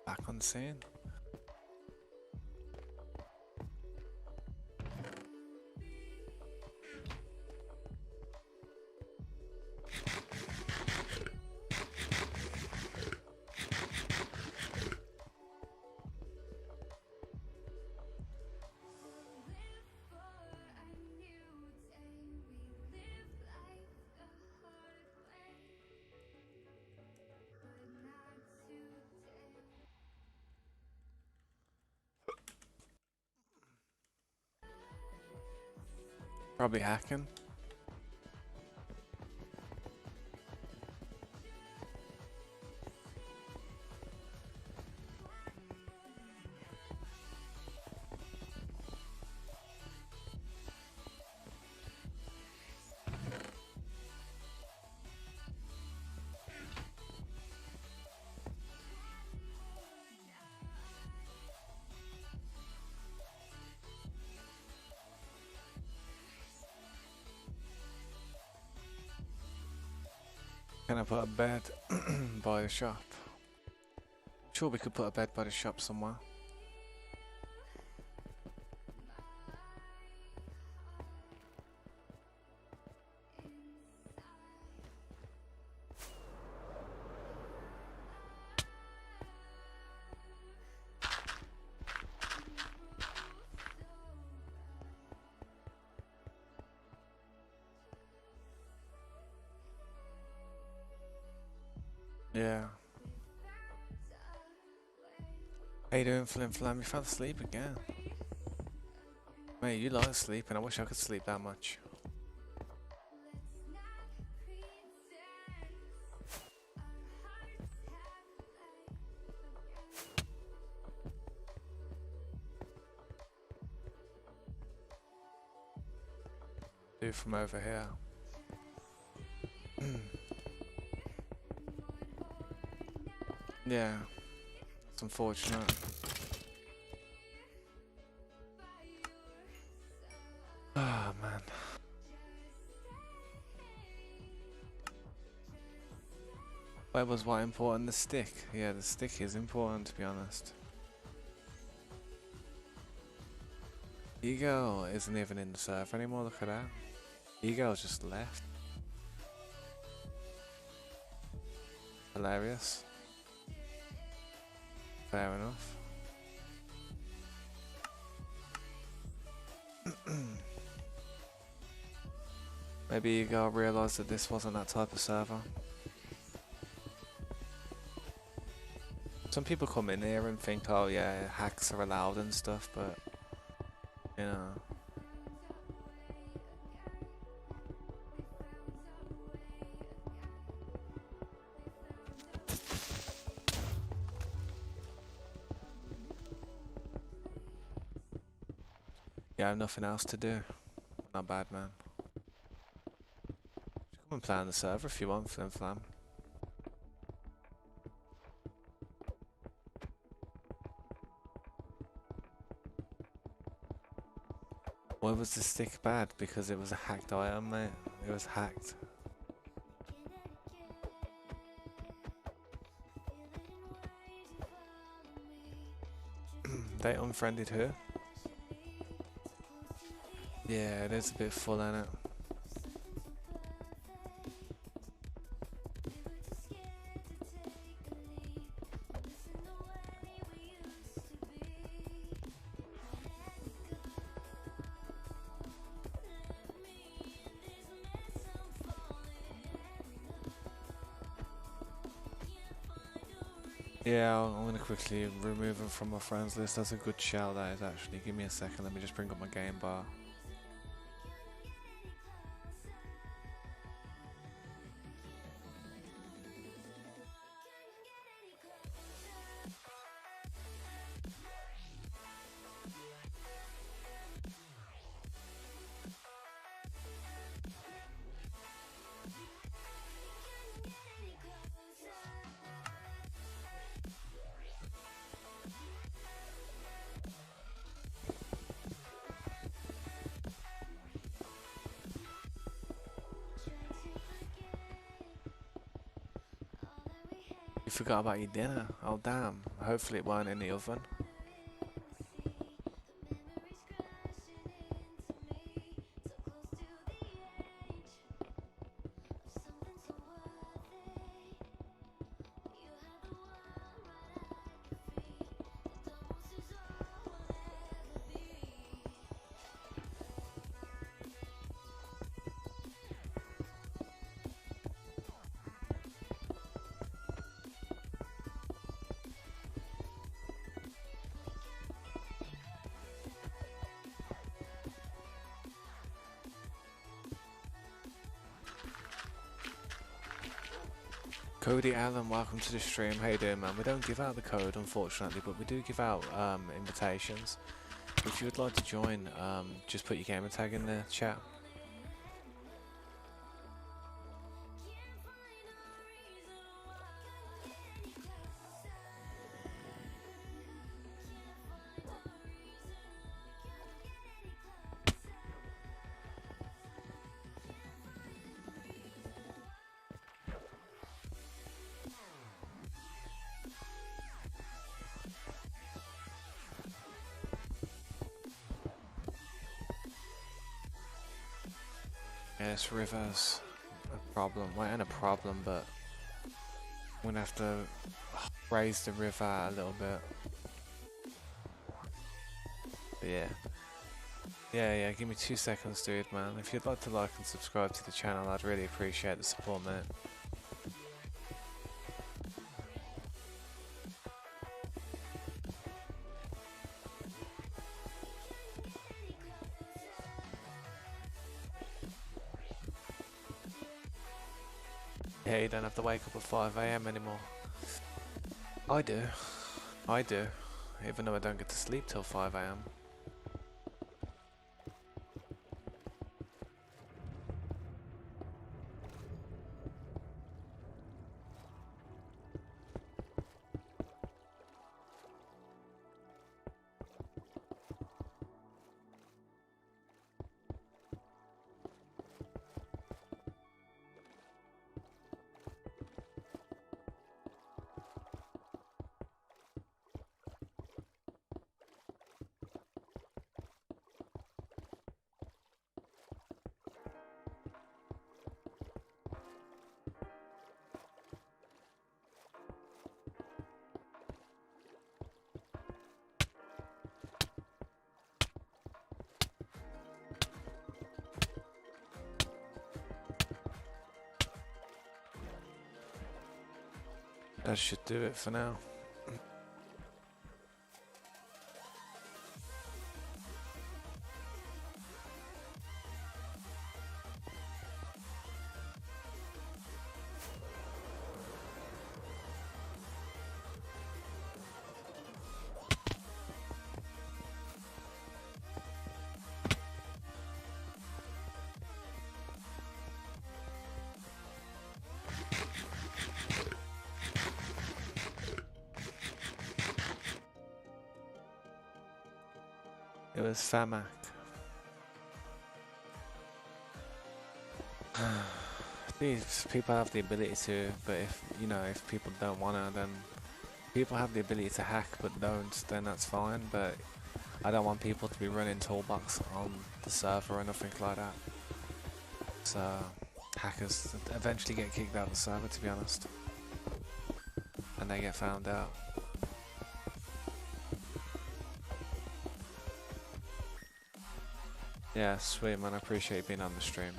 Back on scene. Probably hacking. Can I put a bed by the shop? Sure, we could put a bed by the shop somewhere. Yeah. How you doing, Flim Flam? You fell asleep again. Mate, you like sleeping. I wish I could sleep that much. Do from over here. Yeah. It's unfortunate. Ah, man. Where was what important? The stick. Yeah, the stick is important, to be honest. Ego isn't even in the server anymore, look at that. Ego's just left. Hilarious. Fair enough. Maybe Ego realised that this wasn't that type of server. Some people come in here and think, oh yeah, hacks are allowed and stuff, but, you know. Yeah, I have nothing else to do. Not bad, man. Come and play on the server if you want, Flim Flam. Why was the stick bad? Because it was a hacked item, mate. It was hacked. They unfriended her. Yeah, it is a bit full, ain't it? Yeah, I'm gonna quickly remove him from my friends list. That's a good shout, that is actually. Give me a second, let me just bring up my game bar. You forgot about your dinner. Oh damn. Hopefully it weren't in the oven. Cody Allen, welcome to the stream. How you doing, man? We don't give out the code, unfortunately, but we do give out invitations. If you would like to join, just put your gamer tag in the chat. Yes, River's a problem. Well, ain't a problem, but I'm gonna have to raise the river a little bit. But yeah. Yeah, give me 2 seconds, dude, man. If you'd like to like and subscribe to the channel, I'd really appreciate the support, mate. Yeah, you don't have to wake up at 5 AM anymore. I do. I do. Even though I don't get to sleep till 5 AM. That should do it for now. It was Famak. These people have the ability to, but if people don't wanna, then people have the ability to hack but don't, then that's fine, but I don't want people to be running toolbox on the server or nothing like that. So hackers eventually get kicked out of the server, to be honest, and they get found out. Yeah, sweet man, I appreciate you being on the stream.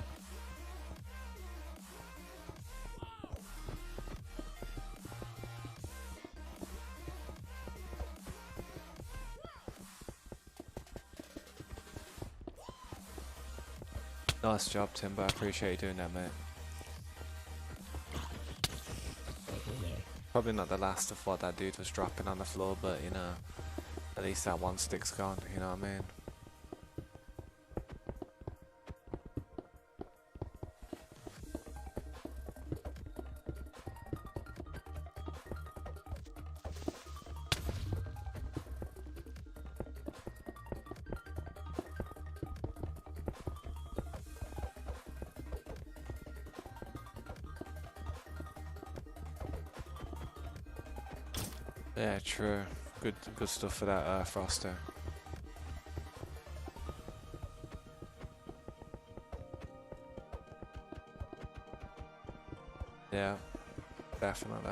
Nice job, Timber, I appreciate you doing that, mate. Probably not the last of what that dude was dropping on the floor, but at least that one stick's gone, you know what I mean? Yeah, true. Good stuff for that Froster. Yeah, definitely.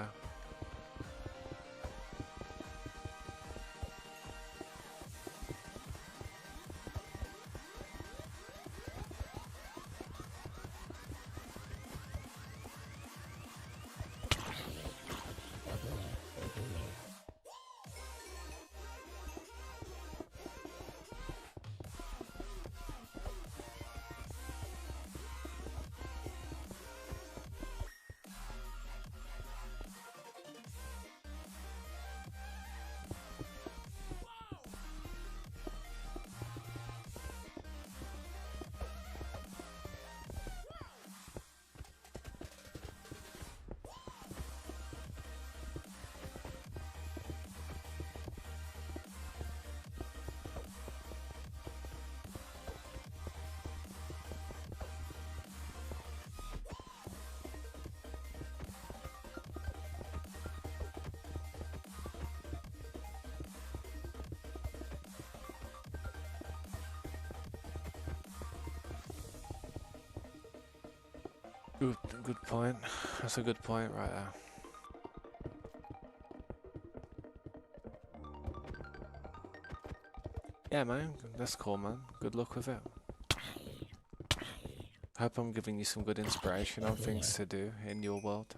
Good point. That's a good point right there. Yeah, man. That's cool, man. Good luck with it. Hope I'm giving you some good inspiration on things to do in your world.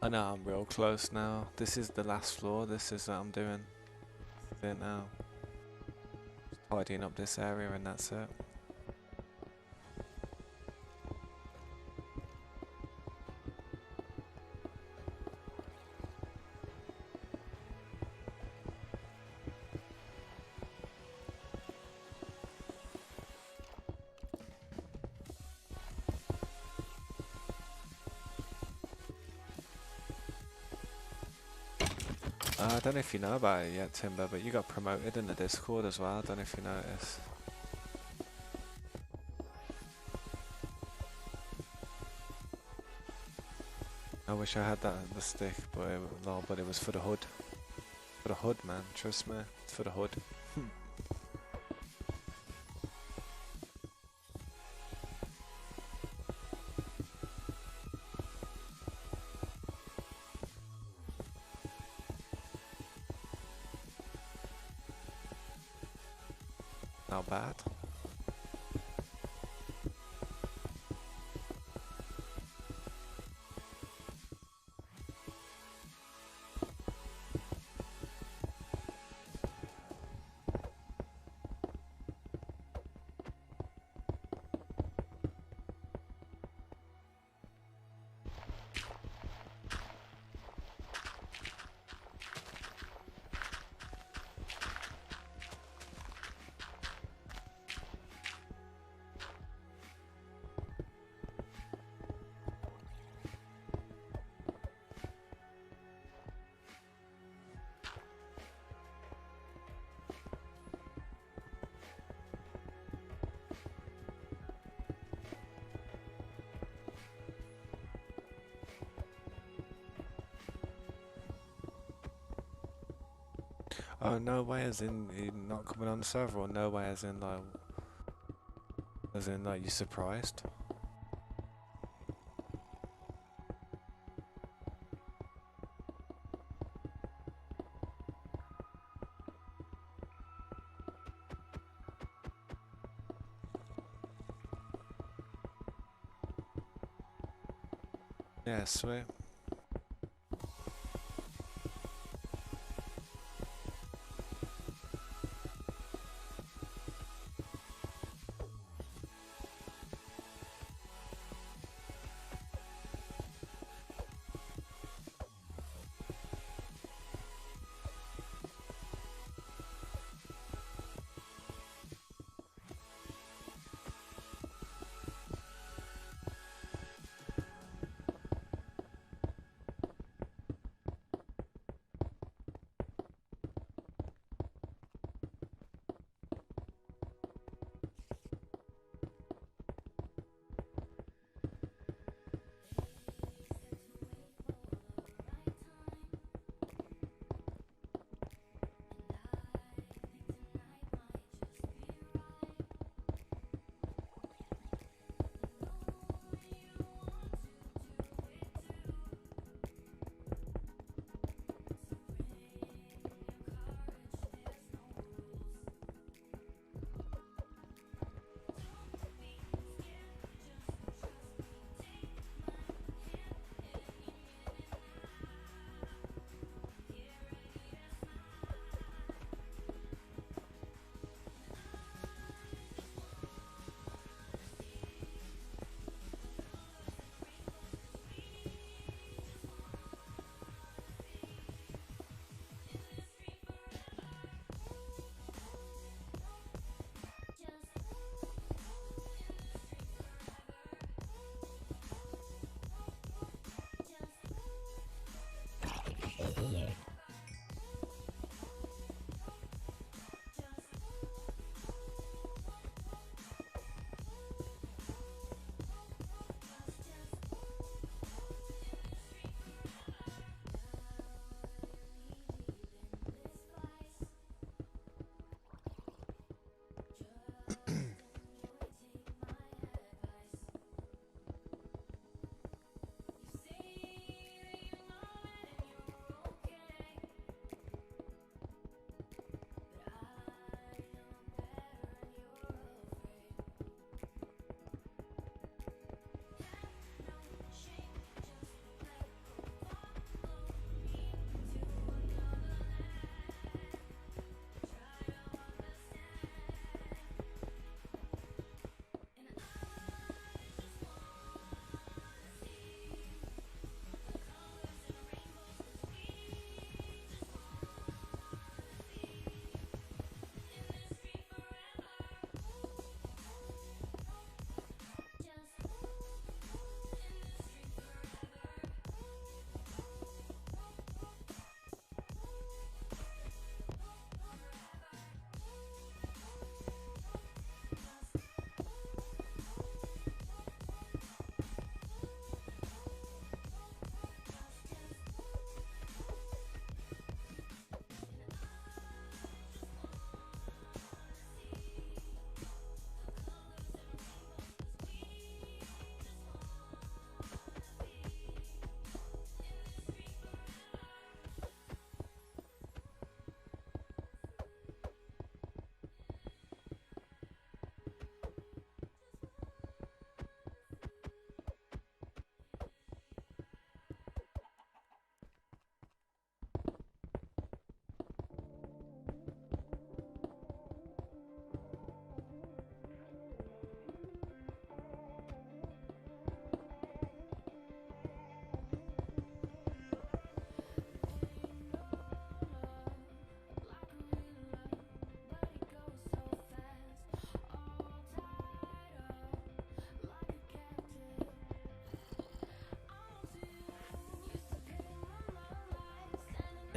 I know I'm real close now. This is the last floor. This is what I'm doing. It now. Just tidying up this area and that's it. I don't know if you know about it yet, Timber, but you got promoted in the Discord as well. I don't know if you noticed. I wish I had that the stick, but no, but it was for the hood. For the hood, man. Trust me, it's for the hood. Not bad. Oh, no way as in you not coming on the server, or no way as in like you surprised? Yeah, sweet.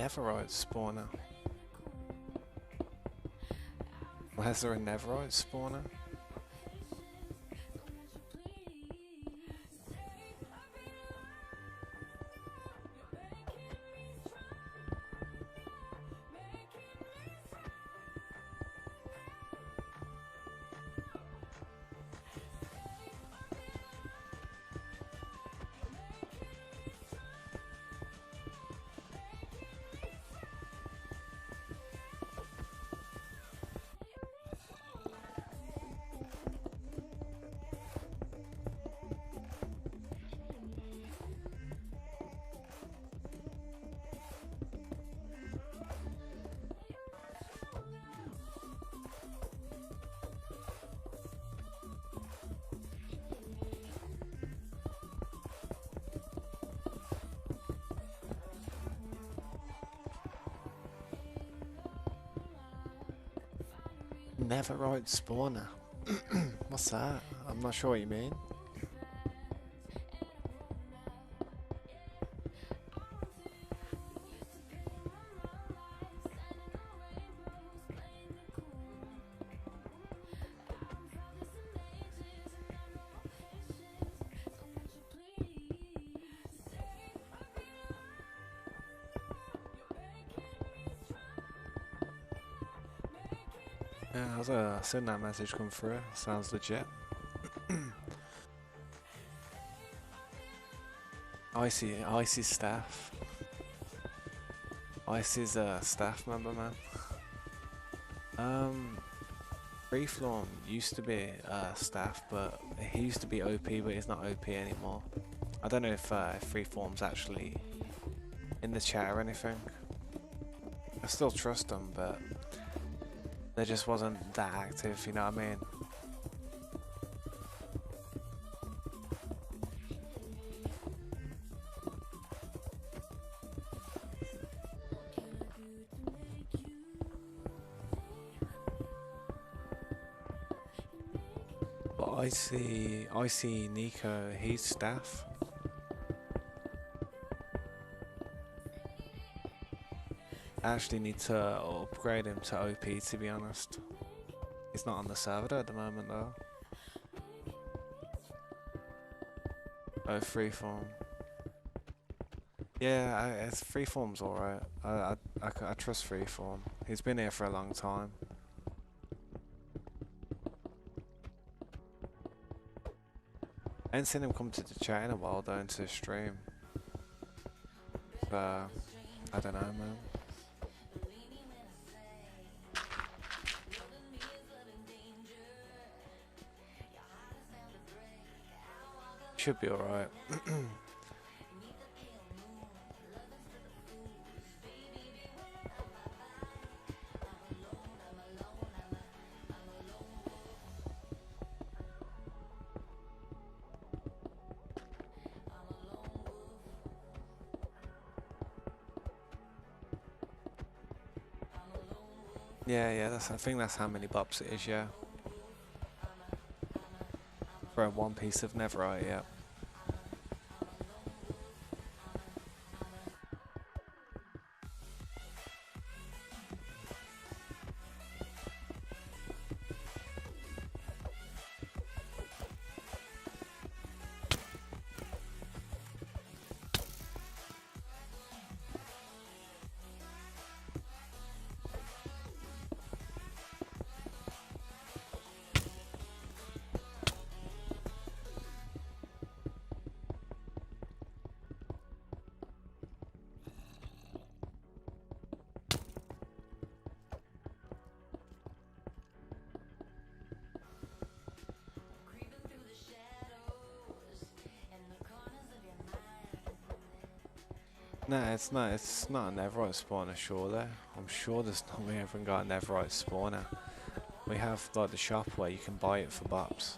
Netherite spawner. Where's there a netherite spawner? Netherite spawner. What's that? I'm not sure what you mean. Yeah, I've seen that message come through. Sounds legit. Icy's staff. Icy's staff member, man. Freeform used to be staff, but he used to be OP, but he's not OP anymore. I don't know if Freeform's actually in the chat or anything. I still trust them, but they just wasn't that active, you know what I mean? But I see Nico, he's staff. I actually need to upgrade him to OP, to be honest. He's not on the server at the moment though. Oh, Freeform. Yeah, Freeform's alright. I trust Freeform. He's been here for a long time. I ain't seen him come to the chat in a while though, into the stream. So, I don't know, man. Should be alright. Yeah, I think that's how many bops it is, yeah. For one piece of netherite, yeah. No, it's not. It's not a netherite spawner, surely. I'm sure we haven't got a netherite spawner. We have like the shop where you can buy it for bops.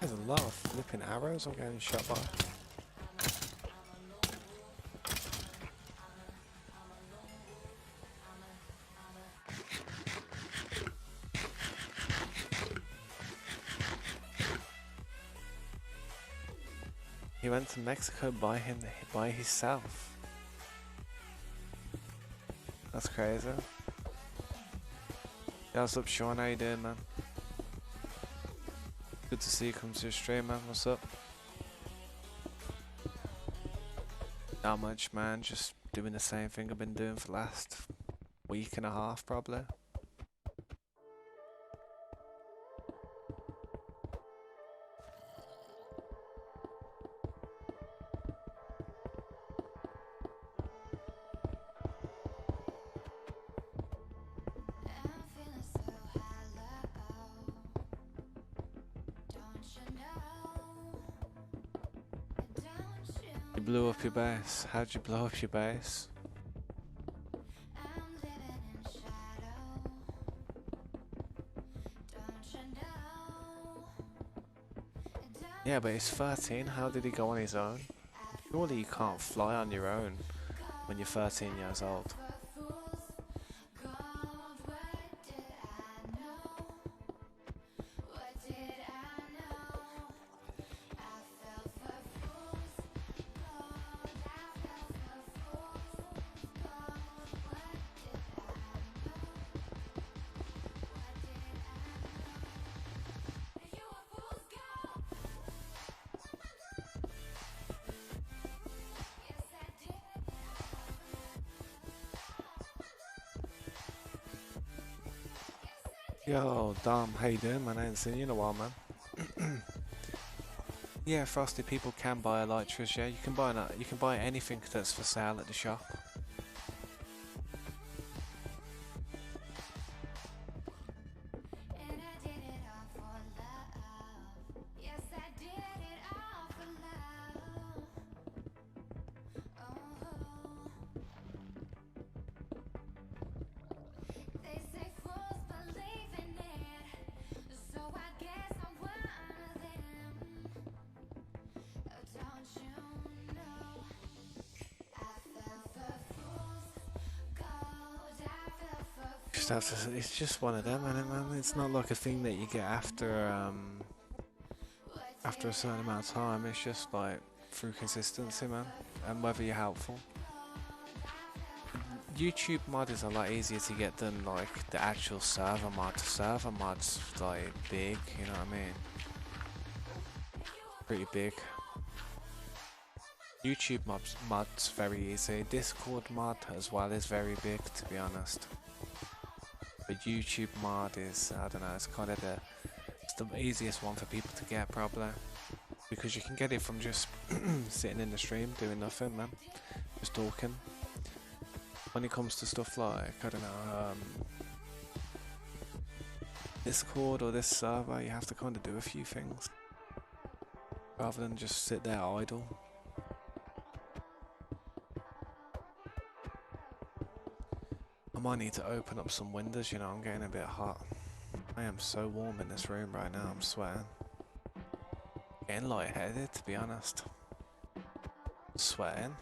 There's a lot of flipping fucking arrows I'm getting shot by? He went to Mexico by himself. That's crazy. Yeah, what's up, Sean? How you doing, man? Good to see you come to the stream, man. What's up? Not much, man. Just doing the same thing I've been doing for the last week and a half, probably. You blew up your base. How'd you blow up your base? Yeah, but he's 13. How did he go on his own? Surely you can't fly on your own when you're 13 years old. Yo, Dom, how you doing, man? I ain't seen you in a while, man. Yeah, Frosty, people can buy elytras, yeah. You can buy anything that's for sale at the shop. It's just one of them, innit, man? It's not like a thing that you get after a certain amount of time. It's just like through consistency, man, and whether you're helpful. YouTube mod is a lot easier to get than like the actual server mod. Server mod's like big, you know what I mean? Pretty big. YouTube mod's very easy. Discord mod as well is very big, to be honest. But YouTube mod is, I don't know, it's kind of it's the easiest one for people to get, probably, because you can get it from just sitting in the stream doing nothing, man, just talking. When it comes to stuff like, I don't know, Discord or this server, you have to kind of do a few things rather than just sit there idle. I might need to open up some windows, you know, I'm getting a bit hot. I am so warm in this room right now, I'm sweating. Getting lightheaded, to be honest. Sweating.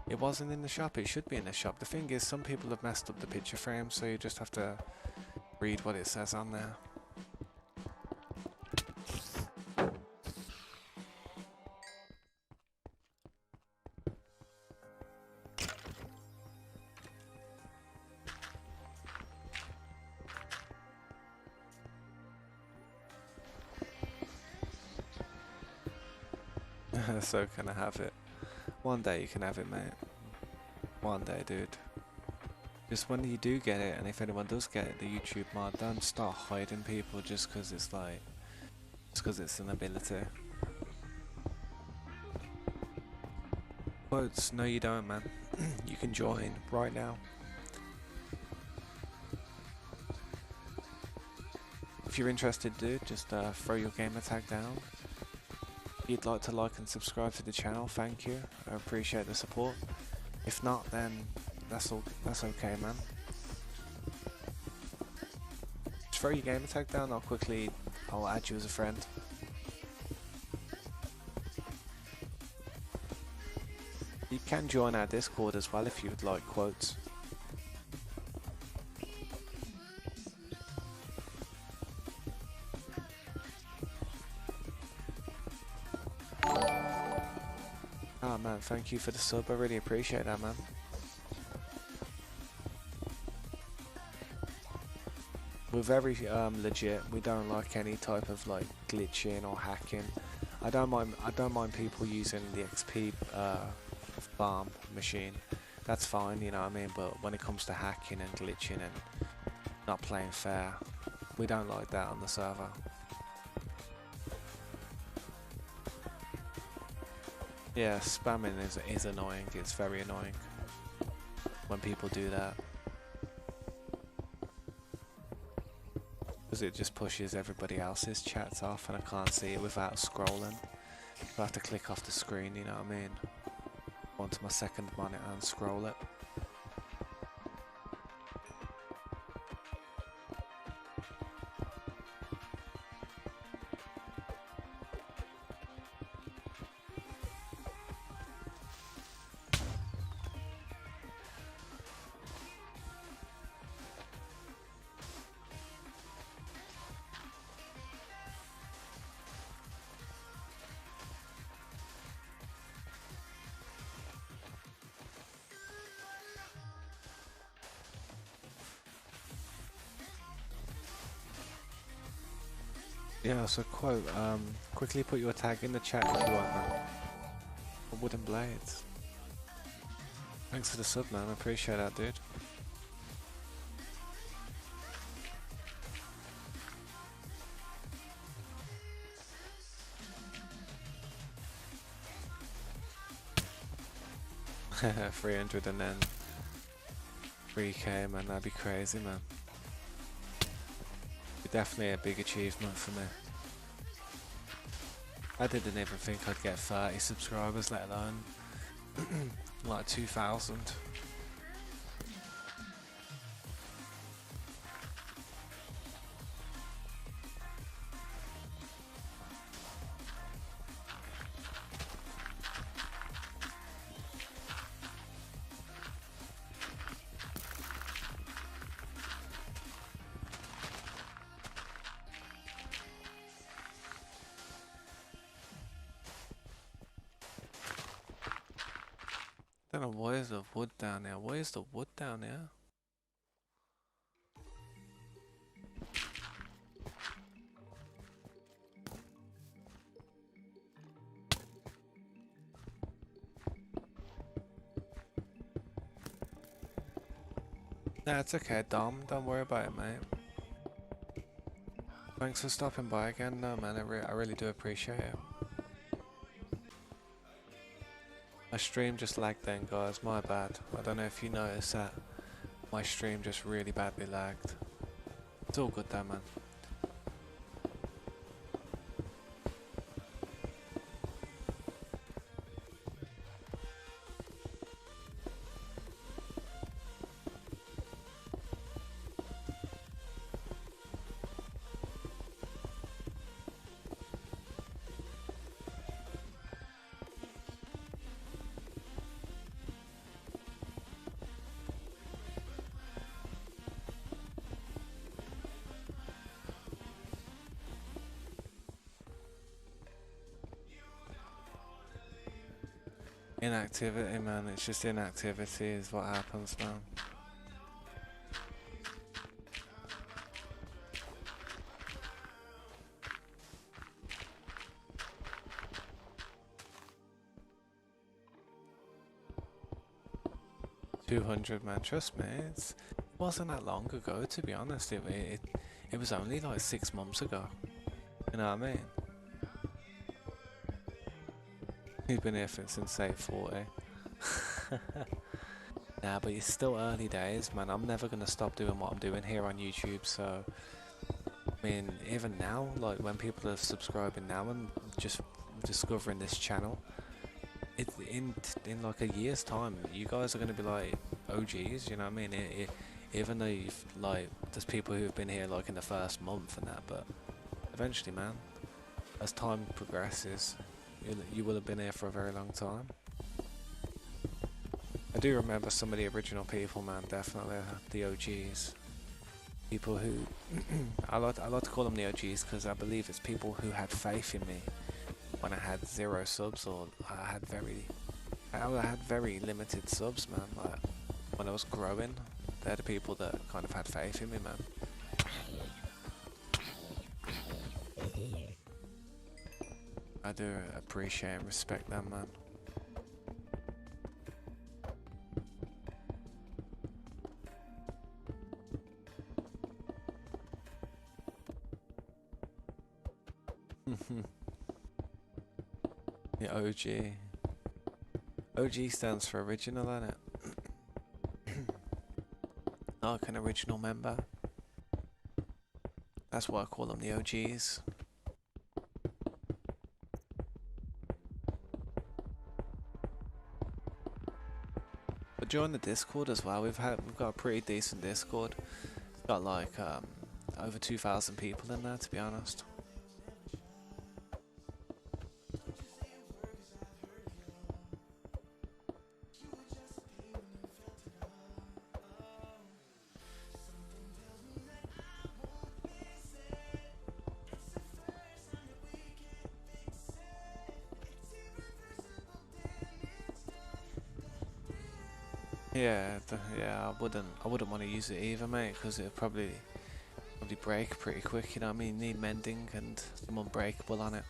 It wasn't in the shop, it should be in the shop. The thing is, some people have messed up the picture frame, so you just have to read what it says on there. So can I have it? One day you can have it, mate. One day, dude. Just when you do get it, and if anyone does get it, the YouTube mod, don't start hiding people just because it's like, just because it's an ability. Quotes, no you don't, man. You can join right now. If you're interested, dude, just throw your gamer tag down. If you'd like to like and subscribe to the channel, thank you. I appreciate the support. If not, then that's okay, man. Just throw your gamer tag down. I'll quickly I'll add you as a friend. You can join our Discord as well if you would like quotes. Oh man, thank you for the sub, I really appreciate that, man. We're very legit. We don't like any type of like glitching or hacking. I don't mind people using the XP farm machine. That's fine, you know what I mean, but when it comes to hacking and glitching and not playing fair, we don't like that on the server. Yeah, spamming is annoying. It's very annoying when people do that. Because it just pushes everybody else's chats off and I can't see it without scrolling. I have to click off the screen, you know what I mean? Onto my second monitor and scroll it. Yeah, so quote, quickly put your tag in the chat if you want, man. For wooden blades. Thanks for the sub, man, I appreciate that, dude. Haha, 300 and then 3k, man, that'd be crazy, man. Definitely a big achievement for me. I didn't even think I'd get 30 subscribers, let alone like 2,000. I don't know, why is the wood down there? Why is the wood down there? Nah, it's okay, Dom. Don't worry about it, mate. Thanks for stopping by again, no man, I really do appreciate it. My stream just lagged then, guys, my bad. I don't know if you noticed that. My stream just really badly lagged. It's all good though, man. Inactivity, man, it's just inactivity is what happens, man. $200, man, trust me, it wasn't that long ago, to be honest. It was only like 6 months ago, you know what I mean? You've been here since 840. Nah, but it's still early days, man. I'm never gonna stop doing what I'm doing here on YouTube, so I mean, even now, like when people are subscribing now and just discovering this channel, in like a year's time, you guys are gonna be like OGs, you know what I mean? Even though you've like, there's people who've been here like in the first month and that, but eventually, man, as time progresses, you will have been here for a very long time. I do remember some of the original people, man, definitely the OGs. People who I like to call them the OGs because I believe it's people who had faith in me when I had 0 subs, or I had very limited subs, man. Like when I was growing, they're the people that kind of had faith in me, man. I do appreciate and respect them, man. The OG. OG stands for original, isn't it? Like an original member. That's why I call them the OGs. But join the Discord as well. We've got a pretty decent Discord. It's got like over 2,000 people in there, to be honest. Yeah, I wouldn't want to use it either, mate, because it'd probably break pretty quick. You know what I mean? Need mending and some unbreakable on it.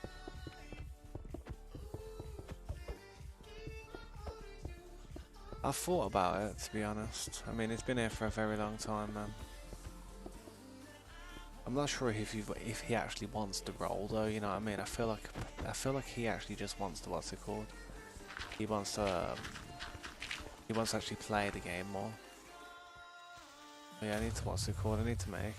I've thought about it, to be honest. I mean, it's been here for a very long time, man. I'm not sure if he actually wants the role, though. You know what I mean? I feel like he actually just wants to, what's it called? He wants to actually play the game more. Yeah, I need to, what's it called? I need to make.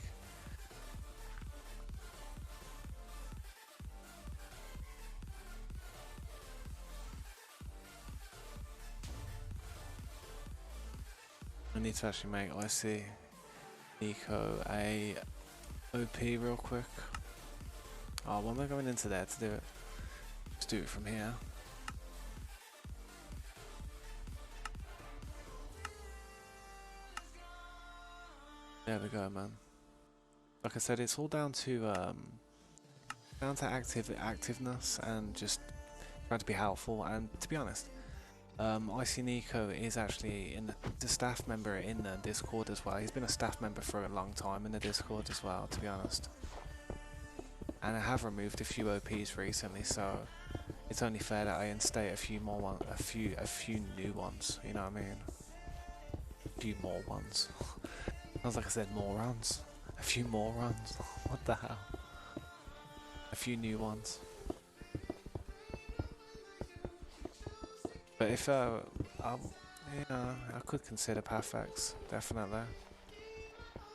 I need to actually make, let's see, Nico a OP real quick. Oh, when am I going into there to do it? Let's do it from here. There we go, man. Like I said, it's all down to activeness and just trying to be helpful. And to be honest, Icy Nico is actually the staff member in the Discord as well. He's been a staff member for a long time in the Discord as well, to be honest. And I have removed a few OPs recently, so it's only fair that I instate a few new ones. You know what I mean? A few more ones. Sounds like I said morons. A few morons. What the hell? A few new ones. But if I could consider Pathx, definitely.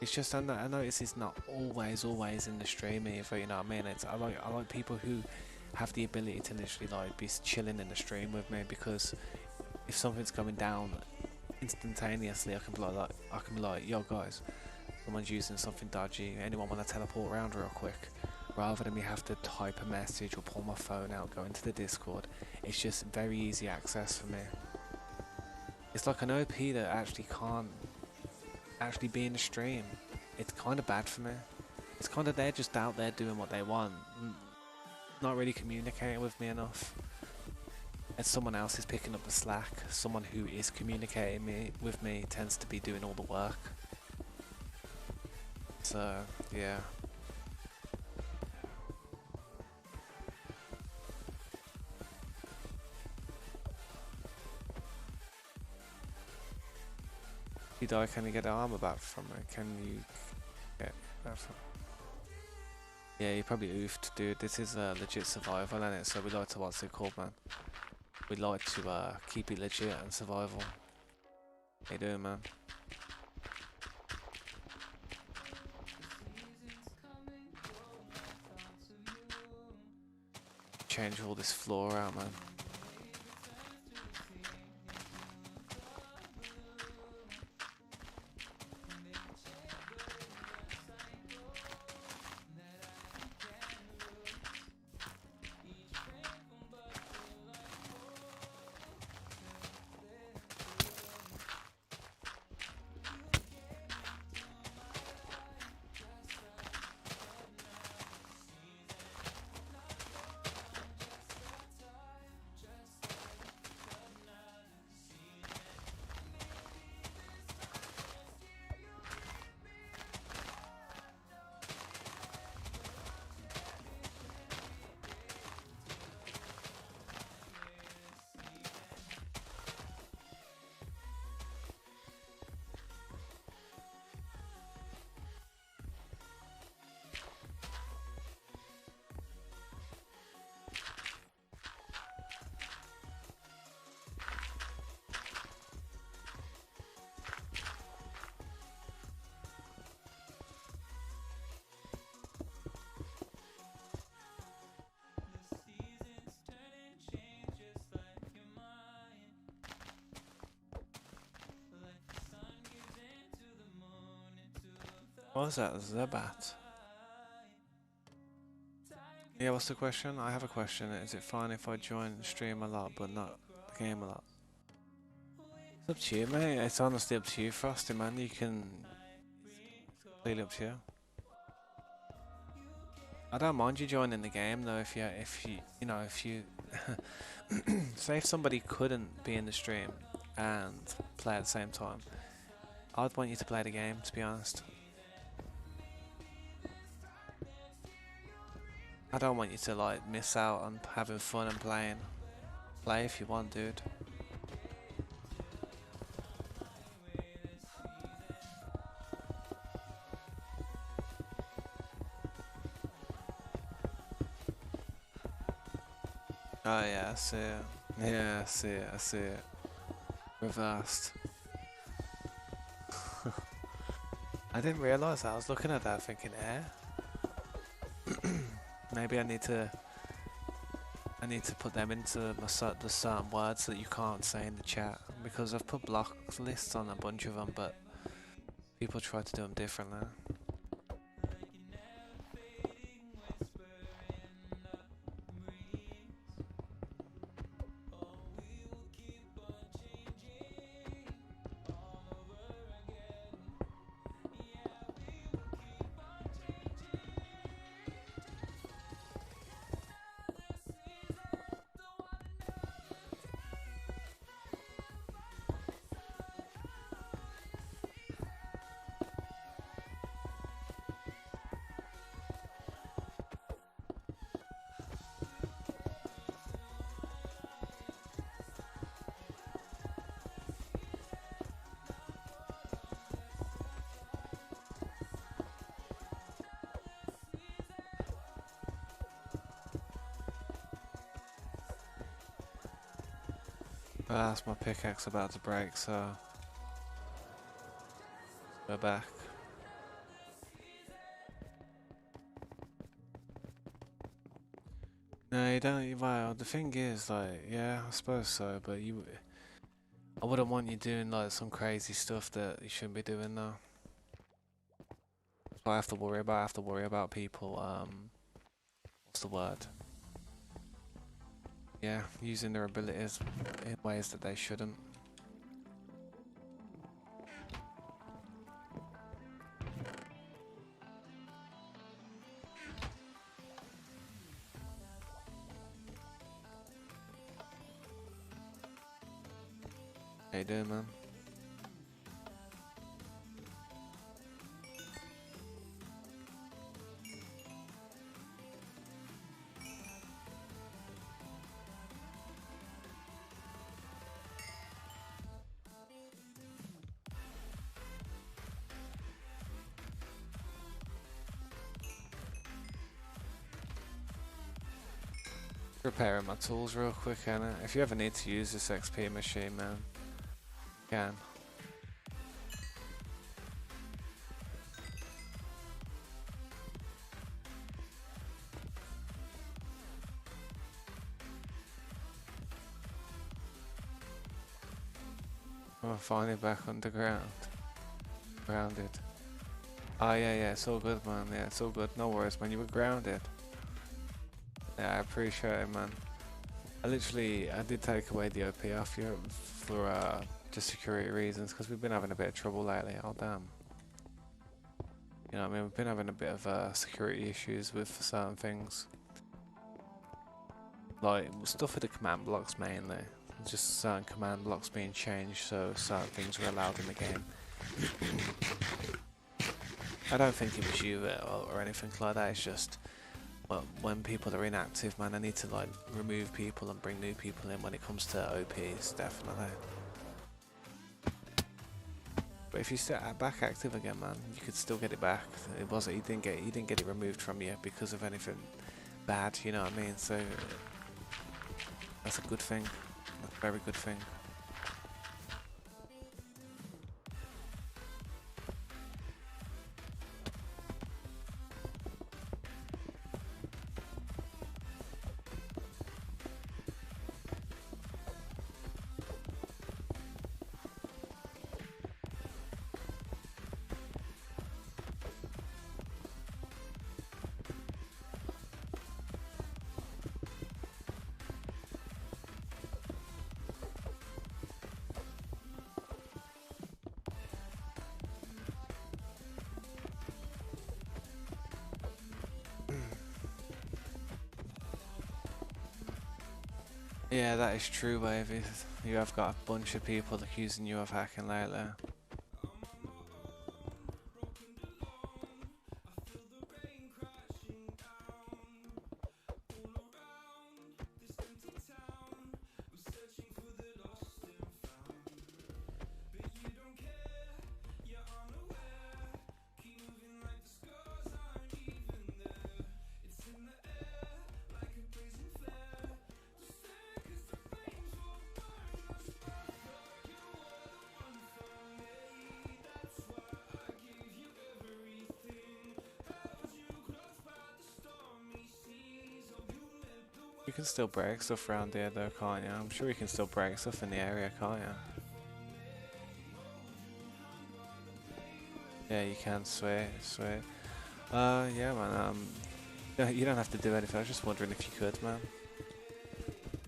It's just I notice he's not always in the stream either. You know what I mean? I like people who have the ability to literally like be chilling in the stream with me, because if something's going down instantaneously, I can be like, yo guys, someone's using something dodgy. Anyone want to teleport around real quick? Rather than me have to type a message or pull my phone out, go into the Discord. It's just very easy access for me. It's like an OP that actually can't actually be in the stream. It's kind of bad for me. It's kind of they're just out there doing what they want, not really communicating with me enough. And someone else is picking up the slack. Someone who is communicating with me tends to be doing all the work. So yeah. If you die, can you get the armor back from it? Can you get that from... Yeah, you probably oofed, dude. This is legit survival, isn't it? So we like to, what's it called, man? We like to keep it legit and survival. How you doing, man? Change all this floor out, man. What was that? Zabat. Yeah, what's the question? I have a question. Is it fine if I join the stream a lot but not the game a lot? It's up to you, mate. It's honestly up to you, Frosty, man. You can. It's completely up to you. I don't mind you joining the game though if you say if somebody couldn't be in the stream and play at the same time, I'd want you to play the game, to be honest. I don't want you to like miss out on having fun and playing. Play if you want, dude. Oh yeah, I see it. Yeah, I see it, I see it. Reversed. I didn't realise that. I was looking at that thinking, maybe I need to put them into the certain words that you can't say in the chat because I've put block lists on a bunch of them, but people try to do them differently. That's my pickaxe about to break, so go back. No, you don't. Well, the thing is, like, yeah, I suppose so, but I wouldn't want you doing like some crazy stuff that you shouldn't be doing, though. That's what I have to worry about. I have to worry about people. What's the word? Yeah, using their abilities in ways that they shouldn't. How you doing, man? Repairing my tools real quick, Anna. If you ever need to use this XP machine, man, you can. I'm finally back underground. Grounded. Oh yeah, yeah, it's all good, man. Yeah, it's all good. No worries, man. You were grounded. Yeah, I appreciate it, man. I did take away the OP off you for just security reasons because we've been having a bit of trouble lately. Oh damn. You know what I mean? We've been having a bit of security issues with certain things. Like stuff with the command blocks mainly. Just certain command blocks being changed so certain things were allowed in the game. I don't think it was you or anything like that. It's just well, when people are inactive, man, I need to like remove people and bring new people in when it comes to OPs, definitely. But if you set back active again, man, you could still get it back. It wasn't you didn't get it removed from you because of anything bad, you know what I mean? So that's a good thing. That's a very good thing. Yeah, that is true, baby. You have got a bunch of people accusing you of hacking lately. You can still break stuff around here though, can't you? I'm sure you can still break stuff in the area, can't you? Yeah, you can, sweet, sweet. Yeah, man, you don't have to do anything. I was just wondering if you could, man.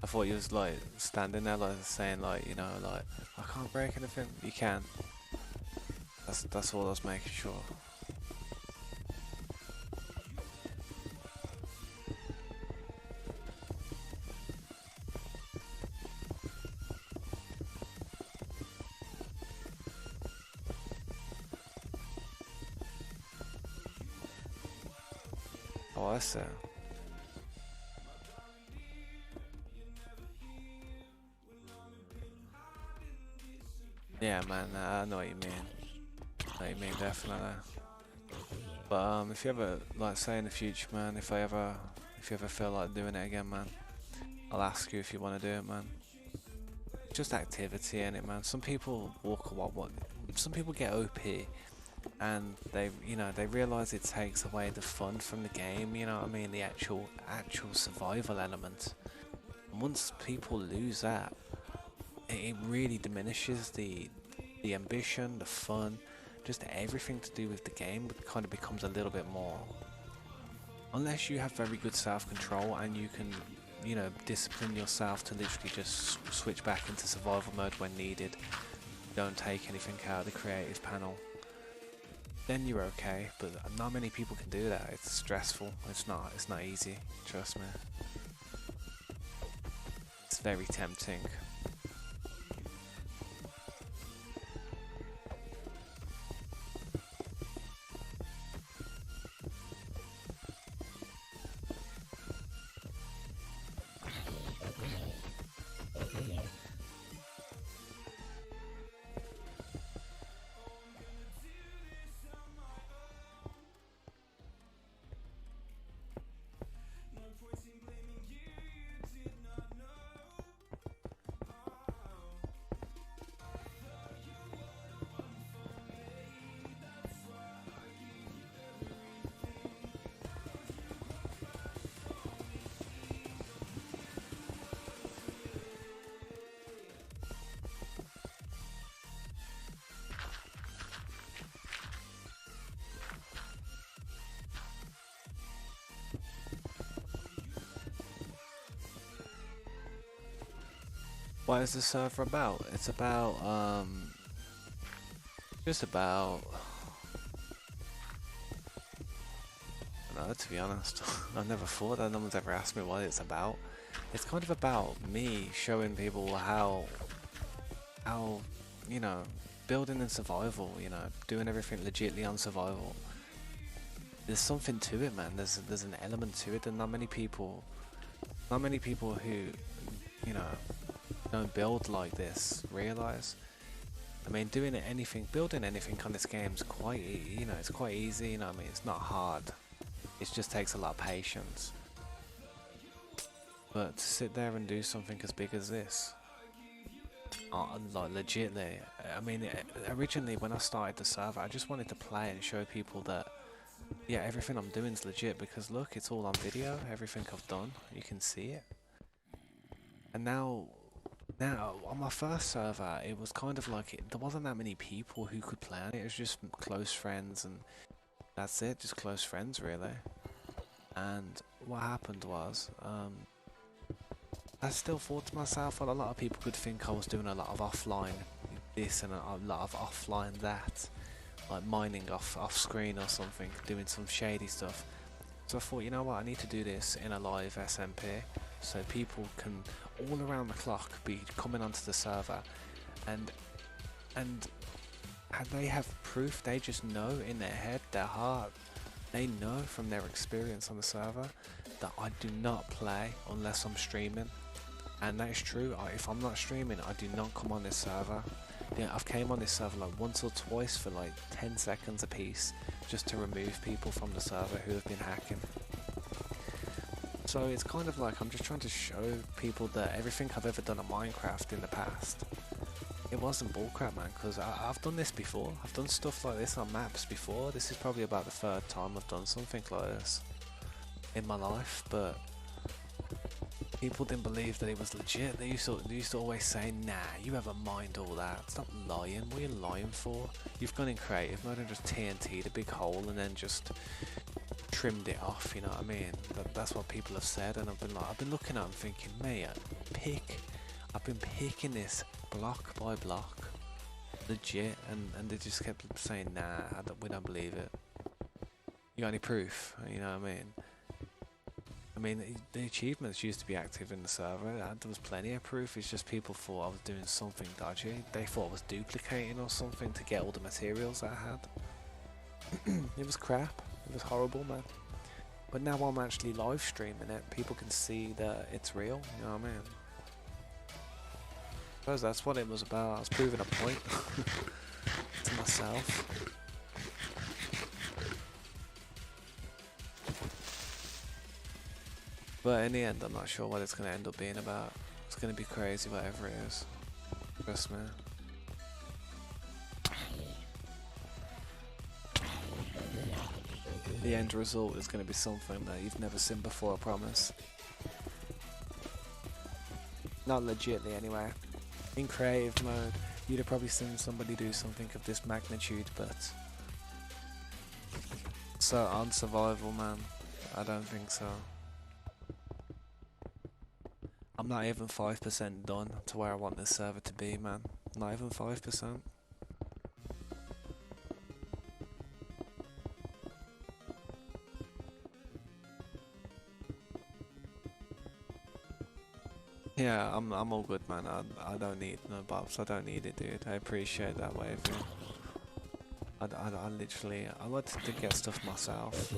I thought you was like standing there, like saying, like, you know, like, I can't break anything. You can. That's all I was making sure. Oh, I see. Yeah, man, I know what you mean. I know what you mean, definitely. But if you ever, like, say in the future, man, if you ever feel like doing it again, man, I'll ask you if you want to do it, man. Just activity in it, man. Some people some people get OP and they realize it takes away the fun from the game. You know what I mean? The actual survival element. And once people lose that, it really diminishes the ambition, the fun, just everything to do with the game kind of becomes a little bit more. Unless you have very good self-control and you can, discipline yourself to literally just switch back into survival mode when needed. Don't take anything out of the creative panel. Then you're okay, but not many people can do that. It's stressful. It's not easy. Trust me. It's very tempting. What is the server about? It's about, just about, I don't know, to be honest. I've never thought that, no one's ever asked me what it's about. It's kind of about me showing people how, you know, building in survival, doing everything legitly on survival. There's something to it, man. There's an element to it that not many people who, you know, don't build like this realize. I mean, building anything on this game's quite, it's quite easy. You know what I mean? It's not hard. It just takes a lot of patience. But to sit there and do something as big as this, like legitly, I mean, originally when I started the server, I just wanted to play and show people that, yeah, everything I'm doing is legit because look, it's all on video. Everything I've done, you can see it. And now on my first server, it was kind of like there wasn't that many people who could play on it. It was just close friends, and that's it, just close friends really. And what happened was, I still thought to myself, well, a lot of people could think I was doing a lot of offline this and a lot of offline that, like mining off screen or something, doing some shady stuff. So I thought, you know what, I need to do this in a live SMP so people can all around the clock be coming onto the server, and and they have proof. They just know in their head, their heart, they know from their experience on the server that I do not play unless I'm streaming. And that is true. If I'm not streaming, I do not come on this server. Yeah, I've came on this server like once or twice for like 10 seconds a piece, just to remove people from the server who have been hacking. So it's kind of like I'm just trying to show people that everything I've ever done on Minecraft in the past, it wasn't bullcrap, man, because I've done this before. I've done stuff like this on maps before. This is probably about the third time I've done something like this in my life, but people didn't believe that it was legit. They used to always say, nah, you haven't mined all that. Stop lying. What are you lying for? You've gone in creative mode and just TNT'd a big hole and then just trimmed it off, you know what I mean? That's what people have said, and I've been looking at them thinking, mate, I've been picking this block by block, legit, and they just kept saying, nah, we don't believe it. You got any proof? You know what I mean? I mean, the achievements used to be active in the server, and there was plenty of proof. It's just people thought I was doing something dodgy. They thought I was duplicating or something to get all the materials I had. It was crap. It was horrible, man. But now I'm actually live streaming it. People can see that it's real. You know what I mean? I suppose that's what it was about. I was proving a point to myself. But in the end, I'm not sure what it's going to end up being about. It's going to be crazy, whatever it is. Trust me. The end result is going to be something that you've never seen before, I promise. Not legitly, anyway. In creative mode, you'd have probably seen somebody do something of this magnitude, but... So, on survival, man, I don't think so. I'm not even 5% done to where I want this server to be, man. Not even 5%. Yeah, I'm all good, man. I don't need no buffs. I don't need it, dude. I appreciate that way of you. I literally, I like to get stuff myself.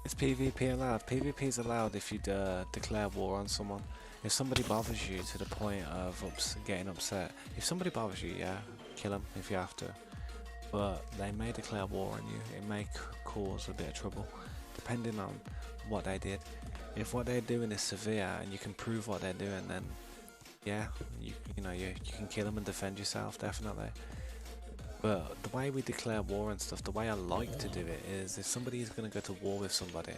Is PvP allowed? PvP is allowed if you declare war on someone. If somebody bothers you to the point of getting upset, if somebody bothers you, yeah, kill them if you have to. But they may declare war on you. It may cause a bit of trouble, depending on what they did. If what they're doing is severe and you can prove what they're doing, then yeah, you can kill them and defend yourself, definitely. But the way we declare war and stuff, the way I like to do it is, if somebody is going to go to war with somebody,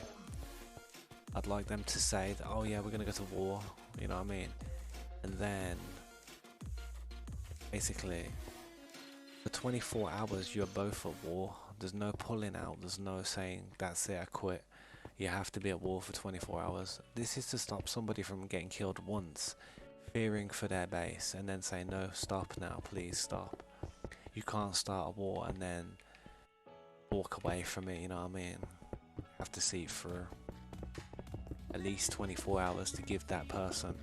I'd like them to say that, oh yeah, we're going to go to war, you know what I mean? And then, basically, for 24 hours, you're both at war. There's no pulling out, there's no saying, that's it, I quit. You have to be at war for 24 hours. This is to stop somebody from getting killed once, fearing for their base, and then say, no, stop now, please stop. You can't start a war and then walk away from it, you know what I mean? You have to see it through. At least 24 hours to give that person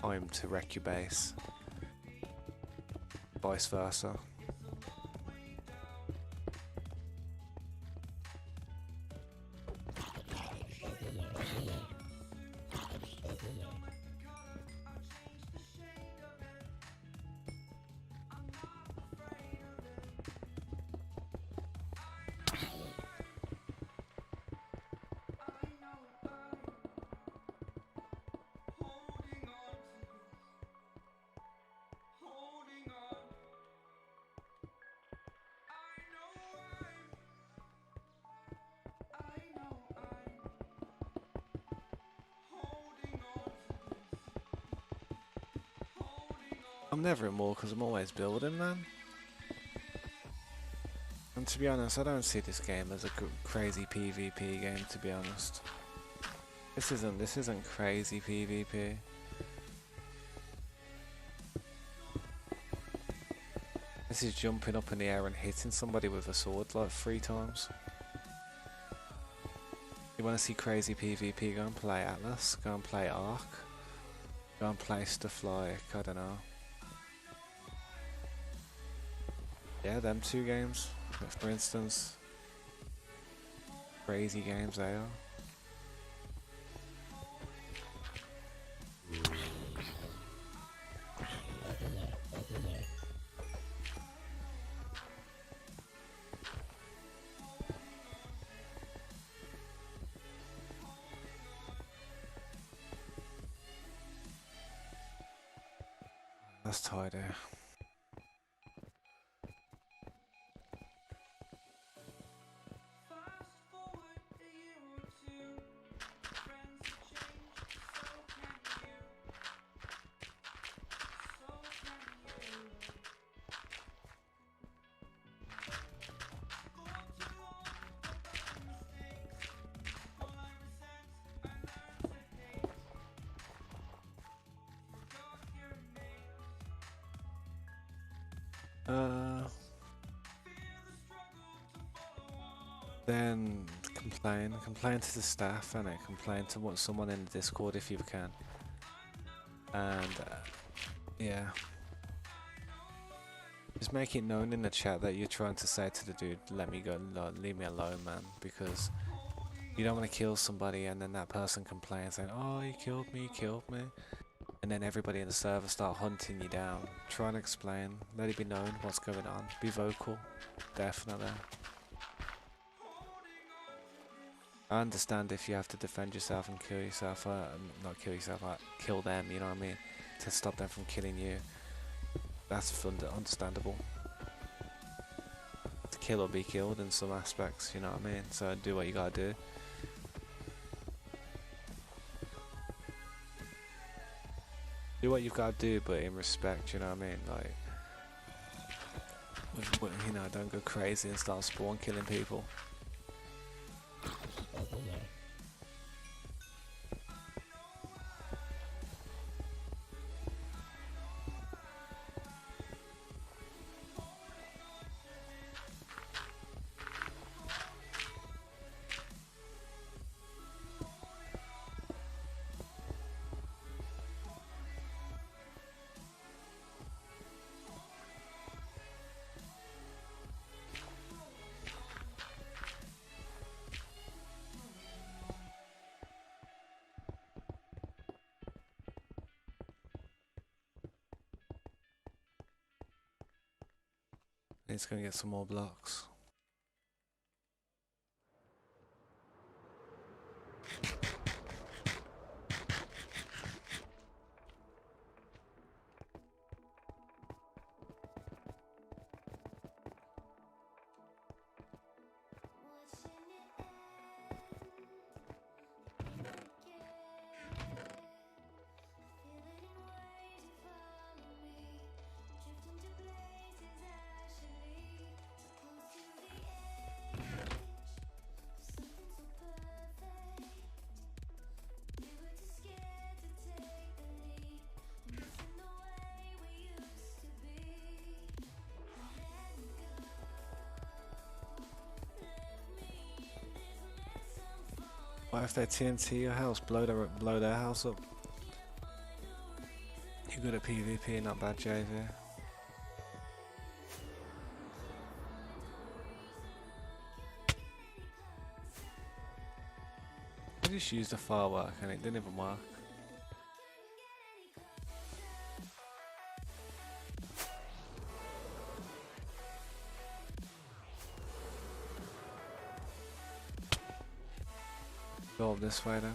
time to wreck your base. Vice versa. I'm never in war because I'm always building, man. And to be honest, I don't see this game as a crazy PvP game, to be honest. This isn't crazy PvP. This is jumping up in the air and hitting somebody with a sword like 3 times. You want to see crazy PvP, go and play Atlas, go and play Ark, go and play stuff like, I don't know. Yeah, them 2 games, for instance. Crazy games they are. That's tidy. Then complain to the staff and complain to someone in the Discord if you can. And yeah, just make it known in the chat that you're trying to say to the dude, let me go, leave me alone, man, because you don't want to kill somebody and then that person complains saying, oh, you killed me, and then everybody in the server start hunting you down. Try and explain, let it be known what's going on, be vocal, definitely. I understand if you have to defend yourself and kill yourself, not kill yourself, kill them, you know what I mean, to stop them from killing you. That's understandable. To kill or be killed in some aspects, you know what I mean, so do what you gotta do. Do what you've gotta do, but in respect, you know what I mean, like, you know, don't go crazy and start spawn killing people. It's gonna get some more blocks. What if they TNT your house, blow their house up? You good at PvP, not bad, JV. I just used a firework and it didn't even work. Go up this way then.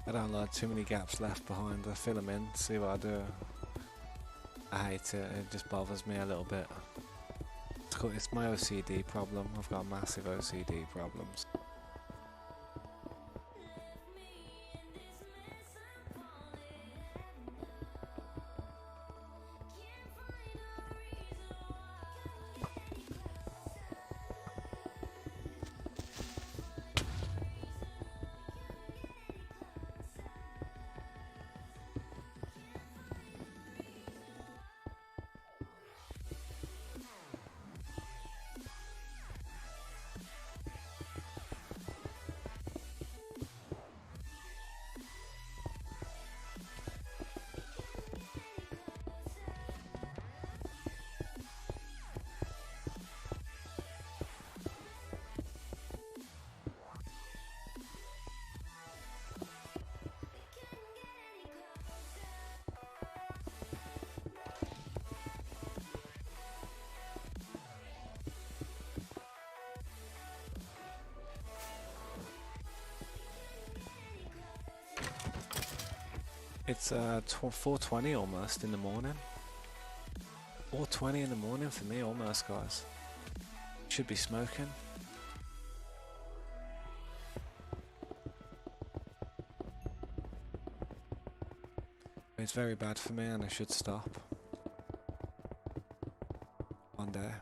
I don't like too many gaps left behind. I fill them in, see what I do. I hate it, it just bothers me a little bit. It's my OCD problem, I've got massive OCD problems. It's 4:20 almost in the morning. 4:20 in the morning for me almost, guys. Should be smoking. It's very bad for me and I should stop. One day.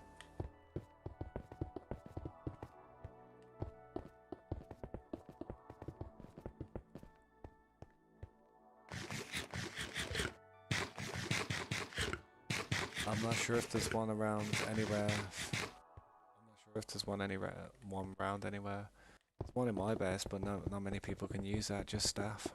I'm not sure if there's one around anywhere. I'm not sure if there's one around anywhere. There's one in my base, but not many people can use that, just staff.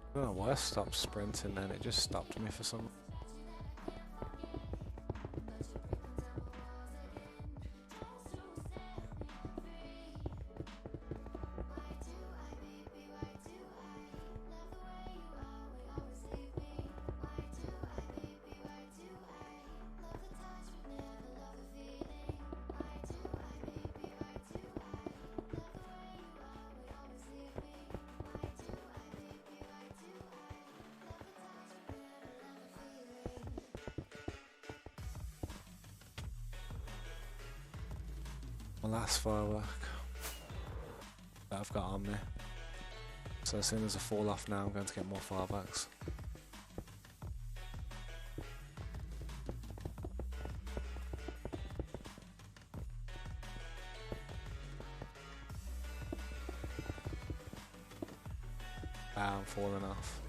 I don't know why I stopped sprinting then, it just stopped me for some. my last firework that I've got on me. So as soon as I fall off now, I'm going to get more fireworks. Ah, I'm falling off.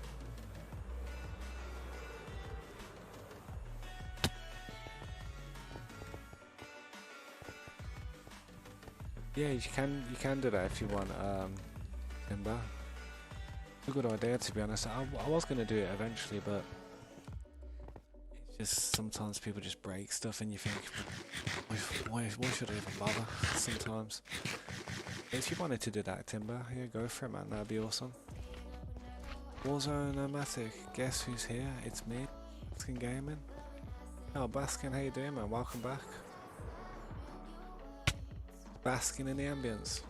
Yeah, you can do that if you want, Timber. A good idea, to be honest. I was going to do it eventually, but it's just sometimes people just break stuff and you think, why should I even bother sometimes? If you wanted to do that, Timber, yeah, go for it, man. That'd be awesome. Warzone Nomadic, guess who's here? It's me, Baskin Gaming. Oh, Baskin, how you doing, man? Welcome back. Basking in the ambience.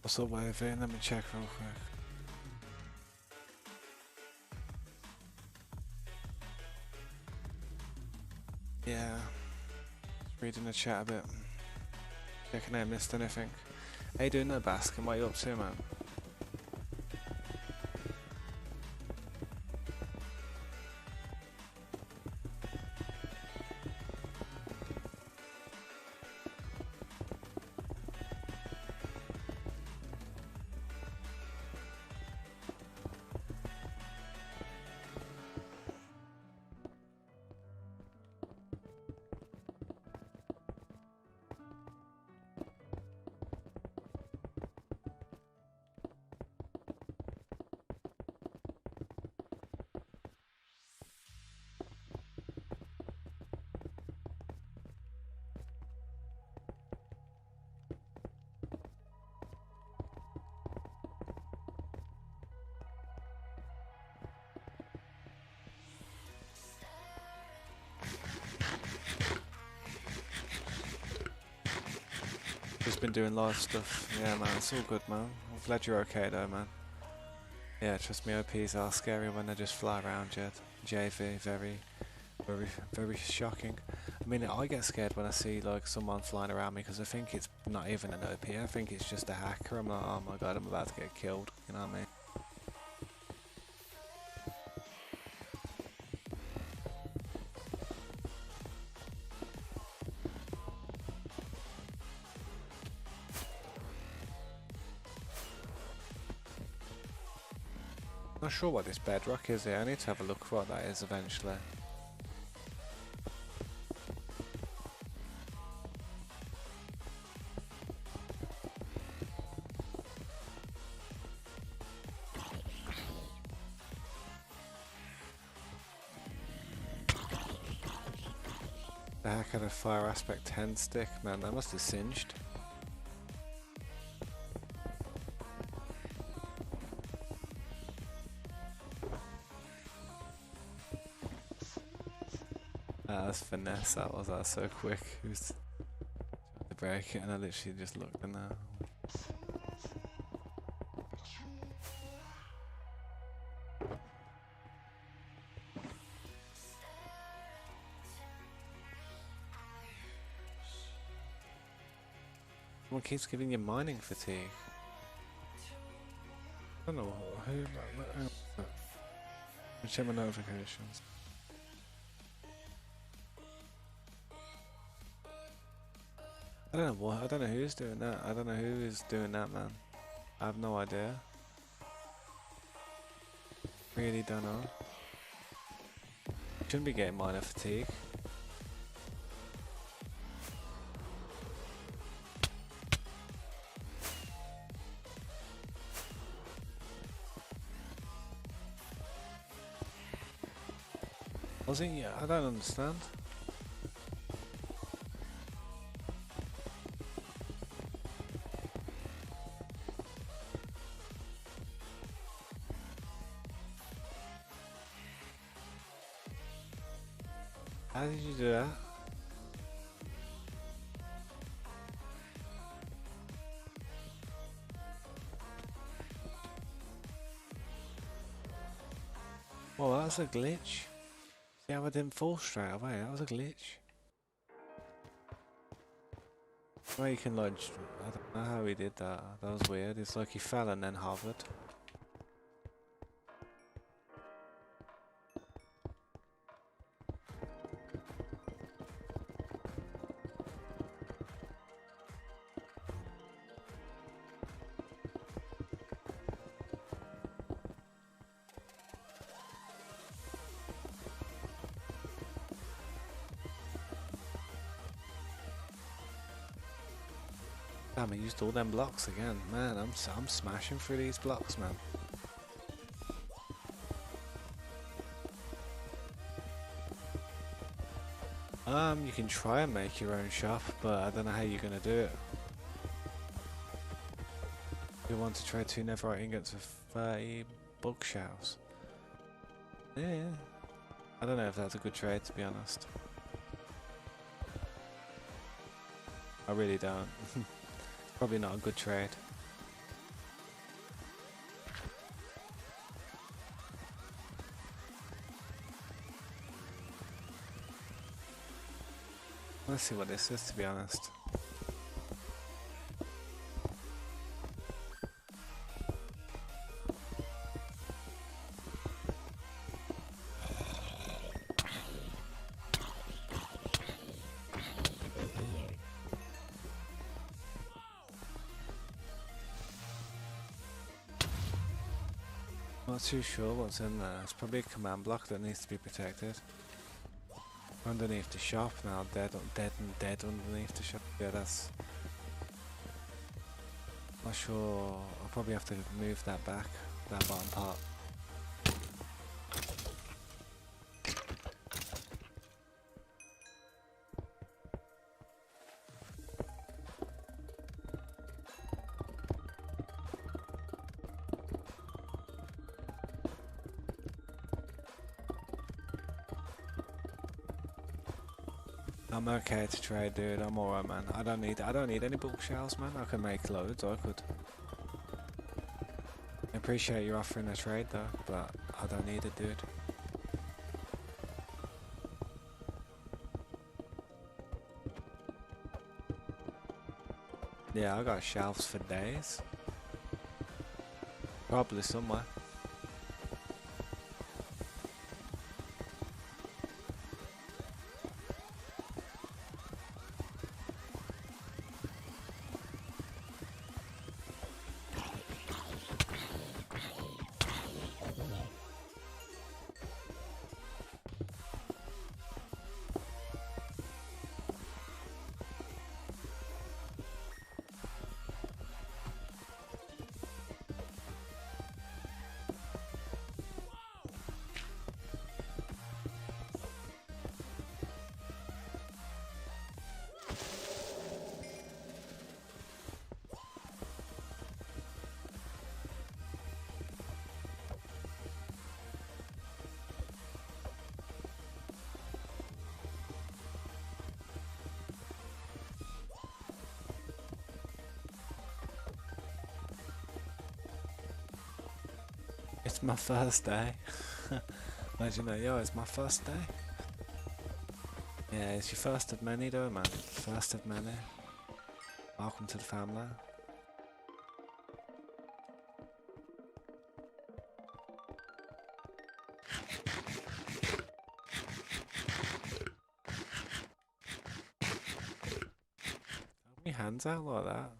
What's up, Wavy? Let me check real quick. Yeah, just reading the chat a bit. Checking out, missed anything. How you doing there, Baskin? What you up to, man? Just been doing live stuff. Yeah, man, it's all good, man. I'm glad you're okay, though, man. Yeah, trust me, OPs are scary when they just fly around, Jed. JV, very shocking. I mean, I get scared when I see, like, someone flying around me because I think it's not even an OP. I think it's just a hacker. I'm like, oh my god, I'm about to get killed. You know what I mean? Not sure what this Bedrock is here. I need to have a look what that is eventually. The heck had a fire aspect 10 stick, man, that must have singed. That's finesse, that was so quick. He was trying to break it and I literally just looked in there. Someone keeps giving you mining fatigue. I don't know who. Check my notifications. I don't know what. I don't know who's doing that. I don't know who is doing that, man. I have no idea. Really don't know. Shouldn't be getting minor fatigue. Was it? Yeah, I don't understand. How did you do that? Well, that was a glitch. See how I didn't fall straight away? That was a glitch. Well, you can like, I don't know how he did that. That was weird. It's like he fell and then hovered. Damn, I used all them blocks again. Man, I'm smashing through these blocks, man. You can try and make your own shop, but I don't know how you're gonna do it. You want to trade 2 netherite ingots for 30 bookshelves. Yeah, I don't know if that's a good trade, to be honest. I really don't. Probably not a good trade. Let's see what this is, to be honest. Not too sure what's in there. It's probably a command block that needs to be protected. Underneath the shop now, dead underneath the shop. Yeah, that's... Not sure. I'll probably have to move that back, that bottom part. I'm okay to trade, dude. I'm alright, man. I don't need any bookshelves, man. I can make loads. I could. I appreciate you offering a trade, though, but I don't need it, dude. Yeah, I got shelves for days. Probably somewhere. It's my first day. Imagine that, yo, it's my first day. Yeah, it's your first of many though, man. First of many. Welcome to the family. Hold me hands out like that.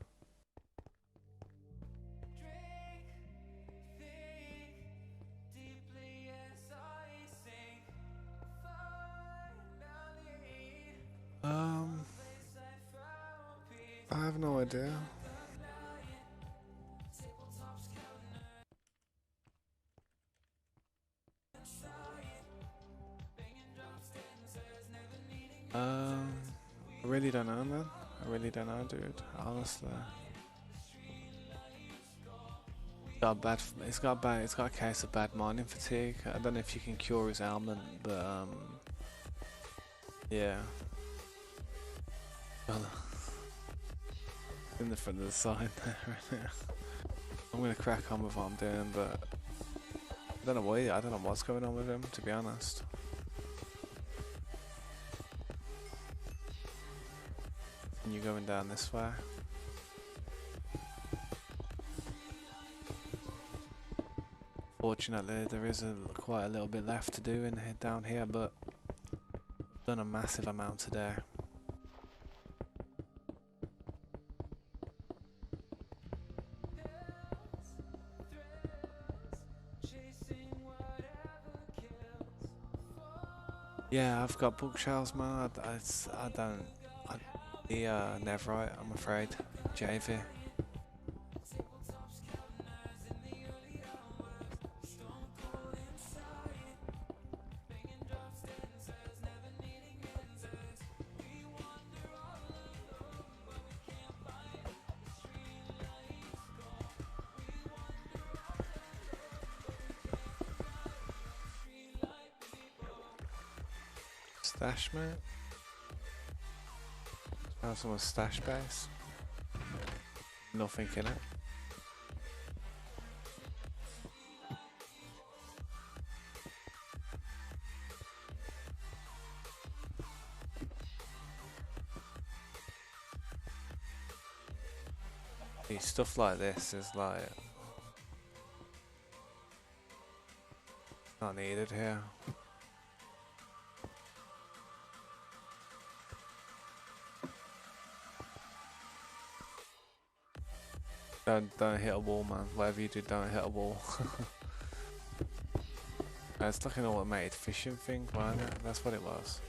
have no idea. I really don't know, man. I really don't know, dude. Honestly, it's got a case of bad mining fatigue. I don't know if you can cure his ailment, but yeah. Well, in the front of the sign there right now. I'm gonna crack on with what I'm doing, but I don't know what's going on with him, to be honest. And you going down this way? Fortunately, there is quite a little bit left to do down here, but I've done a massive amount today. Yeah, I've got bookshelves, man. I don't. The Neverite, I'm afraid. JV. Stash, mate. Found someone's stash base. Nothing in it. Stuff like this is like not needed here. Don't hit a wall, man. Whatever you do, don't hit a wall. It's like an automated fishing thing, wasn't it? That's what it was.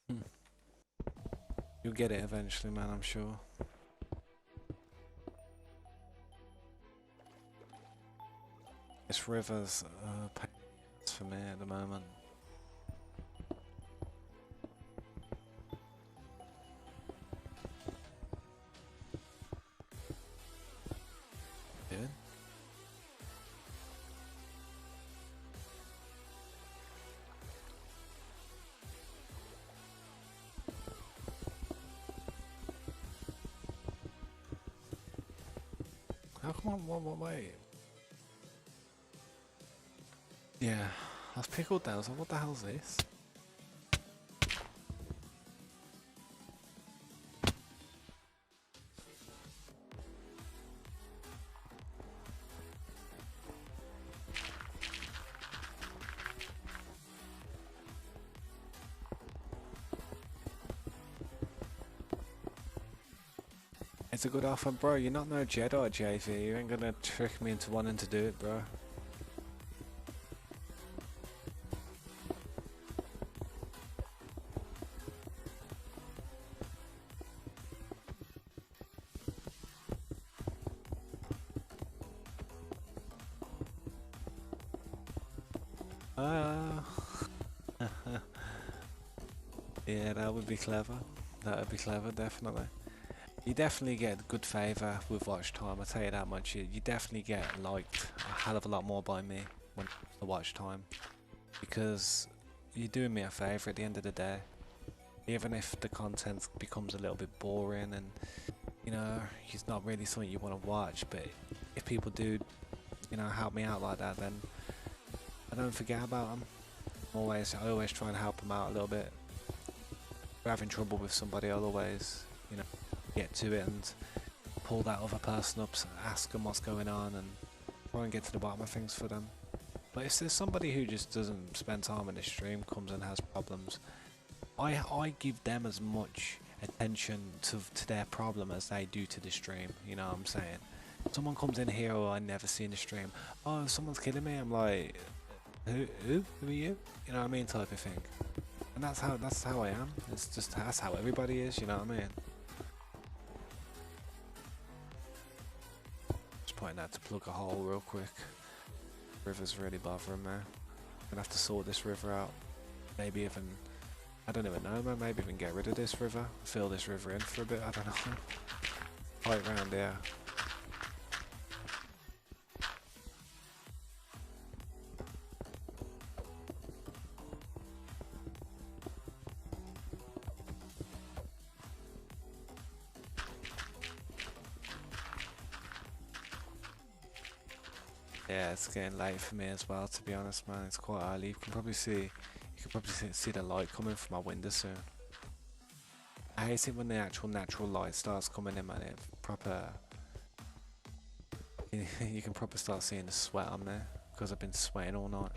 Hmm. You'll get it eventually, man, I'm sure. This river's pain for me at the moment. Dude. How come on, wait? Yeah, I was pickled down, so what the hell's this? It's a good offer, bro. You're not no Jedi, JV. You ain't gonna trick me into wanting to do it, bro. Ah. Yeah, that would be clever. That would be clever, definitely. You definitely get good favour with watch time, I'll tell you that much. You definitely get liked a hell of a lot more by me when it comes to watch time. Because you're doing me a favour at the end of the day. Even if the content becomes a little bit boring and, you know, it's not really something you want to watch, but if people do help me out like that, then I don't forget about them. I always try and help them out a little bit. If we're having trouble with somebody, I'll always, get to it and pull that other person up, ask them what's going on, and try and get to the bottom of things for them. But if there's somebody who just doesn't spend time in the stream, comes and has problems, I give them as much attention to their problem as they do to the stream. You know what I'm saying? Someone comes in here or I never see in the stream. Oh, someone's killing me. I'm like, who are you? You know what I mean, type of thing. And that's how I am. It's just that's how everybody is. You know what I mean? Just pointing out to plug a hole real quick. River's really bothering me. I'm gonna have to sort this river out. Maybe even, I don't even know, man. Maybe even get rid of this river. Fill this river in for a bit. I don't know. Right round here. Yeah, it's getting late for me as well, to be honest, man. It's quite early. You can probably see the light coming from my window soon. I hate it when the actual natural light starts coming in, man. It proper, you can probably start seeing the sweat on there because I've been sweating all night.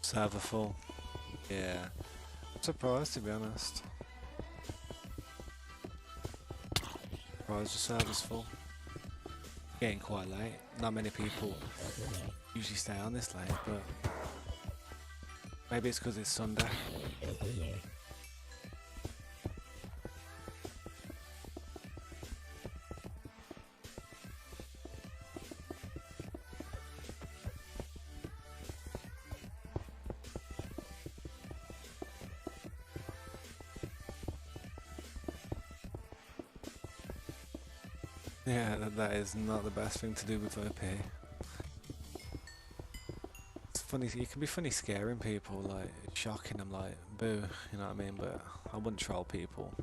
Server full. Yeah. I'm surprised, to be honest. Surprised the server's full. Getting quite late. Not many people usually stay on this late, but maybe it's because it's Sunday. Yeah, that is not the best thing to do with OP. It's funny, you can be funny scaring people, like shocking them, like boo, you know what I mean? But I wouldn't troll people.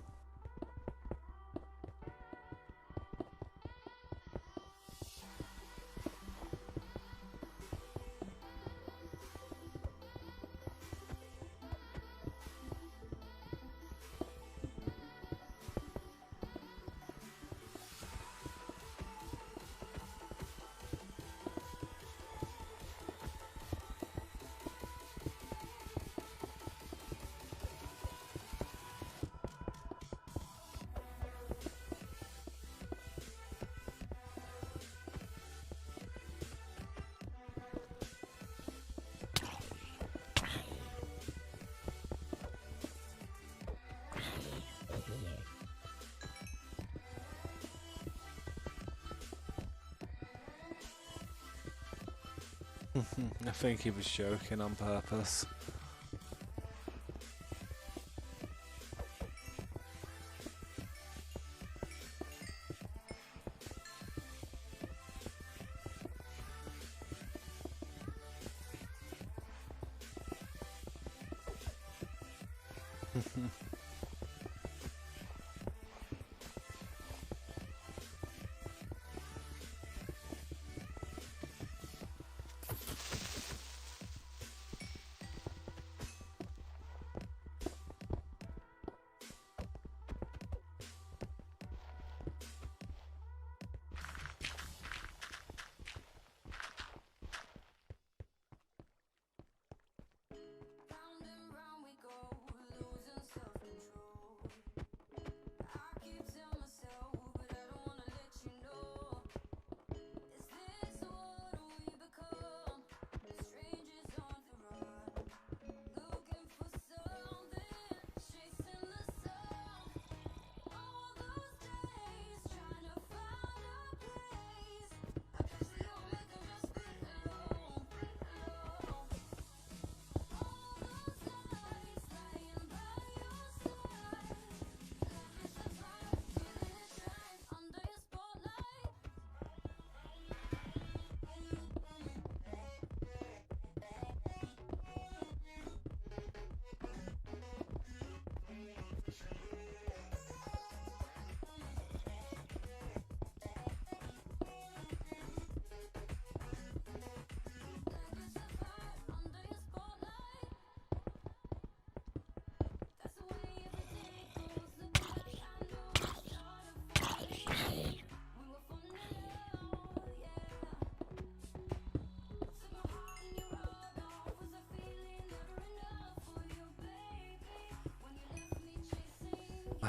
I think he was joking on purpose.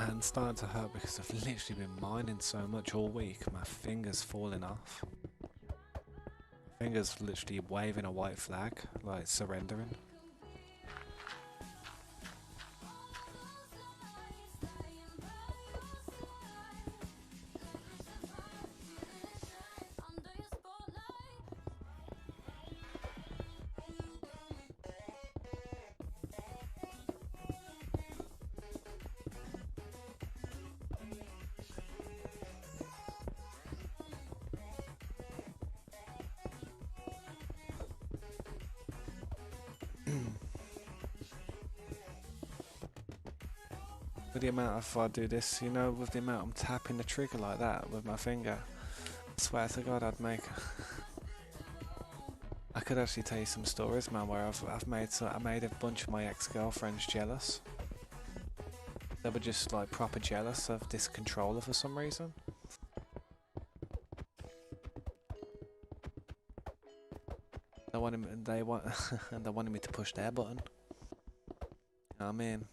hand's starting to hurt because I've literally been mining so much all week. My finger's falling off. Fingers literally waving a white flag, like surrendering. With the amount if I do this, you know, with the amount I'm tapping the trigger like that with my finger, I swear to God, I could actually tell you some stories, man, where I made a bunch of my ex-girlfriends jealous. They were just like proper jealous of this controller for some reason. They wanted me to push their button. You know what I mean?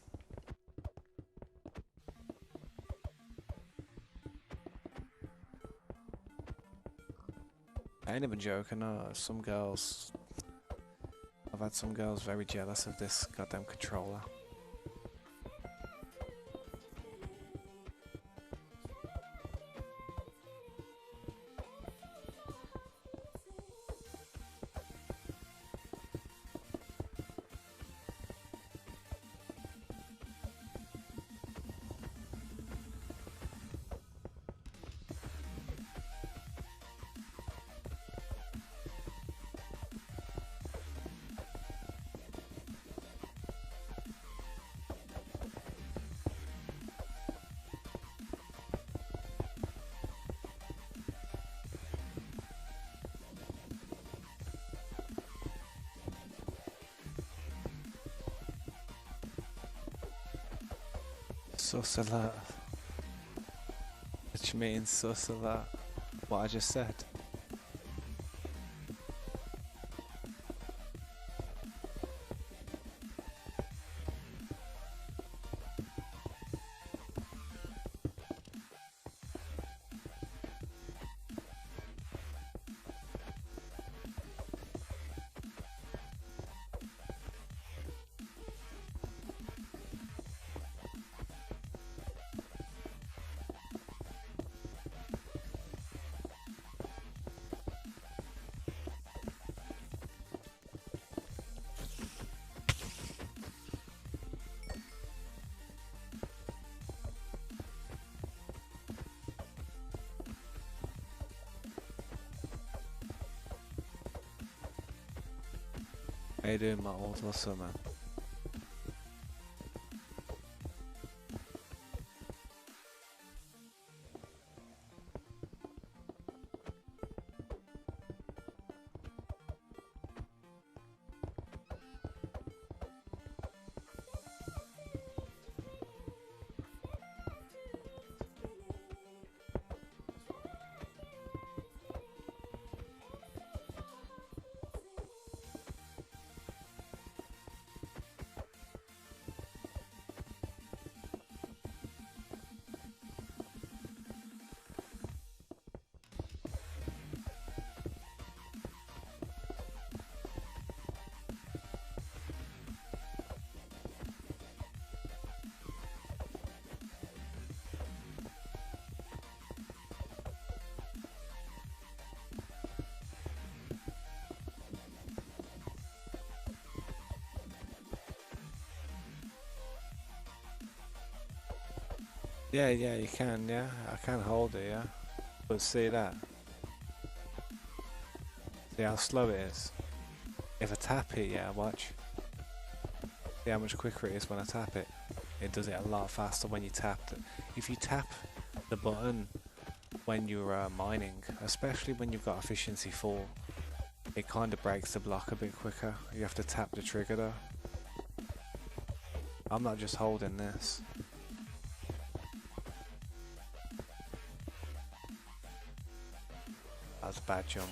I ain't even joking. I've had some girls very jealous of this goddamn controller. Sus a lot. What you mean, sus a lot? What I just said? How you doing, my old hustler, man? Yeah, you can, yeah. I can hold it, yeah. But see that? See how slow it is? If I tap it, yeah, watch. See how much quicker it is when I tap it? It does it a lot faster when you tap it. If you tap the button when you're mining, especially when you've got efficiency 4, it kind of breaks the block a bit quicker. You have to tap the trigger though. I'm not just holding this. That was a bad jump.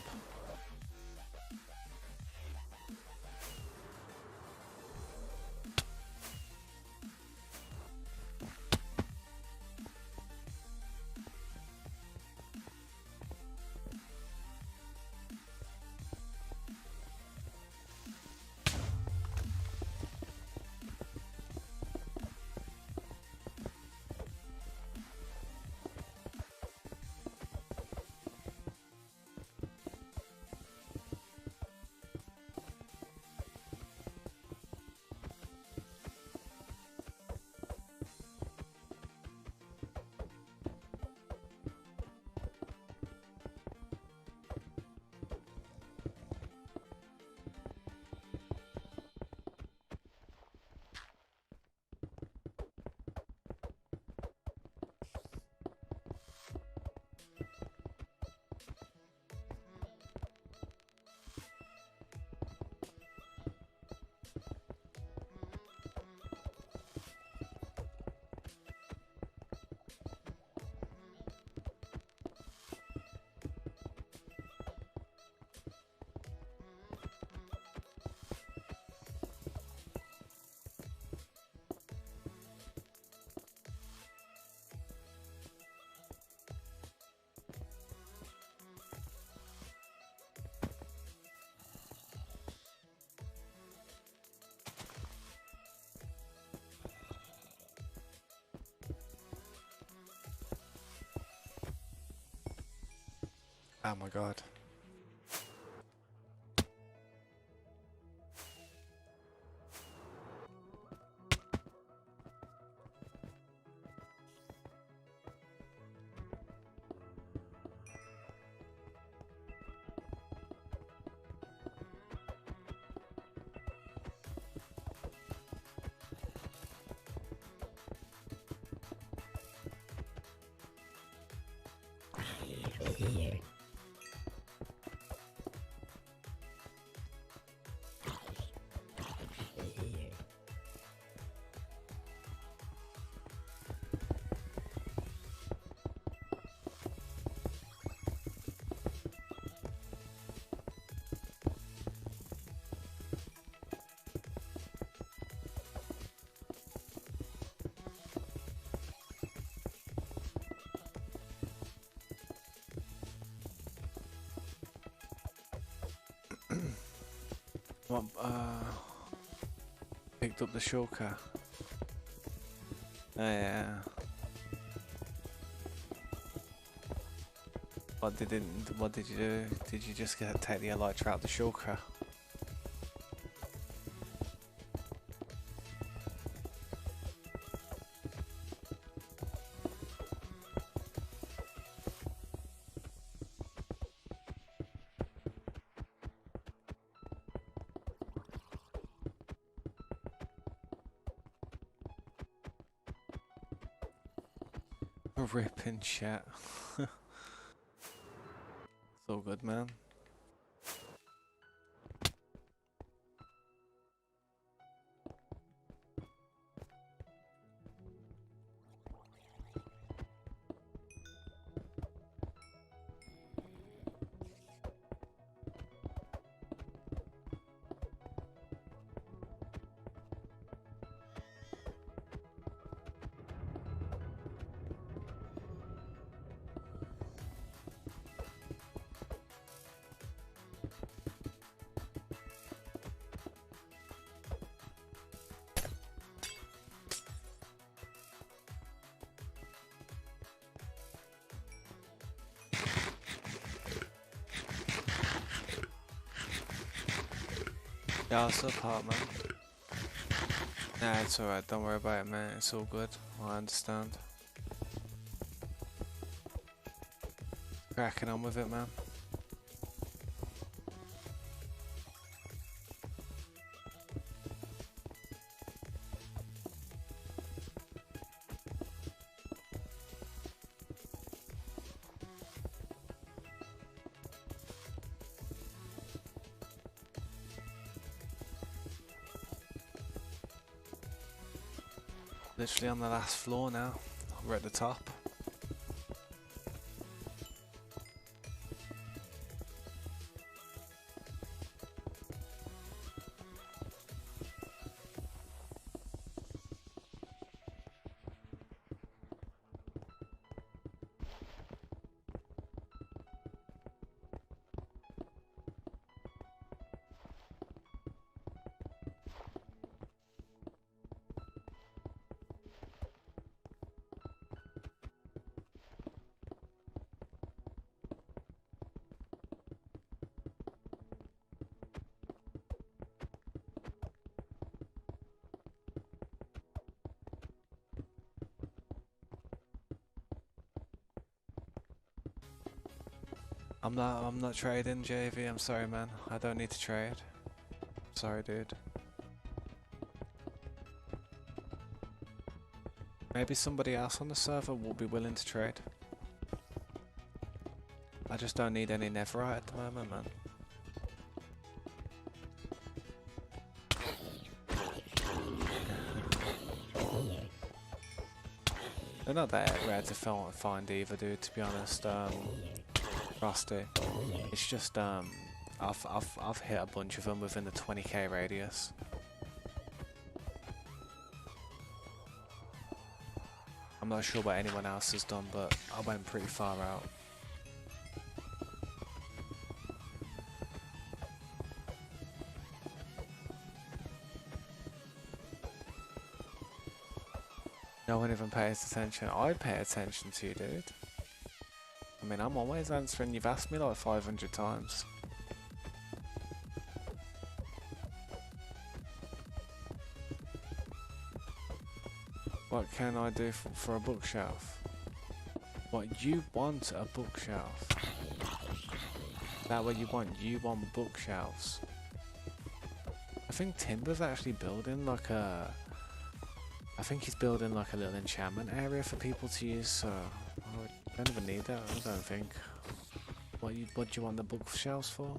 Oh my god. What, picked up the shulker. Oh yeah. What did you do? Did you just take the elytra out the shulker? Ripping chat. It's all good, man. Yeah, what's up, heart, man? Nah, it's alright, don't worry about it, man. It's all good. I understand. Cracking on with it, man. Literally on the last floor now. We're at the top. I'm not trading, JV. I'm sorry, man. I don't need to trade. Sorry, dude. Maybe somebody else on the server will be willing to trade. I just don't need any netherite at the moment, man. They're not that rare to find either, dude, to be honest. Rusty. It's just I've hit a bunch of them within the 20k radius. I'm not sure what anyone else has done, but I went pretty far out. No one even pays attention. I pay attention to you, dude. I mean, I'm always answering. You've asked me like 500 times. What can I do for a bookshelf? What, you want a bookshelf? That what you want? You want bookshelves? I think Timber's actually building like a... I think he's building like a little enchantment area for people to use, so... I don't even need that, I don't think. What do you want the bookshelves for?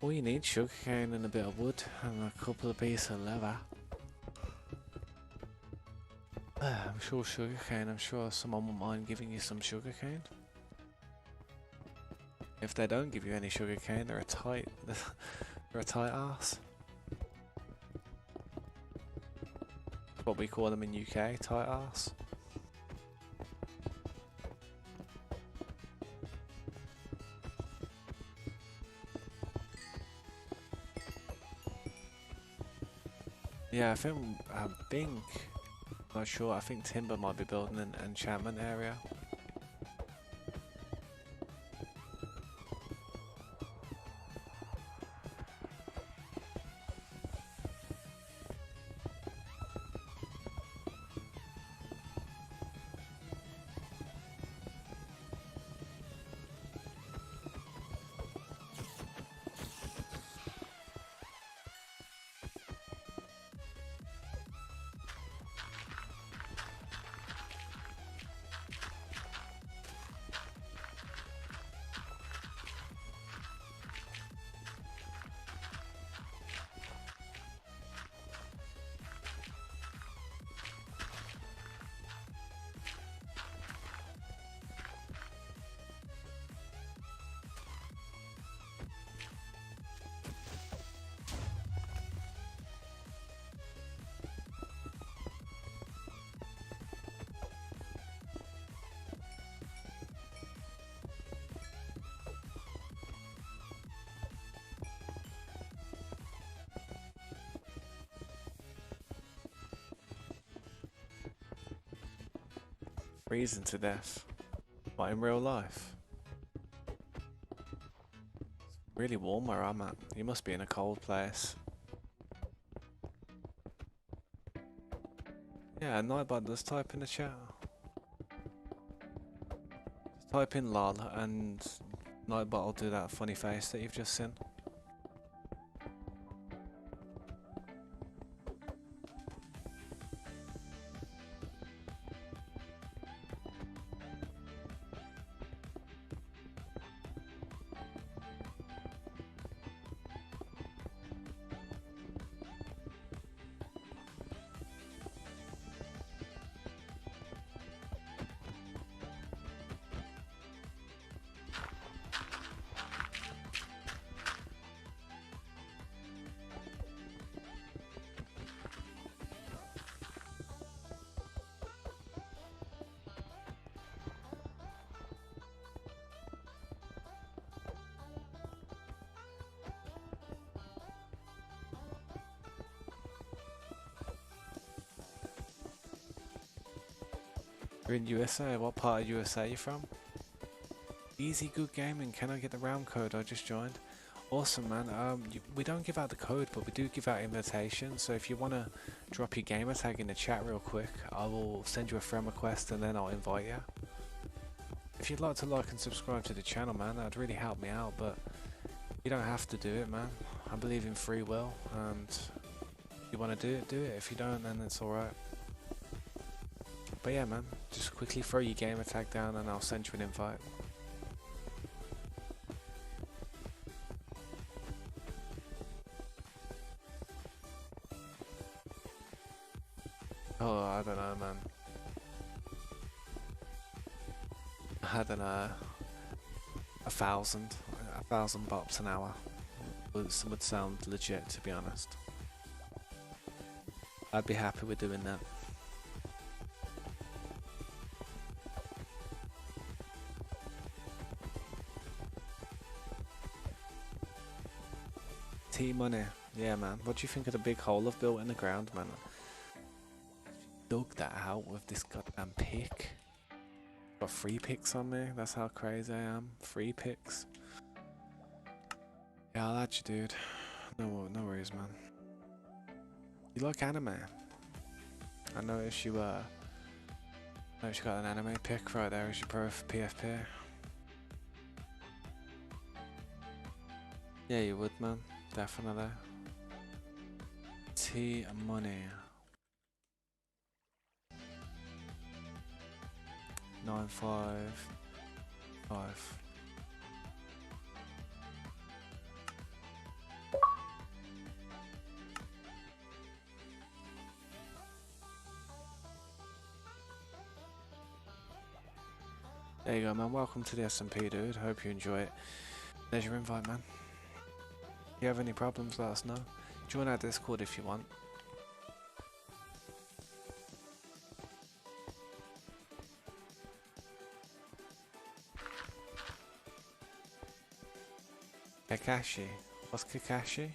All you need sugarcane and a bit of wood and a couple of pieces of leather. I'm sure sugarcane, I'm sure someone won't mind giving you some sugarcane. If they don't give you any sugarcane, they're a tight they're a tight ass. What we call them in UK, tight ass. Yeah, I think, not sure, I think Timber might be building an enchantment area. Freezing to death. But in real life? It's really warm where I'm at. You must be in a cold place. Yeah, Nightbot does type in the chat. Just type in lol and Nightbot will do that funny face that you've just seen. You're in USA, what part of USA are you from? Easy Good Gaming, can I get the round code? I just joined. Awesome, man. We don't give out the code, but we do give out invitations, so if you want to drop your gamer tag in the chat real quick, I will send you a friend request and then I'll invite you. If you'd like to like and subscribe to the channel, man, that'd really help me out, but you don't have to do it, man. I believe in free will, and if you want to do it, do it. If you don't, then it's alright. But yeah, man, just quickly throw your gamer tag down and I'll send you an invite. Oh, I don't know, man. I don't know. 1,000 bops an hour would sound legit, to be honest. I'd be happy with doing that. T-Money, Yeah, man. What do you think of the big hole I've built in the ground, man? Dug that out with this goddamn pick. Got 3 picks on me. That's how crazy I am. 3 picks. Yeah, I'll add you, dude. No worries, man. You like anime? I noticed you noticed you got an anime pick right there as your pro for PFP. Yeah, you would, man. Definitely. T money. 955. There you go, man. Welcome to the SMP, dude. Hope you enjoy it. There's your invite, man. If you have any problems, let us know. Join our Discord if you want. Kakashi. What's Kakashi?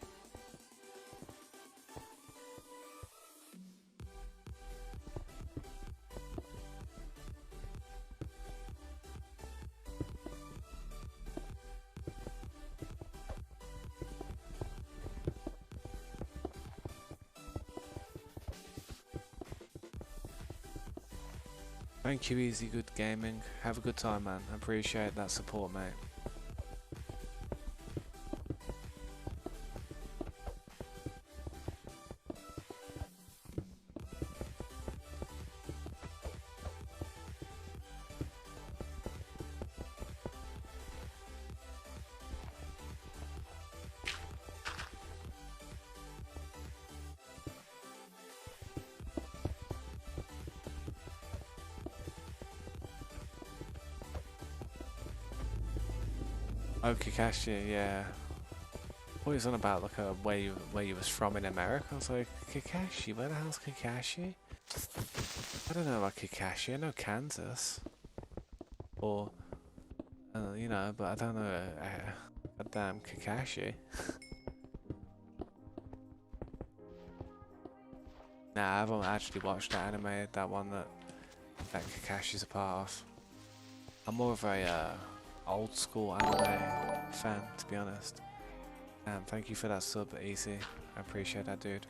Thank you, Easy Good Gaming. Have a good time, man. I appreciate that support, mate. Oh, Kakashi, yeah. What was on about, like, where you was from in America? I was like, Kakashi, where the hell's Kakashi? I don't know about Kakashi. I know Kansas, or you know, but I don't know goddamn Kakashi. Nah, I haven't actually watched that anime, that one that Kakashi's a part of. I'm more of a old school anime fan, to be honest. Thank you for that sub, Easy. I appreciate that, dude.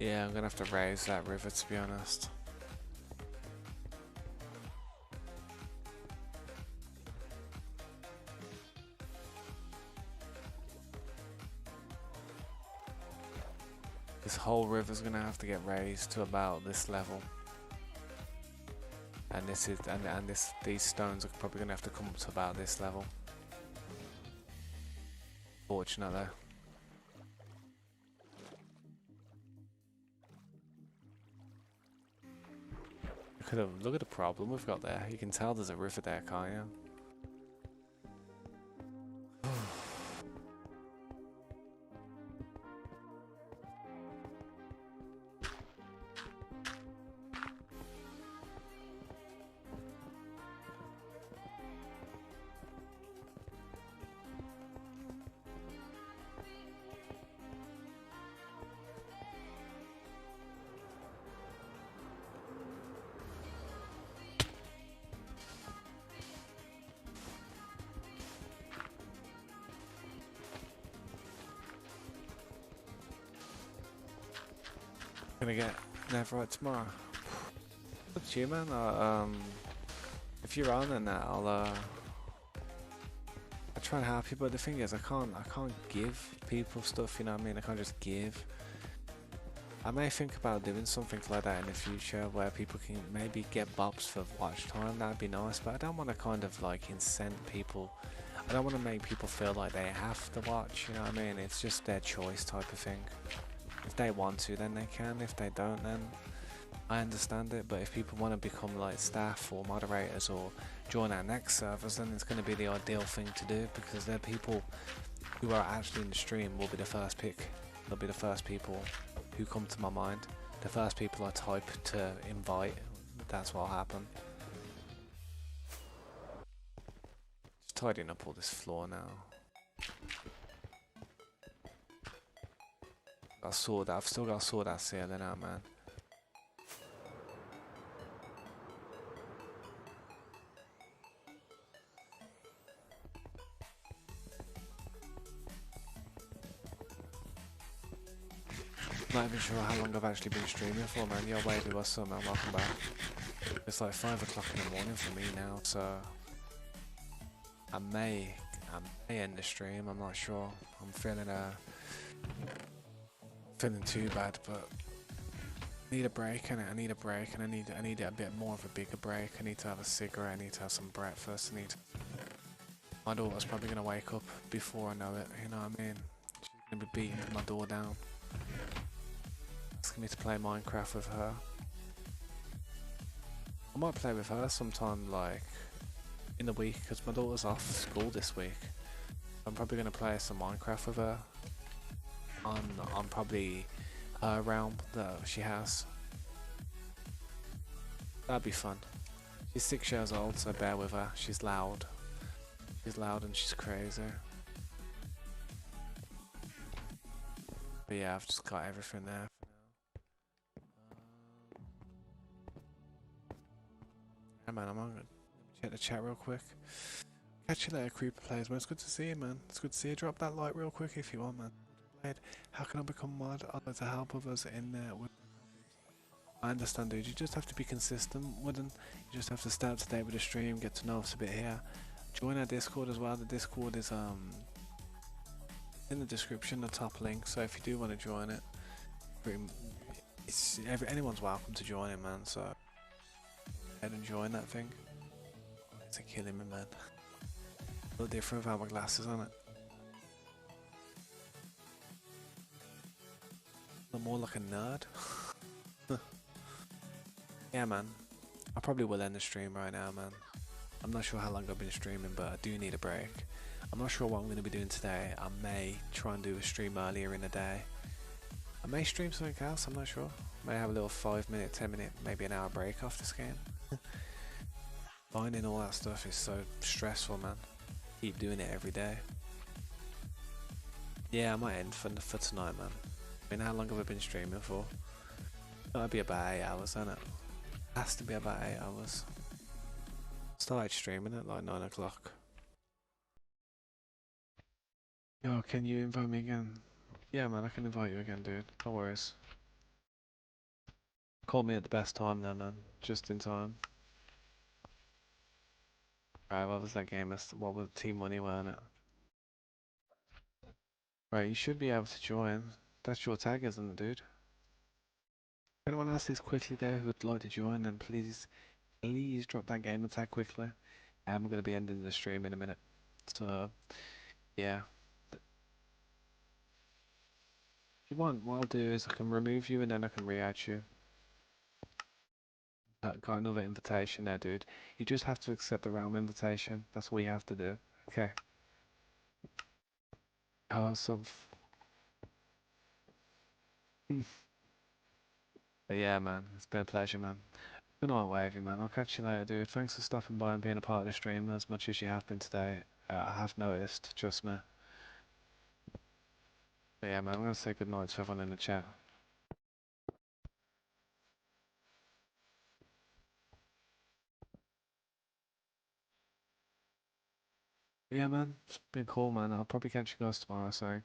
Yeah, I'm gonna have to raise that river, to be honest. This whole river's gonna have to get raised to about this level. And these stones are probably gonna have to come up to about this level. Fortunately. Look at the problem we've got there. You can tell there's a river there, can't you? Gonna get Netherite tomorrow. Up to you, man. If you're on and that, I'll try and help you. But the thing is, I can't give people stuff. You know what I mean? I can't just give. I may think about doing something like that in the future, where people can maybe get bops for watch time. That'd be nice. But I don't want to kind of like incent people. I don't want to make people feel like they have to watch. You know what I mean? It's just their choice type of thing. If they want to, then they can. If they don't, then I understand it. But if people want to become like staff or moderators or join our next servers, then it's going to be the ideal thing to do, because they're people who are actually in the stream will be the first pick. They'll be the first people who come to my mind. The first people I type to invite. That's what'll happen. Just tidying up all this floor now. I've still got to sort that ceiling out, man. Not even sure how long I've actually been streaming for, man. Yo, baby, what's up, man? Welcome back. It's like 5 o'clock in the morning for me now, so I may end the stream. I'm not sure. I'm feeling too bad, but I need a break, and I need a break, and I need a bit more of a bigger break. I need to have a cigarette. I need to have some breakfast. My daughter's probably gonna wake up before I know it. You know what I mean? She's gonna be beating my door down, asking me to play Minecraft with her. I might play with her sometime, like in the week, because my daughter's off school this week. I'm probably gonna play some Minecraft with her on probably her realm that she has. That'd be fun. She's 6 years old, so bear with her. She's loud. She's loud and she's crazy. But yeah, I've just got everything there for now. Yeah, man, I'm on. Let me check the chat real quick. Catch you later, Creeper Players, man. It's good to see you, man. It's good to see you. Drop that like real quick if you want, man. How can I become mod? I'd like to help others in there with. I understand, dude. You just have to be consistent with them. You just have to stay up to date with the stream, get to know us a bit here. Join our Discord as well. The Discord is in the description, the top link. So if you do want to join it, anyone's welcome to join it, man. So head and join that thing. It's killing me, man. A little different without my glasses on it. I'm more like a nerd. Yeah, man. I probably will end the stream right now, man. I'm not sure how long I've been streaming, but I do need a break. I'm not sure what I'm going to be doing today. I may try and do a stream earlier in the day. I may stream something else, I'm not sure. May have a little 5 minute, 10 minute, maybe an hour break off this game. Finding all that stuff is so stressful, man. Keep doing it every day. Yeah, I might end for tonight, man. I mean, how long have I been streaming for? That'll be about 8 hours, isn't it? Has to be about 8 hours. Started streaming at like 9 o'clock. Yo, can you invite me again? Yeah, man, I can invite you again, dude. No worries. Call me at the best time then, man. Just in time. Right, what was that game? What was Team Money, weren't it? Right, you should be able to join. That's your tag, isn't it, dude? If anyone else is quickly there who would like to join, then please drop that game and tag quickly. I'm going to be ending the stream in a minute. So, yeah. If you want, what I'll do is I can remove you and then I can re-add you. Got another invitation there, dude. You just have to accept the realm invitation. That's all you have to do. Okay. So, but yeah, man. It's been a pleasure, man. Good night, Wavy, man. I'll catch you later, dude. Thanks for stopping by and being a part of the stream as much as you have been today. I have noticed, trust me. But yeah, man, I'm gonna say good night to everyone in the chat. But yeah, man, it's been cool, man. I'll probably catch you guys tomorrow, so.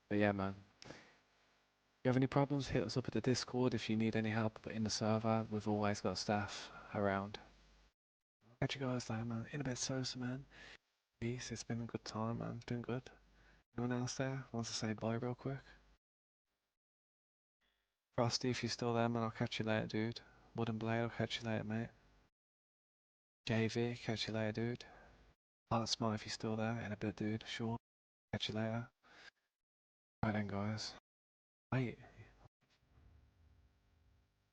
But yeah, man. If you have any problems, hit us up at the Discord. If you need any help in the server, we've always got staff around. Catch you guys later, man. In a bit, Sosa, man. Peace. It's been a good time, man. It's been good. Anyone else there wants to say bye real quick? Frosty, if you're still there, man, I'll catch you later, dude. Wooden Blade, I'll catch you later, mate. JV, catch you later, dude. Heart Smile, if you're still there, in a bit, dude. Sure. Catch you later. Right then, guys. Wait.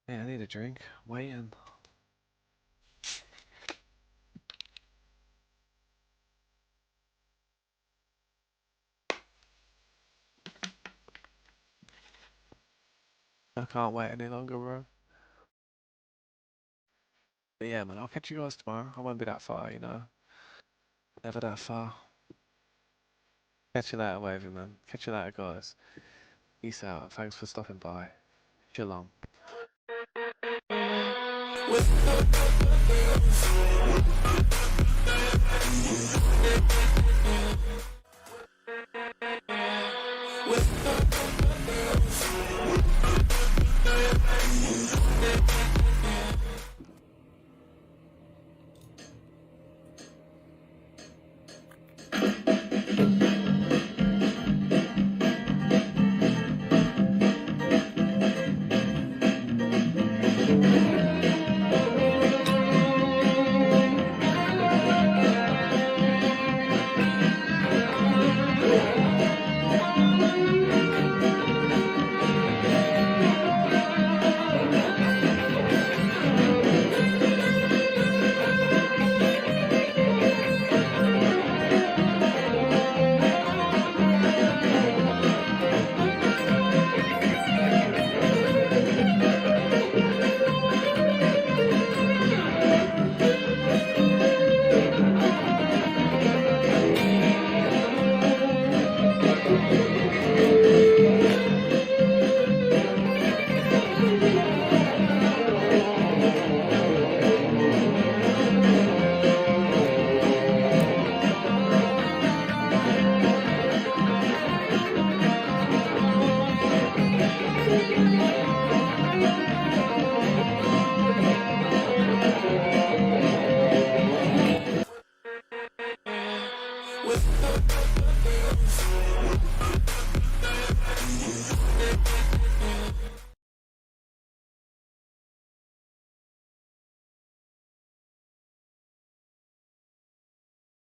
Yeah, I need a drink. Waiting. I can't wait any longer, bro. But yeah, man, I'll catch you guys tomorrow. I won't be that far, you know. Never that far. Catch you later, wavy man. Catch you later, guys. Peace out. Thanks for stopping by. Shalom.